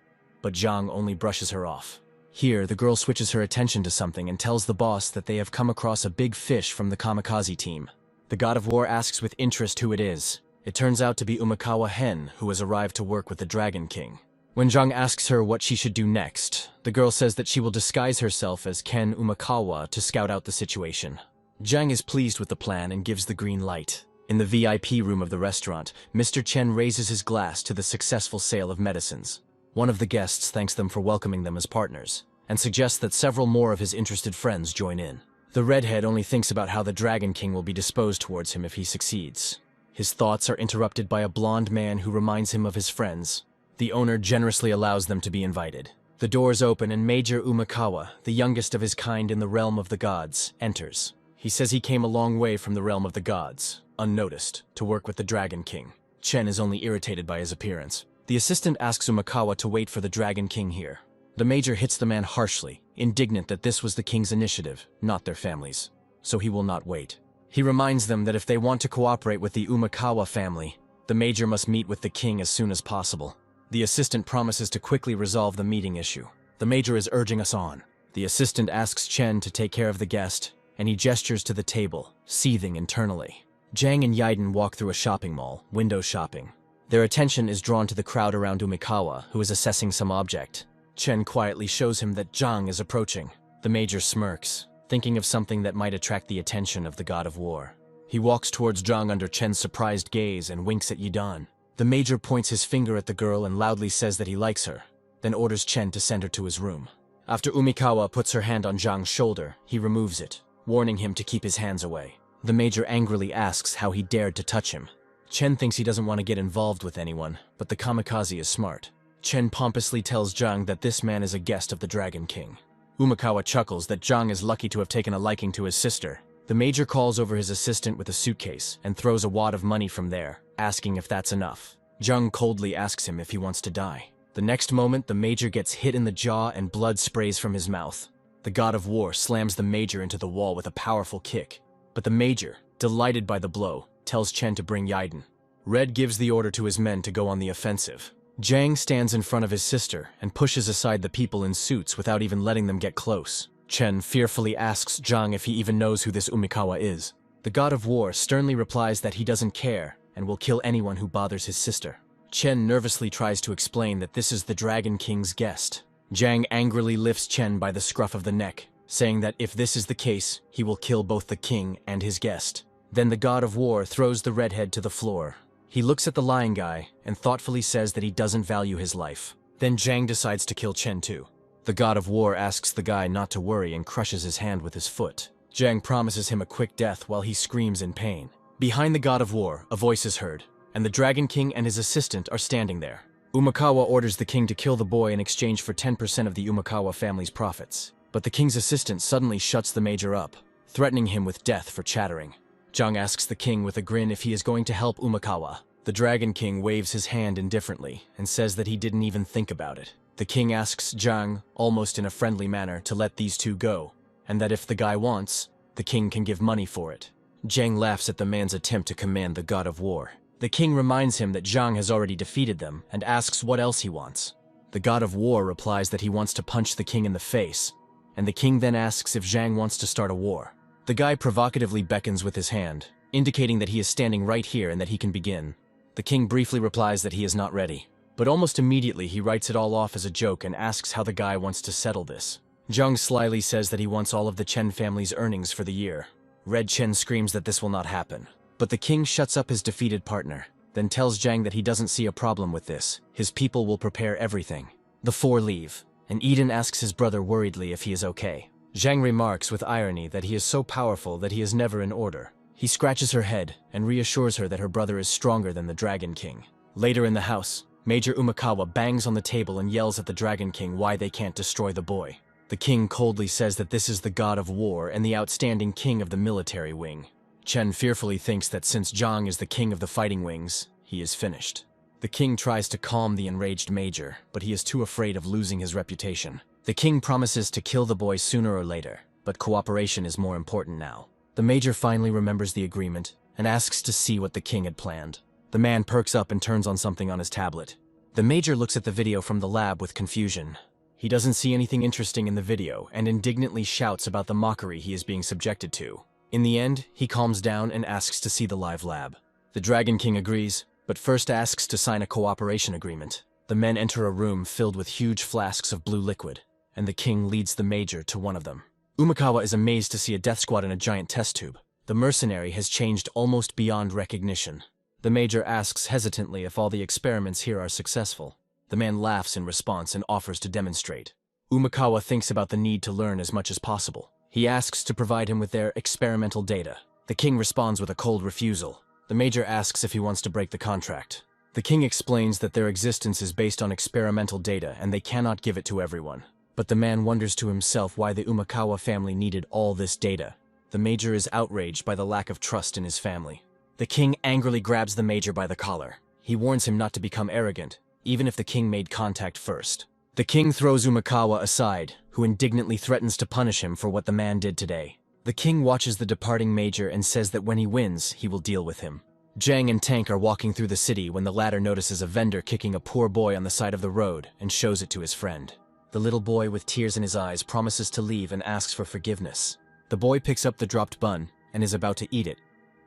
but Zhang only brushes her off. Here, the girl switches her attention to something and tells the boss that they have come across a big fish from the kamikaze team. The god of war asks with interest who it is. It turns out to be Umikawa Hen, who has arrived to work with the Dragon King. When Zhang asks her what she should do next, the girl says that she will disguise herself as Ken Umikawa to scout out the situation. Zhang is pleased with the plan and gives the green light. In the VIP room of the restaurant, Mr. Chen raises his glass to the successful sale of medicines. One of the guests thanks them for welcoming them as partners, and suggests that several more of his interested friends join in. The redhead only thinks about how the Dragon King will be disposed towards him if he succeeds. His thoughts are interrupted by a blonde man who reminds him of his friends. The owner generously allows them to be invited. The doors open and Major Umikawa, the youngest of his kind in the realm of the gods, enters. He says he came a long way from the realm of the gods, unnoticed, to work with the Dragon King. Chen is only irritated by his appearance. The assistant asks Umikawa to wait for the Dragon King here. The major hits the man harshly, indignant that this was the king's initiative, not their family's, so he will not wait. He reminds them that if they want to cooperate with the Umikawa family, the major must meet with the king as soon as possible. The assistant promises to quickly resolve the meeting issue. The major is urging us on. The assistant asks Chen to take care of the guest, and he gestures to the table, seething internally. Zhang and Yaiden walk through a shopping mall, window shopping. Their attention is drawn to the crowd around Umikawa, who is assessing some object. Chen quietly shows him that Zhang is approaching. The major smirks, thinking of something that might attract the attention of the god of war. He walks towards Zhang under Chen's surprised gaze and winks at Yidan. The major points his finger at the girl and loudly says that he likes her, then orders Chen to send her to his room. After Umikawa puts her hand on Zhang's shoulder, he removes it, warning him to keep his hands away. The major angrily asks how he dared to touch him. Chen thinks he doesn't want to get involved with anyone, but the kamikaze is smart. Chen pompously tells Zhang that this man is a guest of the Dragon King. Umikawa chuckles that Zhang is lucky to have taken a liking to his sister. The major calls over his assistant with a suitcase and throws a wad of money from there, asking if that's enough. Zhang coldly asks him if he wants to die. The next moment, the major gets hit in the jaw and blood sprays from his mouth. The god of war slams the major into the wall with a powerful kick. But the major, delighted by the blow, tells Chen to bring Yaiden. Red gives the order to his men to go on the offensive. Zhang stands in front of his sister and pushes aside the people in suits without even letting them get close. Chen fearfully asks Zhang if he even knows who this Umikawa is. The god of war sternly replies that he doesn't care and will kill anyone who bothers his sister. Chen nervously tries to explain that this is the Dragon King's guest. Zhang angrily lifts Chen by the scruff of the neck, saying that if this is the case, he will kill both the king and his guest. Then the god of war throws the redhead to the floor. He looks at the lying guy and thoughtfully says that he doesn't value his life. Then Zhang decides to kill Chen too. The god of war asks the guy not to worry and crushes his hand with his foot. Zhang promises him a quick death while he screams in pain. Behind the god of war, a voice is heard, and the Dragon King and his assistant are standing there. Umikawa orders the king to kill the boy in exchange for 10% of the Umikawa family's profits. But the king's assistant suddenly shuts the major up, threatening him with death for chattering. Zhang asks the king with a grin if he is going to help Umikawa. The Dragon King waves his hand indifferently and says that he didn't even think about it. The king asks Zhang, almost in a friendly manner, to let these two go, and that if the guy wants, the king can give money for it. Zhang laughs at the man's attempt to command the god of war. The king reminds him that Zhang has already defeated them and asks what else he wants. The god of war replies that he wants to punch the king in the face, and the king then asks if Zhang wants to start a war. The guy provocatively beckons with his hand, indicating that he is standing right here and that he can begin. The king briefly replies that he is not ready, but almost immediately he writes it all off as a joke and asks how the guy wants to settle this. Zhang slyly says that he wants all of the Chen family's earnings for the year. Red Chen screams that this will not happen, but the king shuts up his defeated partner, then tells Zhang that he doesn't see a problem with this. His people will prepare everything. The four leave, and Eden asks his brother worriedly if he is okay. Zhang remarks with irony that he is so powerful that he is never in order. He scratches her head and reassures her that her brother is stronger than the Dragon King. Later in the house, Major Umakawa bangs on the table and yells at the Dragon King why they can't destroy the boy. The king coldly says that this is the god of war and the outstanding king of the military wing. Chen fearfully thinks that since Zhang is the king of the fighting wings, he is finished. The king tries to calm the enraged major, but he is too afraid of losing his reputation. The king promises to kill the boy sooner or later, but cooperation is more important now. The major finally remembers the agreement and asks to see what the king had planned. The man perks up and turns on something on his tablet. The major looks at the video from the lab with confusion. He doesn't see anything interesting in the video and indignantly shouts about the mockery he is being subjected to. In the end, he calms down and asks to see the live lab. The Dragon King agrees, but first asks to sign a cooperation agreement. The men enter a room filled with huge flasks of blue liquid, and the king leads the major to one of them. Umakawa is amazed to see a death squad in a giant test tube. The mercenary has changed almost beyond recognition. The major asks hesitantly if all the experiments here are successful. The man laughs in response and offers to demonstrate. Umakawa thinks about the need to learn as much as possible. He asks to provide him with their experimental data. The king responds with a cold refusal. The major asks if he wants to break the contract. The king explains that their existence is based on experimental data and they cannot give it to everyone. But the man wonders to himself why the Umakawa family needed all this data. The major is outraged by the lack of trust in his family. The king angrily grabs the major by the collar. He warns him not to become arrogant, even if the king made contact first. The king throws Umakawa aside, who indignantly threatens to punish him for what the man did today. The king watches the departing major and says that when he wins, he will deal with him. Zhang and Tank are walking through the city when the latter notices a vendor kicking a poor boy on the side of the road and shows it to his friend. The little boy with tears in his eyes promises to leave and asks for forgiveness. The boy picks up the dropped bun and is about to eat it,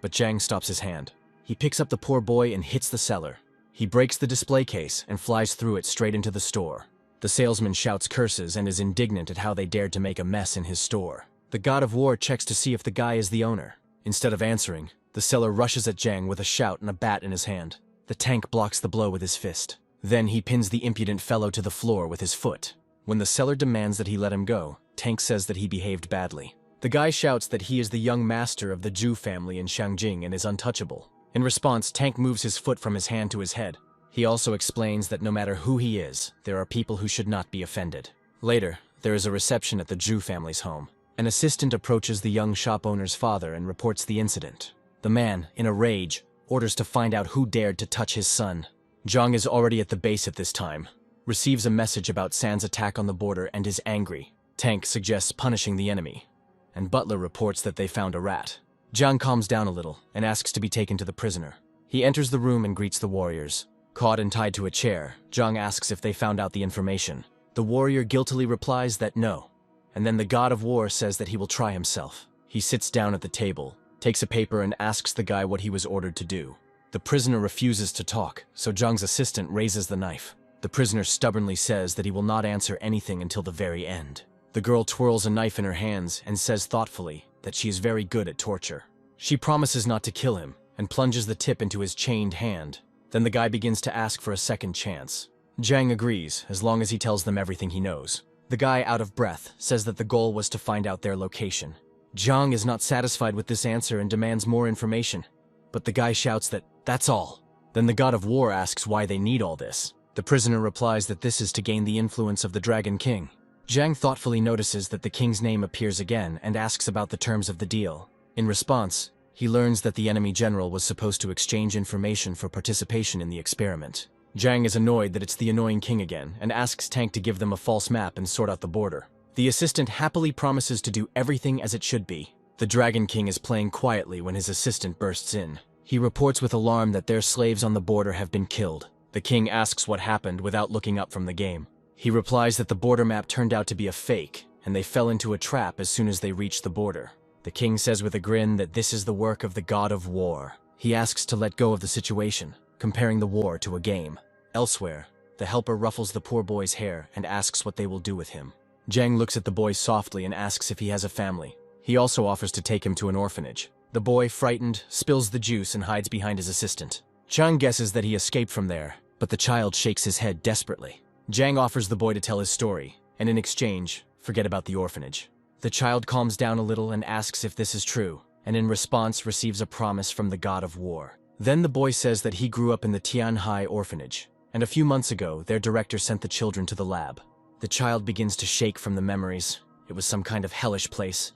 but Zhang stops his hand. He picks up the poor boy and hits the seller. He breaks the display case and flies through it straight into the store. The salesman shouts curses and is indignant at how they dared to make a mess in his store. The god of war checks to see if the guy is the owner. Instead of answering, the seller rushes at Zhang with a shout and a bat in his hand. The tank blocks the blow with his fist. Then he pins the impudent fellow to the floor with his foot. When the seller demands that he let him go, Tank says that he behaved badly. The guy shouts that he is the young master of the Zhu family in Shangjing and is untouchable. In response, Tank moves his foot from his hand to his head. He also explains that no matter who he is, there are people who should not be offended. Later, there is a reception at the Zhu family's home. An assistant approaches the young shop owner's father and reports the incident. The man, in a rage, orders to find out who dared to touch his son. Zhang is already at the base at this time, receives a message about San's attack on the border and is angry. Tank suggests punishing the enemy, and Butler reports that they found a rat. Zhang calms down a little and asks to be taken to the prisoner. He enters the room and greets the warriors. Caught and tied to a chair, Zhang asks if they found out the information. The warrior guiltily replies that no, and then the god of war says that he will try himself. He sits down at the table, takes a paper and asks the guy what he was ordered to do. The prisoner refuses to talk, so Zhang's assistant raises the knife. The prisoner stubbornly says that he will not answer anything until the very end. The girl twirls a knife in her hands and says thoughtfully that she is very good at torture. She promises not to kill him and plunges the tip into his chained hand. Then the guy begins to ask for a second chance. Zhang agrees, as long as he tells them everything he knows. The guy, out of breath, says that the goal was to find out their location. Zhang is not satisfied with this answer and demands more information, but the guy shouts that that's all. Then the god of war asks why they need all this. The prisoner replies that this is to gain the influence of the Dragon King. Zhang thoughtfully notices that the king's name appears again and asks about the terms of the deal. In response, he learns that the enemy general was supposed to exchange information for participation in the experiment. Zhang is annoyed that it's the annoying king again and asks Tank to give them a false map and sort out the border. The assistant happily promises to do everything as it should be. The Dragon King is playing quietly when his assistant bursts in. He reports with alarm that their slaves on the border have been killed. The king asks what happened without looking up from the game. He replies that the border map turned out to be a fake, and they fell into a trap as soon as they reached the border. The king says with a grin that this is the work of the god of war. He asks to let go of the situation, comparing the war to a game. Elsewhere, the helper ruffles the poor boy's hair and asks what they will do with him. Zhang looks at the boy softly and asks if he has a family. He also offers to take him to an orphanage. The boy, frightened, spills the juice and hides behind his assistant. Zhang guesses that he escaped from there, but the child shakes his head desperately. Zhang offers the boy to tell his story, and in exchange, forget about the orphanage. The child calms down a little and asks if this is true, and in response receives a promise from the god of war. Then the boy says that he grew up in the Tianhai orphanage, and a few months ago their director sent the children to the lab. The child begins to shake from the memories. It was some kind of hellish place.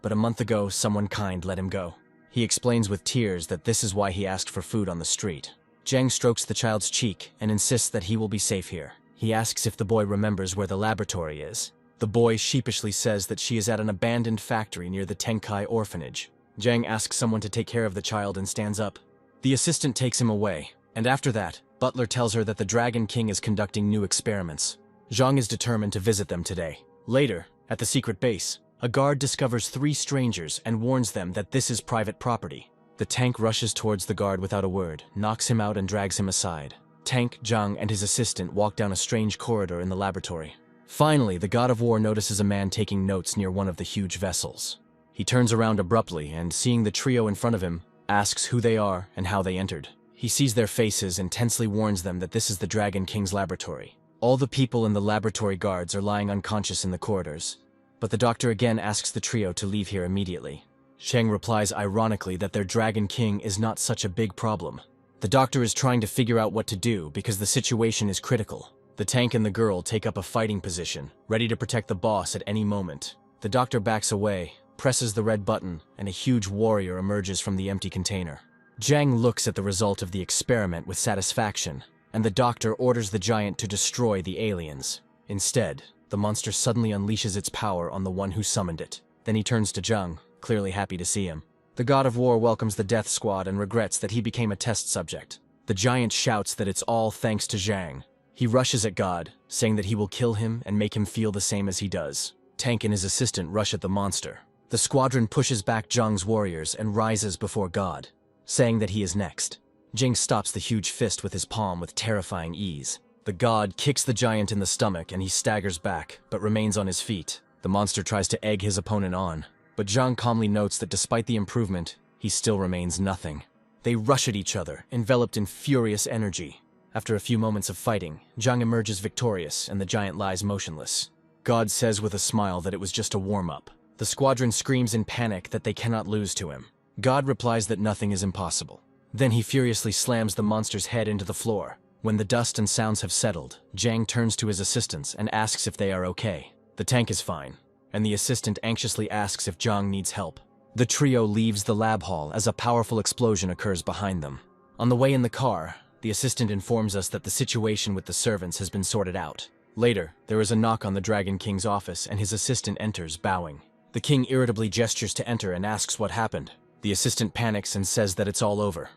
But a month ago, someone kind let him go. He explains with tears that this is why he asked for food on the street. Zhang strokes the child's cheek and insists that he will be safe here. He asks if the boy remembers where the laboratory is. The boy sheepishly says that she is at an abandoned factory near the Tenkai orphanage. Zhang asks someone to take care of the child and stands up. The assistant takes him away, and after that, Butler tells her that the Dragon King is conducting new experiments. Zhang is determined to visit them today. Later, at the secret base, a guard discovers 3 strangers and warns them that this is private property. The tank rushes towards the guard without a word, knocks him out and drags him aside. Tank, Zhang, and his assistant walk down a strange corridor in the laboratory. Finally, the god of war notices a man taking notes near one of the huge vessels. He turns around abruptly and, seeing the trio in front of him, asks who they are and how they entered. He sees their faces and tensely warns them that this is the Dragon King's laboratory. All the people in the laboratory guards are lying unconscious in the corridors. But the doctor again asks the trio to leave here immediately. Shang replies ironically that their Dragon King is not such a big problem. The doctor is trying to figure out what to do because the situation is critical. The tank and the girl take up a fighting position, ready to protect the boss at any moment. The doctor backs away, presses the red button, and a huge warrior emerges from the empty container. Zhang looks at the result of the experiment with satisfaction, and the doctor orders the giant to destroy the aliens. Instead, the monster suddenly unleashes its power on the one who summoned it. Then he turns to Zhang, clearly happy to see him. The god of war welcomes the death squad and regrets that he became a test subject. The giant shouts that it's all thanks to Zhang. He rushes at God, saying that he will kill him and make him feel the same as he does. Tank and his assistant rush at the monster. The squadron pushes back Zhang's warriors and rises before God, saying that he is next. Jing stops the huge fist with his palm with terrifying ease. The god kicks the giant in the stomach and he staggers back, but remains on his feet. The monster tries to egg his opponent on, but Zhang calmly notes that despite the improvement, he still remains nothing. They rush at each other, enveloped in furious energy. After a few moments of fighting, Zhang emerges victorious and the giant lies motionless. God says with a smile that it was just a warm-up. The squadron screams in panic that they cannot lose to him. God replies that nothing is impossible. Then he furiously slams the monster's head into the floor. When the dust and sounds have settled, Zhang turns to his assistants and asks if they are okay. The tank is fine, and the assistant anxiously asks if Zhang needs help. The trio leaves the lab hall as a powerful explosion occurs behind them. On the way in the car, the assistant informs us that the situation with the servants has been sorted out. Later, there is a knock on the Dragon King's office and his assistant enters, bowing. The king irritably gestures to enter and asks what happened. The assistant panics and says that it's all over.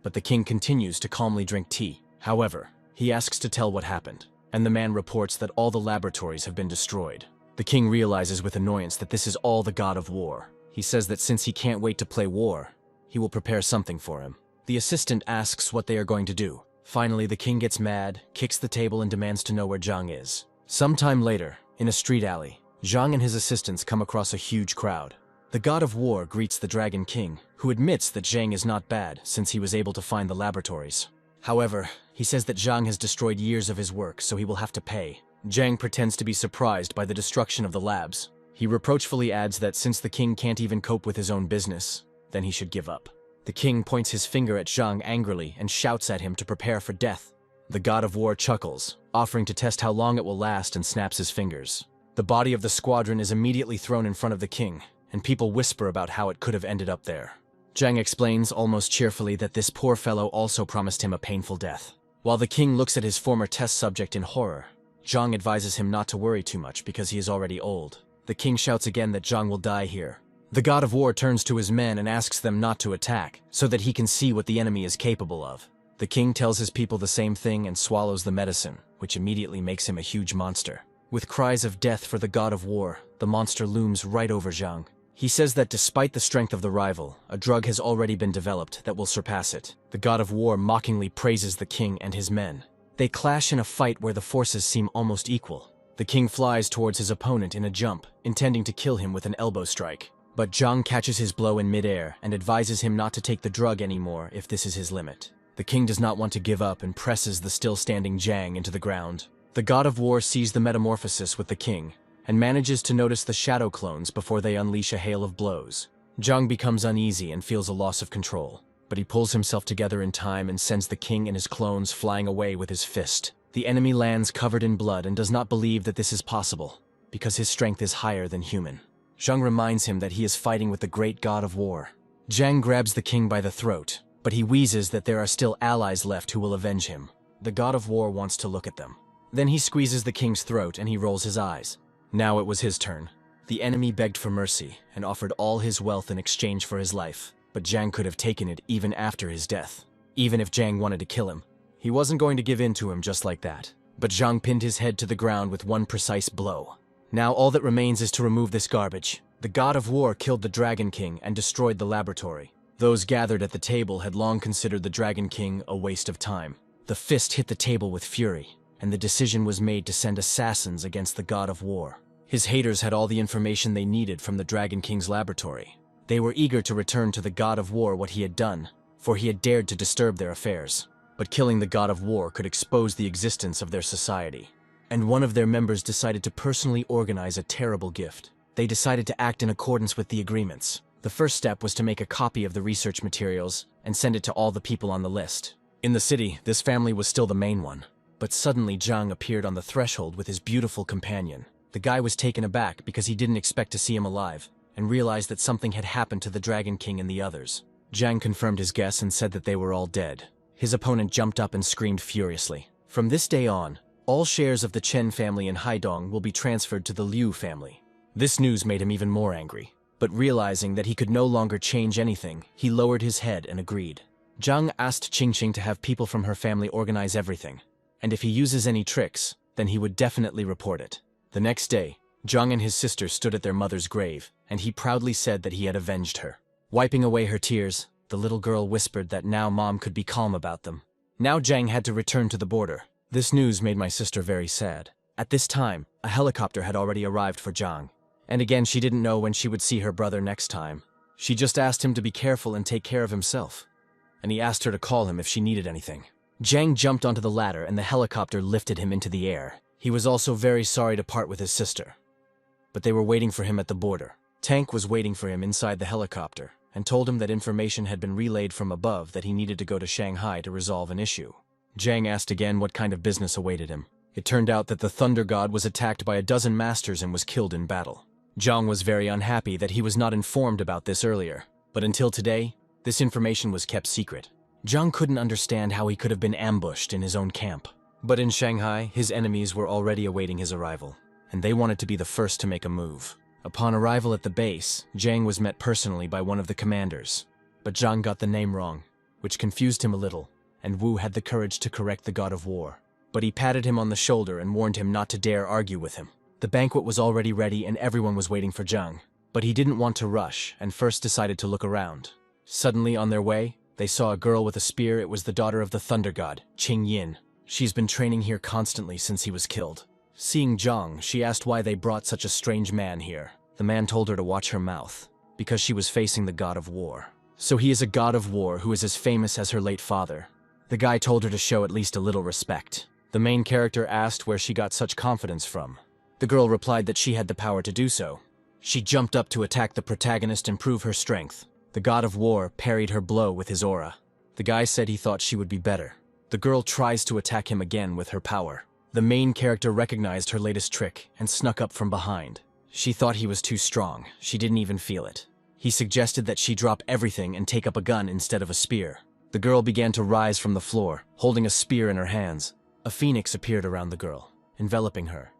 But the king continues to calmly drink tea. However, he asks to tell what happened, and the man reports that all the laboratories have been destroyed. The king realizes with annoyance that this is all the god of war. He says that since he can't wait to play war, he will prepare something for him. The assistant asks what they are going to do. Finally, the king gets mad, kicks the table and demands to know where Zhang is. Sometime later, in a street alley, Zhang and his assistants come across a huge crowd. The god of war greets the Dragon King, who admits that Zhang is not bad since he was able to find the laboratories. However, he says that Zhang has destroyed years of his work, so he will have to pay. Zhang pretends to be surprised by the destruction of the labs. He reproachfully adds that since the king can't even cope with his own business, then he should give up. The king points his finger at Zhang angrily and shouts at him to prepare for death. The god of war chuckles, offering to test how long it will last, and snaps his fingers. The body of the squadron is immediately thrown in front of the king, and people whisper about how it could have ended up there. Zhang explains almost cheerfully that this poor fellow also promised him a painful death. While the king looks at his former test subject in horror, Zhang advises him not to worry too much because he is already old. The king shouts again that Zhang will die here. The god of war turns to his men and asks them not to attack, so that he can see what the enemy is capable of. The king tells his people the same thing and swallows the medicine, which immediately makes him a huge monster. With cries of death for the god of war, the monster looms right over Zhang. He says that despite the strength of the rival, a drug has already been developed that will surpass it. The god of war mockingly praises the king and his men. They clash in a fight where the forces seem almost equal. The king flies towards his opponent in a jump, intending to kill him with an elbow strike. But Zhang catches his blow in midair and advises him not to take the drug anymore if this is his limit. The king does not want to give up and presses the still-standing Zhang into the ground. The god of war sees the metamorphosis with the king, and manages to notice the shadow clones before they unleash a hail of blows. Zhang becomes uneasy and feels a loss of control, but he pulls himself together in time and sends the king and his clones flying away with his fist. The enemy lands covered in blood and does not believe that this is possible, because his strength is higher than human. Zhang reminds him that he is fighting with the great god of war. Zhang grabs the king by the throat, but he wheezes that there are still allies left who will avenge him. The god of war wants to look at them. Then he squeezes the king's throat and he rolls his eyes. Now it was his turn. The enemy begged for mercy and offered all his wealth in exchange for his life, but Zhang could have taken it even after his death. Even if Zhang wanted to kill him, he wasn't going to give in to him just like that. But Zhang pinned his head to the ground with one precise blow. Now all that remains is to remove this garbage. The god of war killed the Dragon King and destroyed the laboratory. Those gathered at the table had long considered the Dragon King a waste of time. The fist hit the table with fury, and the decision was made to send assassins against the god of war. His haters had all the information they needed from the Dragon King's laboratory. They were eager to return to the god of war what he had done, for he had dared to disturb their affairs. But killing the god of war could expose the existence of their society. And one of their members decided to personally organize a terrible gift. They decided to act in accordance with the agreements. The first step was to make a copy of the research materials and send it to all the people on the list. In the city, this family was still the main one. But suddenly Zhang appeared on the threshold with his beautiful companion. The guy was taken aback because he didn't expect to see him alive, and realized that something had happened to the Dragon King and the others. Zhang confirmed his guess and said that they were all dead. His opponent jumped up and screamed furiously. From this day on, all shares of the Chen family in Haidong will be transferred to the Liu family. This news made him even more angry, but realizing that he could no longer change anything, he lowered his head and agreed. Zhang asked Qingqing to have people from her family organize everything, and if he uses any tricks, then he would definitely report it. The next day, Zhang and his sister stood at their mother's grave, and he proudly said that he had avenged her. Wiping away her tears, the little girl whispered that now mom could be calm about them. Now Zhang had to return to the border. This news made my sister very sad. At this time, a helicopter had already arrived for Zhang. And again, she didn't know when she would see her brother next time. She just asked him to be careful and take care of himself. And he asked her to call him if she needed anything. Zhang jumped onto the ladder and the helicopter lifted him into the air. He was also very sorry to part with his sister. But they were waiting for him at the border. Tank was waiting for him inside the helicopter and told him that information had been relayed from above that he needed to go to Shanghai to resolve an issue. Zhang asked again what kind of business awaited him. It turned out that the Thunder God was attacked by a dozen masters and was killed in battle. Zhang was very unhappy that he was not informed about this earlier, but until today, this information was kept secret. Zhang couldn't understand how he could have been ambushed in his own camp. But in Shanghai, his enemies were already awaiting his arrival, and they wanted to be the first to make a move. Upon arrival at the base, Zhang was met personally by one of the commanders, but Zhang got the name wrong, which confused him a little, and Wu had the courage to correct the god of war. But he patted him on the shoulder and warned him not to dare argue with him. The banquet was already ready and everyone was waiting for Zhang, but he didn't want to rush and first decided to look around. Suddenly, on their way, they saw a girl with a spear. It was the daughter of the Thunder God, Qing Yin. She's been training here constantly since he was killed. Seeing Zhang, she asked why they brought such a strange man here. The man told her to watch her mouth, because she was facing the god of war. So he is a god of war who is as famous as her late father. The guy told her to show at least a little respect. The main character asked where she got such confidence from. The girl replied that she had the power to do so. She jumped up to attack the protagonist and prove her strength. The god of war parried her blow with his aura. The guy said he thought she would be better. The girl tries to attack him again with her power. The main character recognized her latest trick and snuck up from behind. She thought he was too strong. She didn't even feel it. He suggested that she drop everything and take up a gun instead of a spear. The girl began to rise from the floor, holding a spear in her hands. A phoenix appeared around the girl, enveloping her.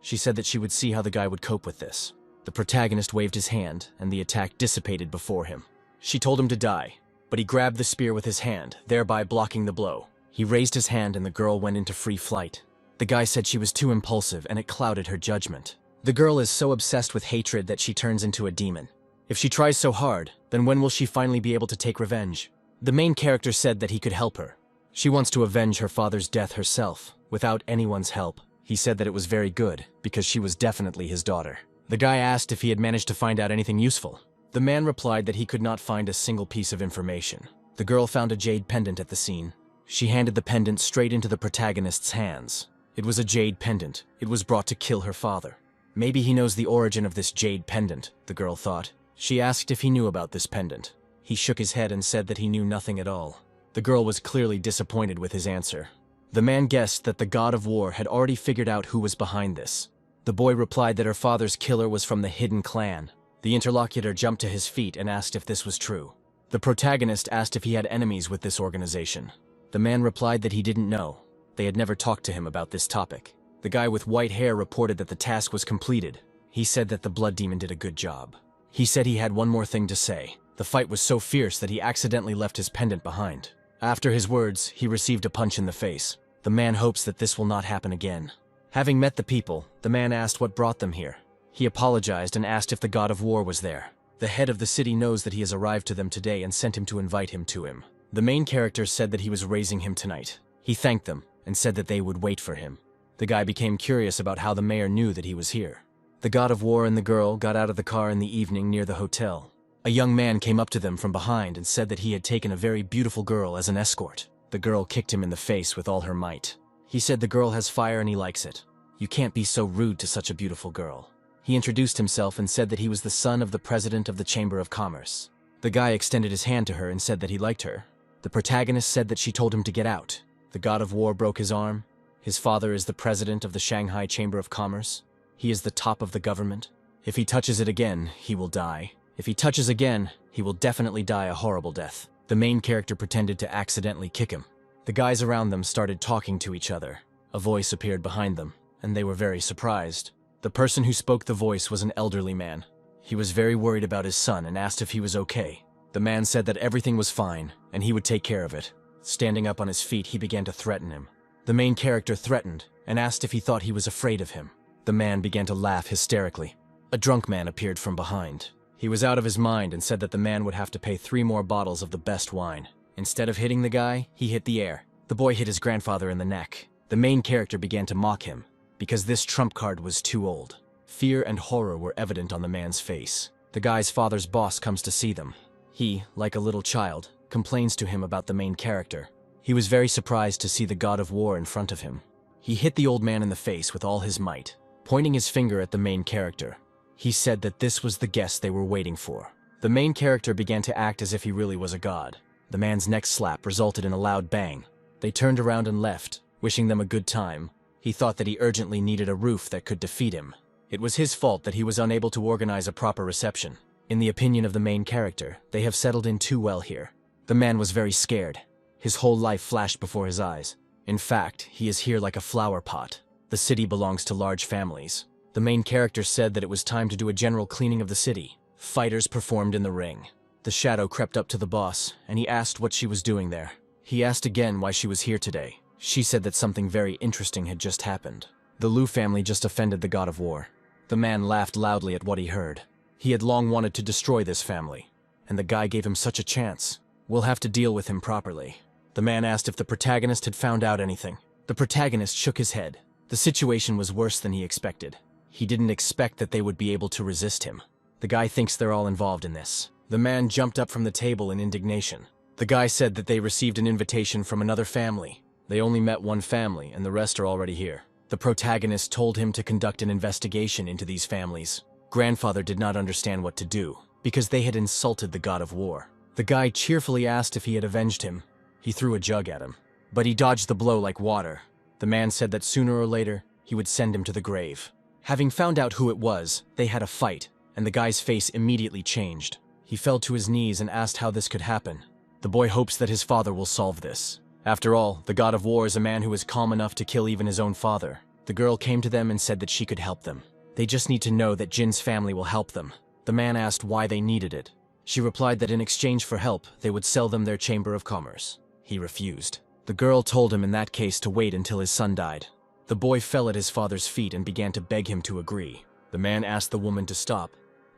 She said that she would see how the guy would cope with this. The protagonist waved his hand, and the attack dissipated before him. She told him to die, but he grabbed the spear with his hand, thereby blocking the blow. He raised his hand and the girl went into free flight. The guy said she was too impulsive and it clouded her judgment. The girl is so obsessed with hatred that she turns into a demon. If she tries so hard, then when will she finally be able to take revenge? The main character said that he could help her. She wants to avenge her father's death herself, without anyone's help. He said that it was very good, because she was definitely his daughter. The guy asked if he had managed to find out anything useful. The man replied that he could not find a single piece of information. The girl found a jade pendant at the scene. She handed the pendant straight into the protagonist's hands. It was a jade pendant. It was brought to kill her father. Maybe he knows the origin of this jade pendant, the girl thought. She asked if he knew about this pendant. He shook his head and said that he knew nothing at all. The girl was clearly disappointed with his answer. The man guessed that the god of war had already figured out who was behind this. The boy replied that her father's killer was from the hidden clan. The interlocutor jumped to his feet and asked if this was true. The protagonist asked if he had enemies with this organization. The man replied that he didn't know. They had never talked to him about this topic. The guy with white hair reported that the task was completed. He said that the blood demon did a good job. He said he had one more thing to say. The fight was so fierce that he accidentally left his pendant behind. After his words, he received a punch in the face. The man hopes that this will not happen again. Having met the people, the man asked what brought them here. He apologized and asked if the god of war was there. The head of the city knows that he has arrived to them today and sent him to invite him to him. The main character said that he was raising him tonight. He thanked them and said that they would wait for him. The guy became curious about how the mayor knew that he was here. The god of war and the girl got out of the car in the evening near the hotel. A young man came up to them from behind and said that he had taken a very beautiful girl as an escort. The girl kicked him in the face with all her might. He said the girl has fire and he likes it. You can't be so rude to such a beautiful girl. He introduced himself and said that he was the son of the president of the Chamber of Commerce. The guy extended his hand to her and said that he liked her. The protagonist said that she told him to get out. The god of war broke his arm. His father is the president of the Shanghai Chamber of Commerce. He is the top of the government. If he touches it again, he will die. If he touches again, he will definitely die a horrible death. The main character pretended to accidentally kick him. The guys around them started talking to each other. A voice appeared behind them, and they were very surprised. The person who spoke the voice was an elderly man. He was very worried about his son and asked if he was okay. The man said that everything was fine, and he would take care of it. Standing up on his feet, he began to threaten him. The main character threatened and asked if he thought he was afraid of him. The man began to laugh hysterically. A drunk man appeared from behind. He was out of his mind and said that the man would have to pay 3 more bottles of the best wine. Instead of hitting the guy, he hit the air. The boy hit his grandfather in the neck. The main character began to mock him, because this trump card was too old. Fear and horror were evident on the man's face. The guy's father's boss comes to see them. He, like a little child, complains to him about the main character. He was very surprised to see the god of war in front of him. He hit the old man in the face with all his might, pointing his finger at the main character. He said that this was the guest they were waiting for. The main character began to act as if he really was a god. The man's next slap resulted in a loud bang. They turned around and left, wishing them a good time. He thought that he urgently needed a roof that could defeat him. It was his fault that he was unable to organize a proper reception. In the opinion of the main character, they have settled in too well here. The man was very scared. His whole life flashed before his eyes. In fact, he is here like a flower pot. The city belongs to large families. The main character said that it was time to do a general cleaning of the city. Fighters performed in the ring. The shadow crept up to the boss, and he asked what she was doing there. He asked again why she was here today. She said that something very interesting had just happened. The Liu family just offended the god of war. The man laughed loudly at what he heard. He had long wanted to destroy this family, and the guy gave him such a chance. We'll have to deal with him properly. The man asked if the protagonist had found out anything. The protagonist shook his head. The situation was worse than he expected. He didn't expect that they would be able to resist him. The guy thinks they're all involved in this. The man jumped up from the table in indignation. The guy said that they received an invitation from another family. They only met one family, and the rest are already here. The protagonist told him to conduct an investigation into these families. Grandfather did not understand what to do, because they had insulted the god of war. The guy cheerfully asked if he had avenged him. He threw a jug at him, but he dodged the blow like water. The man said that sooner or later, he would send him to the grave. Having found out who it was, they had a fight, and the guy's face immediately changed. He fell to his knees and asked how this could happen. The boy hopes that his father will solve this. After all, the god of war is a man who is calm enough to kill even his own father. The girl came to them and said that she could help them. They just need to know that Jin's family will help them. The man asked why they needed it. She replied that in exchange for help, they would sell them their Chamber of Commerce. He refused. The girl told him in that case to wait until his son died. The boy fell at his father's feet and began to beg him to agree. The man asked the woman to stop,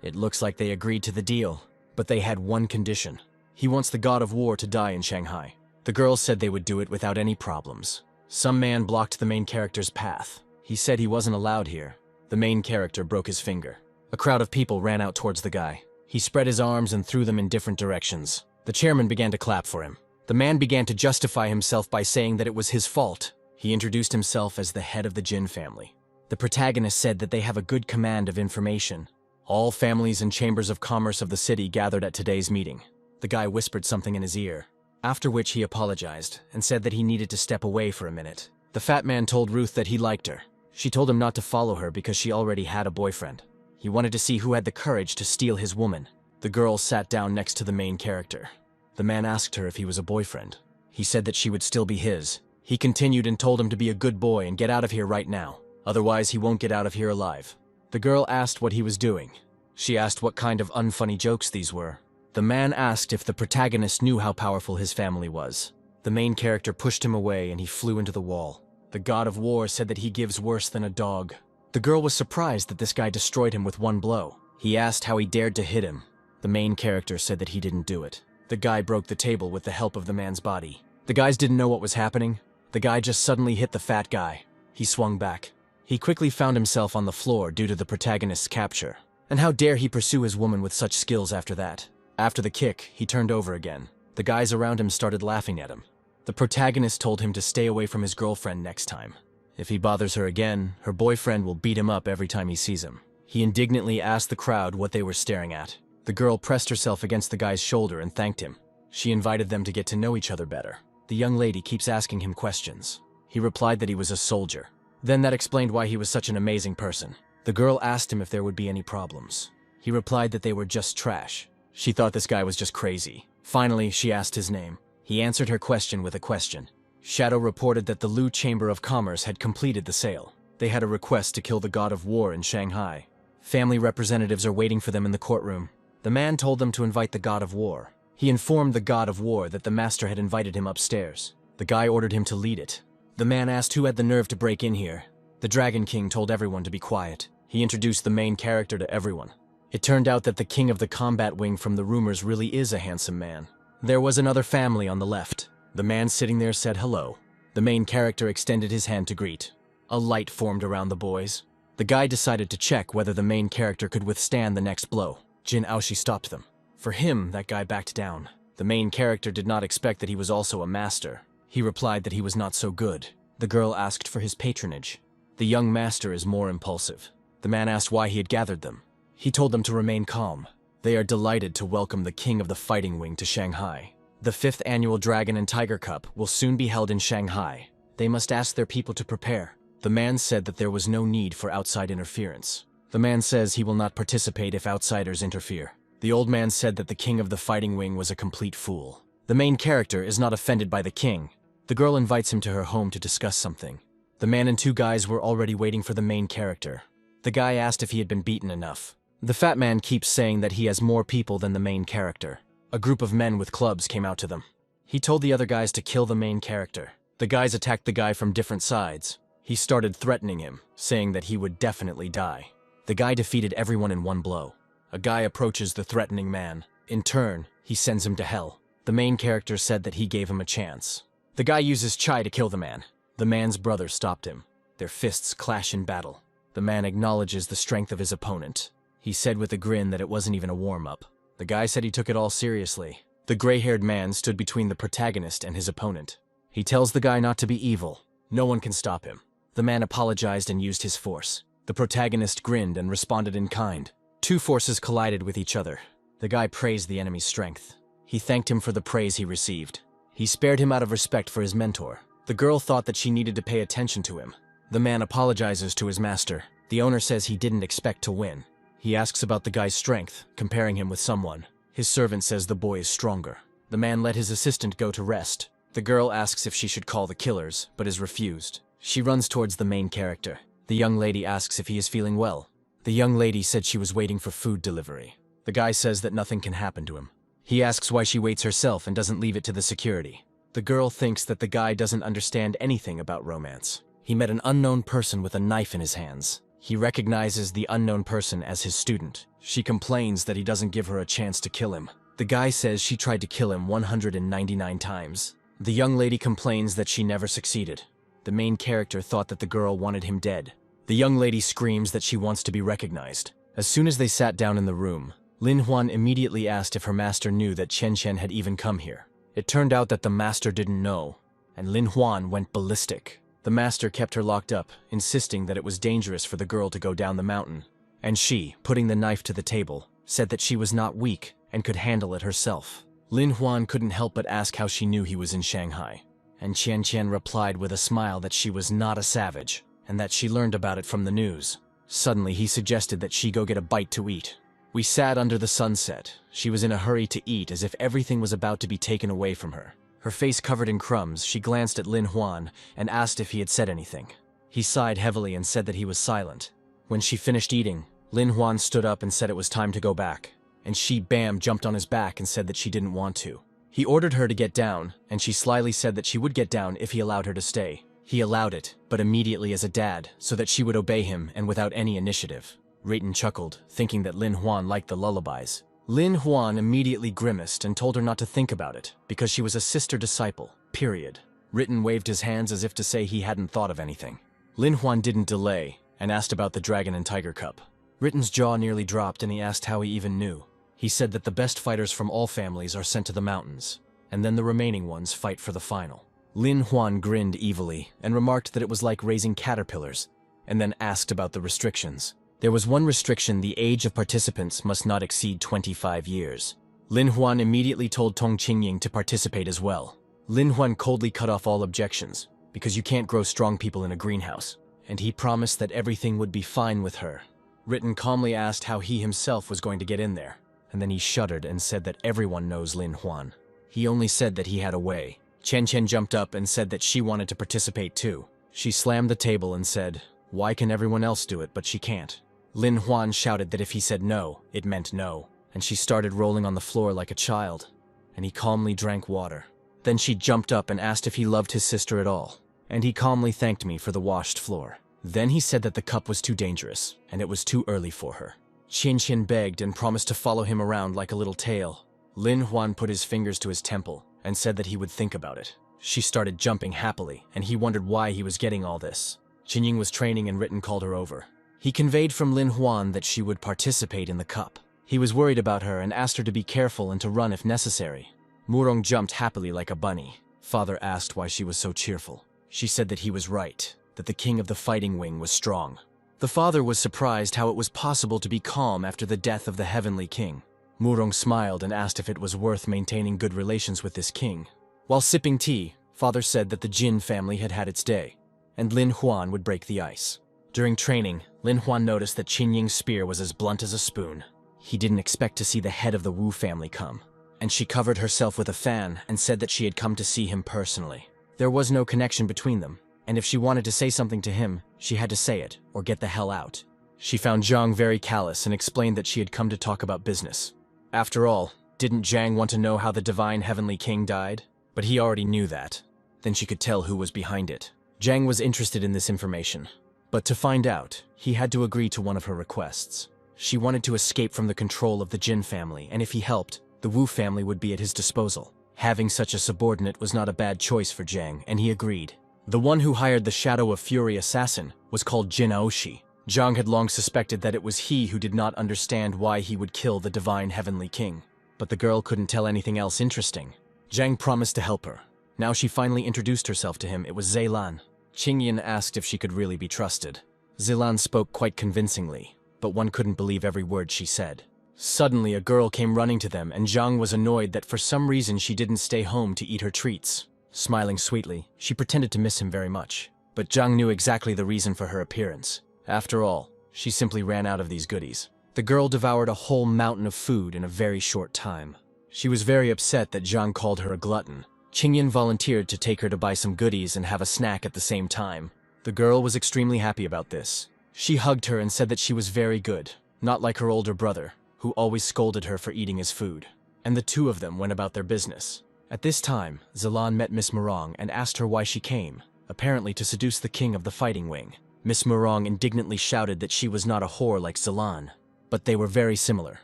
It looks like they agreed to the deal, but they had one condition. He wants the god of war to die in Shanghai. The girls said they would do it without any problems. Some man blocked the main character's path. He said he wasn't allowed here. The main character broke his finger. A crowd of people ran out towards the guy. He spread his arms and threw them in different directions. The chairman began to clap for him. The man began to justify himself by saying that it was his fault. He introduced himself as the head of the Jin family. The protagonist said that they have a good command of information. All families and chambers of commerce of the city gathered at today's meeting. The guy whispered something in his ear, after which he apologized and said that he needed to step away for a minute. The fat man told Ruth that he liked her. She told him not to follow her because she already had a boyfriend. He wanted to see who had the courage to steal his woman. The girl sat down next to the main character. The man asked her if he was a boyfriend. He said that she would still be his. He continued and told him to be a good boy and get out of here right now. Otherwise, he won't get out of here alive. The girl asked what he was doing. She asked what kind of unfunny jokes these were. The man asked if the protagonist knew how powerful his family was. The main character pushed him away and he flew into the wall. The god of war said that he gives worse than a dog. The girl was surprised that this guy destroyed him with one blow. He asked how he dared to hit him. The main character said that he didn't do it. The guy broke the table with the help of the man's body. The guys didn't know what was happening. The guy just suddenly hit the fat guy. He swung back. He quickly found himself on the floor due to the protagonist's capture. And how dare he pursue his woman with such skills after that? After the kick, he turned over again. The guys around him started laughing at him. The protagonist told him to stay away from his girlfriend next time. If he bothers her again, her boyfriend will beat him up every time he sees him. He indignantly asked the crowd what they were staring at. The girl pressed herself against the guy's shoulder and thanked him. She invited them to get to know each other better. The young lady keeps asking him questions. He replied that he was a soldier. Then that explained why he was such an amazing person. The girl asked him if there would be any problems. He replied that they were just trash. She thought this guy was just crazy. Finally, she asked his name. He answered her question with a question. Shadow reported that the Lu Chamber of Commerce had completed the sale. They had a request to kill the god of war in Shanghai. Family representatives are waiting for them in the courtroom. The man told them to invite the god of war. He informed the god of war that the master had invited him upstairs. The guy ordered him to lead it. The man asked who had the nerve to break in here. The Dragon King told everyone to be quiet. He introduced the main character to everyone. It turned out that the king of the combat wing from the rumors really is a handsome man. There was another family on the left. The man sitting there said hello. The main character extended his hand to greet. A light formed around the boys. The guy decided to check whether the main character could withstand the next blow. Jin Aoshi stopped them. For him, that guy backed down. The main character did not expect that he was also a master. He replied that he was not so good. The girl asked for his patronage. The young master is more impulsive. The man asked why he had gathered them. He told them to remain calm. They are delighted to welcome the king of the fighting wing to Shanghai. The 5th annual Dragon and Tiger Cup will soon be held in Shanghai. They must ask their people to prepare. The man said that there was no need for outside interference. The man says he will not participate if outsiders interfere. The old man said that the king of the fighting wing was a complete fool. The main character is not offended by the king. The girl invites him to her home to discuss something. The man and two guys were already waiting for the main character. The guy asked if he had been beaten enough. The fat man keeps saying that he has more people than the main character. A group of men with clubs came out to them. He told the other guys to kill the main character. The guys attacked the guy from different sides. He started threatening him, saying that he would definitely die. The guy defeated everyone in one blow. A guy approaches the threatening man. In turn, he sends him to hell. The main character said that he gave him a chance. The guy uses chai to kill the man. The man's brother stopped him. Their fists clash in battle. The man acknowledges the strength of his opponent. He said with a grin that it wasn't even a warm-up. The guy said he took it all seriously. The gray-haired man stood between the protagonist and his opponent. He tells the guy not to be evil. No one can stop him. The man apologized and used his force. The protagonist grinned and responded in kind. Two forces collided with each other. The guy praised the enemy's strength. He thanked him for the praise he received. He spared him out of respect for his mentor. The girl thought that she needed to pay attention to him. The man apologizes to his master. The owner says he didn't expect to win. He asks about the guy's strength, comparing him with someone. His servant says the boy is stronger. The man let his assistant go to rest. The girl asks if she should call the killers, but is refused. She runs towards the main character. The young lady asks if he is feeling well. The young lady said she was waiting for food delivery. The guy says that nothing can happen to him. He asks why she waits herself and doesn't leave it to the security. The girl thinks that the guy doesn't understand anything about romance. He met an unknown person with a knife in his hands. He recognizes the unknown person as his student. She complains that he doesn't give her a chance to kill him. The guy says she tried to kill him 199 times. The young lady complains that she never succeeded. The main character thought that the girl wanted him dead. The young lady screams that she wants to be recognized. As soon as they sat down in the room, Lin Huan immediately asked if her master knew that Chen Chen had even come here. It turned out that the master didn't know, and Lin Huan went ballistic. The master kept her locked up, insisting that it was dangerous for the girl to go down the mountain. And she, putting the knife to the table, said that she was not weak and could handle it herself. Lin Huan couldn't help but ask how she knew he was in Shanghai. And Chen Chen replied with a smile that she was not a savage, and that she learned about it from the news. Suddenly, he suggested that she go get a bite to eat. We sat under the sunset. She was in a hurry to eat, as if everything was about to be taken away from her. Her face covered in crumbs, she glanced at Lin Huan and asked if he had said anything. He sighed heavily and said that he was silent. When she finished eating, Lin Huan stood up and said it was time to go back, and she, bam, jumped on his back and said that she didn't want to. He ordered her to get down, and she slyly said that she would get down if he allowed her to stay. He allowed it, but immediately as a dad, so that she would obey him and without any initiative. Rayton chuckled, thinking that Lin Huan liked the lullabies. Lin Huan immediately grimaced and told her not to think about it, because she was a sister disciple, period. Ritten waved his hands as if to say he hadn't thought of anything. Lin Huan didn't delay, and asked about the Dragon and Tiger Cup. Ritten's jaw nearly dropped and he asked how he even knew. He said that the best fighters from all families are sent to the mountains, and then the remaining ones fight for the final. Lin Huan grinned evilly and remarked that it was like raising caterpillars, and then asked about the restrictions. There was one restriction: the age of participants must not exceed 25 years. Lin Huan immediately told Tong Qingying to participate as well. Lin Huan coldly cut off all objections, because you can't grow strong people in a greenhouse, and he promised that everything would be fine with her. Ritten calmly asked how he himself was going to get in there, and then he shuddered and said that everyone knows Lin Huan. He only said that he had a way. Chen Chen jumped up and said that she wanted to participate too. She slammed the table and said, "Why can everyone else do it, but she can't?" Lin Huan shouted that if he said no, it meant no, and she started rolling on the floor like a child, and he calmly drank water. Then she jumped up and asked if he loved his sister at all, and he calmly thanked me for the washed floor. Then he said that the cup was too dangerous, and it was too early for her. Qian Qian begged and promised to follow him around like a little tail. Lin Huan put his fingers to his temple and said that he would think about it. She started jumping happily, and he wondered why he was getting all this. Qingying was training and Ritten called her over. He conveyed from Lin Huan that she would participate in the cup. He was worried about her and asked her to be careful and to run if necessary. Murong jumped happily like a bunny. Father asked why she was so cheerful. She said that he was right, that the king of the fighting wing was strong. The father was surprised how it was possible to be calm after the death of the heavenly king. Murong smiled and asked if it was worth maintaining good relations with this king. While sipping tea, father said that the Jin family had had its day, and Lin Huan would break the ice. During training, Lin Huan noticed that Qinying's spear was as blunt as a spoon. He didn't expect to see the head of the Wu family come, and she covered herself with a fan and said that she had come to see him personally. There was no connection between them, and if she wanted to say something to him, she had to say it or get the hell out. She found Zhang very callous and explained that she had come to talk about business. After all, didn't Zhang want to know how the divine heavenly king died? But he already knew that. Then she could tell who was behind it. Zhang was interested in this information. But to find out, he had to agree to one of her requests. She wanted to escape from the control of the Jin family, and if he helped, the Wu family would be at his disposal. Having such a subordinate was not a bad choice for Zhang, and he agreed. The one who hired the Shadow of Fury assassin was called Jin Aoshi. Zhang had long suspected that it was he who did not understand why he would kill the divine heavenly king. But the girl couldn't tell anything else interesting. Zhang promised to help her. Now she finally introduced herself to him. It was Zeylan. Qingyan asked if she could really be trusted. Zeylan spoke quite convincingly, but one couldn't believe every word she said. Suddenly, a girl came running to them, and Zhang was annoyed that for some reason she didn't stay home to eat her treats. Smiling sweetly, she pretended to miss him very much. But Zhang knew exactly the reason for her appearance. After all, she simply ran out of these goodies. The girl devoured a whole mountain of food in a very short time. She was very upset that Zhang called her a glutton. Qingyan volunteered to take her to buy some goodies and have a snack at the same time. The girl was extremely happy about this. She hugged her and said that she was very good, not like her older brother, who always scolded her for eating his food. And the two of them went about their business. At this time, Zeylan met Miss Murong and asked her why she came, apparently to seduce the king of the fighting wing. Miss Murong indignantly shouted that she was not a whore like Zilan. But they were very similar,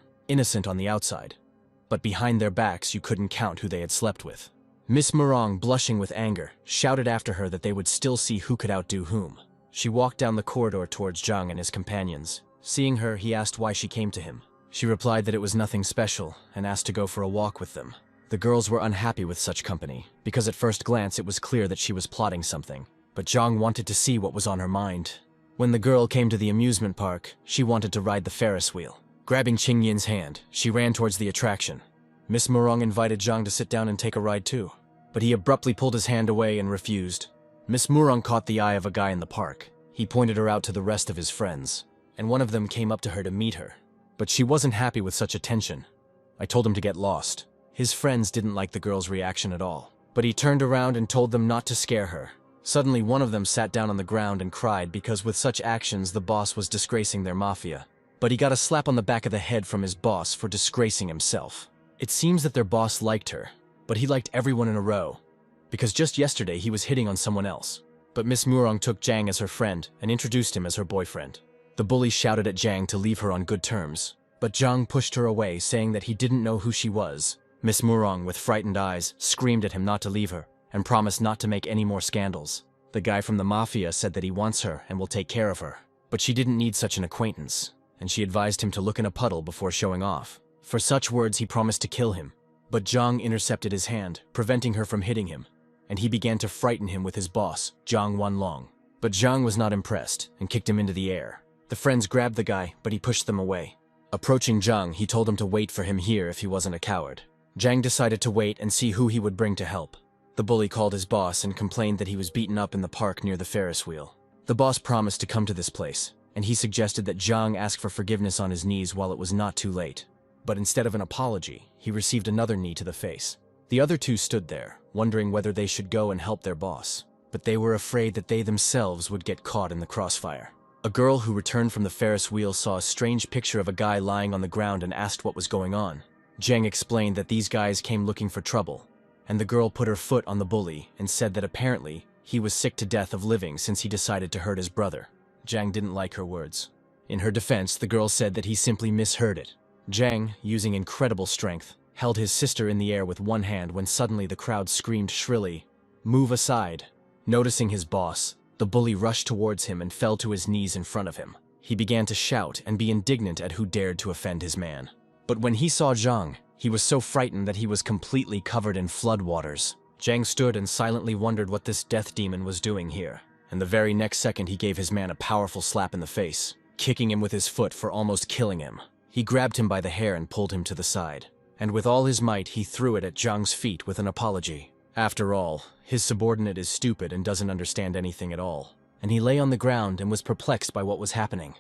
innocent on the outside. But behind their backs you couldn't count who they had slept with. Miss Murong, blushing with anger, shouted after her that they would still see who could outdo whom. She walked down the corridor towards Zhang and his companions. Seeing her, he asked why she came to him. She replied that it was nothing special and asked to go for a walk with them. The girls were unhappy with such company, because at first glance it was clear that she was plotting something. But Zhang wanted to see what was on her mind. When the girl came to the amusement park, she wanted to ride the Ferris wheel. Grabbing Qingyin's hand, she ran towards the attraction. Miss Murong invited Zhang to sit down and take a ride too, but he abruptly pulled his hand away and refused. Miss Murong caught the eye of a guy in the park. He pointed her out to the rest of his friends, and one of them came up to her to meet her. But she wasn't happy with such attention. I told him to get lost. His friends didn't like the girl's reaction at all, but he turned around and told them not to scare her. Suddenly, one of them sat down on the ground and cried because with such actions the boss was disgracing their mafia. But he got a slap on the back of the head from his boss for disgracing himself. It seems that their boss liked her, but he liked everyone in a row, because just yesterday he was hitting on someone else. But Miss Murong took Zhang as her friend and introduced him as her boyfriend. The bully shouted at Zhang to leave her on good terms, but Zhang pushed her away, saying that he didn't know who she was. Miss Murong, with frightened eyes, screamed at him not to leave her, and promised not to make any more scandals. The guy from the mafia said that he wants her and will take care of her, but she didn't need such an acquaintance, and she advised him to look in a puddle before showing off. For such words he promised to kill him, but Zhang intercepted his hand, preventing her from hitting him, and he began to frighten him with his boss, Zhang Wanlong. But Zhang was not impressed and kicked him into the air. The friends grabbed the guy, but he pushed them away. Approaching Zhang, he told him to wait for him here if he wasn't a coward. Zhang decided to wait and see who he would bring to help. The bully called his boss and complained that he was beaten up in the park near the Ferris wheel. The boss promised to come to this place, and he suggested that Zhang ask for forgiveness on his knees while it was not too late. But instead of an apology, he received another knee to the face. The other two stood there, wondering whether they should go and help their boss, but they were afraid that they themselves would get caught in the crossfire. A girl who returned from the Ferris wheel saw a strange picture of a guy lying on the ground and asked what was going on. Zhang explained that these guys came looking for trouble, and the girl put her foot on the bully and said that apparently he was sick to death of living since he decided to hurt his brother. Zhang didn't like her words. In her defense, the girl said that he simply misheard it. Zhang, using incredible strength, held his sister in the air with one hand when suddenly the crowd screamed shrilly, "Move aside." Noticing his boss, the bully rushed towards him and fell to his knees in front of him. He began to shout and be indignant at who dared to offend his man. But when he saw Zhang, he was so frightened that he was completely covered in floodwaters. Zhang stood and silently wondered what this death demon was doing here, and the very next second he gave his man a powerful slap in the face, kicking him with his foot for almost killing him. He grabbed him by the hair and pulled him to the side, and with all his might he threw it at Zhang's feet with an apology. After all, his subordinate is stupid and doesn't understand anything at all, and he lay on the ground and was perplexed by what was happening.